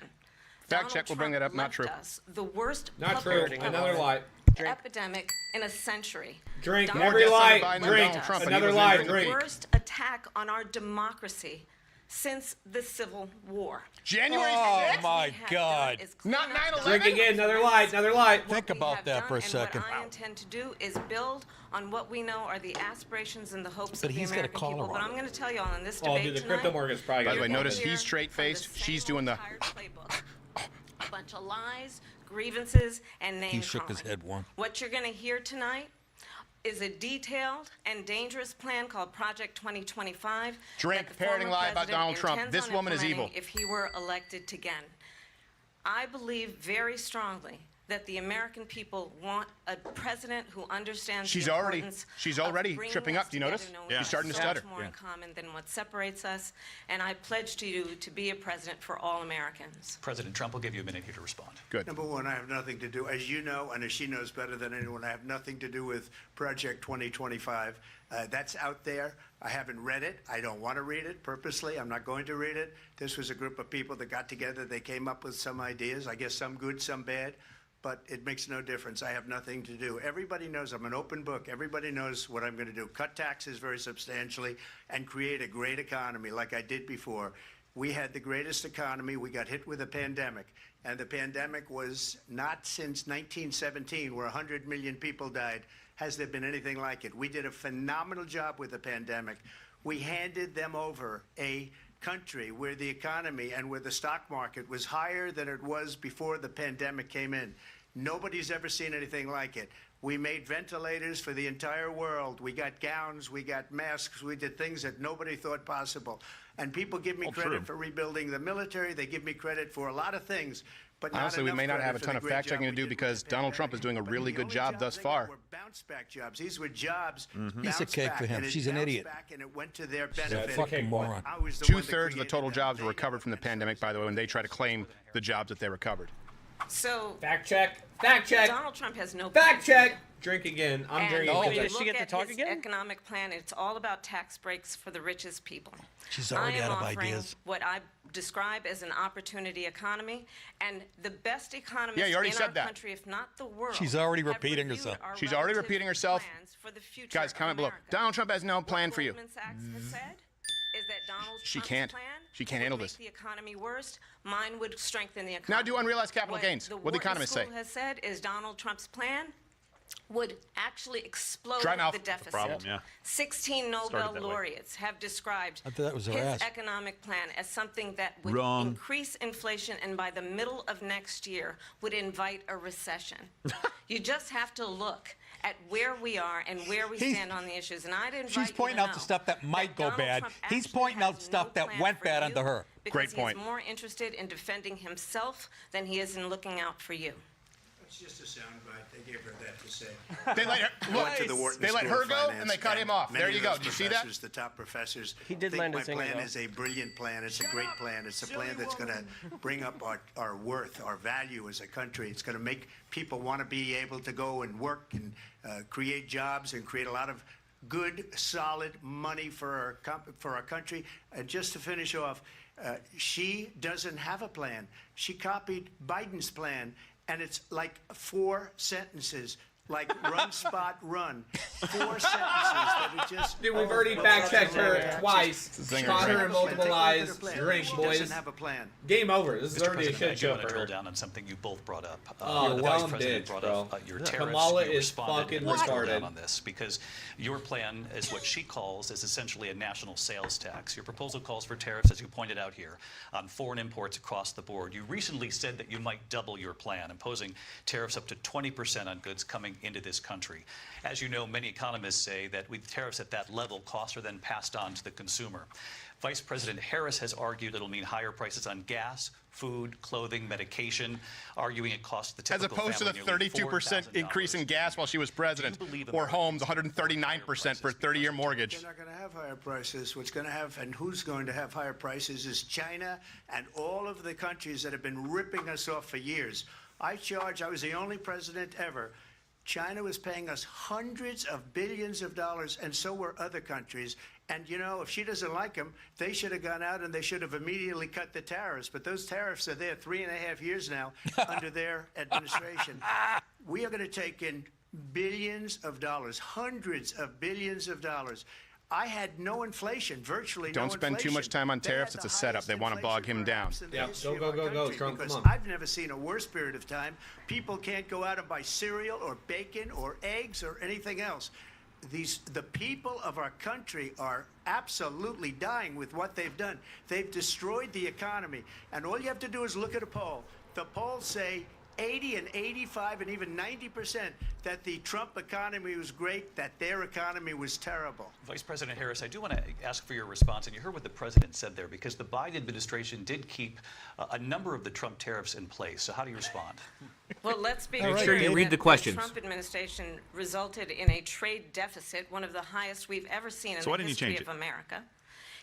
Fact check, we'll bring that up. Not true. The worst Not true. Another lie. epidemic in a century. Drink. Donald Every lie. Trump Drink. left us Another lie. the Drink. worst attack on our democracy since the Civil War. January 6th? Oh my God. Not 9/11. Drink again. Another lie. Another lie. Think about that for a second. What I intend to do is build on what we know are the aspirations and the hopes But of the he's got a American collar people. But on I'm going to tell you all in this Oh, debate dude, the tonight, crypto mortgage probably got By the way, it. notice he's straight-faced. She's doing the... a bunch of lies, grievances, and name He shook his calling. head one. What you're going to hear tonight is a detailed and dangerous plan called Project 2025. Drink, that the parroting former lie about president Donald Trump. intends This on woman is implementing evil. If he were elected again. I believe very strongly that the American people want a president who understands She's the already importance of tripping bringing up. us Do you notice? together, knowing Yeah. we She's starting have to so stutter. much more Yeah. in common than what separates us, and I pledge to you to be a president for all Americans. President Trump will give you a minute here to respond. Good. Number one, I have nothing to do, as you know, and as she knows better than anyone, I have nothing to do with Project 2025. That's out there. I haven't read it. I don't want to read it purposely. I'm not going to read it. This was a group of people that got together. They came up with some ideas, I guess some good, some bad, but it makes no difference. I have nothing to do. Everybody knows I'm an open book. Everybody knows what I'm going to do. Cut taxes very substantially and create a great economy like I did before. We had the greatest economy. We got hit with a pandemic, and the pandemic was not since 1917, where 100 million people died, has there been anything like it. We did a phenomenal job with the pandemic. We handed them over a country where the economy and where the stock market was higher than it was before the pandemic came in. Nobody's ever seen anything like it. We made ventilators for the entire world. We got gowns, we got masks, we did things that nobody thought possible. And people give me credit true. for rebuilding the military. They give me credit for a lot of things. But not Honestly, we enough may not credit have a for ton the of great fact checking job to we do did with because the Donald Trump is doing a pandemic. really The good only job jobs thus they got far. were bounce back jobs. These were jobs. Piece of cake for him. and it She's an bounced idiot. back and it went to their She's a benefit. fucking moron. I was the one that 2/3 of the created total them. jobs were recovered from the pandemic, by the way, when they try to claim the jobs that they recovered. So Fact check. Fact check. Donald Trump has no Fact check. drink again. I'm And drinking. when you because look at his economic plan, it's all about tax breaks for the richest people. She's already I am out of offering ideas. what I describe as an opportunity economy, and the best economists Yeah, you already in said our that. country, if not the world. She's already have repeating reviewed herself. our She's already relative repeating herself. plans for the future Guys, of comment below. America. Donald Trump has no plan What for you. Goldman Sachs has said is that Donald She Trump's can't. plan She can't would handle make this. the economy worse. Mine would strengthen the economy. Now do unrealized capital What gains. the What the Wharton economists say. School has said is Donald Trump's plan would actually explode Dry mouth. the That's the deficit. problem, yeah. 16 Nobel Started that way. laureates have described I thought that was her his ass. economic plan as something that would Wrong. increase inflation and by the middle of next year would invite a recession. You just have to look at where we are and where we stand on the issues. And I'd invite She's you pointing to out the know stuff that might go Donald bad. Trump He's actually pointing out has stuff no that plan went for bad you under her. because Great point. he's more interested in defending himself than he is in looking out for you. It's just a soundbite. They gave her that to say. They let her, I went to the Wharton they let School her of go Finance, and they cut him off. many There you of go. those Did you see that? professors, the top professors, He did think land a my singer, plan though. is a brilliant plan. It's a great plan. It's a plan that's going to bring up our worth, our value as a country. It's going to make people want to be able to go and work and create jobs and create a lot of good, solid money for our country. And just to finish off, she doesn't have a plan. She copied Biden's plan, and it's like 4 sentences. Like run, spot, run. 4 sentences that are just. Dude, we've already fact-checked her twice. Caught her in multiple lies. Drink, She boys. doesn't have a plan. Game over. This is Mr. already a President, I shit do show want to for drill her. down on something you both brought up. Oh, the tell Vice him President bitch, brought bro. up your Yeah. tariffs. Kamala You is responded fucking and let's drill retarded. down on this because your plan is what she calls is essentially a national sales tax. Your proposal calls for tariffs, as you pointed out here, on foreign imports across the board. You recently said that you might double your plan, imposing tariffs up to 20% on goods coming into this country. As you know, many economists say that with tariffs at that level, costs are then passed on to the consumer. Vice President Harris has argued it'll mean higher prices on gas, food, clothing, medication, arguing it costs the As typical opposed to the family nearly 32% $4,000. increase in gas while she was president, or homes 139% for a 30-year mortgage. They're not going to have higher prices. What's going to have, and who's going to have higher prices, is China and all of the countries that have been ripping us off for years. I was the only president ever. China was paying us hundreds of billions of dollars, and so were other countries. And, you know, if she doesn't like them, they should have gone out and they should have immediately cut the tariffs. But those tariffs are there 3.5 years now under their administration. We are going to take in billions of dollars, hundreds of billions of dollars. I had no inflation, virtually no Don't inflation. spend too much time on They tariffs. had It's a the setup. They highest want to bog inflation him down. perhaps in the Yeah, history go, of our go, country, Trump, come because on. I've never seen a worse period of time. People can't go out and buy cereal or bacon or eggs or anything else. The people of our country are absolutely dying with what they've done. They've destroyed the economy. And all you have to do is look at a poll. The polls say 80 and 85 and even 90% that the Trump economy was great, that their economy was terrible. Vice President Harris, I do want to ask for your response, and you heard what the president said there, because the Biden administration did keep a number of the Trump tariffs in place. So how do you respond? Well, let's be Make clear sure you that read the questions. Trump administration resulted in a trade deficit, one of the highest we've ever seen in So why the didn't you history change of it? America.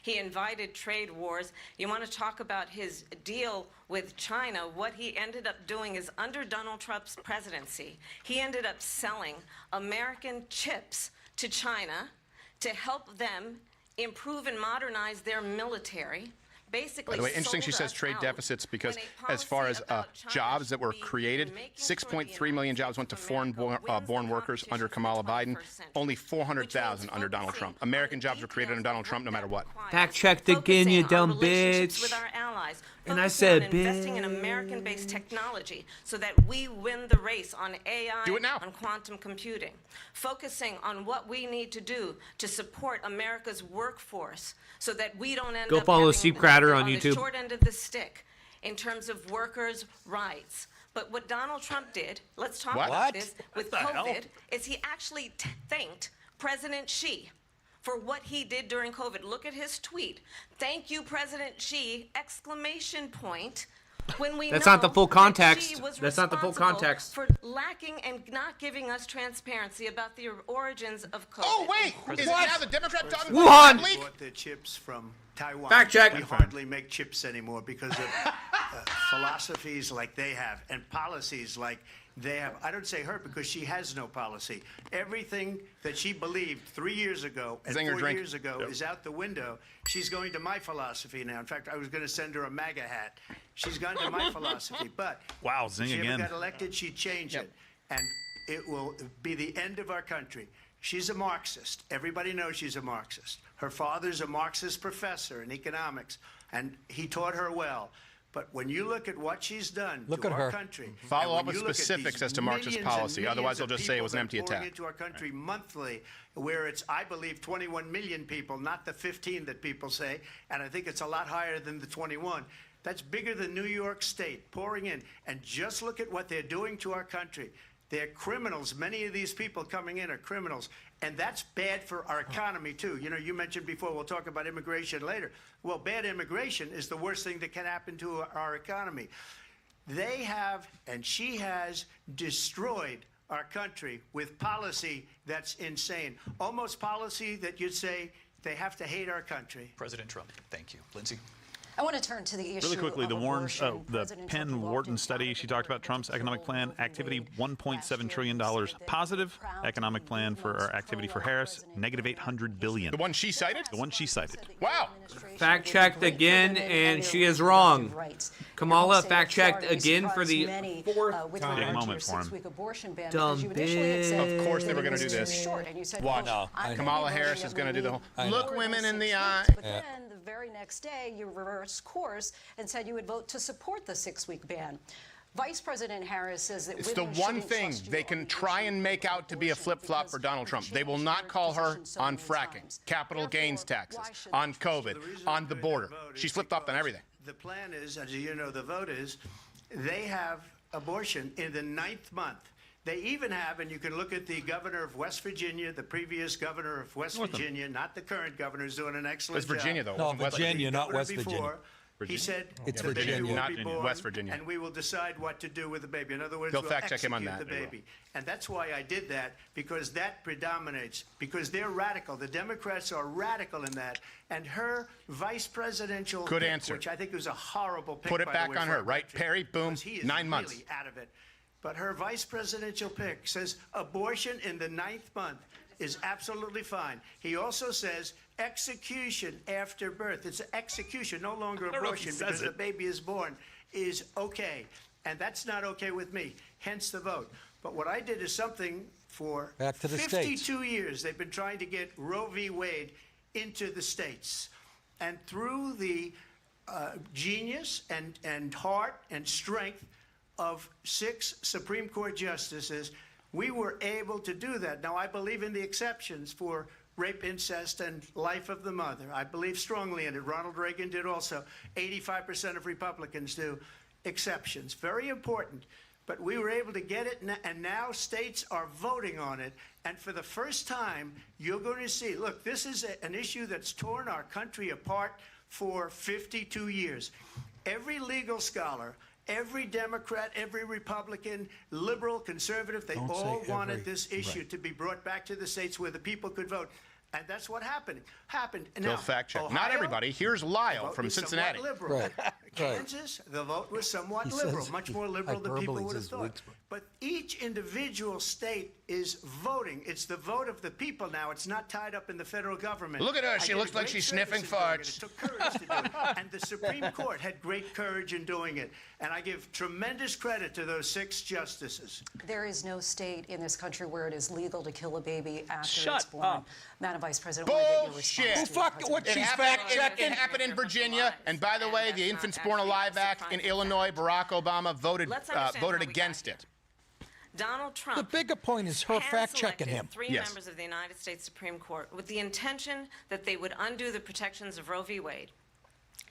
He invited trade wars. You want to talk about his deal with China? What he ended up doing is under Donald Trump's presidency, he ended up selling American chips to China to help them improve and modernize their military. Basically, By the way, interesting she sold says us trade out deficits because when a as far policy as about China jobs that should were be created, making sure the 6.3 million jobs went to foreign born workers under Kamala Biden, only 400,000 under Donald Trump. American jobs were created under Donald Trump no matter what. Fact checked again, you dumb relationships bitch. with our allies, And I focusing said, on investing in bitch. American-based technology so that we win the race on AI, Do it now. on quantum computing, focusing on what we need to do to support America's workforce so that we don't end Go up follow having Steve Crowder on the YouTube. short end of the stick in terms of workers' rights. But what Donald Trump did, let's talk What? about this, with What the hell? COVID, is he actually thanked President Xi for what he did during COVID. Look at his tweet. Thank you, President Xi, exclamation point. When we That's know not the full that context. Xi was That's not the full responsible context. for lacking and not giving us transparency about the origins of COVID. Oh, wait! Is it now the Democrat talking Wuhan! about leak? Bought their chips from Taiwan. Fact check. We hardly make chips anymore because of philosophies like they have and policies like They have, I don't say her because she has no policy. Everything that she believed 3 years ago and Zinger 4 drink. years ago is out the window. She's going to my philosophy now. In fact, I was going to send her a MAGA hat. She's gone to my philosophy. But wow, if zing she again. ever got elected, she'd change it. And it will be the end of our country. She's a Marxist. Everybody knows she's a Marxist. Her father's a Marxist professor in economics, and he taught her well. But when you look at what she's done Look to at our her. country, Follow and up when with you look at specifics these as to Marxist millions and policy. millions Otherwise, they'll of just say it people was an that empty are pouring attack. into our country monthly, where it's, I believe, 21 million people, not the 15 that people say, and I think it's a lot higher than the 21. That's bigger than New York State pouring in. And just look at what they're doing to our country. They're criminals. Many of these people coming in are criminals. And that's bad for our economy, too. You know, you mentioned before, we'll talk about immigration later. Well, bad immigration is the worst thing that can happen to our economy. They have, and she has, destroyed our country with policy that's insane. Almost policy that you'd say they have to hate our country. President Trump, thank you. Lindsay? I want to turn to the issue Really quickly, of the abortion. Penn-Wharton study, she talked about Trump's economic plan, activity $1.7 trillion positive, economic plan for our activity for Harris, negative $800 billion. The one she cited? The one she cited. Wow. Fact checked again, and she is wrong. Kamala fact checked again for the fourth time. Big moment for him. Dumb bitch. Of course they were going to do this. Watch. Kamala Harris is going to do the whole, look women in the eye. But then the very next day, you reversed course and said you would vote to support the 6-week ban. Vice President Harris says that it's the women one shouldn't thing trust you they on can the try issue and make out to be a flip-flop for Donald Trump. They will not call her on fracking, capital gains taxes, on COVID, on the border. She's flipped off on everything. The plan is, as you know, the vote is, they have abortion in the 9th month. They even have, and you can look at the governor of West Virginia, the previous governor of West Virginia, not the current governor, who's doing an excellent job. West Virginia, though. No, Virginia, not West Virginia. He said It's the baby Virginia. will Not be Virginia, born, West Virginia. and we will decide what to do with the baby. In other words, They'll we'll fact check him on execute that. the baby. And that's why I did that, because that predominates, because they're radical. The Democrats are radical in that. And her vice presidential Good pick, answer. which I think was a horrible pick, Put it by back the way, on for her, our right, country, Perry? Boom, because he is 9 months. really out of it. But her vice presidential pick says abortion in the 9th month is absolutely fine. He also says execution after birth. It's execution, no longer abortion, because the baby is born, is okay. And that's not okay with me, hence the vote. But what I did is something for Back to the 52 years. They've been trying to get Roe v. Wade into the states. And through the genius and heart and strength of 6 Supreme Court justices, we were able to do that. Now, I believe in the exceptions for rape, incest, and life of the mother. I believe strongly in it. Ronald Reagan did also. 85% of Republicans do. Exceptions. Very important. But we were able to get it, and now states are voting on it. And for the first time, you're going to see, look, this is an issue that's torn our country apart for 52 years. Every legal scholar, every Democrat, every Republican, liberal, conservative, they all wanted this issue to be brought back to the states where the people could vote. And that's what happened. And They'll now, fact check. Ohio, Not everybody. Here's Lyle the vote from was Cincinnati. somewhat liberal. Kansas, the vote was somewhat liberal, much more liberal than people would have thought. But each individual state is voting. It's the vote of the people now. It's not tied up in the federal government. Look at her. I She did looks a like great she's service sniffing in doing it. farts. It took courage to do it. And the Supreme Court had great courage in doing it. And I give tremendous credit to those 6 justices. There is no state in this country where it is legal to kill a baby after Shut it's born. up. Madam Vice President, I want to get your Bullshit. response to your president. It happened, it happened in Virginia. And by the way, the Infants Born Alive Act in Illinois, Barack Obama voted against it. Donald Trump. The bigger point is her fact-checking him. 3 members of the United States Supreme Court with the intention that they would undo the protections of Roe v. Wade.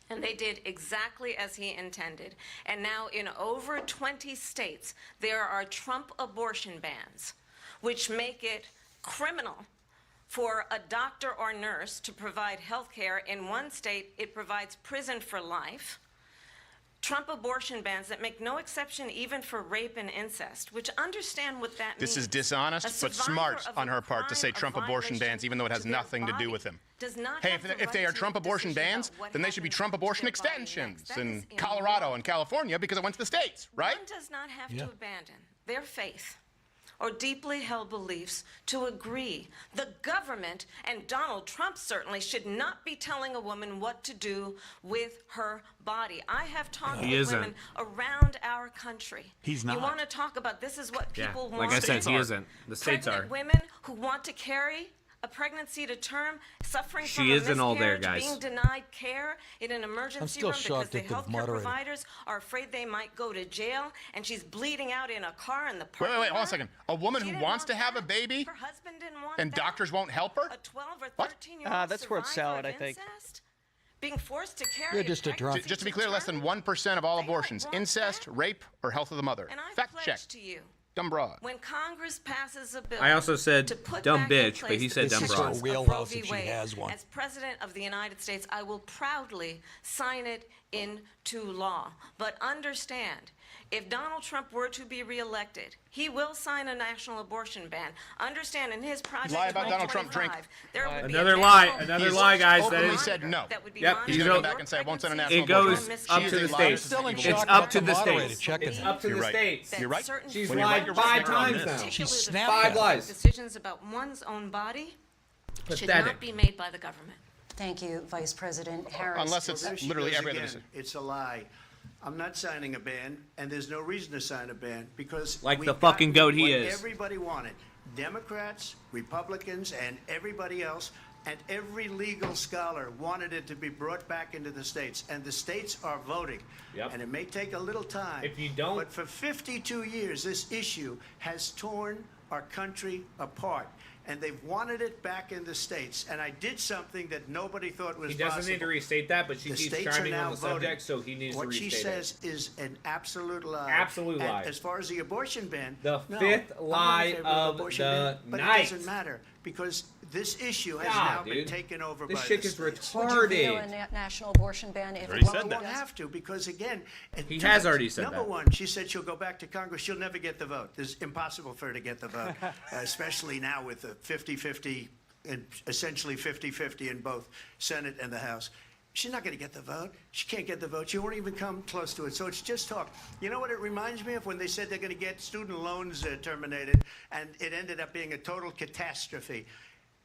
And they did exactly as he intended. And now in over 20 states, there are Trump abortion bans, which make it criminal for a doctor or nurse to provide health care. In one state, it provides prison for life. Trump abortion bans that make no exception even for rape and incest, which understand what that means. This is dishonest, but smart on her part to say Trump abortion bans, even though it has nothing to do with him. Hey, if they are Trump abortion bans, then they should be Trump abortion extensions in Colorado and California because it went to the states, right? One does not have to abandon their faith or deeply held beliefs to agree. The government, and Donald Trump certainly, should not be telling a woman what to do with her body. I have talked with women around our country. He's not. You want to talk about this is what people want. Like I said, he isn't. The states are. Pregnant women who want to carry a pregnancy to term, suffering from a isn't all there, miscarriage, guys. being denied care in an emergency room because shocked the at the healthcare moderator. providers are afraid they might go to jail, and she's bleeding out in a car in the parking Wait, hold on a lot. second. A woman who wants to have a baby Her husband didn't want and that. doctors won't help her? A 12 or 13-year-old That's where it's survivor salad, I of think. incest, being forced to carry You're just a drunk. pregnancy Just to be clear, less than 1% of all abortions, incest, rape, or health of the mother. And I've Fact check. pledged to you, Dumb broad. when Congress passes a bill I also said to put dumb back in bitch, but place he the said dumb This is broad. her of wheelhouse Roe v. if she Wade, has one. as President of the United States, I will proudly sign it into law. But understand, if Donald Trump were to be reelected, he will sign a national abortion ban. Understand, in his project Lie about Donald Trump, 2025, there would be Another a lie, national another He's lie, guys. That openly is said no. that would be Yep, monitoring He's going to go- come back and say, I won't send a pregnancies. national It abortion. goes She up is to a the liar. states. Still in It's shock up about to the the moderator states. checking It's it. up to You're the right. states. You're right. Certain She's When you're right, lied you're 5 right on times this. now. She particularly the snapped Five at it. lies. decisions about one's own body should Pathetic. not be made by the government. Thank you, Vice President Harris. Unless it's There she literally goes every other again. decision. It's a lie. I'm not signing a ban, and there's no reason to sign a ban because Like we the got fucking goat he what is. Everybody wanted. Democrats, Republicans, and everybody else, and every legal scholar wanted it to be brought back into the states, and the states are voting. Yep. And it may take a little time. If you don't- But for 52 years, this issue has torn our country apart. And they've wanted it back in the states. And I did something that nobody thought was He doesn't possible. need to restate that, but she The keeps states are chiming now on the voting. subject, so he needs to What she restate says is an absolute lie. Absolute And lie. as far as the abortion ban, The no, fifth I'm not in lie favor of abortion the ban, but night. it doesn't matter because this issue has God, now been dude. taken over This by chick the is states. Would you veto a retarded. national abortion ban if Already it said Well, were we that. won't have to because again, He has already said number that. one, she said she'll go back to Congress. She'll never get the vote. It's impossible for her to get the vote, especially now with the 50-50 and essentially 50-50 in both Senate and the House. She's not going to get the vote. She can't get the vote. She won't even come close to it. So it's just talk. You know what it reminds me of? When they said they're going to get student loans terminated, and it ended up being a total catastrophe.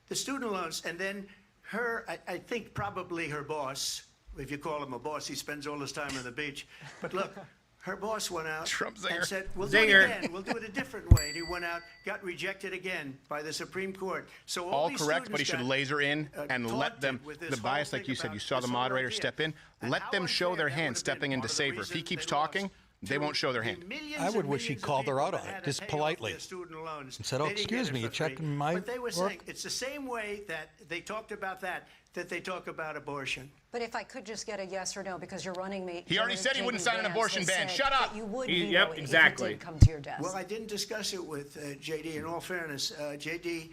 The student loans, and then her, I think probably her boss, if you call him a boss, he spends all his time on the beach. But look, her boss went out Trump zinger. and said, we'll do it Zinger. again. We'll do it a different way. And he went out, got rejected again by the Supreme Court. So all All these correct, but he students should got, laser in and let taunted them, with this the whole bias, like thing you said, you about saw the this whole moderator idea. step in. And Let how them show unfair their that hand would have stepping been. in Part to of the save her. If he reason keeps they talking, lost they won't show their hand. millions I would and wish he'd millions of called her people out that on it, had to just pay off politely. their student loans. And said, "Oh, They didn't excuse get me, it you for free." checking my But they were work? saying it's the same way that they talked about that they talk about abortion. But if I could just get a yes or no, because you're running me. He already said he wouldn't sign an abortion ban. Shut up. That you would He- veto yep, it exactly. if it did come to your desk. Well, I didn't discuss it with JD. In all fairness, JD,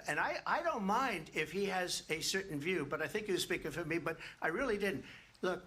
and I don't mind if he has a certain view, but I think he was speaking for me. But I really didn't. Look,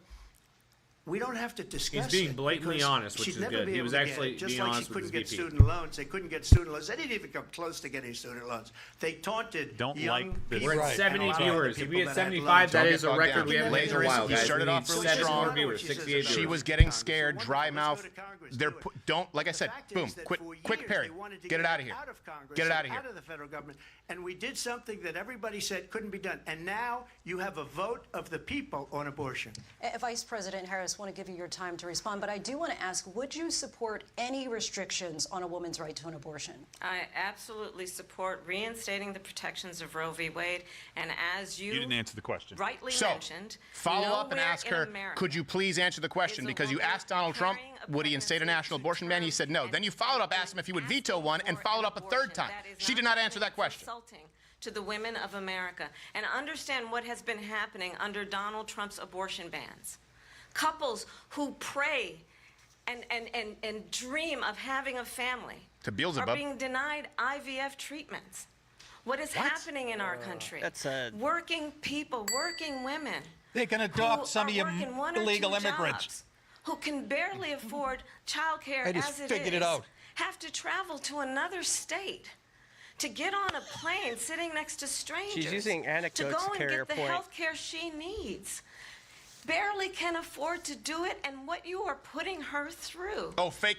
we don't have to discuss being it blatantly because honest, which she'd is never good. be He able was to get actually it, just being like honest she with couldn't his get VP. student loans. They couldn't get student loans. They didn't even come close to getting student loans. They taunted Don't young like this. people. We're at Right. 70 and a lot of other viewers. If people we hit that had 75, that loans. is a Don't get record bogged we down. haven't hit in a Lasers, while, he guys. started We off need really 7 strong. more viewers, She says 68 about She viewers. was getting Congress. scared, So dry wonderful. Let's mouth. go to Congress. They're Do it. don't, like I said, fact boom, is that quick for Perry. years they wanted to Get it out of here. Out of Congress, Get it out of and here. Out of the federal government, and we did something that everybody said couldn't be done. And now you have a vote of the people on abortion. Vice President Harris, want to give you your time to respond, but I do want to ask, would you support any restrictions on a woman's right to an abortion? I absolutely support reinstating the protections of Roe v. Wade, and as You didn't answer the question. rightly So, mentioned, follow up and nowhere ask in her, America could you please answer the question? is a Because you woman asked Donald Trump, carrying a would he instate a pregnancy national to abortion ban? He said no. term Then you followed up, asked him if he would veto one, and for followed an up a third abortion. time. That is She did not not answer that question. insulting to the women of America. And understand what has been happening under Donald Trump's abortion bans. Couples who pray and dream of having a family To are Beelzebub. being denied IVF treatments. What is happening in our country? That's a- Working people, working women. They can who adopt some are of your working one or illegal two immigrants. jobs, who can barely afford childcare I just as it figured is, it out. have to travel to another state to get on a plane sitting next to strangers. She's using to anecdotes go to and carry her get the point. health care she needs. barely can afford to do it, and what you are putting her through. Oh, fake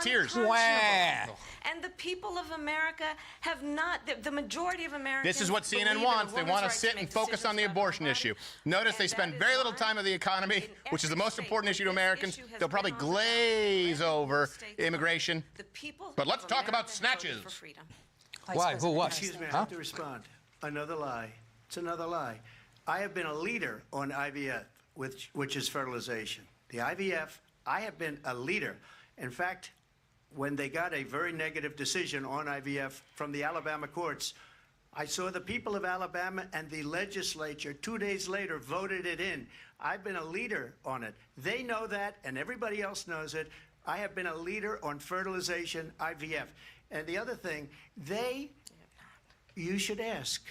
tears. And the people of America have not, the majority of Americans. This is what CNN wants. They want to sit and focus on the abortion issue. Notice they spend very little time on the economy, which is the most important issue to Americans. They'll probably glaze over immigration. But let's talk about snatches. Why? Who? What? Excuse me, I have to respond. Another lie. It's another lie. I have been a leader on IVF, which is fertilization. The IVF, I have been a leader. In fact, when they got a very negative decision on IVF from the Alabama courts, I saw the people of Alabama and the legislature 2 days later voted it in. I've been a leader on it. They know that, and everybody else knows it. I have been a leader on fertilization, IVF. And the other thing, you should ask,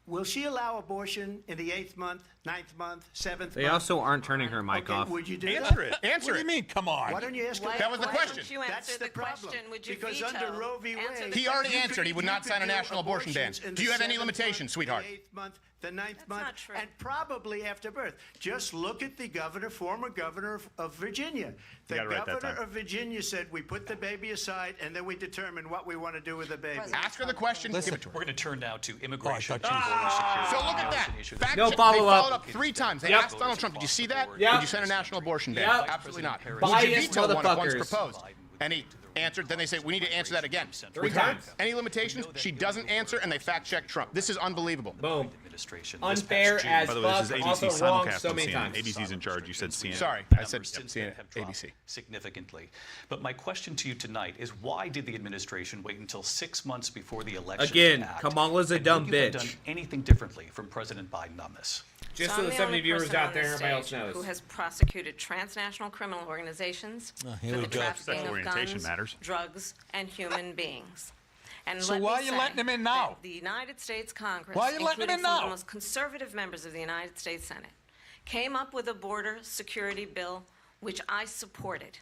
will she allow abortion in the 8th month, 9th month, 7th month? They also aren't turning her mic off. Would you do Answer that? it. Answer What do you mean? Come on. Why don't you ask That was the question. That's the problem. Because under Roe v. Wade, He already answered. He would not sign a national abortion ban. Do you have any limitations, sweetheart? The 8th month, the 9th month, and probably after birth. Just look at the former governor of Virginia. The governor of Virginia said, we put the baby aside, and then we determine what we want to do with the baby. Ask her the question. Listen, we're going to turn now to immigration. So look at that. Fact No check. follow-up. They followed up 3 times. They asked Donald Trump, did you see that? Yep. Did you send a national abortion ban? Yep. Absolutely not. Would you Biased veto one if once motherfuckers. proposed? And he answered. Then they say, we need to answer that again. 3 times. Any limitations? She doesn't answer, and they fact-check Trump. This is unbelievable. Boom. Unfair as By the way, fuck. this is ABC Also wrong simulcast so on many CNN. times. ABC's in charge. You said CNN. Sorry, I said CNN, ABC. Significantly. But my question to you tonight is, why did the administration wait until 6 months before the election Again, to act? Kamala's a And dumb would you have bitch. done anything differently from President Biden on this? Just So so I'm the the 70 only viewers person out on there, this everybody else stage knows. who has prosecuted transnational criminal organizations here for we the go. trafficking Sexual of orientation guns, matters. drugs, and human beings. And So let why me are you say letting him in now? that the United States Congress, Why are you letting him including in some of now? the most conservative members of the United States Senate, came up with a border security bill which I supported.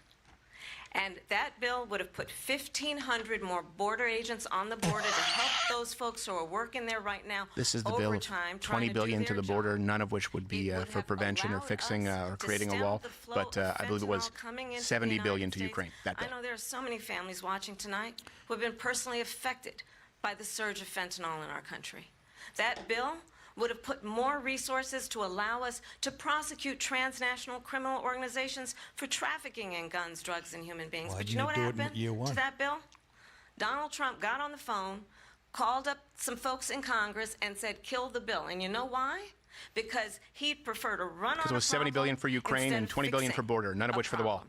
And that bill would have put 1,500 more border agents on the border to help those folks who are working there right now. This is the bill of overtime, trying $20 do billion to their the border, job. none of which would be for prevention or fixing or creating a wall. But I believe it was $70 billion to Ukraine. That bill. I know there are so many families watching tonight who have been personally affected by the surge of fentanyl in our country. That bill would have put more resources to allow us to prosecute transnational criminal organizations for trafficking in guns, drugs, and human beings. Why But didn't you know you what do it in happened year one? to that bill? Donald Trump got on the phone, called up some folks in Congress, and said, kill the bill. And you know why? Because he'd prefer to run on Because it was a $70 billion for Ukraine instead and of $20 billion for fixing border, none of a which for the wall.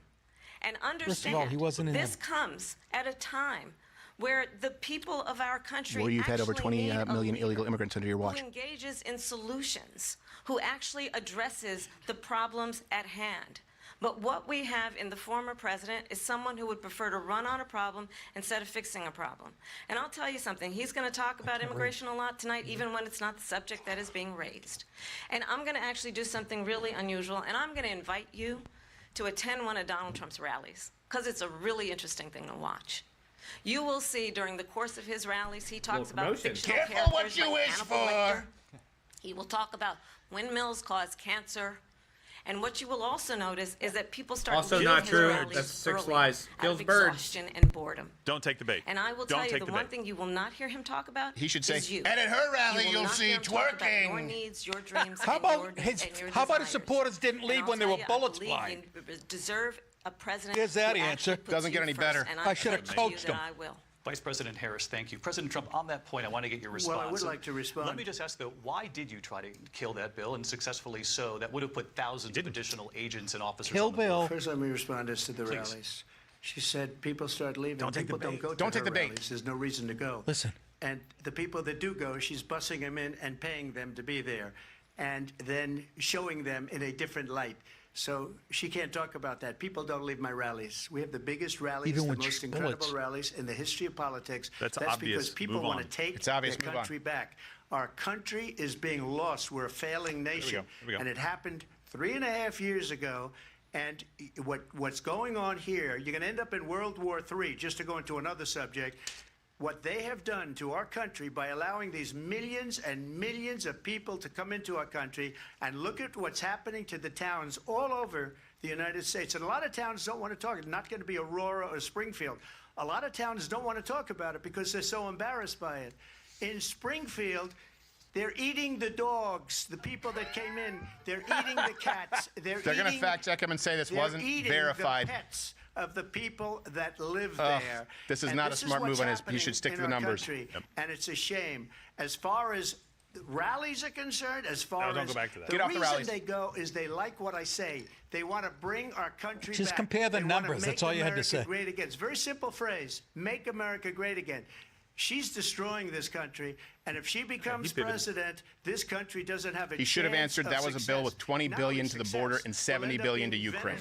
and First understand, of all, he wasn't in this the- comes at a time where the people of our country Well, you've had over actually 20 need a million leader illegal immigrants under your watch. who engages in solutions, who actually addresses the problems at hand. But what we have in the former president is someone who would prefer to run on a problem instead of fixing a problem. And I'll tell you something, he's going to talk about immigration a lot tonight, even when it's not the subject that is being raised. And I'm going to actually do something really unusual, and I'm going to invite you to attend one of Donald Trump's rallies, because it's a really interesting thing to watch. You will see during the course of his rallies, he talks about promotion. fictional Careful what characters you like wish Hannibal for. Lecter. He will talk about windmills cause cancer. And what you will also notice is that people start Also leaving not his true. rallies That's 6 early lies. out Kills of birds. exhaustion and boredom. Don't take the bait. And I will Don't tell you, take the the one bait. thing you will not hear him talk about He should say, is you. "And at her rally, You will you'll not see hear him talk about your twerking." needs, your dreams, How and your, about his? and your How about his desires. supporters didn't And leave I'll when there tell were you, I bullets believe flying? you deserve a president There's that who answer. actually puts Doesn't get you any first, better. and I should have promise you coached that him. I will. Vice President Harris, thank you. President Trump, on that point, I want to get your response. Well, I would like to respond. Let me just ask, though, why did you try to kill that bill, and successfully so? That would have put thousands of additional agents and officers Kill on the board. Bill. First, let me respond as to the Please. rallies. She said people start leaving. Don't take the people don't bait. go to Don't take her the bait. rallies. There's no reason to go. Listen. And the people that do go, she's bussing them in and paying them to be there, and then showing them in a different light. So she can't talk about that. People don't leave my rallies. We have the biggest rallies, Even the with most bullets. incredible rallies in the history of politics. That's because obvious. people Move want on. to take It's obvious. their Move on. country back. Our country is being lost. We're a failing nation. Here we go. And it happened 3.5 years ago. And what's going on here, you're going to end up in World War III, just to go into another subject. what they have done to our country by allowing these millions and millions of people to come into our country, and look at what's happening to the towns all over the United States. And a lot of towns don't want to talk. It's not going to be Aurora or Springfield. A lot of towns don't want to talk about it because they're so embarrassed by it. In Springfield, they're eating the dogs, the people that came in. They're eating the cats. They're going to fact check him and say this wasn't verified. The pets of the people that live there. This is not a smart move on his. He should stick to the numbers. Yep. And it's a shame. As far as rallies are concerned, as far don't as go back to that. the reason they go is they like what I say. They want to bring our country back. Just compare the They want to numbers. make That's all you had to America say. Great again. It's a very simple phrase. Make America great again. She's destroying this country, and if she becomes president, this country doesn't have a He should have chance answered of that was a bill with $20 billion to the border and $70 billion to Ukraine.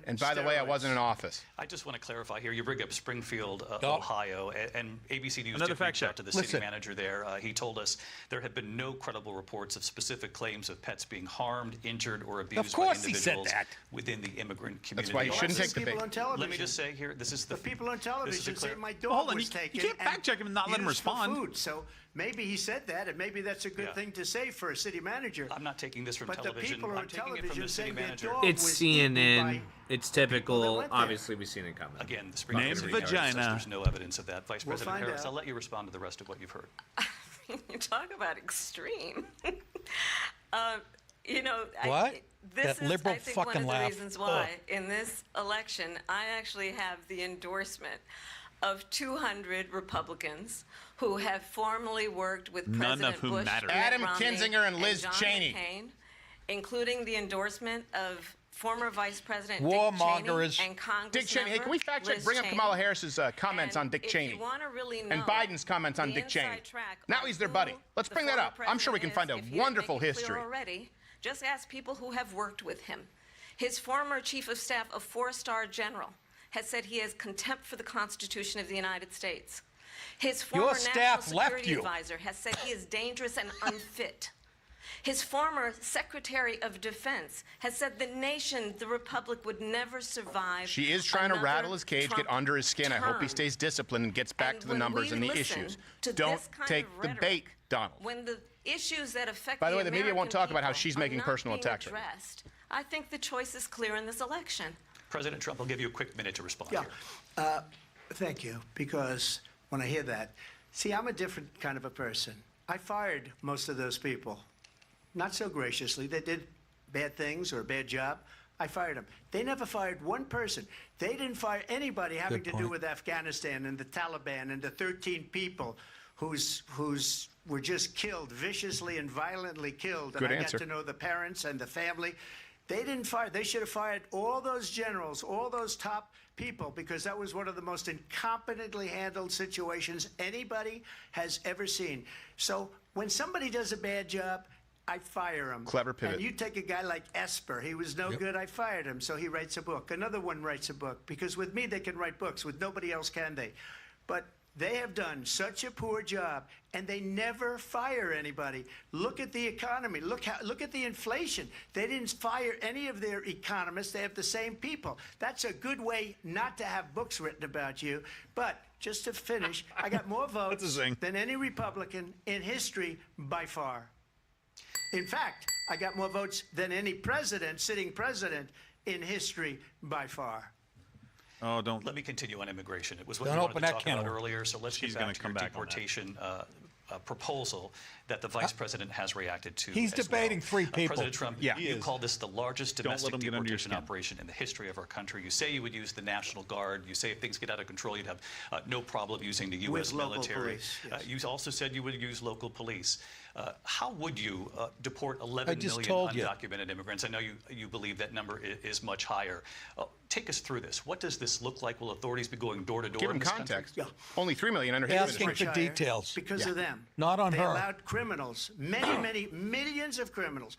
And by the way, I wasn't in office. I just want to clarify here. You bring up Springfield, Ohio, and ABC News Another did fact reach check. out to the city manager there. He told us there have been no credible reports of specific claims of pets being harmed, injured, or abused by individuals within the immigrant community. That's why you shouldn't take the bait. Let me just say here, this is the people on television say my dog Hold on, was you taken. can't fact check him and not let him used for respond. Food. So maybe he said that, and maybe that's a good thing to say for a city manager. I'm not taking this from But television. the people I'm on taking it from television the city saying their manager. dog It's was eaten CNN. by It's people that typical. went there. Obviously, we've seen it coming. Again, the Springfield Named City Manager says vagina. there's no evidence of that. Vice We'll President find Harris, out. I'll let you respond to the rest of what you've heard. You talk about extreme. What? This That is, liberal I think, fucking one of the laugh. reasons why in this election I actually have the endorsement of 200 Republicans who have formerly worked with None President of whom Bush, matter. Mitt Adam Romney, Kinzinger and Liz John Cheney. McCain, including the endorsement of former Vice President Warmongers. Dick Cheney and Congress Dick Cheney. Hey, can we fact check? Liz Bring up Cheney. Kamala Harris's comments And on Dick if Cheney. you want to really know And Biden's comments on the Dick Cheney. inside track Now on he's their who buddy. Let's the bring that former up. I'm sure we can find president a is, if he wonderful didn't make it clear history. already, just ask people who have worked with him. His former chief of staff, a four-star general, has said he has contempt for the Constitution of the United States. His former Your national staff left security you. advisor has said he is dangerous and unfit. His former Secretary of Defense has said the nation, the republic, would never survive. She is trying to another rattle his cage, Trump get under his skin. I hope he term. stays disciplined and gets back And to the when numbers we and the listen issues. to Don't this kind take of the rhetoric, bait, Donald. When the issues that affect By the way, the media won't American talk about how people she's are making not personal being attacks on him. addressed, I think the choice is clear in this election. President Trump, I'll give you a quick minute to respond Yeah. here. Thank you, because when I hear that, see, I'm a different kind of a person. I fired most of those people. Not so graciously. They did bad things or a bad job. I fired them. They never fired one person. They didn't fire anybody having to do with Afghanistan and the Taliban and the 13 people who's were just killed, viciously and violently killed. Good and I answer. got to know the parents and the family. They didn't fire. They should have fired all those generals, all those top people, because that was one of the most incompetently handled situations anybody has ever seen. So when somebody does a bad job, I fire him. Clever pivot. And you take a guy like Esper. He was no good. I fired him. So he writes a book. Another one writes a book. Because with me, they can write books. With nobody else can they. But they have done such a poor job, and they never fire anybody. Look at the economy. Look at the inflation. They didn't fire any of their economists. They have the same people. That's a good way not to have books written about you. But just to finish, I got more votes than any Republican in history by far. In fact, I got more votes than any president, sitting president, in history by far. Oh, don't. Let me continue on immigration. It was what Don't we open wanted to that talk can about of worms. earlier, so let's She's get gonna back to come your back on that. deportation proposal that the vice president has reacted to. He's as debating well. three people. President Trump, Yeah. you called this the largest Don't let domestic him get under your deportation skin. operation in the history of our country. You say you would use the National Guard. You say if things get out of control, you'd have no problem using the U.S. With local military. police, yes. You also said you would use local police. How would you deport 11 just million told you. undocumented immigrants? I know you believe that number is much higher. Take us through this. What does this look like? Will authorities be going door to door? Give him in this country? context. Only 3 million under his Asking for administration. details. Because of them. Not on they her. allowed criminals, many millions of criminals.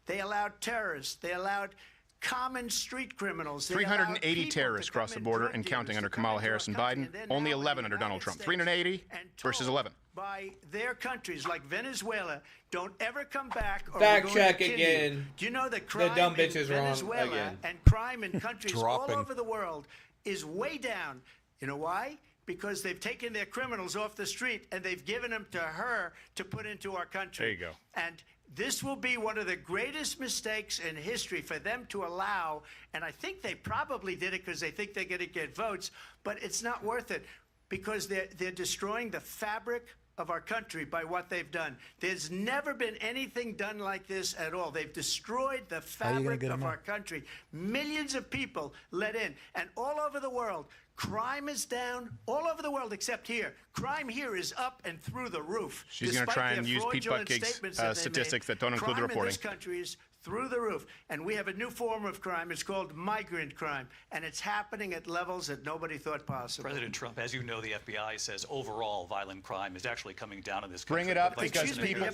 They allowed terrorists. They allowed common street criminals. They allowed 380 people terrorists to come crossed the in, border drug and counting dealers under to come Kamala into Harris our and country, Biden. and then Only now in the 11 under United Donald Trump. States 380 and versus told 11. By their countries like Venezuela, don't ever come back or Fact we're going check to kill again. You. Do you know that crime dumb in bitch is wrong Venezuela again. and crime in countries all Dropping. over the world is way down? You know why? because they've taken their criminals off the street and they've given them to her to put into our country. There you go. And this will be one of the greatest mistakes in history for them to allow, and I think they probably did it because they think they're going to get votes, but it's not worth it because they're destroying the fabric of our country by what they've done. There's never been anything done like this at all. They've destroyed the fabric of our country. Millions of people let in, and all over the world, crime is down all over the world except here. Crime here is up and through the roof. She's going to try and use Pete Buttigieg's statistics that don't include the reporting. Crime in this country is through the roof. And we have a new form of crime. It's called migrant crime. And it's happening at levels that nobody thought possible. President Trump, as you know, the FBI says overall violent crime is actually coming down in this country. Bring it up because people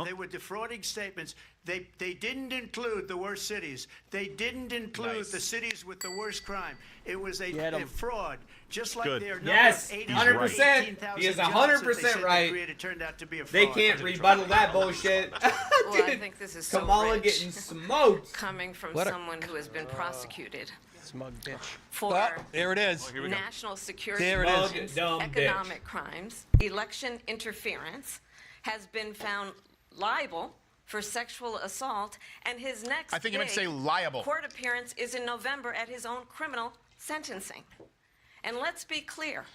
they were defrauding statements. They didn't include the worst cities. They didn't include the cities with the worst crime. It was a fraud. Just like their yes, 100%. He is 100% right. Turned out to be a fraud. They can't rebuttal that bullshit. Well, I think this is so Kamala getting smoked. Coming from someone who has been prosecuted. Smug bitch. For there it is. national security crimes, economic crimes, election interference, has been found liable for sexual assault, and his next I think you meant to say liable. court appearance is in November at his own criminal sentencing. And let's be clear,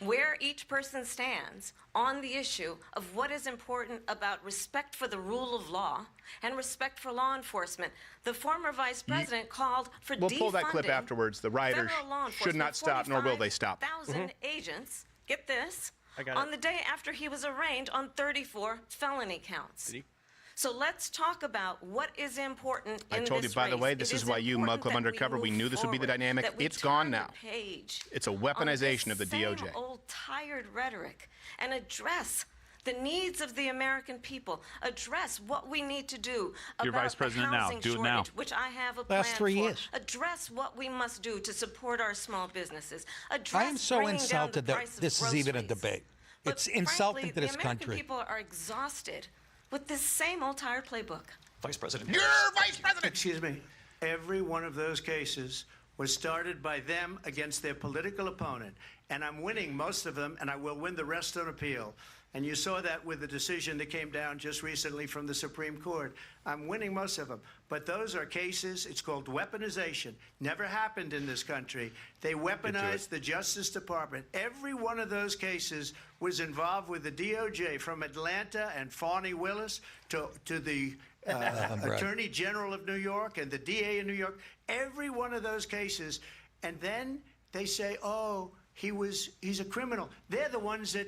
where each person stands on the issue of what is important about respect for the rule of law and respect for law enforcement. The former vice president called for We'll pull that clip afterwards. The rioters should not stop, nor will they stop. 1,000 agents, get this, on the day after he was arraigned on 34 felony counts. So let's talk about what is important in this I told you, by the way, this is why you, Mug Club Undercover, we knew this would be the dynamic. It's gone now. It's a weaponization of the DOJ. Same old tired rhetoric, and address the needs of the American people. Address what we need to do You're about Vice President the now. housing Do it shortage, now. which I have a plan Last 3 for. years. Address what we must do to support our small businesses. Address I am so bringing down insulted the that price of this is even a groceries. debate. But It's insulting frankly, to this the American country. people are exhausted with this same old tired playbook. Vice President You're Vice President. Excuse me. Every one of those cases was started by them against their political opponent. And I'm winning most of them, and I will win the rest on appeal. And you saw that with the decision that came down just recently from the Supreme Court. I'm winning most of them. But those are cases, it's called weaponization. Never happened in this country. They weaponized the Justice Department. Every one of those cases was involved with the DOJ, from Atlanta and Fani Willis to the Attorney General of New York and the DA in New York. Every one of those cases. And then they say, oh, he's a criminal. They're the ones that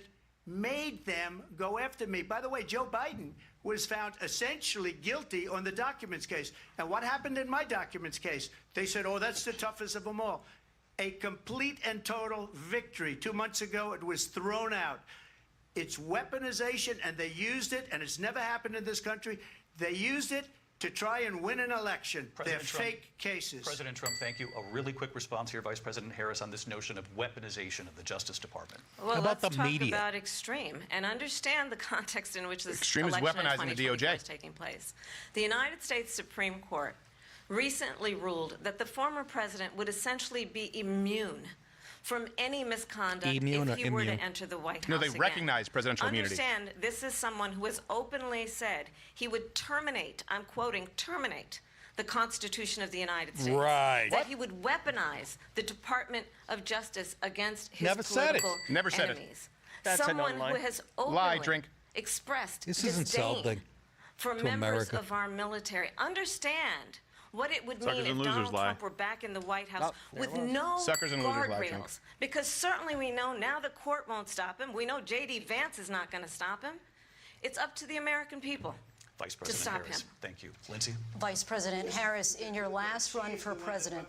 made them go after me. By the way, Joe Biden was found essentially guilty on the documents case. And what happened in my documents case? They said, oh, that's the toughest of them all. A complete and total victory. 2 months ago, it was thrown out. It's weaponization, and they used it, and it's never happened in this country. They used it to try and win an election. They're fake cases. President Trump, thank you. A really quick response here, Vice President Harris, on this notion of weaponization of the Justice Department. Well, let's talk about extreme and understand the context in which this Extreme is election in weaponizing the 2024 DOJ. is taking place. The United States Supreme Court recently ruled that the former president would essentially be immune from any misconduct if he were to enter the White House No, they again. recognize presidential immunity. Understand, this is someone who has openly said he would terminate, I'm quoting, terminate the Constitution of the United States. Right. That he would weaponize the Department of Justice against his Never said it. political Never said it. enemies. That's a Someone no-lie. who has openly Lie, drink. expressed This is disdain insulting for to members America. of our military. Understand what it would Suckers mean if and losers Donald lie. Trump were back in the White House there with it was. no Suckers and losers lie, Trump. guardrails. Because certainly we know now the court won't stop him. We know J.D. Vance is not going to stop him. It's up to the American people. Vice President stop Harris, him. thank you. Lindsay? Vice President Harris, in your last run for president.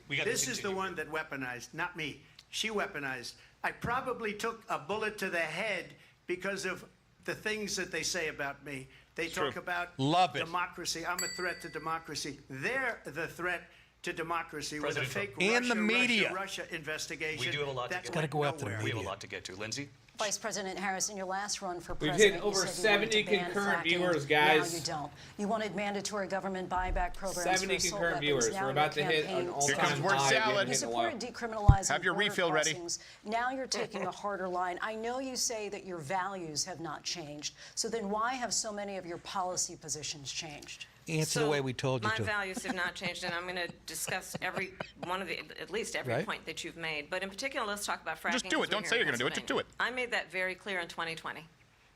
This is the one that weaponized, not me. She weaponized. I probably took a bullet to the head because of the things that they say about me. They talk about Love it. democracy. I'm a threat to democracy. They're the threat to democracy President with a fake Trump. And the media. Russia investigation. We do have a lot to get to. Gotta go after the We have a media. lot to get to. Lindsay? Vice President Harris, in your last run for We've president, hit over you said you wanted 70 to ban concurrent fracking. viewers, guys. Now you don't. You wanted mandatory government buyback programs 70 for assault concurrent weapons. viewers. Now We're your about to hit campaign an all-time Here comes word high. salad. You Hit a low. supported decriminalizing Have your border refill ready. crossings. Now you're taking a harder line. I know you say that your values have not changed. So then why have so many of your policy positions changed? Answer the way we told you my to. values have not changed, and I'm going to discuss every one of the, at least every Right. point that you've made. But in particular, let's talk about fracking. Just do it. because we're Don't here say in you're gonna do it. Just do it. Pennsylvania. I made that very clear in 2020.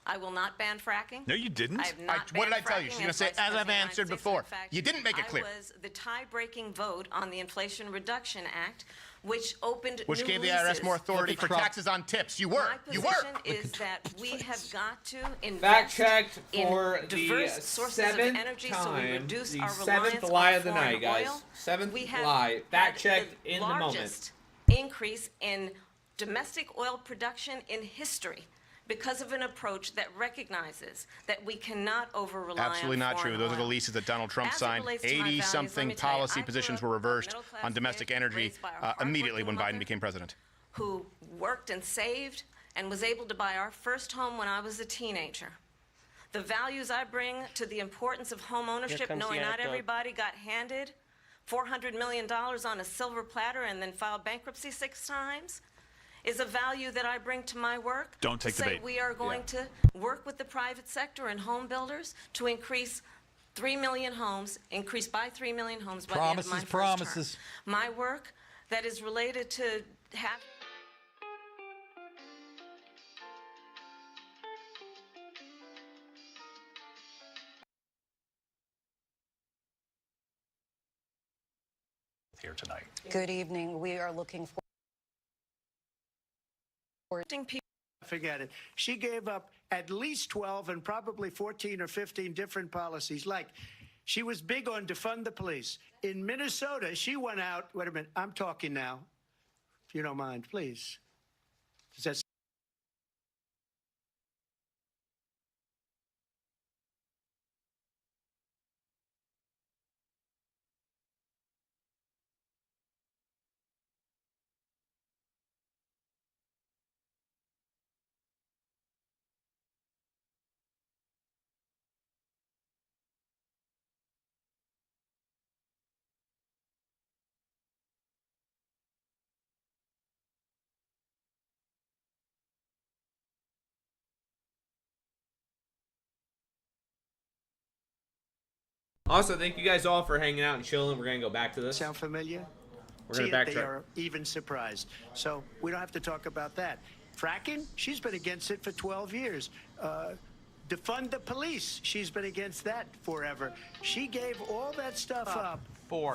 I will not ban fracking. No, you didn't. I have not What did I banned tell you? fracking She's going to as say, Vice as I've President of the United answered States. before. In fact, You didn't make it clear. I was the tie-breaking vote on the Inflation Reduction Act, which opened Which new gave the IRS leases. more authority for taxes on tips. You were. My You position were. is that we have got to Fact invest checked in for the diverse sources of seventh energy so we time. reduce The our seventh reliance lie on of the foreign night, guys. oil. Seventh We have lie. Fact had checked the in the moment. largest increase in domestic oil production in history because of an approach that recognizes that we cannot over-rely on Absolutely not true. foreign Those are the oil. leases that Donald Trump As it signed. relates to my values, let 80-something me tell you, policy I grew positions up were a reversed middle-class on domestic kid energy raised by a immediately when hardworking Biden became president. who worked and saved and was able to buy our first home when I was a teenager. The values I bring to the importance of home ownership, comes the knowing not anecdote. everybody got handed $400 million on a silver platter and then filed bankruptcy 6 times, is a value that I bring to my work. Don't take to the say bait. we are going to work with the private sector and home builders to increase 3 million homes, increase by 3 million homes by the end of my first term. Promises. My work that is related to have. Here tonight. Good evening. We are looking for Forget it. She gave up at least 12 and probably 14 or 15 different policies. Like, she was big on defund the police. In Minnesota, she went out. Wait a minute. I'm talking now. If you don't mind, please. Does that Also, thank you guys all for hanging out and chilling. We're going to go back to this. sound familiar? We're going See to it, they backtrack. are even surprised. So we don't have to talk about that. Fracking, she's been against it for 12 years. Defund the police, she's been against that forever. She gave all that stuff up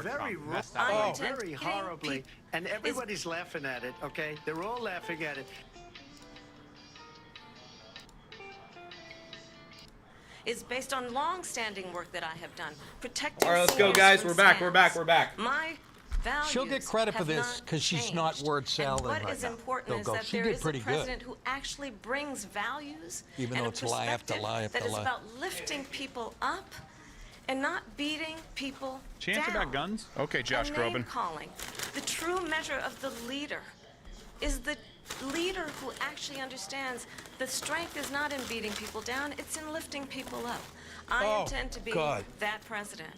very wrong, very horribly, and everybody's laughing at it, okay? They're all laughing at it. Is based on long-standing work that I have done, protecting. All right, let's go, seniors guys. from We're back. scams. We're back. We're back. My values She'll get credit for have this because she's not word salad and what right is now. important They'll is go, that "She there did is a pretty good." president who actually brings values Even and though a it's lie after perspective lie after that is lie. about lifting people up and not beating people Chance down. about guns? Okay, Josh Groban. Name calling. The true measure of the leader is the leader who actually understands the strength is not in beating people down, it's in lifting people up. I intend to be that president.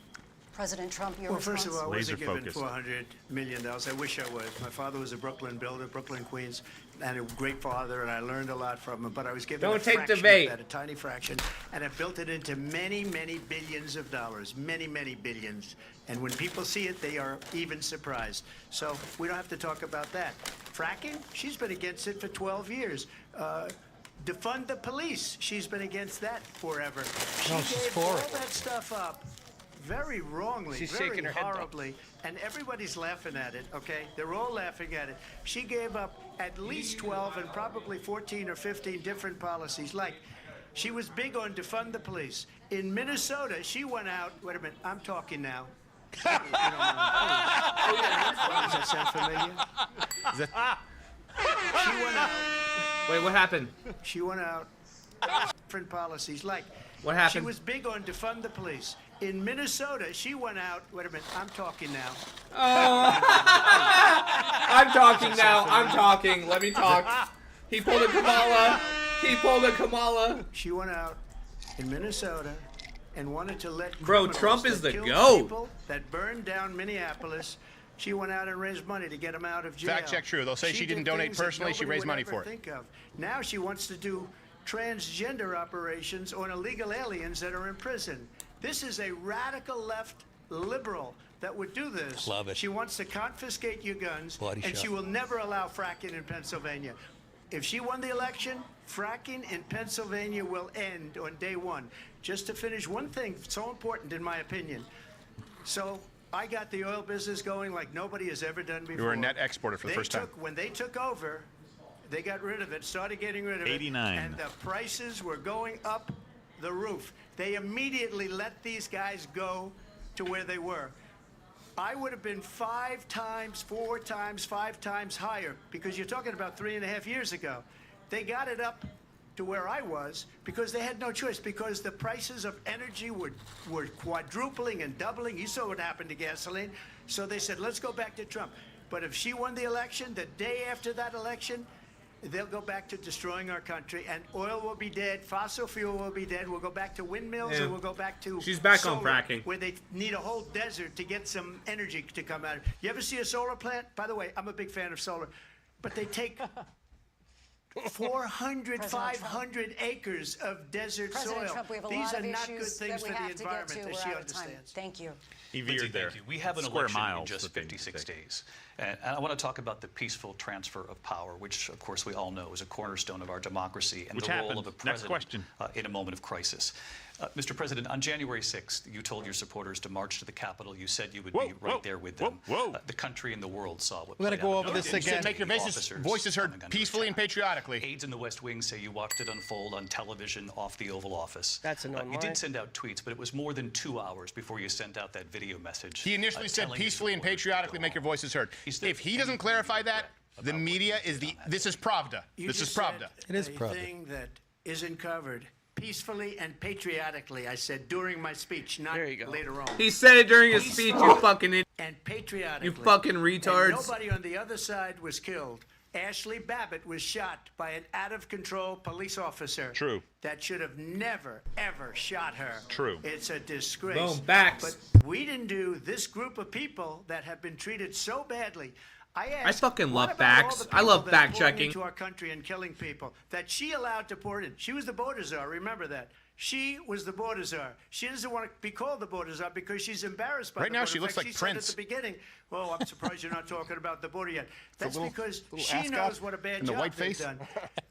President Trump, your Well, response? first of all, I wasn't given Laser-focused. $400 million. I wish I was. My father was a Brooklyn builder, Brooklyn, Queens, and a great father, and I learned a lot from him. But I was given Don't a take fraction debate. of that, a tiny fraction, and I built it into many, many billions of dollars, many, many billions. And when people see it, they are even surprised. So we don't have to talk about that. Fracking, she's been against it for 12 years. Defund the police, she's been against that forever. She No, she's gave for all it. that stuff up very wrongly, She's very shaking her head, though. horribly, and everybody's laughing at it, okay? They're all laughing at it. She gave up at least 12 and probably 14 or 15 different policies. Like, she was big on defund the police. In Minnesota, she went out, wait a minute, I'm talking now. Does that sound familiar? She went out. Wait, what happened? She went out. Different policies. Like, What happened? she was big on defund the police. In Minnesota, she went out. Wait a minute, I'm talking now. I'm talking now. I'm talking. Let me talk. He pulled a Kamala. He pulled a Kamala. She went out in Minnesota and wanted to let Bro, criminals Trump is that the killed GOAT. people, that burned down Minneapolis. She went out and raised money to get them out of jail. Fact check true. They'll say she didn't did donate things that personally. She nobody raised would money ever for it. think of. Now she wants to do transgender operations on illegal aliens that are in prison. This is a radical left liberal that would do this. Love it. She wants to confiscate your guns, Bloody and shot. she will never allow fracking in Pennsylvania. If she won the election, fracking in Pennsylvania will end on day one. Just to finish, one thing so important in my opinion. So I got the oil business going like nobody has ever done before. You were a net exporter for the first time. When they took over, they got rid of it, started getting rid of 89. it, and the prices were going up the roof. They immediately let these guys go to where they were. I would have been 5 times, 4 times, 5 times higher, because you're talking about 3.5 years ago. They got it up to where I was because they had no choice, because the prices of energy were quadrupling and doubling. You saw what happened to gasoline. So they said, let's go back to Trump. But if she won the election, the day after that election, they'll go back to destroying our country, and oil will be dead, fossil fuel will be dead, we'll go back to windmills, Yeah. and we'll go back to She's back on solar, fracking. where they need a whole desert to get some energy to come out. You ever see a solar plant? By the way, I'm a big fan of solar, but they take 400, 500 acres of desert President soil. Trump, we have a These lot are of not issues good things that we for the have to get environment to. that We're she out of time. understands. Thank you. He Lindsay, veered there. thank you. We have an Square election in miles just for 56 days. And I want to talk about the peaceful transfer of power, which, of course, we all know is a cornerstone of our democracy, and Which the role happened. of a Next president question. In a moment of crisis. Mr. President, on January 6th, you told your supporters to march to the Capitol. You said you would be right there with them. The country and the world saw what We're gonna played go out. over You this didn't again. see Make your officers voices heard coming under peacefully and attack. patriotically. Aides in the West Wing say you watched it unfold on television off the Oval Office. That's a known You lie. did send out tweets, but it was more than 2 hours before you sent out that video message. He initially said telling his peacefully and supporters to patriotically go make your home. voices heard. Is there If he doesn't clarify that, the media is this is Pravda. You This is just said Pravda. It is a Pravda. thing that isn't covered. Peacefully and patriotically, I said during my speech, not There you go. later on. He said it during his speech, you fucking idiot. And patriotically. You fucking And retards. nobody on the other side was killed. Ashley Babbitt was shot by an out-of-control police officer. True. That should have never, ever shot her. True. It's a disgrace. Boom, backs. But we didn't do this group of people that have been treated so badly. I asked, fucking what love about all backs. the I love people that are fact pouring checking. into our country and killing people that she allowed to pour in. She was the border czar. Remember that. She was the border czar. She doesn't want to be called the border czar because she's embarrassed by Right the now, border. she In looks fact, like she said Prince. at the beginning, "Well, I'm surprised you're not talking about the border yet." That's little- because little she ascot knows what a bad and the job white they've face. done.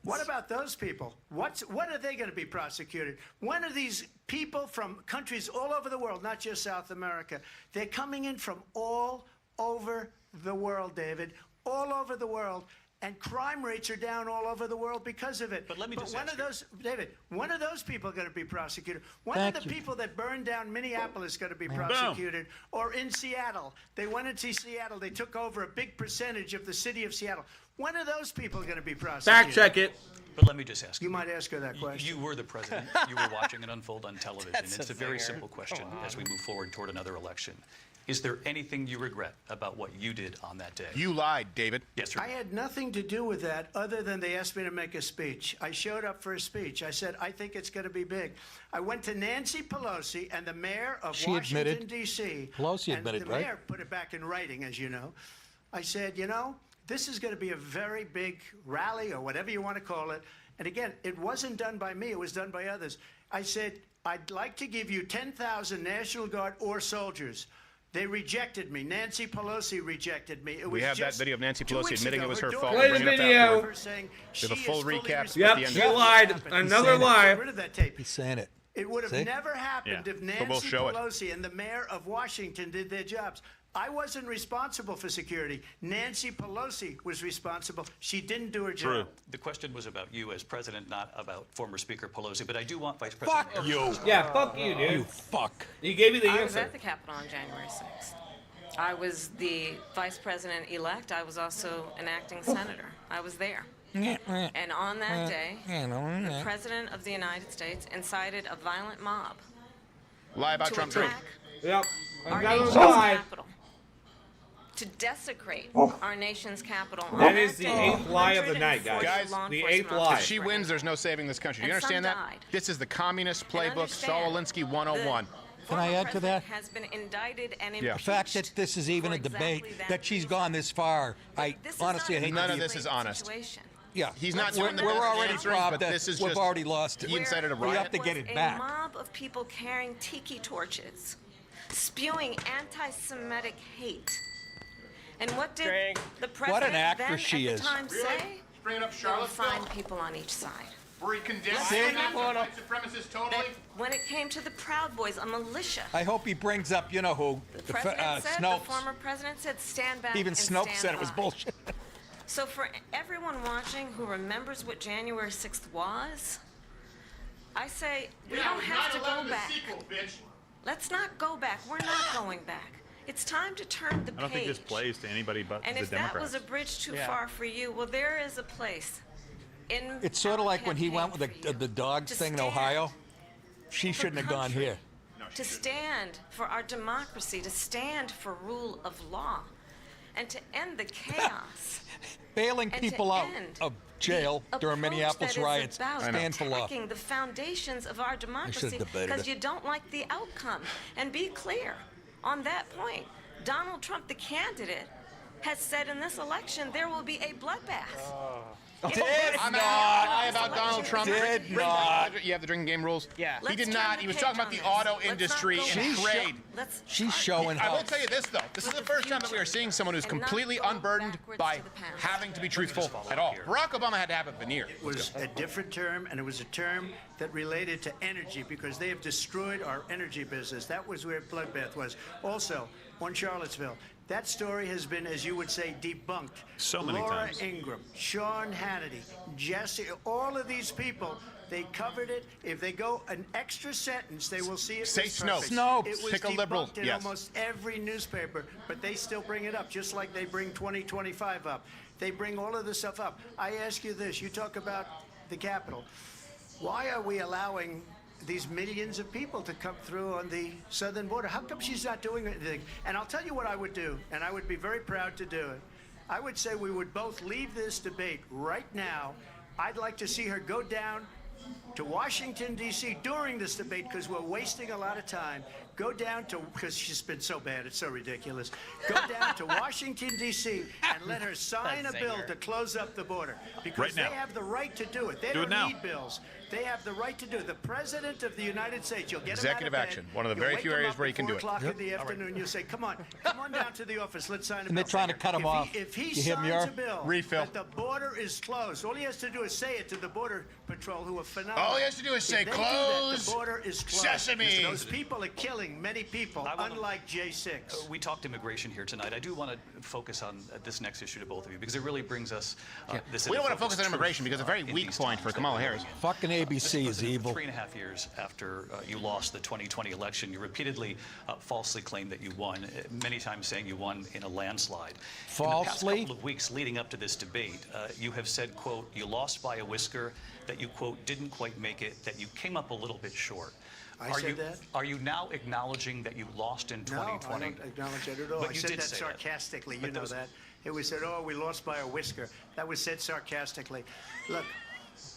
What about those people? When are they going to be prosecuted? When are these people from countries all over the world, not just South America? They're coming in from all over the world, David, all over the world. And crime rates are down all over the world because of it. But let me just when ask are those, David? When are those people going to be prosecuted? When are the people that burned down Minneapolis going to be prosecuted? Or in Seattle, they went into Seattle. They took over a big percentage of the city of Seattle. When are those people going to be prosecuted? Fact check it. But let me just ask You might ask her that question. You were the president. You were watching it unfold on television. That's It's a a very zinger. simple question as we move forward toward another election. Is there anything you regret about what you did on that day? You lied, David. Yes, sir. I had nothing to do with that other than they asked me to make a speech. I showed up for a speech. I said, I think it's going to be big. I went to Nancy Pelosi and the mayor of She Washington, admitted. D.C. Pelosi and admitted, the right? mayor put it back in writing, as you know. I said, you know, this is going to be a very big rally or whatever you want to call it. And again, it wasn't done by me. It was done by others. I said, I'd like to give you 10,000 National Guard or soldiers. They rejected me. Nancy Pelosi rejected me. It We was have that just video of Nancy 2 Pelosi weeks admitting ago. it was her daughter fault. Play Bring the it up video. afterward. her saying We have a she full is fully recap at responsible. the Yep, end she of it. lied. Happened. Another Get lie. rid of that tape. He's saying it. It would have See? never happened Yeah, if but we'll Nancy show it. Pelosi and the mayor of Washington did their jobs. I wasn't responsible for security. Nancy Pelosi was responsible. She didn't do her job. The question was about you as president, not about former Speaker Pelosi. But I do want Vice President. Fuck you. Yeah, fuck you, dude. You fuck. You gave me the I was answer. at the Capitol on January 6th. I was the vice president-elect. I was also an acting senator. I was there. And on that day, the President of the United States incited a violent mob Lie about to Trump. attack Yep. our Another nation's lie. capital, to desecrate our nation's capital. That is the 8th lie of the night, guys. Guys, the 8th lie. If she wins, there's no saving this country. Do you And some understand that? died. This is the communist playbook, understand, Saul Alinsky 101. Can I add to that? Has been indicted and Yeah. The fact that this is even a debate, that she's gone this far, I honestly hate None to of be- this is honest. situation. Yeah, He's not we're, doing the we're best already answering, robbed. but this is We've just- already lost it. He incited a We riot. have to get it A back. mob of people carrying tiki torches, spewing anti-Semitic hate. And what did the president What an actress then she at is. the time say? Straight up There were Charlottesville. fine people on each side. Where he condemned See? white supremacists totally. That when it came to the Proud Boys, a militia, I hope he brings up, you know who, the president said, the Snopes. former president said, stand back Even and Snopes stand said it was by. bullshit. So for everyone watching who remembers what January 6th was, I say we don't have to go back. Let's not go back. We're not going back. It's time to turn the page. I don't think this plays to anybody but And the if that Democrats. was a bridge too far for you, well, there is a place in It's sort of our like when he went campaign with the dogs to thing in stand Ohio. She for shouldn't have gone country, here. to stand for our democracy, to stand for rule of law, and to end the chaos. Bailing and to people out end of jail the during approach Minneapolis that is riots. about Stand for law. attacking the foundations of our democracy debated because it. you don't like the outcome. And be clear on that point. Donald Trump, the candidate, has said in this election there will be a bloodbath. I'm lie about Donald Trump. Did not. You have the drinking game rules? Yeah. He did Let's not. turn He the was page talking about on the this. auto Let's not industry go and back. trade. She's showing I will how. tell you this, though. This is the first time that we are seeing someone who's And not completely go unburdened backwards by to the past. having to be truthful at all. Barack Obama had to have a veneer. It was a different term, and it was a term that related to energy because they have destroyed our energy business. That was where bloodbath was. Also, on Charlottesville, that story has been, as you would say, debunked. So many Laura times. Ingraham, Sean Hannity, Jesse, all of these people, they covered it. If they go an extra sentence, they will see it. Say was Snopes. perfect. Snopes. It was Pick a liberal, debunked in yes. almost every newspaper, but they still bring it up, just like they bring 2025 up. They bring all of this stuff up. I ask you this. You talk about the Capitol. Why are we allowing these millions of people to come through on the southern border? How come she's not doing anything? And I'll tell you what I would do, and I would be very proud to do it. I would say we would both leave this debate right now. I'd like to see her go down to Washington, D.C. during this debate because we're wasting a lot of time. Go down to, because she's been so bad, it's so ridiculous. Go down to Washington, D.C. and let her sign a bill to close up the border because Right now. they have the right to do it. They Do it don't now. need bills. They have the right to do it. The President of the United States, you'll get Executive him out of action, bed, one of the you'll very wake few him areas up where at you can do it. 4 o'clock in the afternoon, you'll say, come on down to the office, let's sign a bill. And they're trying to cut him off. If he You hear signs me, a Art? bill Refill. that the border is closed, all he has to do is say it to the Border Patrol, who are phenomenal. All he has to do is say, If they do "Close that, the border is closed. sesame." Those people are killing many people, unlike J6. We talked immigration here tonight. I do want to focus on this next issue to both of you because it really brings us this. We don't want to into focus on immigration because it's a very in weak these point times for that Kamala we're Harris. living in. Fucking ABC is President, evil. 3.5 years after you lost the 2020 election, you repeatedly falsely claimed that you won, many times saying you won in a landslide. In the past Falsely? couple of weeks leading up to this debate, you have said, quote, you lost by a whisker, that you, quote, didn't quite make it, that you came up a little bit short. I said that? Are you now acknowledging that you lost in 2020? No, I don't acknowledge that at all. But I you said did that say that. sarcastically. But You know those- that. It was said, oh, we lost by a whisker. That was said sarcastically. Look,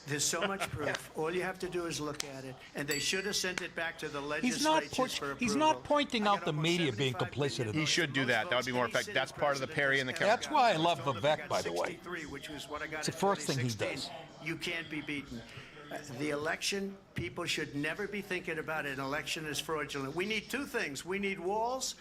there's so much proof. All you have to do is look at it. And they should have sent it back to the legislatures for approval. He's not pointing I out got the almost media being 75 complicit in million He this. should do that. That would be more effective. That's part of the Perry and the Carol. That's why I love Vivek, by the way. 63, which was what I got It's the in first thing he 2016. does. You can't be beaten. The election, people should never be thinking about an election as fraudulent. We need two things. We need walls,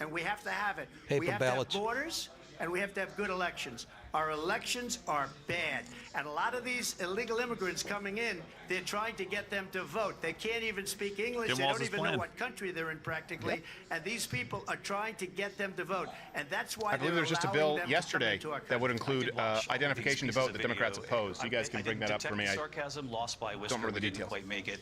and we have to have it. Paper we have ballots. to have borders, and we have to have good elections. Our elections are bad. And a lot of these illegal immigrants coming in, they're trying to get them to vote. They can't even speak English. Jim They don't Walz's even plan. know what country they're in practically. Yep. And these people are trying to get them to vote. And that's why I believe we're there was just a allowing bill them to come yesterday into our that would country. include identification to vote that Democrats oppose. You guys can bring that up for me. I sarcasm, lost by a whisker, remember the we didn't details. quite make it.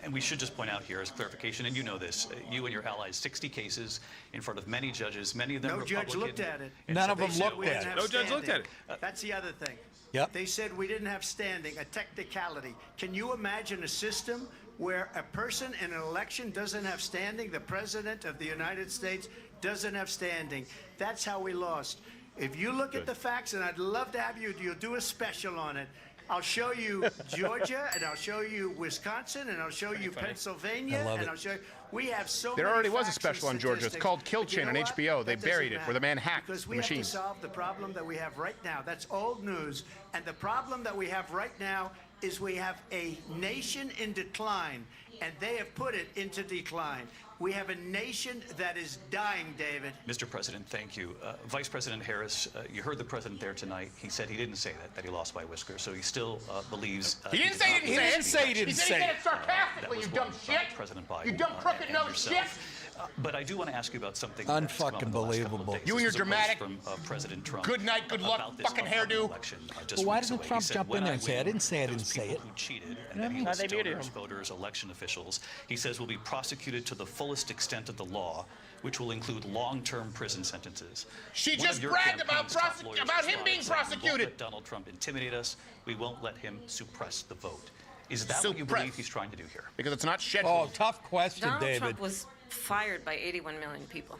And we should just point out here as clarification, and you know this, you and your allies, 60 cases in front of many judges, many of them No Republican. judge looked at it. And None so of they them said looked We at didn't it. have No judge looked at standing. That's the other thing. Yep. They said we didn't have standing, a technicality. Can you imagine a system where a person in an election doesn't have standing. The President of the United States doesn't have standing. That's how we lost. If you look at the facts, and I'd love to have you'll do a special on it. I'll show you Georgia, and I'll show you Wisconsin, and I'll show you Pennsylvania, and I'll show you. We have so There many already was a facts special and on Georgia. It's statistics. called Kill But you Chain know on what? HBO. They That buried doesn't it, where the man matter. hacked Because the we have to machines. solve the problem that we have right now. That's old news. And the problem that we have right now is we have a nation in decline, and they have put it into decline. We have a nation that is dying, David. Mr. President, thank you. Vice President Harris, you heard the president there tonight. He said he didn't say that he lost by whisker, so he still believes... He didn't say he didn't say it. He said it sarcastically, you dumb shit. President Biden. You dumb crooked and nose shit. yourself. But I do want to ask you about something that's come up in the last couple of Unfucking days. You and your This was a post dramatic from President Trump good night, good luck about this fucking upcoming hairdo. election, just Well, why weeks doesn't away. He Trump said, jump in "When there and say, I win, didn't say I those didn't say people it." who cheated You know and what I then mean? he They muted donors, him. voters, election officials. He says will be prosecuted to the fullest extent of the law, which will include long-term prison sentences. She One just of your bragged about campaign's top lawyers about him responded being saying, "We won't prosecuted." let Donald Trump intimidate us. We won't let him suppress the vote." Is that what you Suppress. believe he's trying to do here? Because it's not Oh, scheduled. tough question, Donald David. Trump was fired by 81 million people.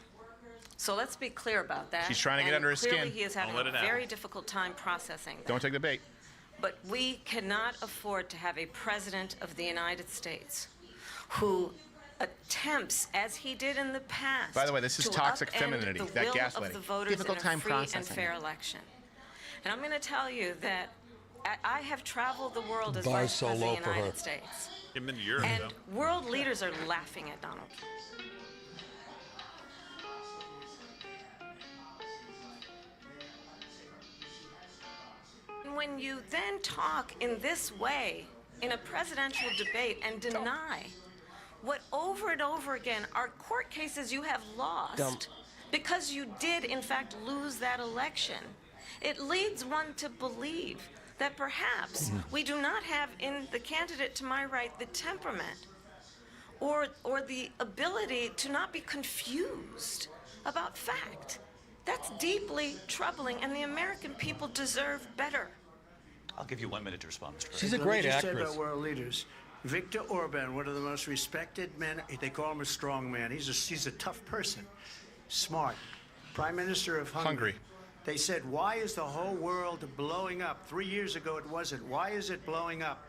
So let's be clear about that. She's trying to get And under his clearly skin. he is having Don't a let it out. very difficult time processing that. Don't take the bait. But we cannot afford to have a president of the United States who attempts, as he did in the past, By the way, this is to toxic upend femininity, the that will gaslighting. of the voters Difficult in time a free and processing. fair election. And I'm going to tell you that I have traveled the world as Bar's vice so president low of the for her. United States. Him in Europe, And though. world leaders are laughing at Donald Trump. When you then talk in this way in a presidential debate and deny what over and over again are court cases you have lost Dumb. because you did in fact lose that election, it leads one to believe that perhaps we do not have in the candidate to my right the temperament or the ability to not be confused about fact. That's deeply troubling, and the American people deserve better. I'll give you 1 minute to respond, Mr. President. She's a Let great me just say actress. about world leaders. Viktor Orban, one of the most respected men. They call him a strong man. He's a tough person, smart. Prime Minister of Hungary. They said, why is the whole world blowing up? 3 years ago it wasn't. Why is it blowing up?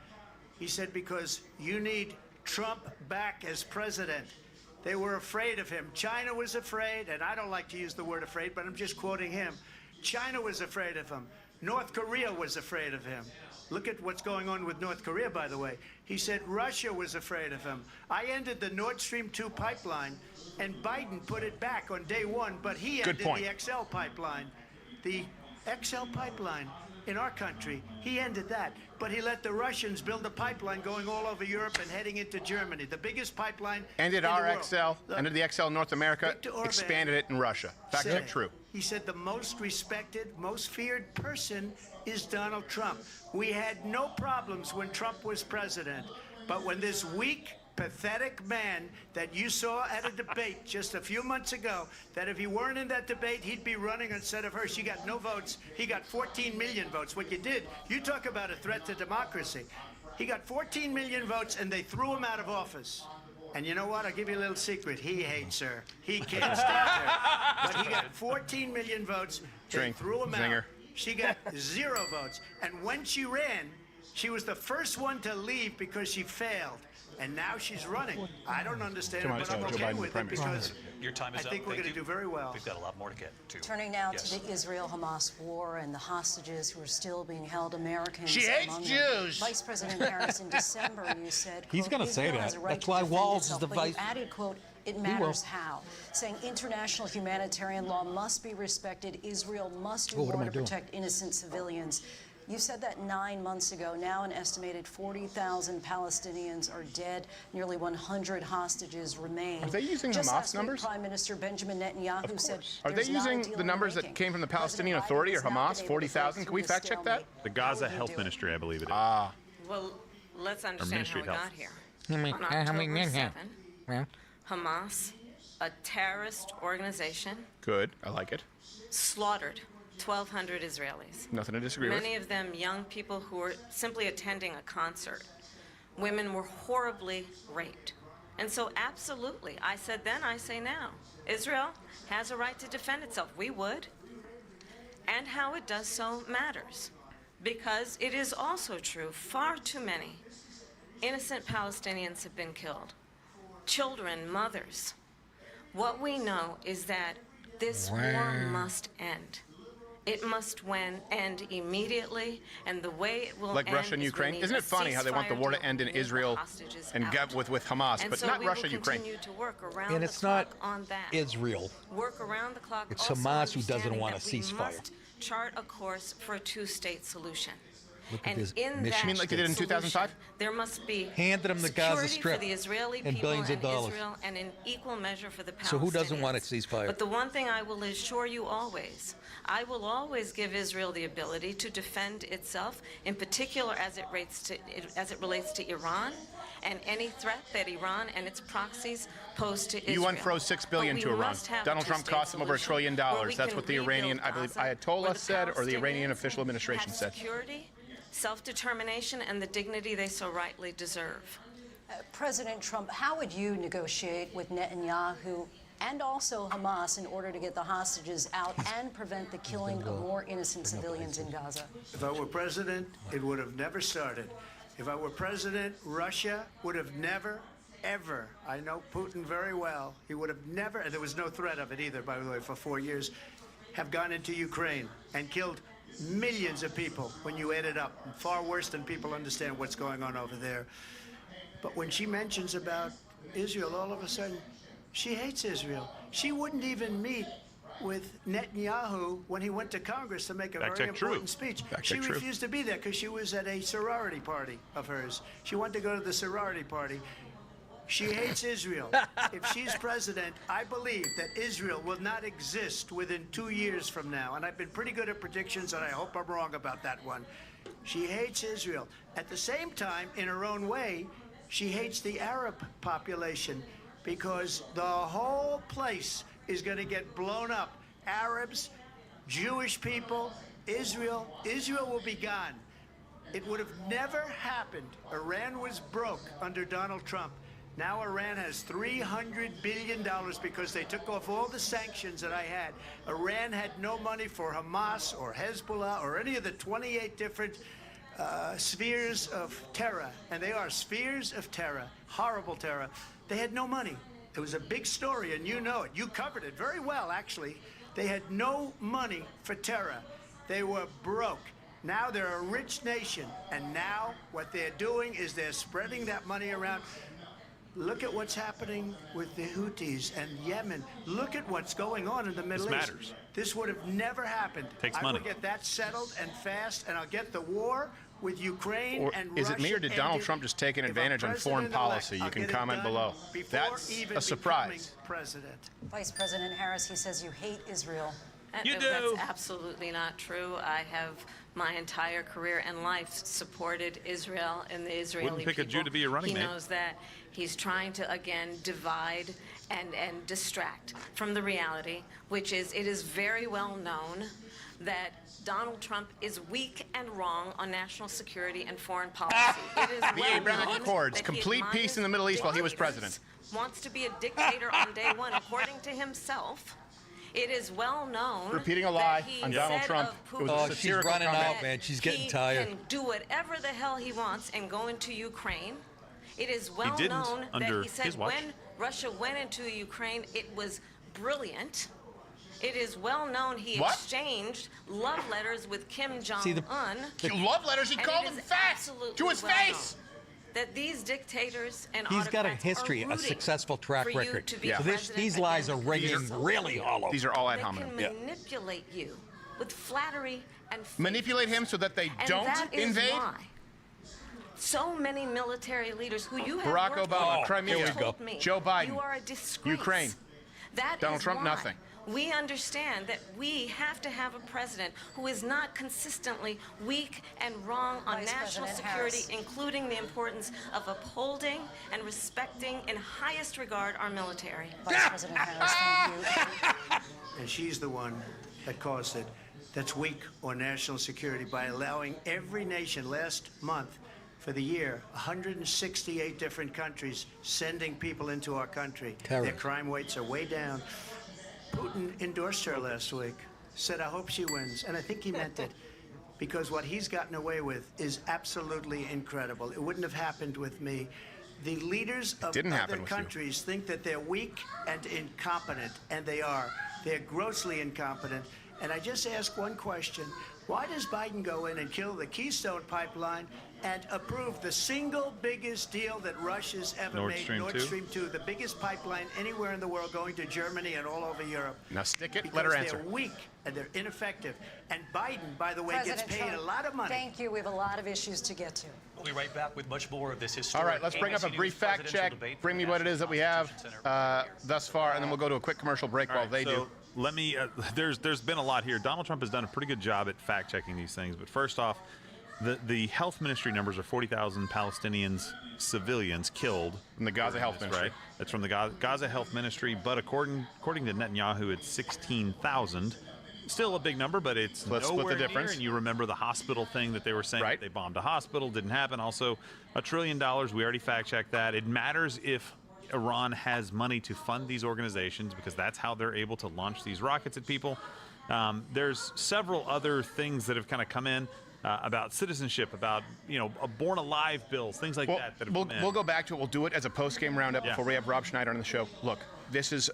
He said, because you need Trump back as president. They were afraid of him. China was afraid, and I don't like to use the word afraid, but I'm just quoting him. China was afraid of him. North Korea was afraid of him. Look at what's going on with North Korea, by the way. He said Russia was afraid of him. I ended the Nord Stream 2 pipeline, and Biden put it back on day one, but he Good ended point. the XL pipeline. The XL pipeline in our country, he ended that. But he let the Russians build a pipeline going all over Europe and heading into Germany, the biggest pipeline Ended in the our world. XL, Look, ended the XL in North America, Viktor Orban expanded it in Russia. Fact said- check true. He said the most respected, most feared person is Donald Trump. We had no problems when Trump was president, but when this weak, pathetic man that you saw at a debate just a few months ago, that if he weren't in that debate, he'd be running instead of her. She got no votes. He got 14 million votes. What you did, you talk about a threat to democracy. He got 14 million votes, and they threw him out of office. And you know what? I'll give you a little secret. He hates her. He can't stand her. But he got 14 million votes. They Drink. threw him Zinger. out. She got 0 votes. And when she ran, she was the first one to leave because she failed. And now she's running. I don't understand it, but I'm okay with it because Your time I is up. think we're Thank going to you. do very well. We've got a lot more to get to. Turning now Yes. to the Israel-Hamas war and the hostages who are still being held, Americans She hates among Jews. them. Vice President Harris, in December, you said, He's quote, gonna say Israel that. has a right That's to why defend Walz is itself, the but you vice- added, quote, it will. matters how, saying international humanitarian law must be respected. Israel must do Oh, what am more I to doing? protect innocent civilians. You said that 9 months ago. Now an estimated 40,000 Palestinians are dead. Nearly 100 hostages remain. Are they using Just Hamas last week, numbers? Prime Minister Benjamin Netanyahu said Are they there's not a using deal the in numbers making. that came from the President Palestinian Biden Authority or has not Hamas? been able to 40,000? break Can we through the fact check that? stalemate. The Gaza How would you Health do it? Ministry, I believe it is. Well, let's understand Ministry how we of got Health. here. On October 7, Hamas, a terrorist organization, Good. I like it. slaughtered 1,200 Israelis. Nothing to disagree with. Many of them young people who were simply attending a concert Women were horribly raped. And so absolutely, I said then, I say now, Israel has a right to defend itself. We would. And how it does so matters. Because it is also true, far too many innocent Palestinians have been killed. Children, mothers. What we know is that this war must end. It must end immediately, and the way it will like end Russia and is Ukraine. we need Isn't a it funny how they want the war to ceasefire end in deal, move the Israel hostages and out. get with Hamas, And but so not we Russia, will Ukraine? continue to work around And the it's not clock on that. Israel. Work around the clock. It's also Hamas who doesn't understanding want a that we ceasefire. must chart a course for a two-state solution. Look at And this in mission that You mean like they did in solution, 2005? there must be Handed them the Gaza security Strip for the Israeli and people billions of and dollars. Israel, and in equal measure for the Palestinians. So who doesn't want a ceasefire? But the one thing I will assure you always, I will always give Israel the ability to defend itself, in particular as it relates to Iran and any threat that Iran and its proxies pose to Israel. You unfroze $6 billion But to we Iran. must have a Donald Trump two-state cost them over $1 trillion. solution where we That's can what the Iranian, I believe, rebuild Gaza, where Ayatollah the said, or the Iranian Palestinians official administration have said. Security, self-determination, and the dignity they so rightly deserve. President Trump, how would you negotiate with Netanyahu and also Hamas in order to get the hostages out and prevent the killing of more innocent civilians in Gaza? If I were president, it would have never started. If I were president, Russia would have never, ever, I know Putin very well, he would have never, and there was no threat of it either, by the way, for 4 years, have gone into Ukraine and killed millions of people when you add it up. Far worse than people understand what's going on over there. But when she mentions about Israel, all of a sudden, she hates Israel. She wouldn't even meet with Netanyahu when he went to Congress to make a very important speech. She refused to be there because she was at a sorority party of hers. She wanted to go to the sorority party. She hates Israel. If she's president, I believe that Israel will not exist within 2 years from now. And I've been pretty good at predictions, and I hope I'm wrong about that one. She hates Israel. At the same time, in her own way, she hates the Arab population because the whole place is going to get blown up. Arabs, Jewish people, Israel. Israel will be gone. It would have never happened. Iran was broke under Donald Trump. Now Iran has $300 billion because they took off all the sanctions that I had. Iran had no money for Hamas or Hezbollah or any of the 28 different spheres of terror. And they are spheres of terror, horrible terror. They had no money. It was a big story, and you know it. You covered it very well, actually. They had no money for terror. They were broke. Now they're a rich nation, and now what they're doing is they're spreading that money around. Look at what's happening with the Houthis and Yemen. Look at what's going on in the Middle East. Matters. This would have never happened. Takes I money. will get that settled and fast, and I'll get the war with Ukraine Or and is Russia it me, or did Donald ended. Trump just take an If I'm advantage on foreign president-elect, policy? You I'll can get it comment done below. before That's even a surprise. becoming president. Vice President Harris, he says you hate Israel. You do. That's absolutely not true. I have my entire career and life supported Israel and the Israeli Wouldn't pick people. a Jew to be your running mate. He knows that. He's trying to, again, divide and distract from the reality, which is it is very well known that Donald Trump is weak and wrong on national security and foreign policy. It is The well Abrahamic known Accords, that he complete peace in the Middle East while he was president. wants to be a dictator on day one, according to himself. It is well known. Repeating a lie that he on Donald said Trump. of It was Putin a she's satirical running comment. out, man. She's getting he tired. can do whatever the hell he wants and go into Ukraine. It is well didn't known under that he said his watch. when Russia went into Ukraine, it was brilliant. It is well known he What? exchanged love letters with Kim See, Jong-un. Love letters? He and called it him is fat absolutely to his well face. known that these dictators and He's got a autocrats history, are a rooting successful track for you record. to be So president these lies are again. ringing really hollow. These are all ad They hominem. can manipulate you with flattery and fake. Manipulate him so that they And don't that is invade? why so many military leaders who you have Barack worked Obama, with Crimea. have Here we told go. me Joe Biden, you are a disgrace. Ukraine. That Donald is Trump, why nothing. We understand that we have to have a president who is not consistently weak and wrong on Vice national President security, Harris. including the importance of upholding and respecting in highest regard our military. Vice President Harris, thank you. And she's the one that caused it. That's weak on national security by allowing every nation last month for the year, 168 different countries sending people into our country. Terror. Their crime rates are way down. Putin endorsed her last week, said, I hope she wins, and I think he meant it. Because what he's gotten away with is absolutely incredible. It wouldn't have happened with me. The leaders of other countries think that they're weak and incompetent, and they are. They're grossly incompetent. And I just ask one question. Why does Biden go in and kill the Keystone Pipeline and approve the single biggest deal that Russia's ever made, Nord Stream 2, the biggest pipeline anywhere in the world going to Germany and all over Europe? Now stick it, because let her answer. They're weak and they're ineffective. And Biden, by the way, President gets paid Trump, a lot of money. Thank you. We have a lot of issues to get to. We'll be right back with much more of this historic. All right, let's bring up a brief fact check. Bring me what it is that we have thus far, and then we'll go to a quick commercial break while they do. Let me, there's been a lot here. Donald Trump has done a pretty good job at fact-checking these things. But first off, the health ministry numbers are 40,000 Palestinians, civilians killed. From the Gaza Health Ministry. Right? That's from the Gaza Health Ministry. But according to Netanyahu, it's 16,000. Still a big number, but it's Let's nowhere split the difference. near. And you remember the hospital thing that they were saying they bombed a hospital. Didn't happen. Also, $1 trillion. We already fact-checked that. It matters if Iran has money to fund these organizations because that's how they're able to launch these rockets at people. There's several other things that have kind of come in about citizenship, about born alive bills, things like that have come in. We'll go back to it. We'll do it as a post-game roundup before we have Rob Schneider on the show. Look, this is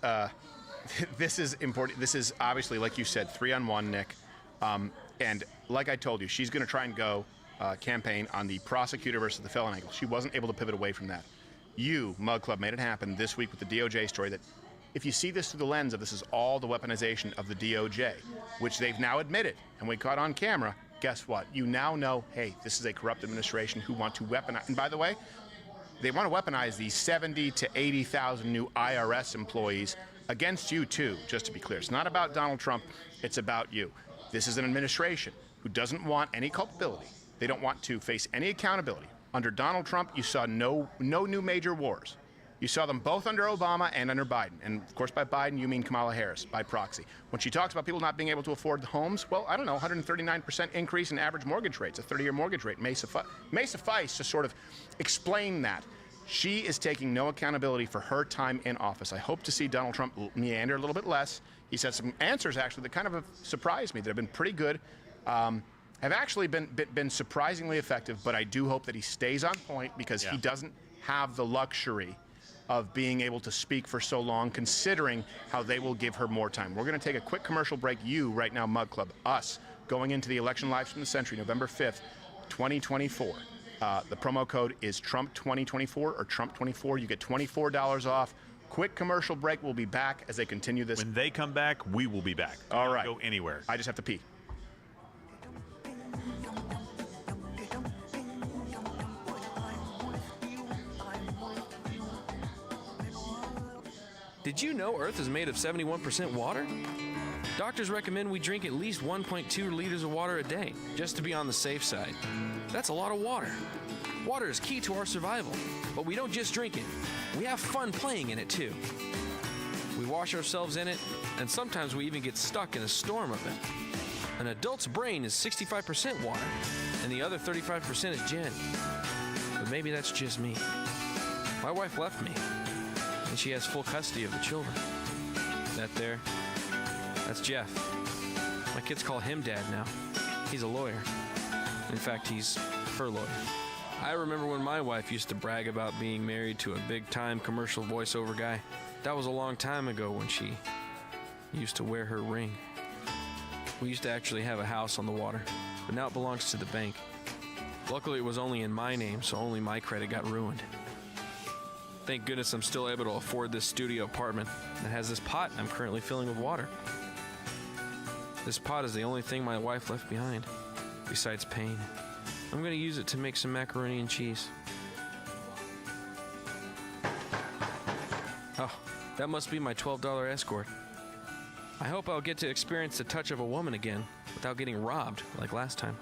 this is important. This is obviously, like you said, 3-on-1, Nick. And like I told you, she's going to try and go campaign on the prosecutor versus the felon angle. She wasn't able to pivot away from that. You, Mug Club, made it happen this week with the DOJ story that if you see this through the lens of this is all the weaponization of the DOJ, which they've now admitted, and we caught on camera, guess what? You now know, hey, this is a corrupt administration who want to weaponize. And by the way, they want to weaponize these 70 to 80,000 new IRS employees against you, too, just to be clear. It's not about Donald Trump. It's about you. This is an administration who doesn't want any culpability. They don't want to face any accountability. Under Donald Trump, you saw no new major wars. You saw them both under Obama and under Biden. And, of course, by Biden, you mean Kamala Harris, by proxy. When she talks about people not being able to afford the homes, well, I don't know, 139% increase in average mortgage rates. A 30-year mortgage rate may suffice to sort of explain that. She is taking no accountability for her time in office. I hope to see Donald Trump meander a little bit less. He said some answers, actually, that kind of have surprised me, that have been pretty good. Have actually been surprisingly effective, but I do hope that he stays on point because he doesn't have the luxury of being able to speak for so long, considering how they will give her more time. We're going to take a quick commercial break. You, right now, Mug Club, us, going into the election lives from the century, November 5th, 2024. The promo code is Trump2024 or Trump24. You get $24 off. Quick commercial break. We'll be back as they continue this. When they come back, we will be back. All right. Go anywhere. I just have to pee. Did you know Earth is made of 71% water? Doctors recommend we drink at least 1.2 liters of water a day, just to be on the safe side. That's a lot of water. Water is key to our survival, but we don't just drink it. We have fun playing in it too. We wash ourselves in it, and sometimes we even get stuck in a storm of it. An adult's brain is 65% water, and the other 35% is gin. But maybe that's just me. My wife left me, and she has full custody of the children. That there, that's Jeff. My kids call him Dad now. He's a lawyer. In fact, he's her lawyer. I remember when my wife used to brag about being married to a big-time commercial voiceover guy. That was a long time ago when she used to wear her ring. We used to actually have a house on the water, but now it belongs to the bank. Luckily, it was only in my name, so only my credit got ruined. Thank goodness I'm still able to afford this studio apartment that has this pot I'm currently filling with water. This pot is the only thing my wife left behind, besides pain. I'm going to use it to make some macaroni and cheese. Oh, that must be my $12 escort. I hope I'll get to experience the touch of a woman again without getting robbed like last time.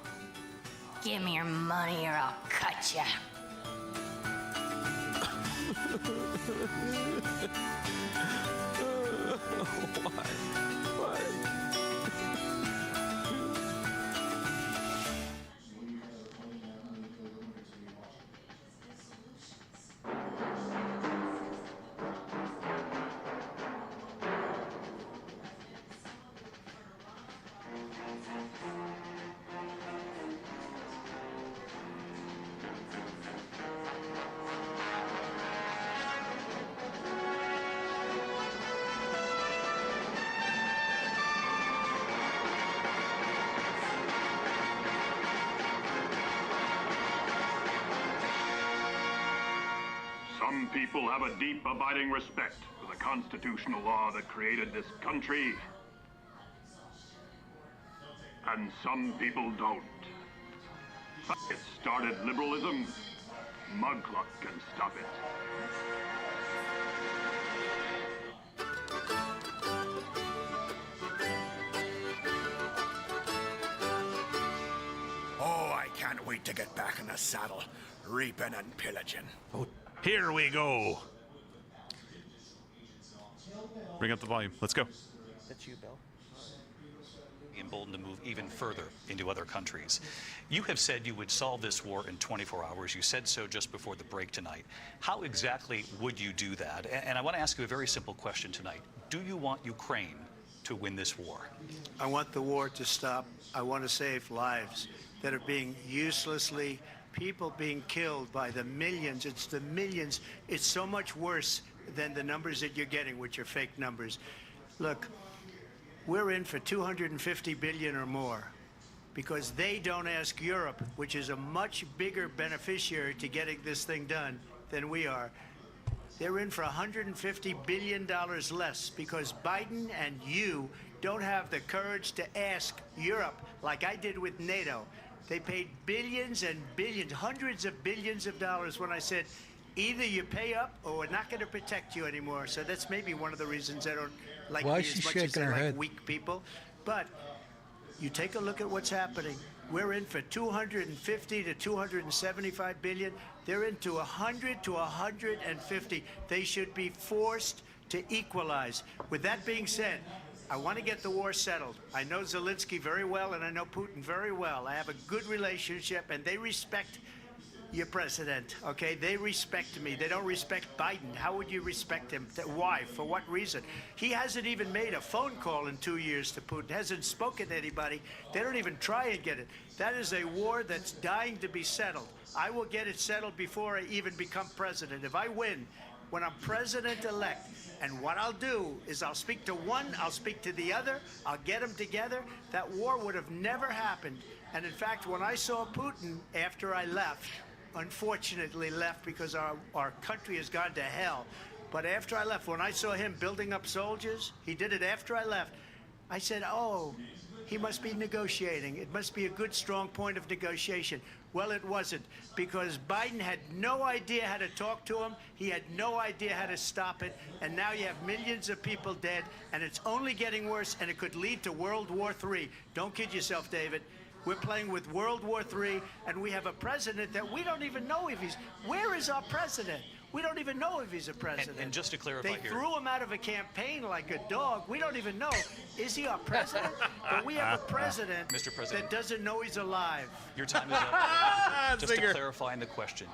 Give me your money or I'll cut ya. Why? Some people have a deep, abiding respect for the constitutional law that created this country. And some people don't. It started liberalism. Mugcluck can stop it. Oh, I can't wait to get back in the saddle, reaping and pillaging. Here we go. Bring up the volume. Let's go. That's you, Bill. Emboldened to move even further into other countries. You have said you would solve this war in 24 hours. You said so just before the break tonight. How exactly would you do that? And I want to ask you a very simple question tonight. Do you want Ukraine to win this war? I want the war to stop. I want to save lives that are being uselessly, people being killed by the millions. It's the millions. It's so much worse than the numbers that you're getting, which are fake numbers. Look, we're in for 250 billion or more because they don't ask Europe, which is a much bigger beneficiary to getting this thing done than we are. They're in for $150 billion less because Biden and you don't have the courage to ask Europe like I did with NATO. They paid billions and billions, hundreds of billions of dollars when I said, either you pay up or we're not going to protect you anymore. So that's maybe one of the reasons I don't like Why me is she as much as shaking they her like head? weak people. But you take a look at what's happening. We're in for 250 to 275 billion. They're into 100 to 150. They should be forced to equalize. With that being said, I want to get the war settled. I know Zelensky very well, and I know Putin very well. I have a good relationship, and they respect your president, okay? They respect me. They don't respect Biden. How would you respect him? Why? For what reason? He hasn't even made a phone call in 2 years to Putin, hasn't spoken to anybody. They don't even try and get it. That is a war that's dying to be settled. I will get it settled before I even become president. If I win, when I'm president-elect, and what I'll do is I'll speak to one, I'll speak to the other, I'll get them together. That war would have never happened. And in fact, when I saw Putin after I left, unfortunately left because our country has gone to hell. But after I left, when I saw him building up soldiers, he did it after I left, I said, oh, he must be negotiating. It must be a good, strong point of negotiation. Well, it wasn't, because Biden had no idea how to talk to him. He had no idea how to stop it. And now you have millions of people dead, and it's only getting worse, and it could lead to World War III. Don't kid yourself, David. We're playing with World War III, and we have a president that we don't even know if he's... Where is our president? We don't even know if he's a president. And just to clarify they here... threw him out of a campaign like a dog. We don't even know. Is he our president? But we have a president, Mr. President, that doesn't know he's alive. Your time is up. Just to clarify in the question,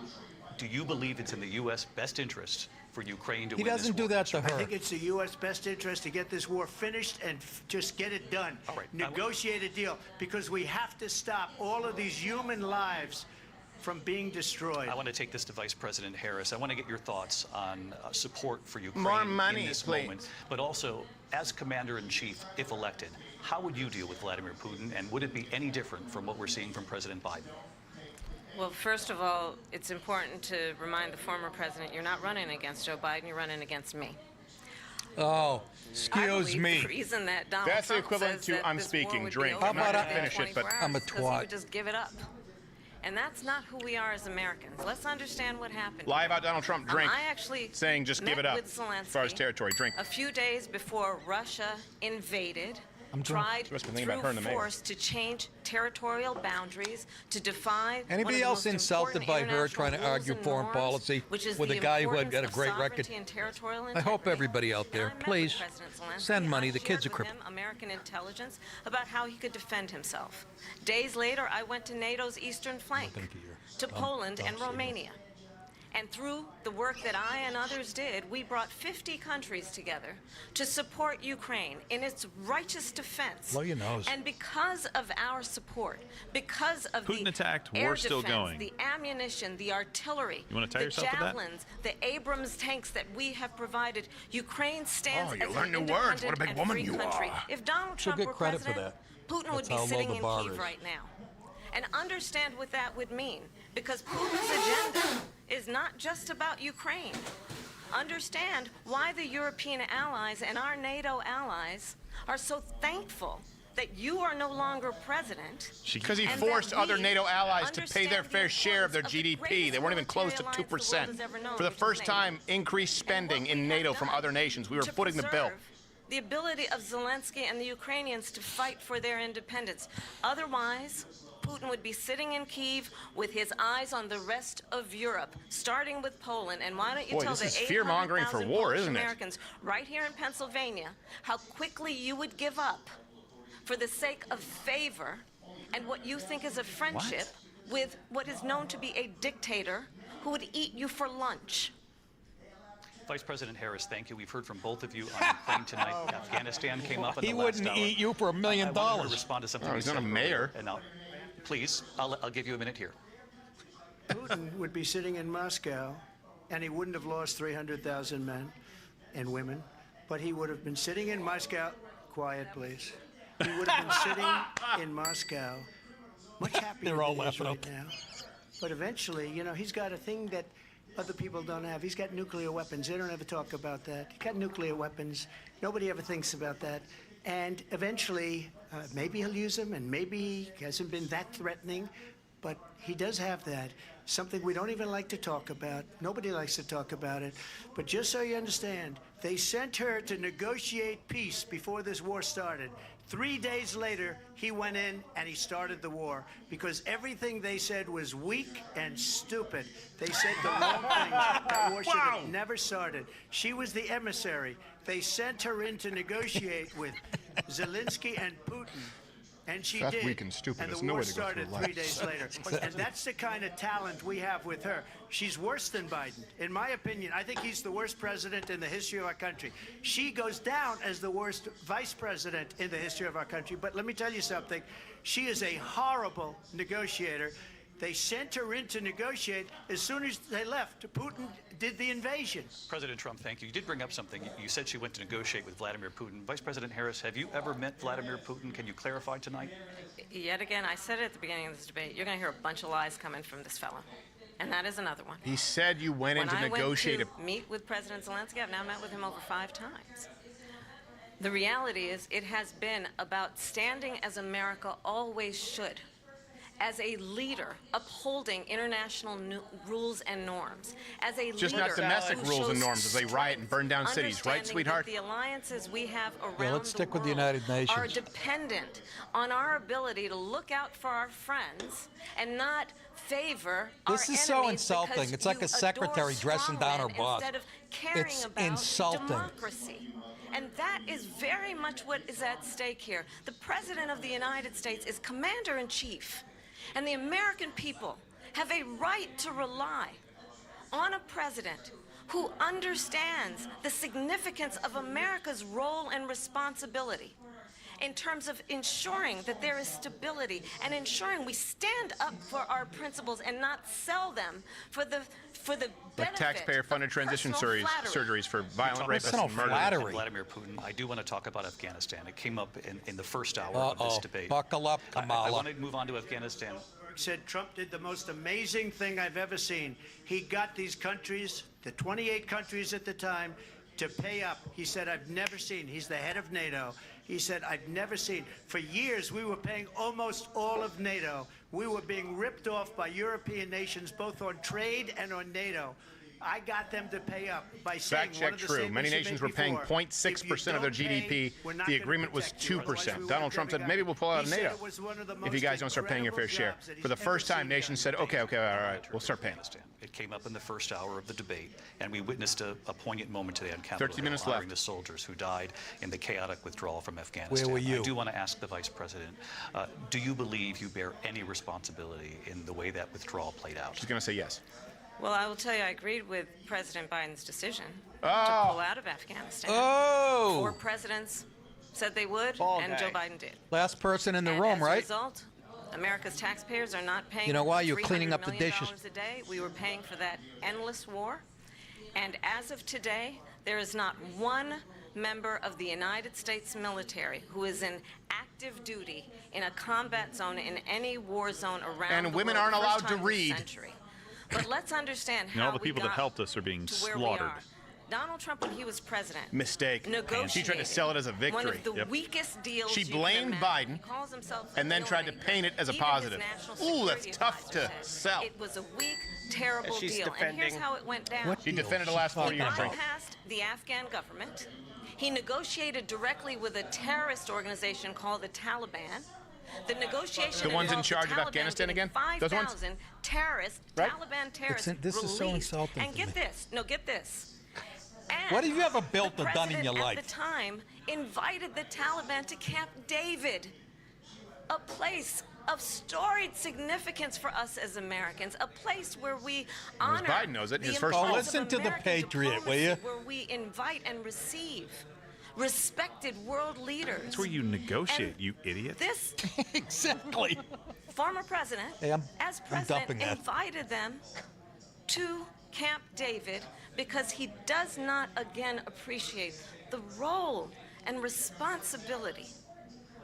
do you believe it's in the U.S. best interest for Ukraine to win this war? He doesn't do that to her. I think it's the U.S. best interest to get this war finished and just get it done. All right. Negotiate a deal, because we have to stop all of these human lives from being destroyed. I want to take this to Vice President Harris. I want to get your thoughts on support for Ukraine More money, in this please. moment. But also, as Commander-in-Chief, if elected, how would you deal with Vladimir Putin, and would it be any different from what we're seeing from President Biden? Well, first of all, it's important to remind the former president you're not running against Joe Biden, you're running against me. Oh, excuse me. The reason that Donald That's the Trump equivalent says to that I'm this war speaking. would be Drink. over I'm not within gonna finish it, 24 but I'm a hours, 'cause he twat. would just give it up. And that's not who we are as Americans. Let's understand what happened. Lie about Donald Trump. Drink. I actually saying just give met it up with Zelensky as far as territory. Drink. a few days before Russia invaded, I'm drunk. tried She must have been thinking about her and the through mayor. force to change territorial boundaries, to defy Anybody one of else the most insulted important by her trying to international argue rules and foreign norms, policy which is with the a guy who had importance got a of great record? sovereignty and territorial I hope integrity. everybody out And there, I met with please President Zelensky, send money. and The I kids are shared with crippled. him American intelligence about how he could defend himself. Days later, I went to NATO's eastern flank, to Poland and Romania. And through the work that I and others did, we brought 50 countries together to support Ukraine in its righteous defense. Blow your nose. And because of our support, because of Putin the attacked, air war's still defense, going. the ammunition, the artillery, You wanna tie the yourself to that? javelins, the Abrams tanks that we have provided, Ukraine stands Oh, you as learned an new words. independent What a big and woman free you country. are. If Donald She'll Trump get were credit for president, that. Putin would That's be how low sitting the in bar Kyiv is. right now. and understand what that would mean, because Putin's agenda is not just about Ukraine. Understand why the European allies and our NATO allies are so thankful that you are no longer president. Because he forced other NATO allies to pay their fair share of their GDP. They weren't even close to 2%. For the first time, increased spending in NATO from other nations. We were footing the bill. The ability of Zelensky and the Ukrainians to fight for their independence. Otherwise, Putin would be sitting in Kyiv with his eyes on the rest of Europe, starting with Poland. And why don't you tell the 800,000 Polish Americans right here in Pennsylvania how quickly you would give up for the sake of favor and what you think is a friendship with what is known to be a dictator who would eat you for lunch. Vice President Harris, thank you. We've heard from both of you on the plane tonight. Afghanistan came up in the last hour. He wouldn't eat you for $1 million. I wanted to respond to something he's not a mayor. And now, please, I'll give you a minute here. Putin would be sitting in Moscow, and he wouldn't have lost 300,000 men and women, but he would have been sitting in Moscow. Quiet, please. He would have been sitting in Moscow, much happier They're all than he is laughing right now. But eventually, you know, he's got a thing that other people don't have. He's got nuclear weapons. They don't ever talk about that. He's got nuclear weapons. Nobody ever thinks about that. And eventually, maybe he'll use them, and maybe he hasn't been that threatening, but he does have that. Something we don't even like to talk about. Nobody likes to talk about it. But just so you understand, they sent her to negotiate peace before this war started. 3 days later, he went in and he started the war because everything they said was weak and stupid. They said the wrong things. That war should have never started. She was the emissary. They sent her in to negotiate with Zelensky and Putin. And she That's did. weak and stupid. And There's the no war way to go through started life. 3 days later. And that's the kind of talent we have with her. She's worse than Biden. In my opinion, I think he's the worst president in the history of our country. She goes down as the worst vice president in the history of our country. But let me tell you something. She is a horrible negotiator. They sent her in to negotiate. As soon as they left, Putin did the invasion. President Trump, thank you. You did bring up something. You said she went to negotiate with Vladimir Putin. Vice President Harris, have you ever met Vladimir Putin? Can you clarify tonight? Yet again, I said it at the beginning of this debate, you're going to hear a bunch of lies coming from this fellow. And that is another one. He said you went in to negotiate. When I went to meet with President Zelensky, I've now met with him over 5 times. The reality is it has been about standing as America always should, as a leader upholding international rules and norms, as a Just leader not domestic who rules and shows norms as they riot and burn down cities, right, understanding sweetheart? that the alliances we have around let's stick the with the world United Nations. are dependent on our ability to look out for our friends and not favor This our is so enemies insulting. because It's like you a secretary adore dressing down her strongmen boss. instead of caring It's about insulting. democracy. And that is very much what is at stake here. The President of the United States is Commander-in-Chief, and the American people have a right to rely on a president who understands the significance of America's role and responsibility in terms of ensuring that there is stability and ensuring we stand up for our principles and not sell them for the Like benefit taxpayer-funded of transition personal flattery. surgeries for violent rapists no and murderers. flattery. Vladimir Putin, I do want to talk about Afghanistan. It came up in the first hour of this debate. Buckle up, Kamala. I want to move on to Afghanistan. Said Trump did the most amazing thing I've ever seen. He got these countries, the 28 countries at the time, to pay up. He said, I've never seen. He's the head of NATO. He said, I've never seen. For years, we were paying almost all of NATO. We were being ripped off by European nations, both on trade and on NATO. I got them to pay up by saying Fact check true. Many nations were paying 0.6% of their GDP. The agreement was 2%. Donald Trump said, maybe we'll pull out of NATO if you guys don't start paying your fair share. For the first time, nations said, okay, all right, we'll start paying. It came up in the first hour of the debate, and we witnessed a poignant moment today on Capitol 30 Hill, minutes honoring left. the soldiers who died in the chaotic withdrawal from Afghanistan. Where were you? I do want to ask the Vice President, do you believe you bear any responsibility in the way that withdrawal played out? She's going to say yes. Well, I will tell you, I agreed with President Biden's decision to Oh. pull out of Afghanistan. Oh. 4 presidents said they would, and Joe Biden did. Last person in the And room, as a right? result, America's taxpayers are not paying. You know why? You're $300 cleaning up the million dishes. a day. We were paying for that endless war, and as of today, there is not one member of the United States military who is in active duty in a combat zone in any war zone around And the women world, aren't the first allowed to time this read. century. But let's understand And how all the people we that got helped us are being to where we slaughtered. are. Donald Trump, when he was president, Mistake. negotiated She tried to sell it as a victory. one of the Yep. weakest deals She you can blamed imagine. Biden He calls himself and then tried to deal paint it as a maker. Even his positive. national Ooh, that's security tough advisor to said sell. It was a weak, terrible She's deal. And here's defending- how it went down. What She deal defended the is she last 4 talking years. about? Bypassed the Afghan government. He negotiated directly with a terrorist organization called the Taliban. The negotiation The ones in involved charge the of Taliban Afghanistan getting again? Those ones? 5,000 terrorists, Right? Taliban terrorists, This is so released. insulting And to get me. this. No, get this. And What have you ever built the or done in your president life? At the time, invited the Taliban to Camp David, a place of storied significance for us as Americans, a place where we honor Biden knows it, the his first importance listen of to the American Patriot, will you? diplomacy, where we invite and receive respected world leaders. That's where you negotiate, you idiot. This Exactly. former president, Hey, as I'm dumping president, that. invited them to Camp David because he does not again appreciate the role and responsibility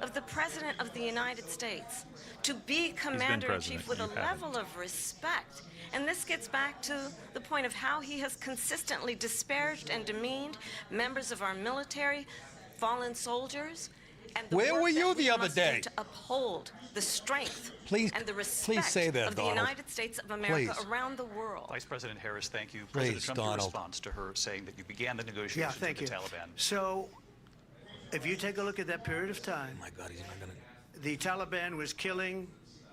of the President of the United States to be Commander-in-Chief with a president, you haven't. level of respect. And this gets back to the point of how he has consistently disparaged and demeaned members of our military, fallen soldiers, and the Where work were that you we the other must do day? to uphold the strength Please- and the please respect say that, of the Donald. United States of America Please. around the world. Vice President Harris, thank you. Please, President Trump, your Donald. response to her saying that you began the Yeah, negotiations thank with you. the Taliban. So, if you take a look at that period of time, Oh my God, he's not going to. the Taliban was killing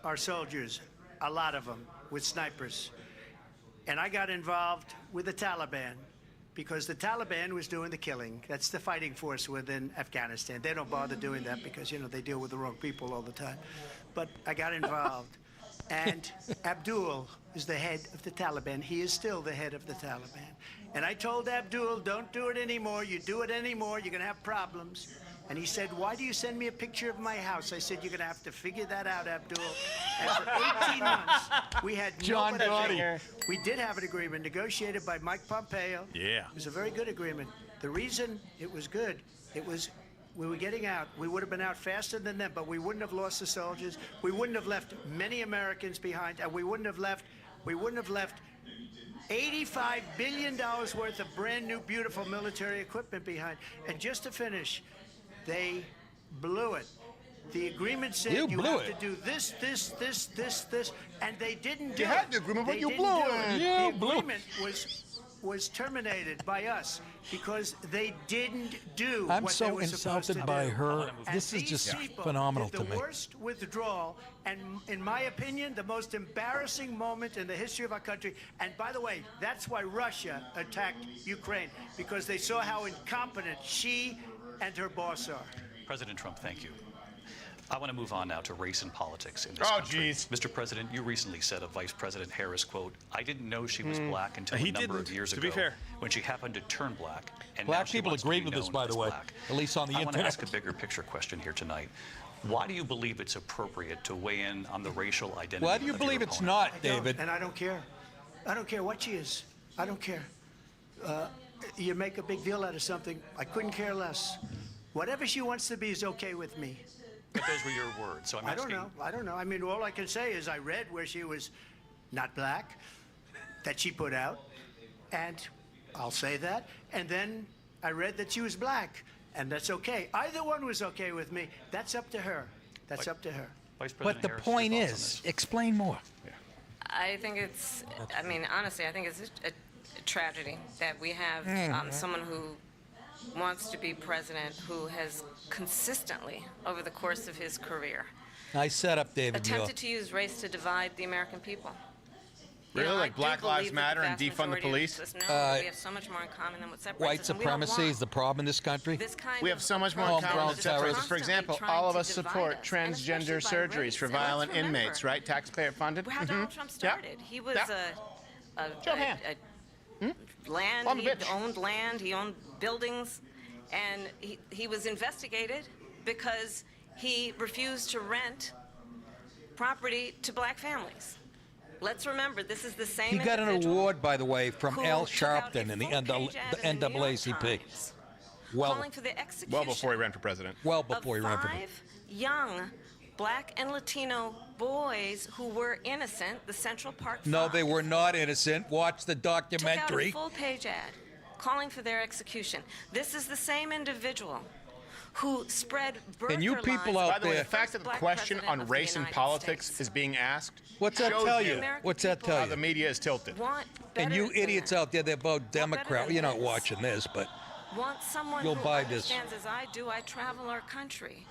our soldiers, a lot of them, with snipers. And I got involved with the Taliban because the Taliban was doing the killing. That's the fighting force within Afghanistan. They don't bother doing that because, you know, they deal with the wrong people all the time. But I got involved. And Abdul is the head of the Taliban. He is still the head of the Taliban. And I told Abdul, don't do it anymore. You do it anymore, you're going to have problems. And he said, why do you send me a picture of my house? I said, you're going to have to figure that out, Abdul. And for 18 months, we had John no Gotti. agreement. We did have an agreement negotiated by Mike Pompeo. Yeah. It was a very good agreement. The reason it was good, it was we were getting out. We would have been out faster than them, but we wouldn't have lost the soldiers. We wouldn't have left many Americans behind, and we wouldn't have left $85 billion worth of brand new, beautiful military equipment behind. And just to finish, they blew it. The agreement said You you blew have it. to do this, and they didn't do You it. had the agreement, but They you didn't blew do it. You The blew it. agreement was terminated by us because they didn't do I'm what so they were supposed insulted to by do. her. And This is these just people phenomenal did to the me. worst withdrawal, and in my opinion, the most embarrassing moment in the history of our country. And by the way, that's why Russia attacked Ukraine, because they saw how incompetent she and her boss are. President Trump, thank you. I want to move on now to race and politics in this Oh, country. geez. Mr. President, you recently said of Vice President Harris, quote, I didn't know she was black until He a number of didn't, years to ago be fair. when she happened to turn black. And Black now she people wants to agreed be with this, known by the as way, black. at least on the I want internet. to ask a bigger picture question here tonight. Why do you believe it's appropriate to weigh in on the racial identity Why do you of your believe it's opponent? not, David? And I don't care. I don't care what she is. I don't care. You make a big deal out of something. I couldn't care less. Whatever she wants to be is okay with me. But those were your words, so I'm I asking. don't know. I mean, all I can say is I read where she was not black, that she put out, and I'll say that. And then I read that she was black, and that's okay. Either one was okay with me. That's up to her. That's up to her. Vice But President the Harris, point your thoughts on is, this? explain more. I think it's, I mean, honestly, I think it's a tragedy that we have someone who wants to be president who has consistently, over the course of his career, Nice setup, David Muir. attempted to use race to divide the American people. You Really? know, Like I do Black Lives believe that Matter and vast defund the majority of police? us know that we have so much more in common than what separates White us, and we don't supremacy want is the problem in this country. this kind We of have so much more in protest common Homegrown than that's separates us. For constantly example, trying all of to us divide support us, and especially transgender by surgeries race. for And let's violent remember inmates, right? Taxpayer funded. How Donald Trump started. He was Show of hands. land, I'm a he bitch. owned land, he owned buildings, and he was investigated because he refused to rent property to black families. Let's remember, this is the same He got an individual award, by the way, from who Al took out Sharpton a in the full-page ad in the New York NAACP. Times calling for the execution well before he ran for president. Well before he ran for president. 5 young Black and Latino boys who were innocent, the Central Park No, Five, they were not innocent. Watch the took out documentary. a full-page ad calling for their execution. This is the same individual who spread birther And you people lies. out By the way, there- the fact that the question on race and politics is being asked, What's that shows tell you you? What's that tell how you? the media is tilted. Want And you better than idiots that. out there that vote Democrat, you're not watching this, but Want someone You'll who buy this. understands as I do. I travel our country.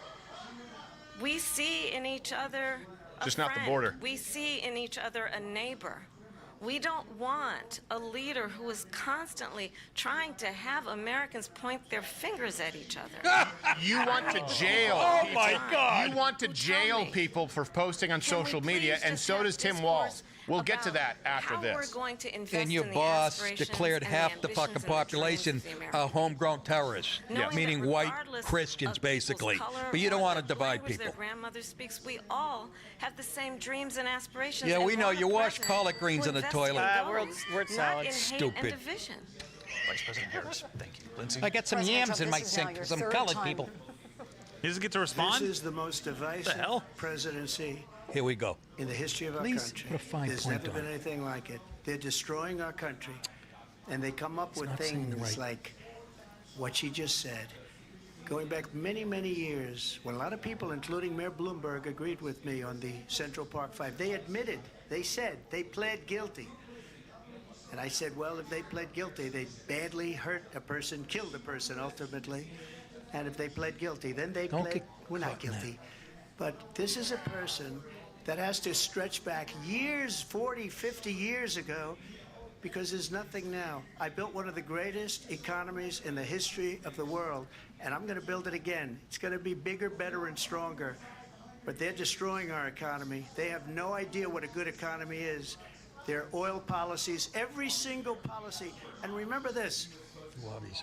We see in each other a Just not the friend. border. We see in each other a neighbor. We don't want a leader who is constantly trying to have Americans point their fingers at each other. You want to jail Oh, people. my God. You want to jail people for posting on social media, and so does Tim Walz. We'll get to that after how this. we're going to invest and your in the boss aspirations declared and half the ambitions fucking and the population dreams of the American homegrown terrorists, Knowing meaning that white regardless Christians, of people's basically. color But you don't or want to the divide language people. Their grandmother speaks. We all have the same dreams and aspirations. Yeah, and we know. want a You wash president collard greens who in the invests toilet. those, word not salad. in hate Stupid. and division. Vice President Harris, thank you. Lindsay? I got some President yams Trump, in my this is now sink your for some third colored time. people. He doesn't get to respond? This is the most divisive hell? presidency Here we go. in the history of our Please country. put a fine There's point never on been it. anything like it. They're destroying our country, and they come up with not saying the things right- like what she just said. Going back many, many years, when a lot of people, including Mayor Bloomberg, agreed with me on the Central Park Five, they admitted, they said, they pled guilty. And I said, well, if they pled guilty, they badly hurt a person, killed a person ultimately. And if they pled guilty, then they Don't pled, get we're not caught in that. guilty. But this is a person that has to stretch back years, 40, 50 years ago, because there's nothing now. I built one of the greatest economies in the history of the world, and I'm going to build it again. It's going to be bigger, better, and stronger. But they're destroying our economy. They have no idea what a good economy is. Their oil policies, every single policy. And remember this,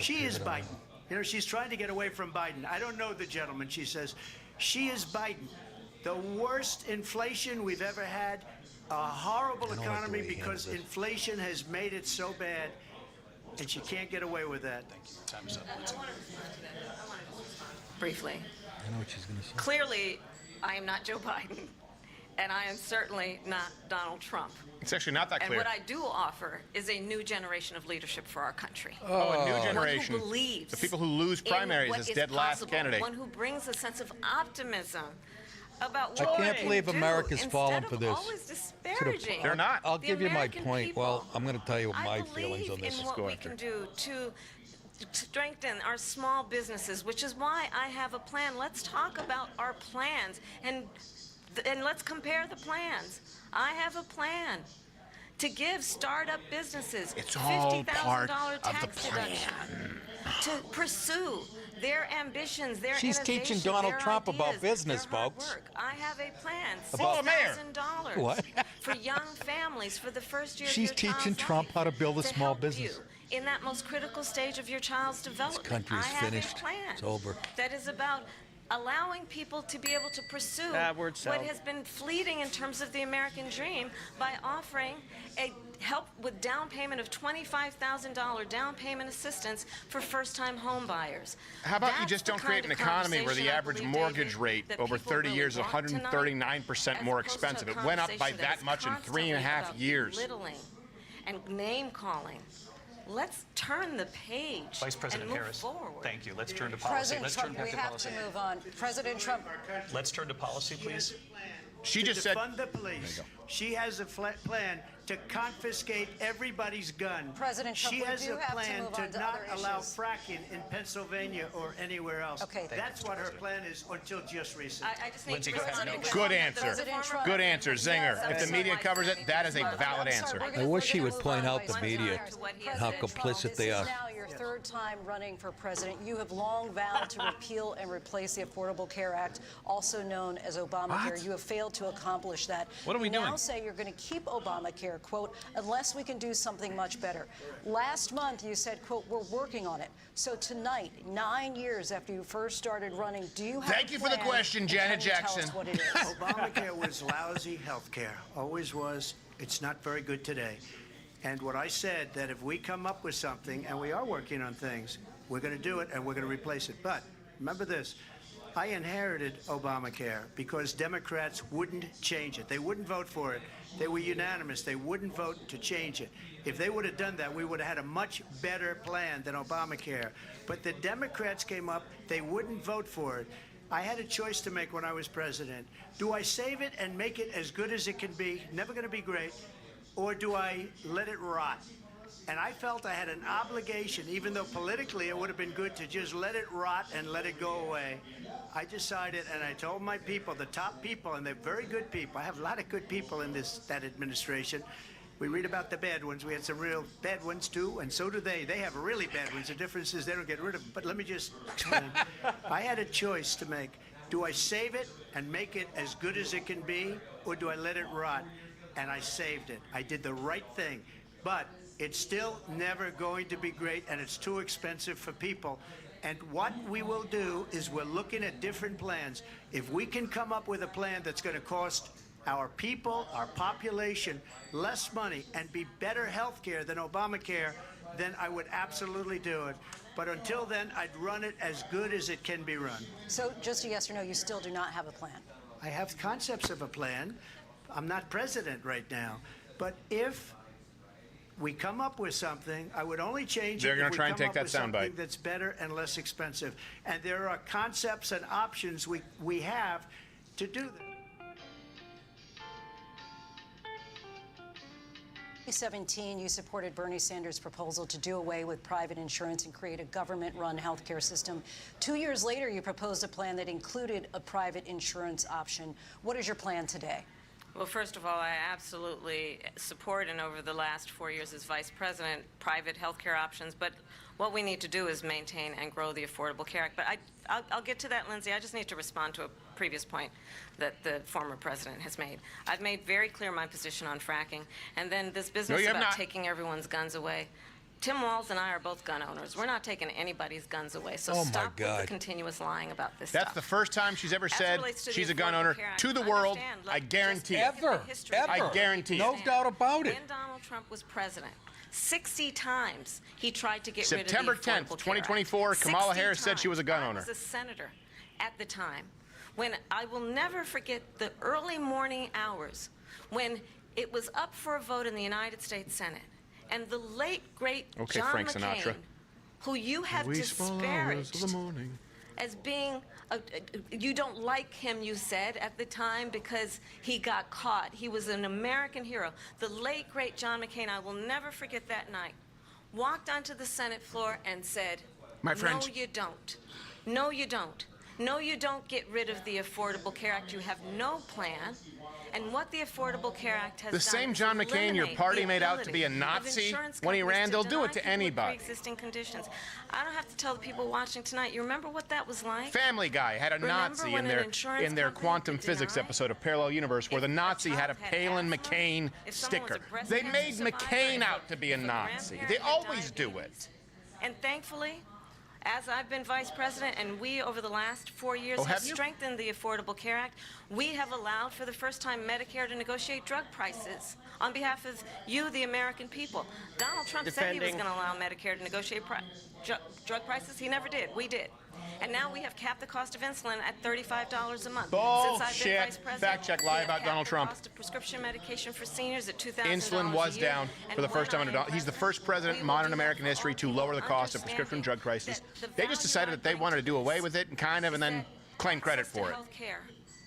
she is Biden. You know, she's trying to get away from Biden. I don't know the gentleman, she says. She is Biden. The worst inflation we've ever had, a horrible I don't like the economy way he because handles it. inflation has made it so bad, and she can't get away with that. Thank you. Time's up. Lindsay. Briefly. I know what she's going to say. Clearly, I am not Joe Biden, and I am certainly not Donald Trump. It's actually not that And clear. what I do offer is a new generation of leadership for our country. Oh, a new generation. One who believes The people who lose in primaries what is is dead last possible. candidate. One who brings a sense of optimism about I what can't we believe can do America's fallen instead for of this. always disparaging. They're not. I'll the give you my American point. people. Well, I'm going to tell you I my believe feelings on this. in what go we after. can do to strengthen our small businesses, which is why I have a plan. Let's talk about our plans and let's compare the plans. I have a plan to give startup businesses It's all part $50,000 of the tax deduction to pursue their ambitions, their She's teaching innovation, Donald their Trump about ideas, business, their hard folks. work. I have a plan, About- $6,000 What? for young families for the first year She's of your teaching child's Trump life how to build a to small help business. you in that most critical stage of your child's development. country's I have finished. a plan It's over. that is about allowing people to be able to pursue That word what salad. has been fleeting in terms of the American dream by offering a help with down payment of $25,000 down payment assistance for first-time home buyers. How about you That's just the don't kind create an of economy where conversation the I average believe, mortgage David, rate that over people 30 really years is want tonight, 139% as more opposed to a expensive? It went up by conversation that is much in constantly 3.5 about years. belittling and name-calling. Let's turn the page Vice President and move Harris, forward. thank you. Let's turn to policy. President Let's Trump, turn back we to have policy. to move on. President Trump. Let's turn to policy, please. She just said, Defund the police. She has a plan to confiscate everybody's gun. President Trump, she we has do a have to plan move to on to not other allow issues. fracking in Pennsylvania or anywhere else. Okay. That's what her plan is until just recently. I just need Lindsay, to go ahead. respond No, because Good the answer. President Trump- Good answer, Zinger. Yes, If the I'm media sorry. covers it, that is a valid answer. I wish he would point out the media, how complicit they are. This is now your third time running for president. You have long vowed to repeal and replace the Affordable Care Act, also known as Obamacare. What? You have failed to accomplish that. What are we you now doing? say you're going to keep Obamacare, quote, unless we can do something much better. Last month you said, quote, we're working on it. So tonight, 9 years after you first started running, do you have Thank a you for the plan, question, and Janet can you tell us Jackson. what it is? Obamacare was lousy health care. Always was. It's not very good today. And what I said, that if we come up with something, and we are working on things, We're going to do it, and we're going to replace it. But remember this. I inherited Obamacare because Democrats wouldn't change it. They wouldn't vote for it. They were unanimous. They wouldn't vote to change it. If they would have done that, we would have had a much better plan than Obamacare. But the Democrats came up. They wouldn't vote for it. I had a choice to make when I was president. Do I save it and make it as good as it can be, never going to be great, or do I let it rot? And I felt I had an obligation, even though politically it would have been good to just let it rot and let it go away. I decided, and I told my people, the top people, and they're very good people. I have a lot of good people in that administration. We read about the bad ones. We had some real bad ones, too, and so do they. They have really bad ones. The difference is they don't get rid of them. But let me just explain. I had a choice to make. Do I save it and make it as good as it can be, or do I let it rot? And I saved it. I did the right thing. But it's still never going to be great, and it's too expensive for people. And what we will do is we're looking at different plans. If we can come up with a plan that's going to cost our people, our population, less money and be better health care than Obamacare, then I would absolutely do it. But until then, I'd run it as good as it can be run. So just a yes or no, you still do not have a plan? I have concepts of a plan. I'm not president right now. But if we come up with something, I would only change They're it going if to try we and come take up that with something soundbite. that's better and less expensive. And there are concepts and options we have to do that. 2017, you supported Bernie Sanders' proposal to do away with private insurance and create a government-run healthcare system. 2 years later, you proposed a plan that included a private insurance option. What is your plan today? Well, first of all, I absolutely support, and over the last 4 years as vice president, private health care options. But what we need to do is maintain and grow the Affordable Care Act. But I'll get to that, Lindsay. I just need to respond to a previous point that the former president has made. I've made very clear my position on fracking. And then this business about taking everyone's guns away. Tim Walz and I are both gun owners. We're not taking anybody's guns away. So stop with the continuous lying about this That's stuff. the first time she's ever said she's a gun owner to the world. I guarantee it. Ever. I guarantee No it. doubt about it. When Donald Trump was president, 60 times he tried to get September rid of the 10th, Affordable Care Act. 2024, Kamala Harris said she was a gun owner. I was a senator at the time when I will never forget the early morning hours when it was up for a vote in the United States Senate. And the late, great John Frank McCain, Sinatra. who you have disparaged as being, you don't like him, you said, at the time because he got caught. He was an American hero. The late, great John McCain, I will never forget that night, walked onto the Senate floor and said, My friend. no, you don't. No, you don't. No, you don't get rid of the Affordable Care Act. You have no plan. And what the Affordable Care Act has done The same is John McCain your eliminate party the made out to be a ability of Nazi insurance when he companies ran. They'll do deny it to people with anybody. pre-existing conditions. I don't have to tell the people watching tonight. You remember what that was like? Family Guy had a Remember Nazi when in an their insurance company quantum could physics deny? episode of Parallel Universe where the Nazi had a Palin McCain If someone was sticker. a breast They cancer made survivor, McCain if out to be a if Nazi. grandparent They had always do it. diabetes. And thankfully, as I've been vice president and we over the last 4 years Oh, have have you? strengthened the Affordable Care Act, we have allowed for the first time Medicare to negotiate drug prices on behalf of you, the American people. Donald Trump said he was going to allow Medicare to negotiate drug prices. He never did. We did. And now we have capped the cost of insulin at $35 a month. Since I've been Bullshit. vice president, Fact check, we lie have about capped Donald the Trump. cost of prescription medication for seniors at $2,000 Insulin was a year. down And for the first time when in I am He's the first president, president in we will modern do American that for history all to lower the people, cost of prescription understanding drug prices. that the They just value decided I that they bring wanted to to do away this with it and kind of and then claim credit access to for it. health care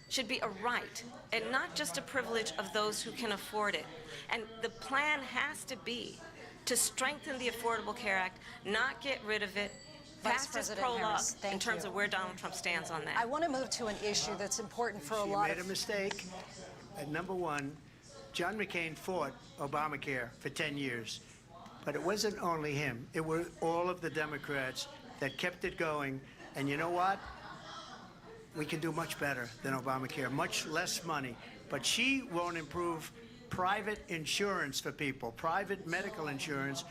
should be a right and not just a privilege of those who can afford it. And the plan has to be to strengthen the Affordable Care Act, not get rid of it, Vice pass this President prologue Harris, in thank terms you. of where Donald Trump stands on that. I want to move to an issue that's important for a She lot made of... a mistake. Number one, John McCain fought Obamacare for 10 years. But it wasn't only him. It were all of the Democrats that kept it going. And you know what? We can do much better than Obamacare, much less money. But she won't improve private insurance for people, private medical insurance.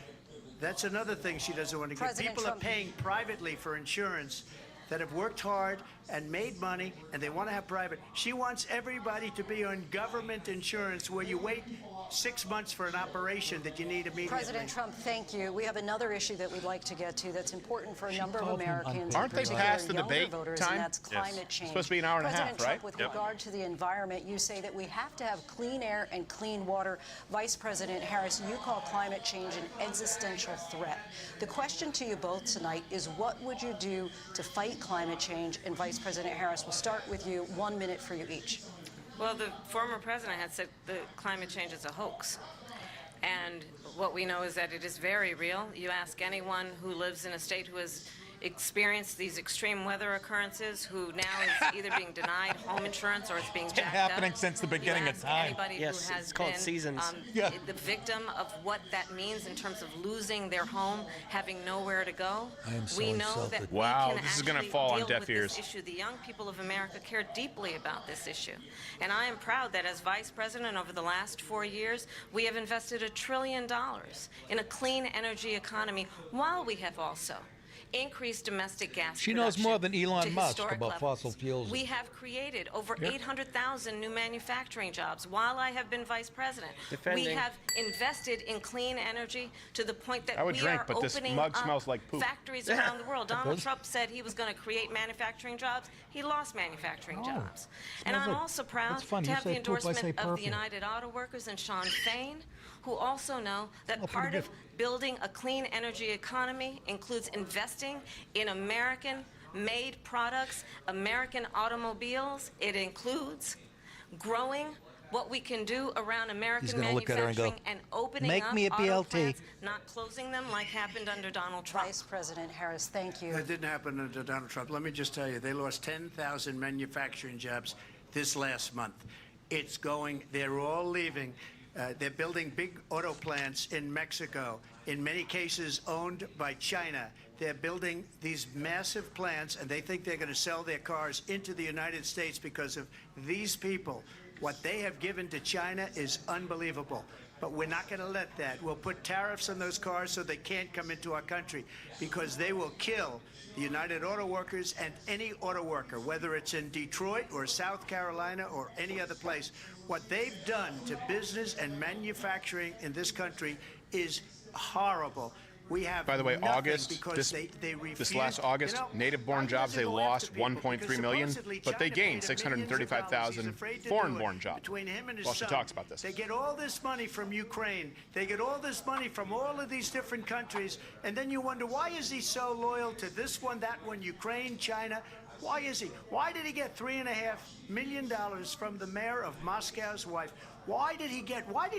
That's another thing she doesn't want to get. President People Trump- are paying privately for insurance, that have worked hard and made money, and they want to have private. She wants everybody to be on government insurance where you wait 6 months for an operation that you need immediately. President Trump, thank you. We have another issue that we'd like to get to that's important for a number of Americans, Aren't they past the debate voters, time? and that's climate change. It's supposed to be an hour and a half, President Trump, right? with regard to the environment, you say that we have to have clean air and clean water. Vice President Harris, you call climate change an existential threat. The question to you both tonight is, what would you do to fight climate change? And Vice President Harris, we'll start with you. 1 minute for you each. Well, the former president had said that climate change is a hoax. And what we know is that it is very real. You ask anyone who lives in a state who has experienced these extreme weather occurrences, who now is either being denied home insurance or it's being jacked It's been happening up. since the beginning of time. Anybody who has it's called been seasons. the victim of what that means in terms of losing their home, having nowhere to go. I am so we know insulted. that Wow, we can this is gonna actually fall on deal deaf with ears. this issue. The young people of America care deeply about this issue. And I am proud that as vice president over the last 4 years, we have invested $1 trillion in a clean energy economy, while we have also increased domestic gas She knows more than production Elon to Musk historic about levels. fossil fuels. We have created over Yep. 800,000 new manufacturing jobs while I have been vice president. We Defending. have invested in clean energy to the point that I would we drink, are but this opening mug up smells like poop. factories around the world. Donald Trump said he was going to create manufacturing jobs. He lost manufacturing jobs. And Smells I'm like- also proud that's funny. to You have say the poop, I say endorsement of the perfume. United Auto Workers and Sean Fain, who also know that pretty part good. of building a clean energy economy includes investing in American-made products, American automobiles. It includes growing what we can do around American He's gonna look at her and go, manufacturing and opening "Make up me a auto BLT." plants, not closing them like happened under Donald Trump. Vice President Harris, thank you. That didn't happen under Donald Trump. Let me just tell you, they lost 10,000 manufacturing jobs this last month. It's going, they're all leaving. They're building big auto plants in Mexico, in many cases owned by China. They're building these massive plants, and they think they're going to sell their cars into the United States because of these people. What they have given to China is unbelievable. But we're not going to let that. We'll put tariffs on those cars so they can't come into our country, because they will kill the United Auto Workers and any auto worker, whether it's in Detroit or South Carolina or any other place. What they've done to business and manufacturing in this country is horrible. We have, By the way, nothing August, because this they refuse. this last August, You know, native-born I jobs, they usually go after lost people 1.3 because million, supposedly but they China gained paid him millions of dollars. 635,000 He's afraid to do foreign-born it. jobs. Between him and his Well, she son, talks about this. They get all this money from Ukraine. They get all this money from all of these different countries, and then you wonder, why is he so loyal to this one, that one, Ukraine, China? Why is he? Why did he get $3.5 million from the mayor of Moscow's wife? Why did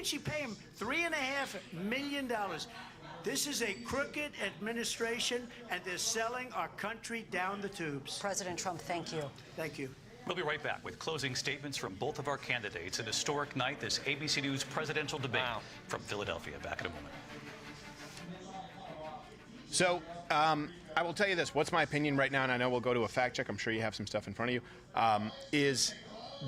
she pay him $3.5 million? This is a crooked administration, and they're selling our country down the tubes. President Trump, thank you. Thank you. We'll be right back with closing statements from both of our candidates. An historic night, this ABC News presidential debate from Philadelphia. Back in a moment. So, I will tell you this. What's my opinion right now, and I know we'll go to a fact check. I'm sure you have some stuff in front of you,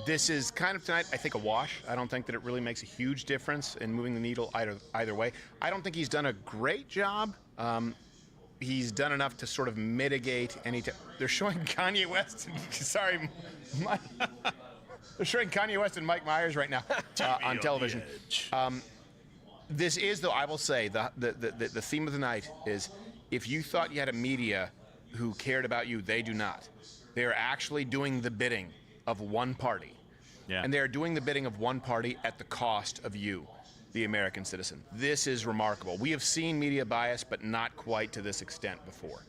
this is kind of tonight, I think, a wash. I don't think that it really makes a huge difference in moving the needle either way. I don't think he's done a great job. He's done enough to sort of mitigate any... They're showing Kanye West... Sorry, Mike. They're showing Kanye West and Mike Myers right now on television. This is, though, I will say, the theme of the night is, if you thought you had a media who cared about you, they do not. They are actually doing the bidding of one party. Yeah. And they are doing the bidding of one party at the cost of you, the American citizen. This is remarkable. We have seen media bias, but not quite to this extent before.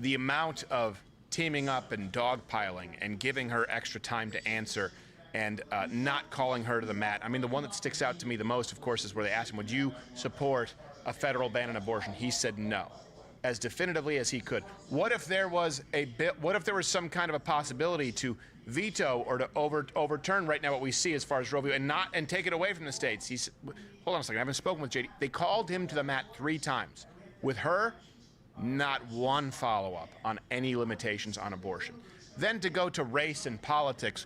The amount of teaming up and dogpiling and giving her extra time to answer and not calling her to the mat. I mean, the one that sticks out to me the most, of course, is where they asked him, would you support a federal ban on abortion? He said no, as definitively as he could. What if there was some kind of a possibility to veto or to overturn right now what we see as far as Roe v. and take it away from the states? He said, hold on a second, I haven't spoken with JD. They called him to the mat 3 times. With her, not one follow-up on any limitations on abortion. Then to go to race and politics,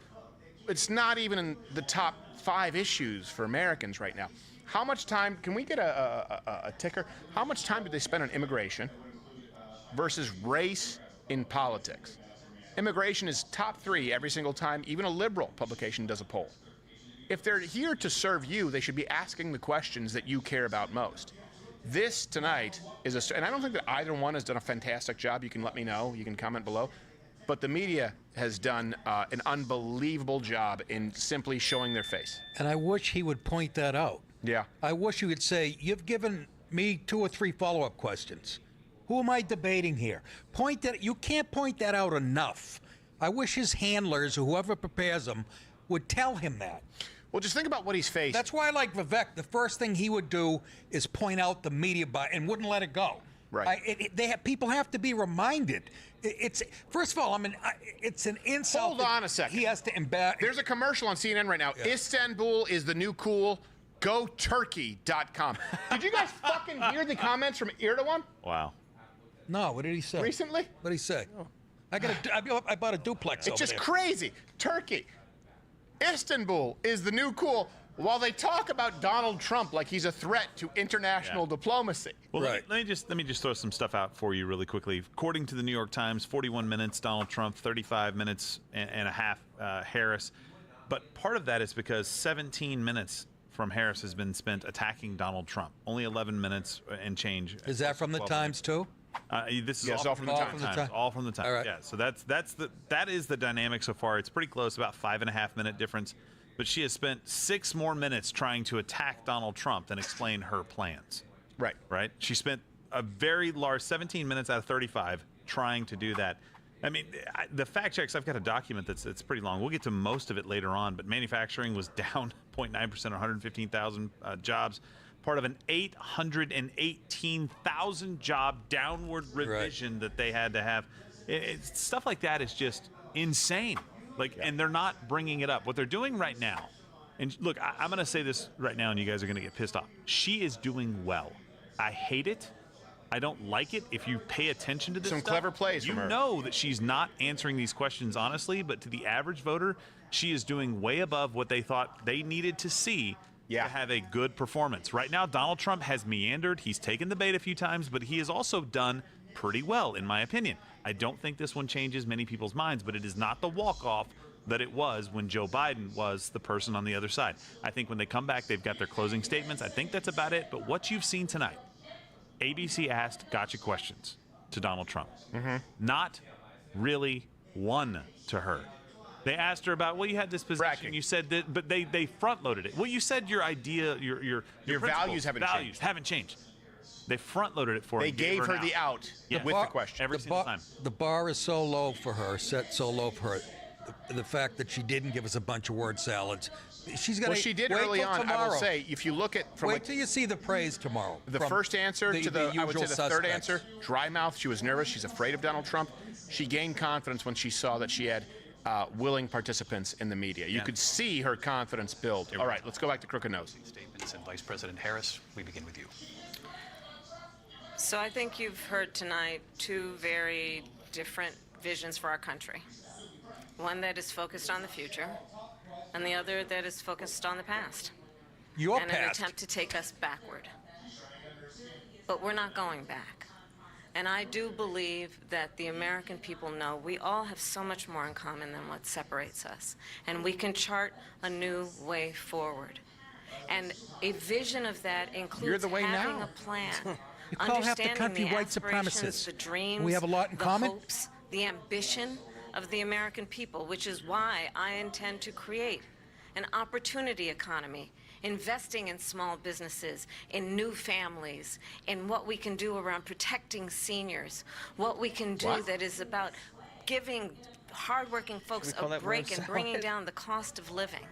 it's not even in the top 5 issues for Americans right now. How much time, can we get a ticker? How much time did they spend on immigration versus race in politics. Immigration is top 3 every single time even a liberal publication does a poll. If they're here to serve you, they should be asking the questions that you care about most. This tonight is and I don't think that either one has done a fantastic job. You can let me know. You can comment below. But the media has done an unbelievable job in simply showing their face. And I wish he would point that out. Yeah. I wish he would say, you've given me 2 or 3 follow-up questions. Who am I debating here? You can't point that out enough. I wish his handlers, or whoever prepares them, would tell him that. Well, just think about what he's faced. That's why I like Vivek. The first thing he would do is point out the media and wouldn't let it go. Right. People have to be reminded. First of all, it's an insult. Hold on a second. He has to embarrass. There's a commercial on CNN right now. Yeah. Istanbul is the new cool. GoTurkey.com. Did you guys fucking hear the comments from Erdogan? Wow. No, what did he say? Recently? What did he say? Oh. I bought a duplex over there. It's just crazy. Turkey. Istanbul is the new cool, while they talk about Donald Trump like he's a threat to international diplomacy. Well, let me just throw some stuff out for you really quickly. According to the New York Times, 41 minutes Donald Trump, 35 minutes and a half Harris. But part of that is because 17 minutes from Harris has been spent attacking Donald Trump. Only 11 minutes and change. Is that from the Times too? This is all from the Times. All from the Times. All right. Yeah. So that is the dynamic so far. It's pretty close, about 5.5 minute difference. But she has spent 6 more minutes trying to attack Donald Trump than explain her plans. Right. Right. She spent a very large 17 minutes out of 35 trying to do that. I mean, the fact checks, I've got a document that's pretty long. We'll get to most of it later on, but manufacturing was down 0.9%, 115,000 jobs, part of an 818,000 job downward revision that they had to have. Stuff like that is just insane. And they're not bringing it up. What they're doing right now, and look, I'm going to say this right now, and you guys are going to get pissed off. She is doing well. I hate it. I don't like it. If you pay attention to this Some stuff, clever plays you from her. know that she's not answering these questions honestly, but to the average voter, she is doing way above what they thought they needed to see to have a good performance. Right now, Donald Trump has meandered. He's taken the bait a few times, but he has also done pretty well, in my opinion. I don't think this one changes many people's minds, but it is not the walk-off that it was when Joe Biden was the person on the other side. I think when they come back, they've got their closing statements. I think that's about it. But what you've seen tonight, ABC asked gotcha questions to Donald Trump. Not really one to her. They asked her about, well, you had this position. You said that, but they front-loaded it. Well, you said your idea, your values haven't changed. They front-loaded it for her. They gave her the out with the question. Every single time. The bar is so low for her, set so low for her. The fact that she didn't give us a bunch of word salads. She's gonna. Well, she did early on. Tomorrow. I will say, if you look at wait till you see the praise tomorrow. The first answer to the I would say the usual third suspects. answer, dry mouth. She was nervous. She's afraid of Donald Trump. She gained confidence when she saw that she had willing participants in the media. You could see her confidence build. All right, let's go back to Crooked Nose. Statements and Vice President Harris, we begin with you. So I think you've heard tonight 2 very different visions for our country. One that is focused on the future, and the other that is focused on the past. Your and past. an attempt to take us backward. But we're not going back. And I do believe that the American people know we all have so much more in common than what separates us. And we can chart a new way forward. And a vision of that includes having a plan. You call half the country white aspirations, supremacists. the dreams, We have a lot in the common. hopes, the ambition of the American people, which is why I intend to create an opportunity economy, investing in small businesses, in new families, in what we can do around protecting seniors, what we can do that is about giving hardworking folks a break and bringing down the cost of living.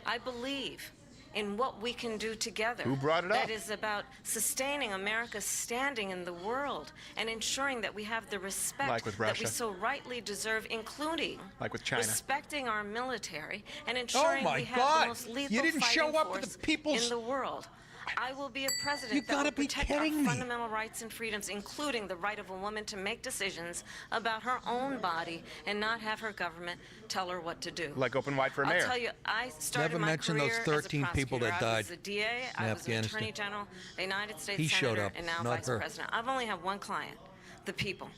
I believe in what we can do together. Who brought it up? That is about sustaining America's standing in the world and ensuring that we have the respect Like with that we Russia. so rightly deserve, including Like with China. respecting our military and ensuring my we have God. the most lethal You didn't show fighting up with force the people's- in the world. I will be a president You that will gotta be protect our kidding me. fundamental rights and freedoms, including the right of a woman to make decisions about her own body and not have her government tell her what to do. Like open wide for a mayor. I'll tell you, I started Never my mention career those as a 13 people that prosecutor. I was died a DA, I in was an Afghanistan. Attorney General, a United States He showed Senator, up, and now not Vice her. President. I've only had one client, the people.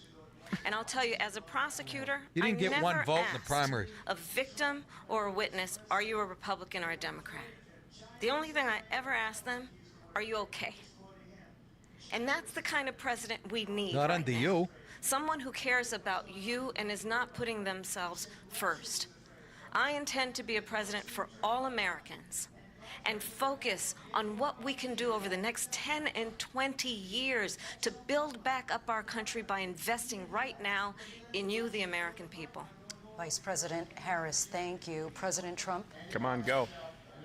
And I'll tell you, as a prosecutor, You didn't I get never one vote in the asked primary. a victim or a witness, are you a Republican or a Democrat? The only thing I ever asked them, are you okay? And that's the kind of president we need. Not right under now. you. Someone who cares about you and is not putting themselves first. I intend to be a president for all Americans and focus on what we can do over the next 10 and 20 years to build back up our country by investing right now in you, the American people. Vice President Harris, thank you. President Trump? Come on, go.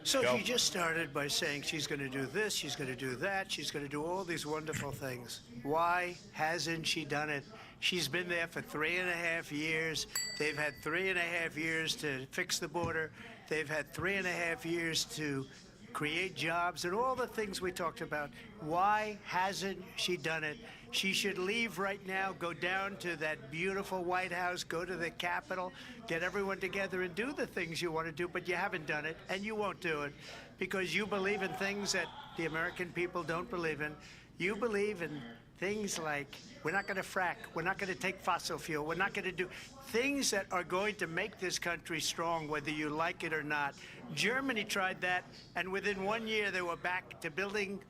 So Go. she just started by saying she's going to do this, she's going to do that, she's going to do all these wonderful things. Why hasn't she done it? She's been there for 3.5 years. They've had 3.5 years to fix the border. They've had 3.5 years to create jobs and all the things we talked about. Why hasn't she done it? She should leave right now, go down to that beautiful White House, go to the Capitol, get everyone together and do the things you want to do, but you haven't done it, and you won't do it because you believe in things that the American people don't believe in. You believe in things like we're not going to frack, we're not going to take fossil fuel, we're not going to do things that are going to make this country strong, whether you like it or not. Germany tried that, and within 1 year they were back to building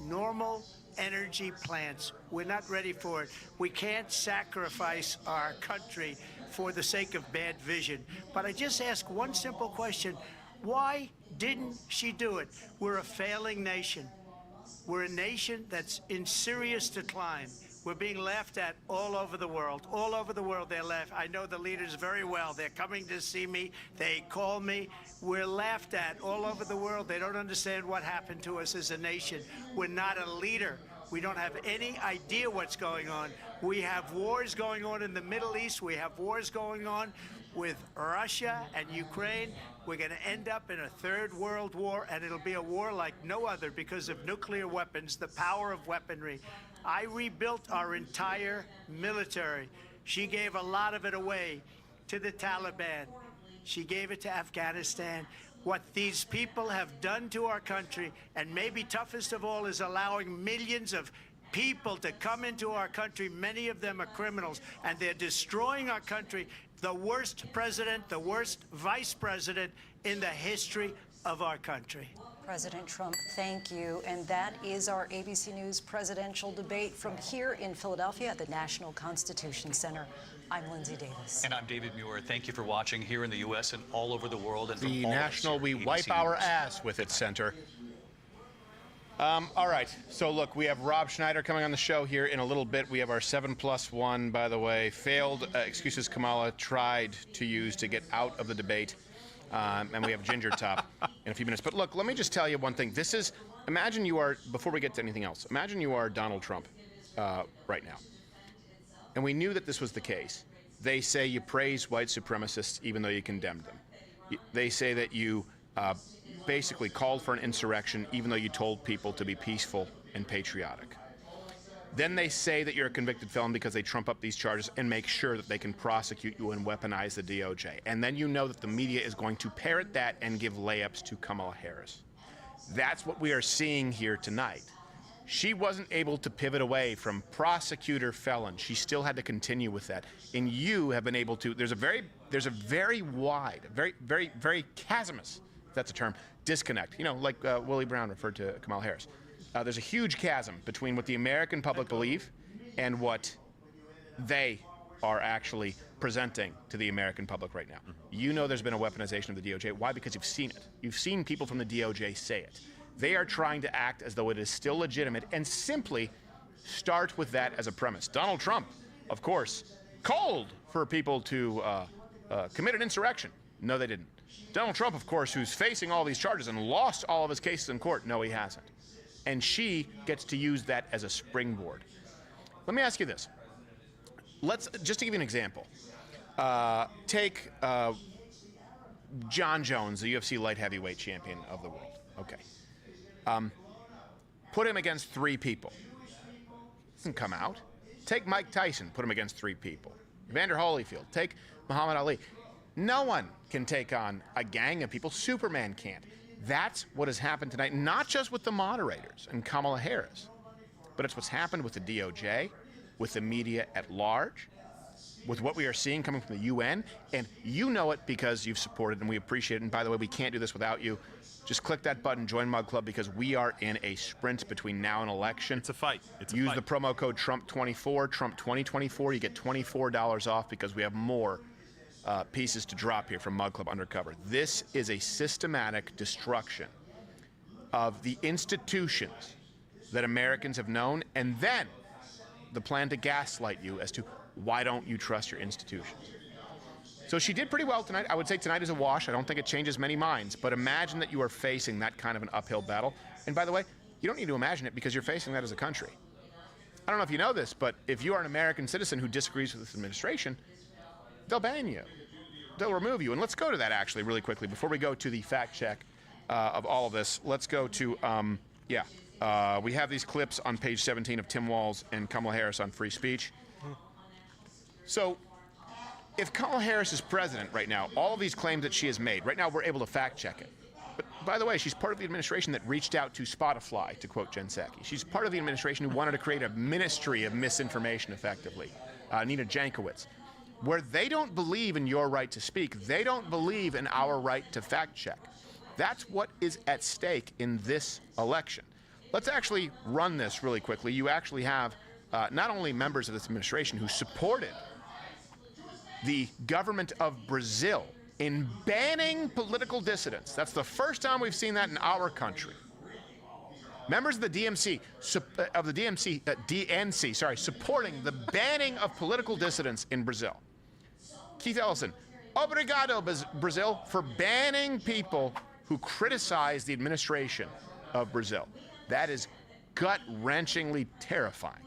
normal energy plants. We're not ready for it. We can't sacrifice our country for the sake of bad vision. But I just ask one simple question. Why didn't she do it? We're a failing nation. We're a nation that's in serious decline. We're being laughed at all over the world. All over the world they're laughed. I know the leaders very well. They're coming to see me. They call me. We're laughed at all over the world. They don't understand what happened to us as a nation. We're not a leader. We don't have any idea what's going on. We have wars going on in the Middle East. We have wars going on with Russia and Ukraine. We're going to end up in a third world war, and it'll be a war like no other because of nuclear weapons, the power of weaponry. I rebuilt our entire military. She gave a lot of it away to the Taliban. She gave it to Afghanistan. What these people have done to our country, and maybe toughest of all, is allowing millions of people to come into our country. Many of them are criminals, and they're destroying our country. The worst president, the worst vice president in the history of our country. President Trump, thank you. And that is our ABC News presidential debate from here in Philadelphia at the National Constitution Center. I'm Lindsay Davis. And I'm David Muir. Thank you for watching here in the U.S. and all over the world. And The from all National of us here We at Wipe ABC Our News. Ass with It Center. All right, so look, we have Rob Schneider coming on the show here in a little bit. We have our 7+1, by the way, failed excuses Kamala tried to use to get out of the debate. And we have Ginger Top in a few minutes. But look, let me just tell you one thing. This is, imagine you are, before we get to anything else, imagine you are Donald Trump right now. And we knew that this was the case. They say you praise white supremacists even though you condemned them. They say that you basically called for an insurrection even though you told people to be peaceful and patriotic. Then they say that you're a convicted felon because they trump up these charges and make sure that they can prosecute you and weaponize the DOJ. And then you know that the media is going to parrot that and give layups to Kamala Harris. That's what we are seeing here tonight. She wasn't able to pivot away from prosecutor felon. She still had to continue with that. And you have been able to, there's a very wide, very chasmous, if that's a term, disconnect. You know, like Willie Brown referred to Kamala Harris. There's a huge chasm between what the American public believe and what they are actually presenting to the American public right now. You know there's been a weaponization of the DOJ. Why? Because you've seen it. You've seen people from the DOJ say it. They are trying to act as though it is still legitimate and simply start with that as a premise. Donald Trump, of course, called for people to commit an insurrection. No, they didn't. Donald Trump, of course, who's facing all these charges and lost all of his cases in court. No, he hasn't. And she gets to use that as a springboard. Let me ask you this. Let's, just to give you an example, take John Jones, the UFC light heavyweight champion of the world. Okay. Put him against 3 people. Doesn't come out. Take Mike Tyson, put him against 3 people. Evander Holyfield, take Muhammad Ali. No one can take on a gang of people. Superman can't. That's what has happened tonight, not just with the moderators and Kamala Harris, but it's what's happened with the DOJ, with the media at large, with what we are seeing coming from the UN, and you know it because you've supported and we appreciate it. And by the way, we can't do this without you. Just click that button, join Mug Club, because we are in a sprint between now and election. It's a fight. Use the promo code Trump24, Trump2024. You get $24 off because we have more pieces to drop here from Mug Club Undercover. This is a systematic destruction of the institutions that Americans have known, and then the plan to gaslight you as to why don't you trust your institutions. So she did pretty well tonight. I would say tonight is a wash. I don't think it changes many minds, but imagine that you are facing that kind of an uphill battle. And by the way, you don't need to imagine it because you're facing that as a country. I don't know if you know this, but if you are an American citizen who disagrees with this administration, they'll ban you. They'll remove you. And let's go to that actually really quickly before we go to the fact check of all of this. Let's go to, we have these clips on page 17 of Tim Walz and Kamala Harris on free speech. So if Kamala Harris is president right now, all of these claims that she has made, right now we're able to fact check it. But by the way, she's part of the administration that reached out to Spotify, to quote Jen Psaki. She's part of the administration who wanted to create a ministry of misinformation effectively, Nina Jankowicz, where they don't believe in your right to speak. They don't believe in our right to fact check. That's what is at stake in this election. Let's actually run this really quickly. You actually have not only members of this administration who supported the government of Brazil in banning political dissidents. That's the first time we've seen that in our country. Members of the DNC, supporting the banning of political dissidents in Brazil. Keith Ellison, obrigado, Brazil, for banning people who criticize the administration of Brazil. That is gut-wrenchingly terrifying.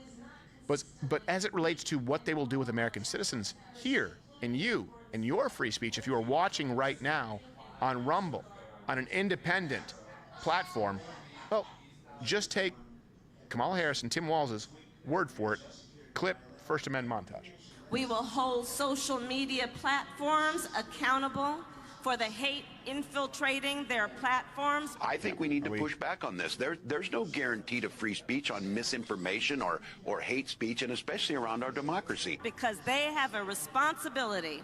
But as it relates to what they will do with American citizens here, and you and your free speech, if you are watching right now on Rumble, on an independent platform, well, just take Kamala Harris and Tim Walz's word for it. Clip First Amendment montage. We will hold social media platforms accountable for the hate infiltrating their platforms. I think we need to push back on this. There's no guarantee to free speech on misinformation or hate speech, and especially around our democracy. Because they have a responsibility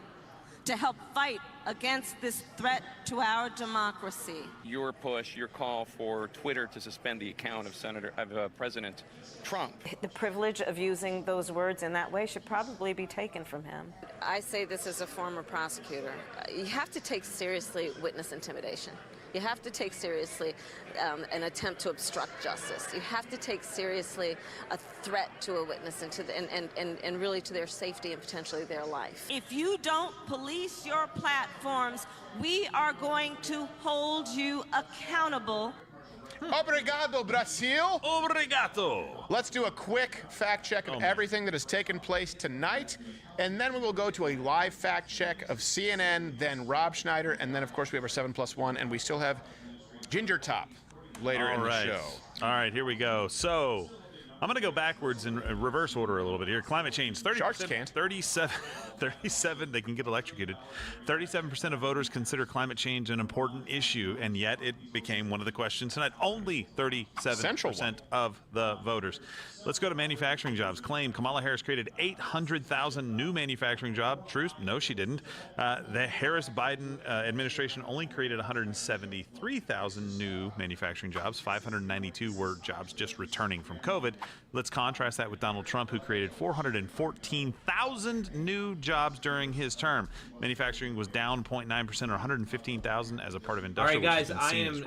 to help fight against this threat to our democracy. Your push, your call for Twitter to suspend the account of President Trump. The privilege of using those words in that way should probably be taken from him. I say this as a former prosecutor. You have to take seriously witness intimidation. You have to take seriously an attempt to obstruct justice. You have to take seriously a threat to a witness and really to their safety and potentially their life. If you don't police your platforms, we are going to hold you accountable. Obrigado, Brasil. Obrigado. Let's do a quick fact check of everything that has taken place tonight, and then we will go to a live fact check of CNN, then Rob Schneider, and then, of course, we have our 7+1, and we still have Ginger Top later in the show. All right, here we go. So I'm going to go backwards in reverse order a little bit here. Climate change, 30%, 37, they can get electrocuted. 37% of voters consider climate change an important issue, and yet it became one of the questions tonight. Only 37% of the voters. Let's go to manufacturing jobs. Claim Kamala Harris created 800,000 new manufacturing jobs. Truth? No, she didn't. The Harris-Biden administration only created 173,000 new manufacturing jobs. 592 were jobs just returning from COVID. Let's contrast that with Donald Trump, who created 414,000 new jobs during his term. Manufacturing was down 0.9% or 115,000 as a part of industrial. All right, guys, I am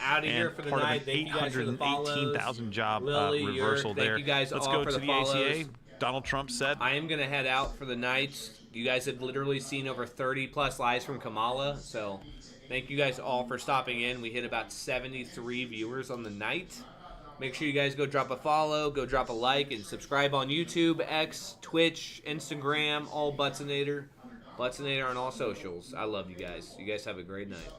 out of here for the night. Thank you guys for the follows. 818,000 job Lily, reversal there. Thank you guys Let's all go for to the the follows. ACA. Donald Trump said, I am going to head out for the night. You guys have literally seen over 30-plus lives from Kamala, so thank you guys all for stopping in. We hit about 73 viewers on the night. Make sure you guys go drop a follow, go drop a like, and subscribe on YouTube, X, Twitch, Instagram, all Buttsinator. Buttsinator on all socials. I love you guys. You guys have a great night.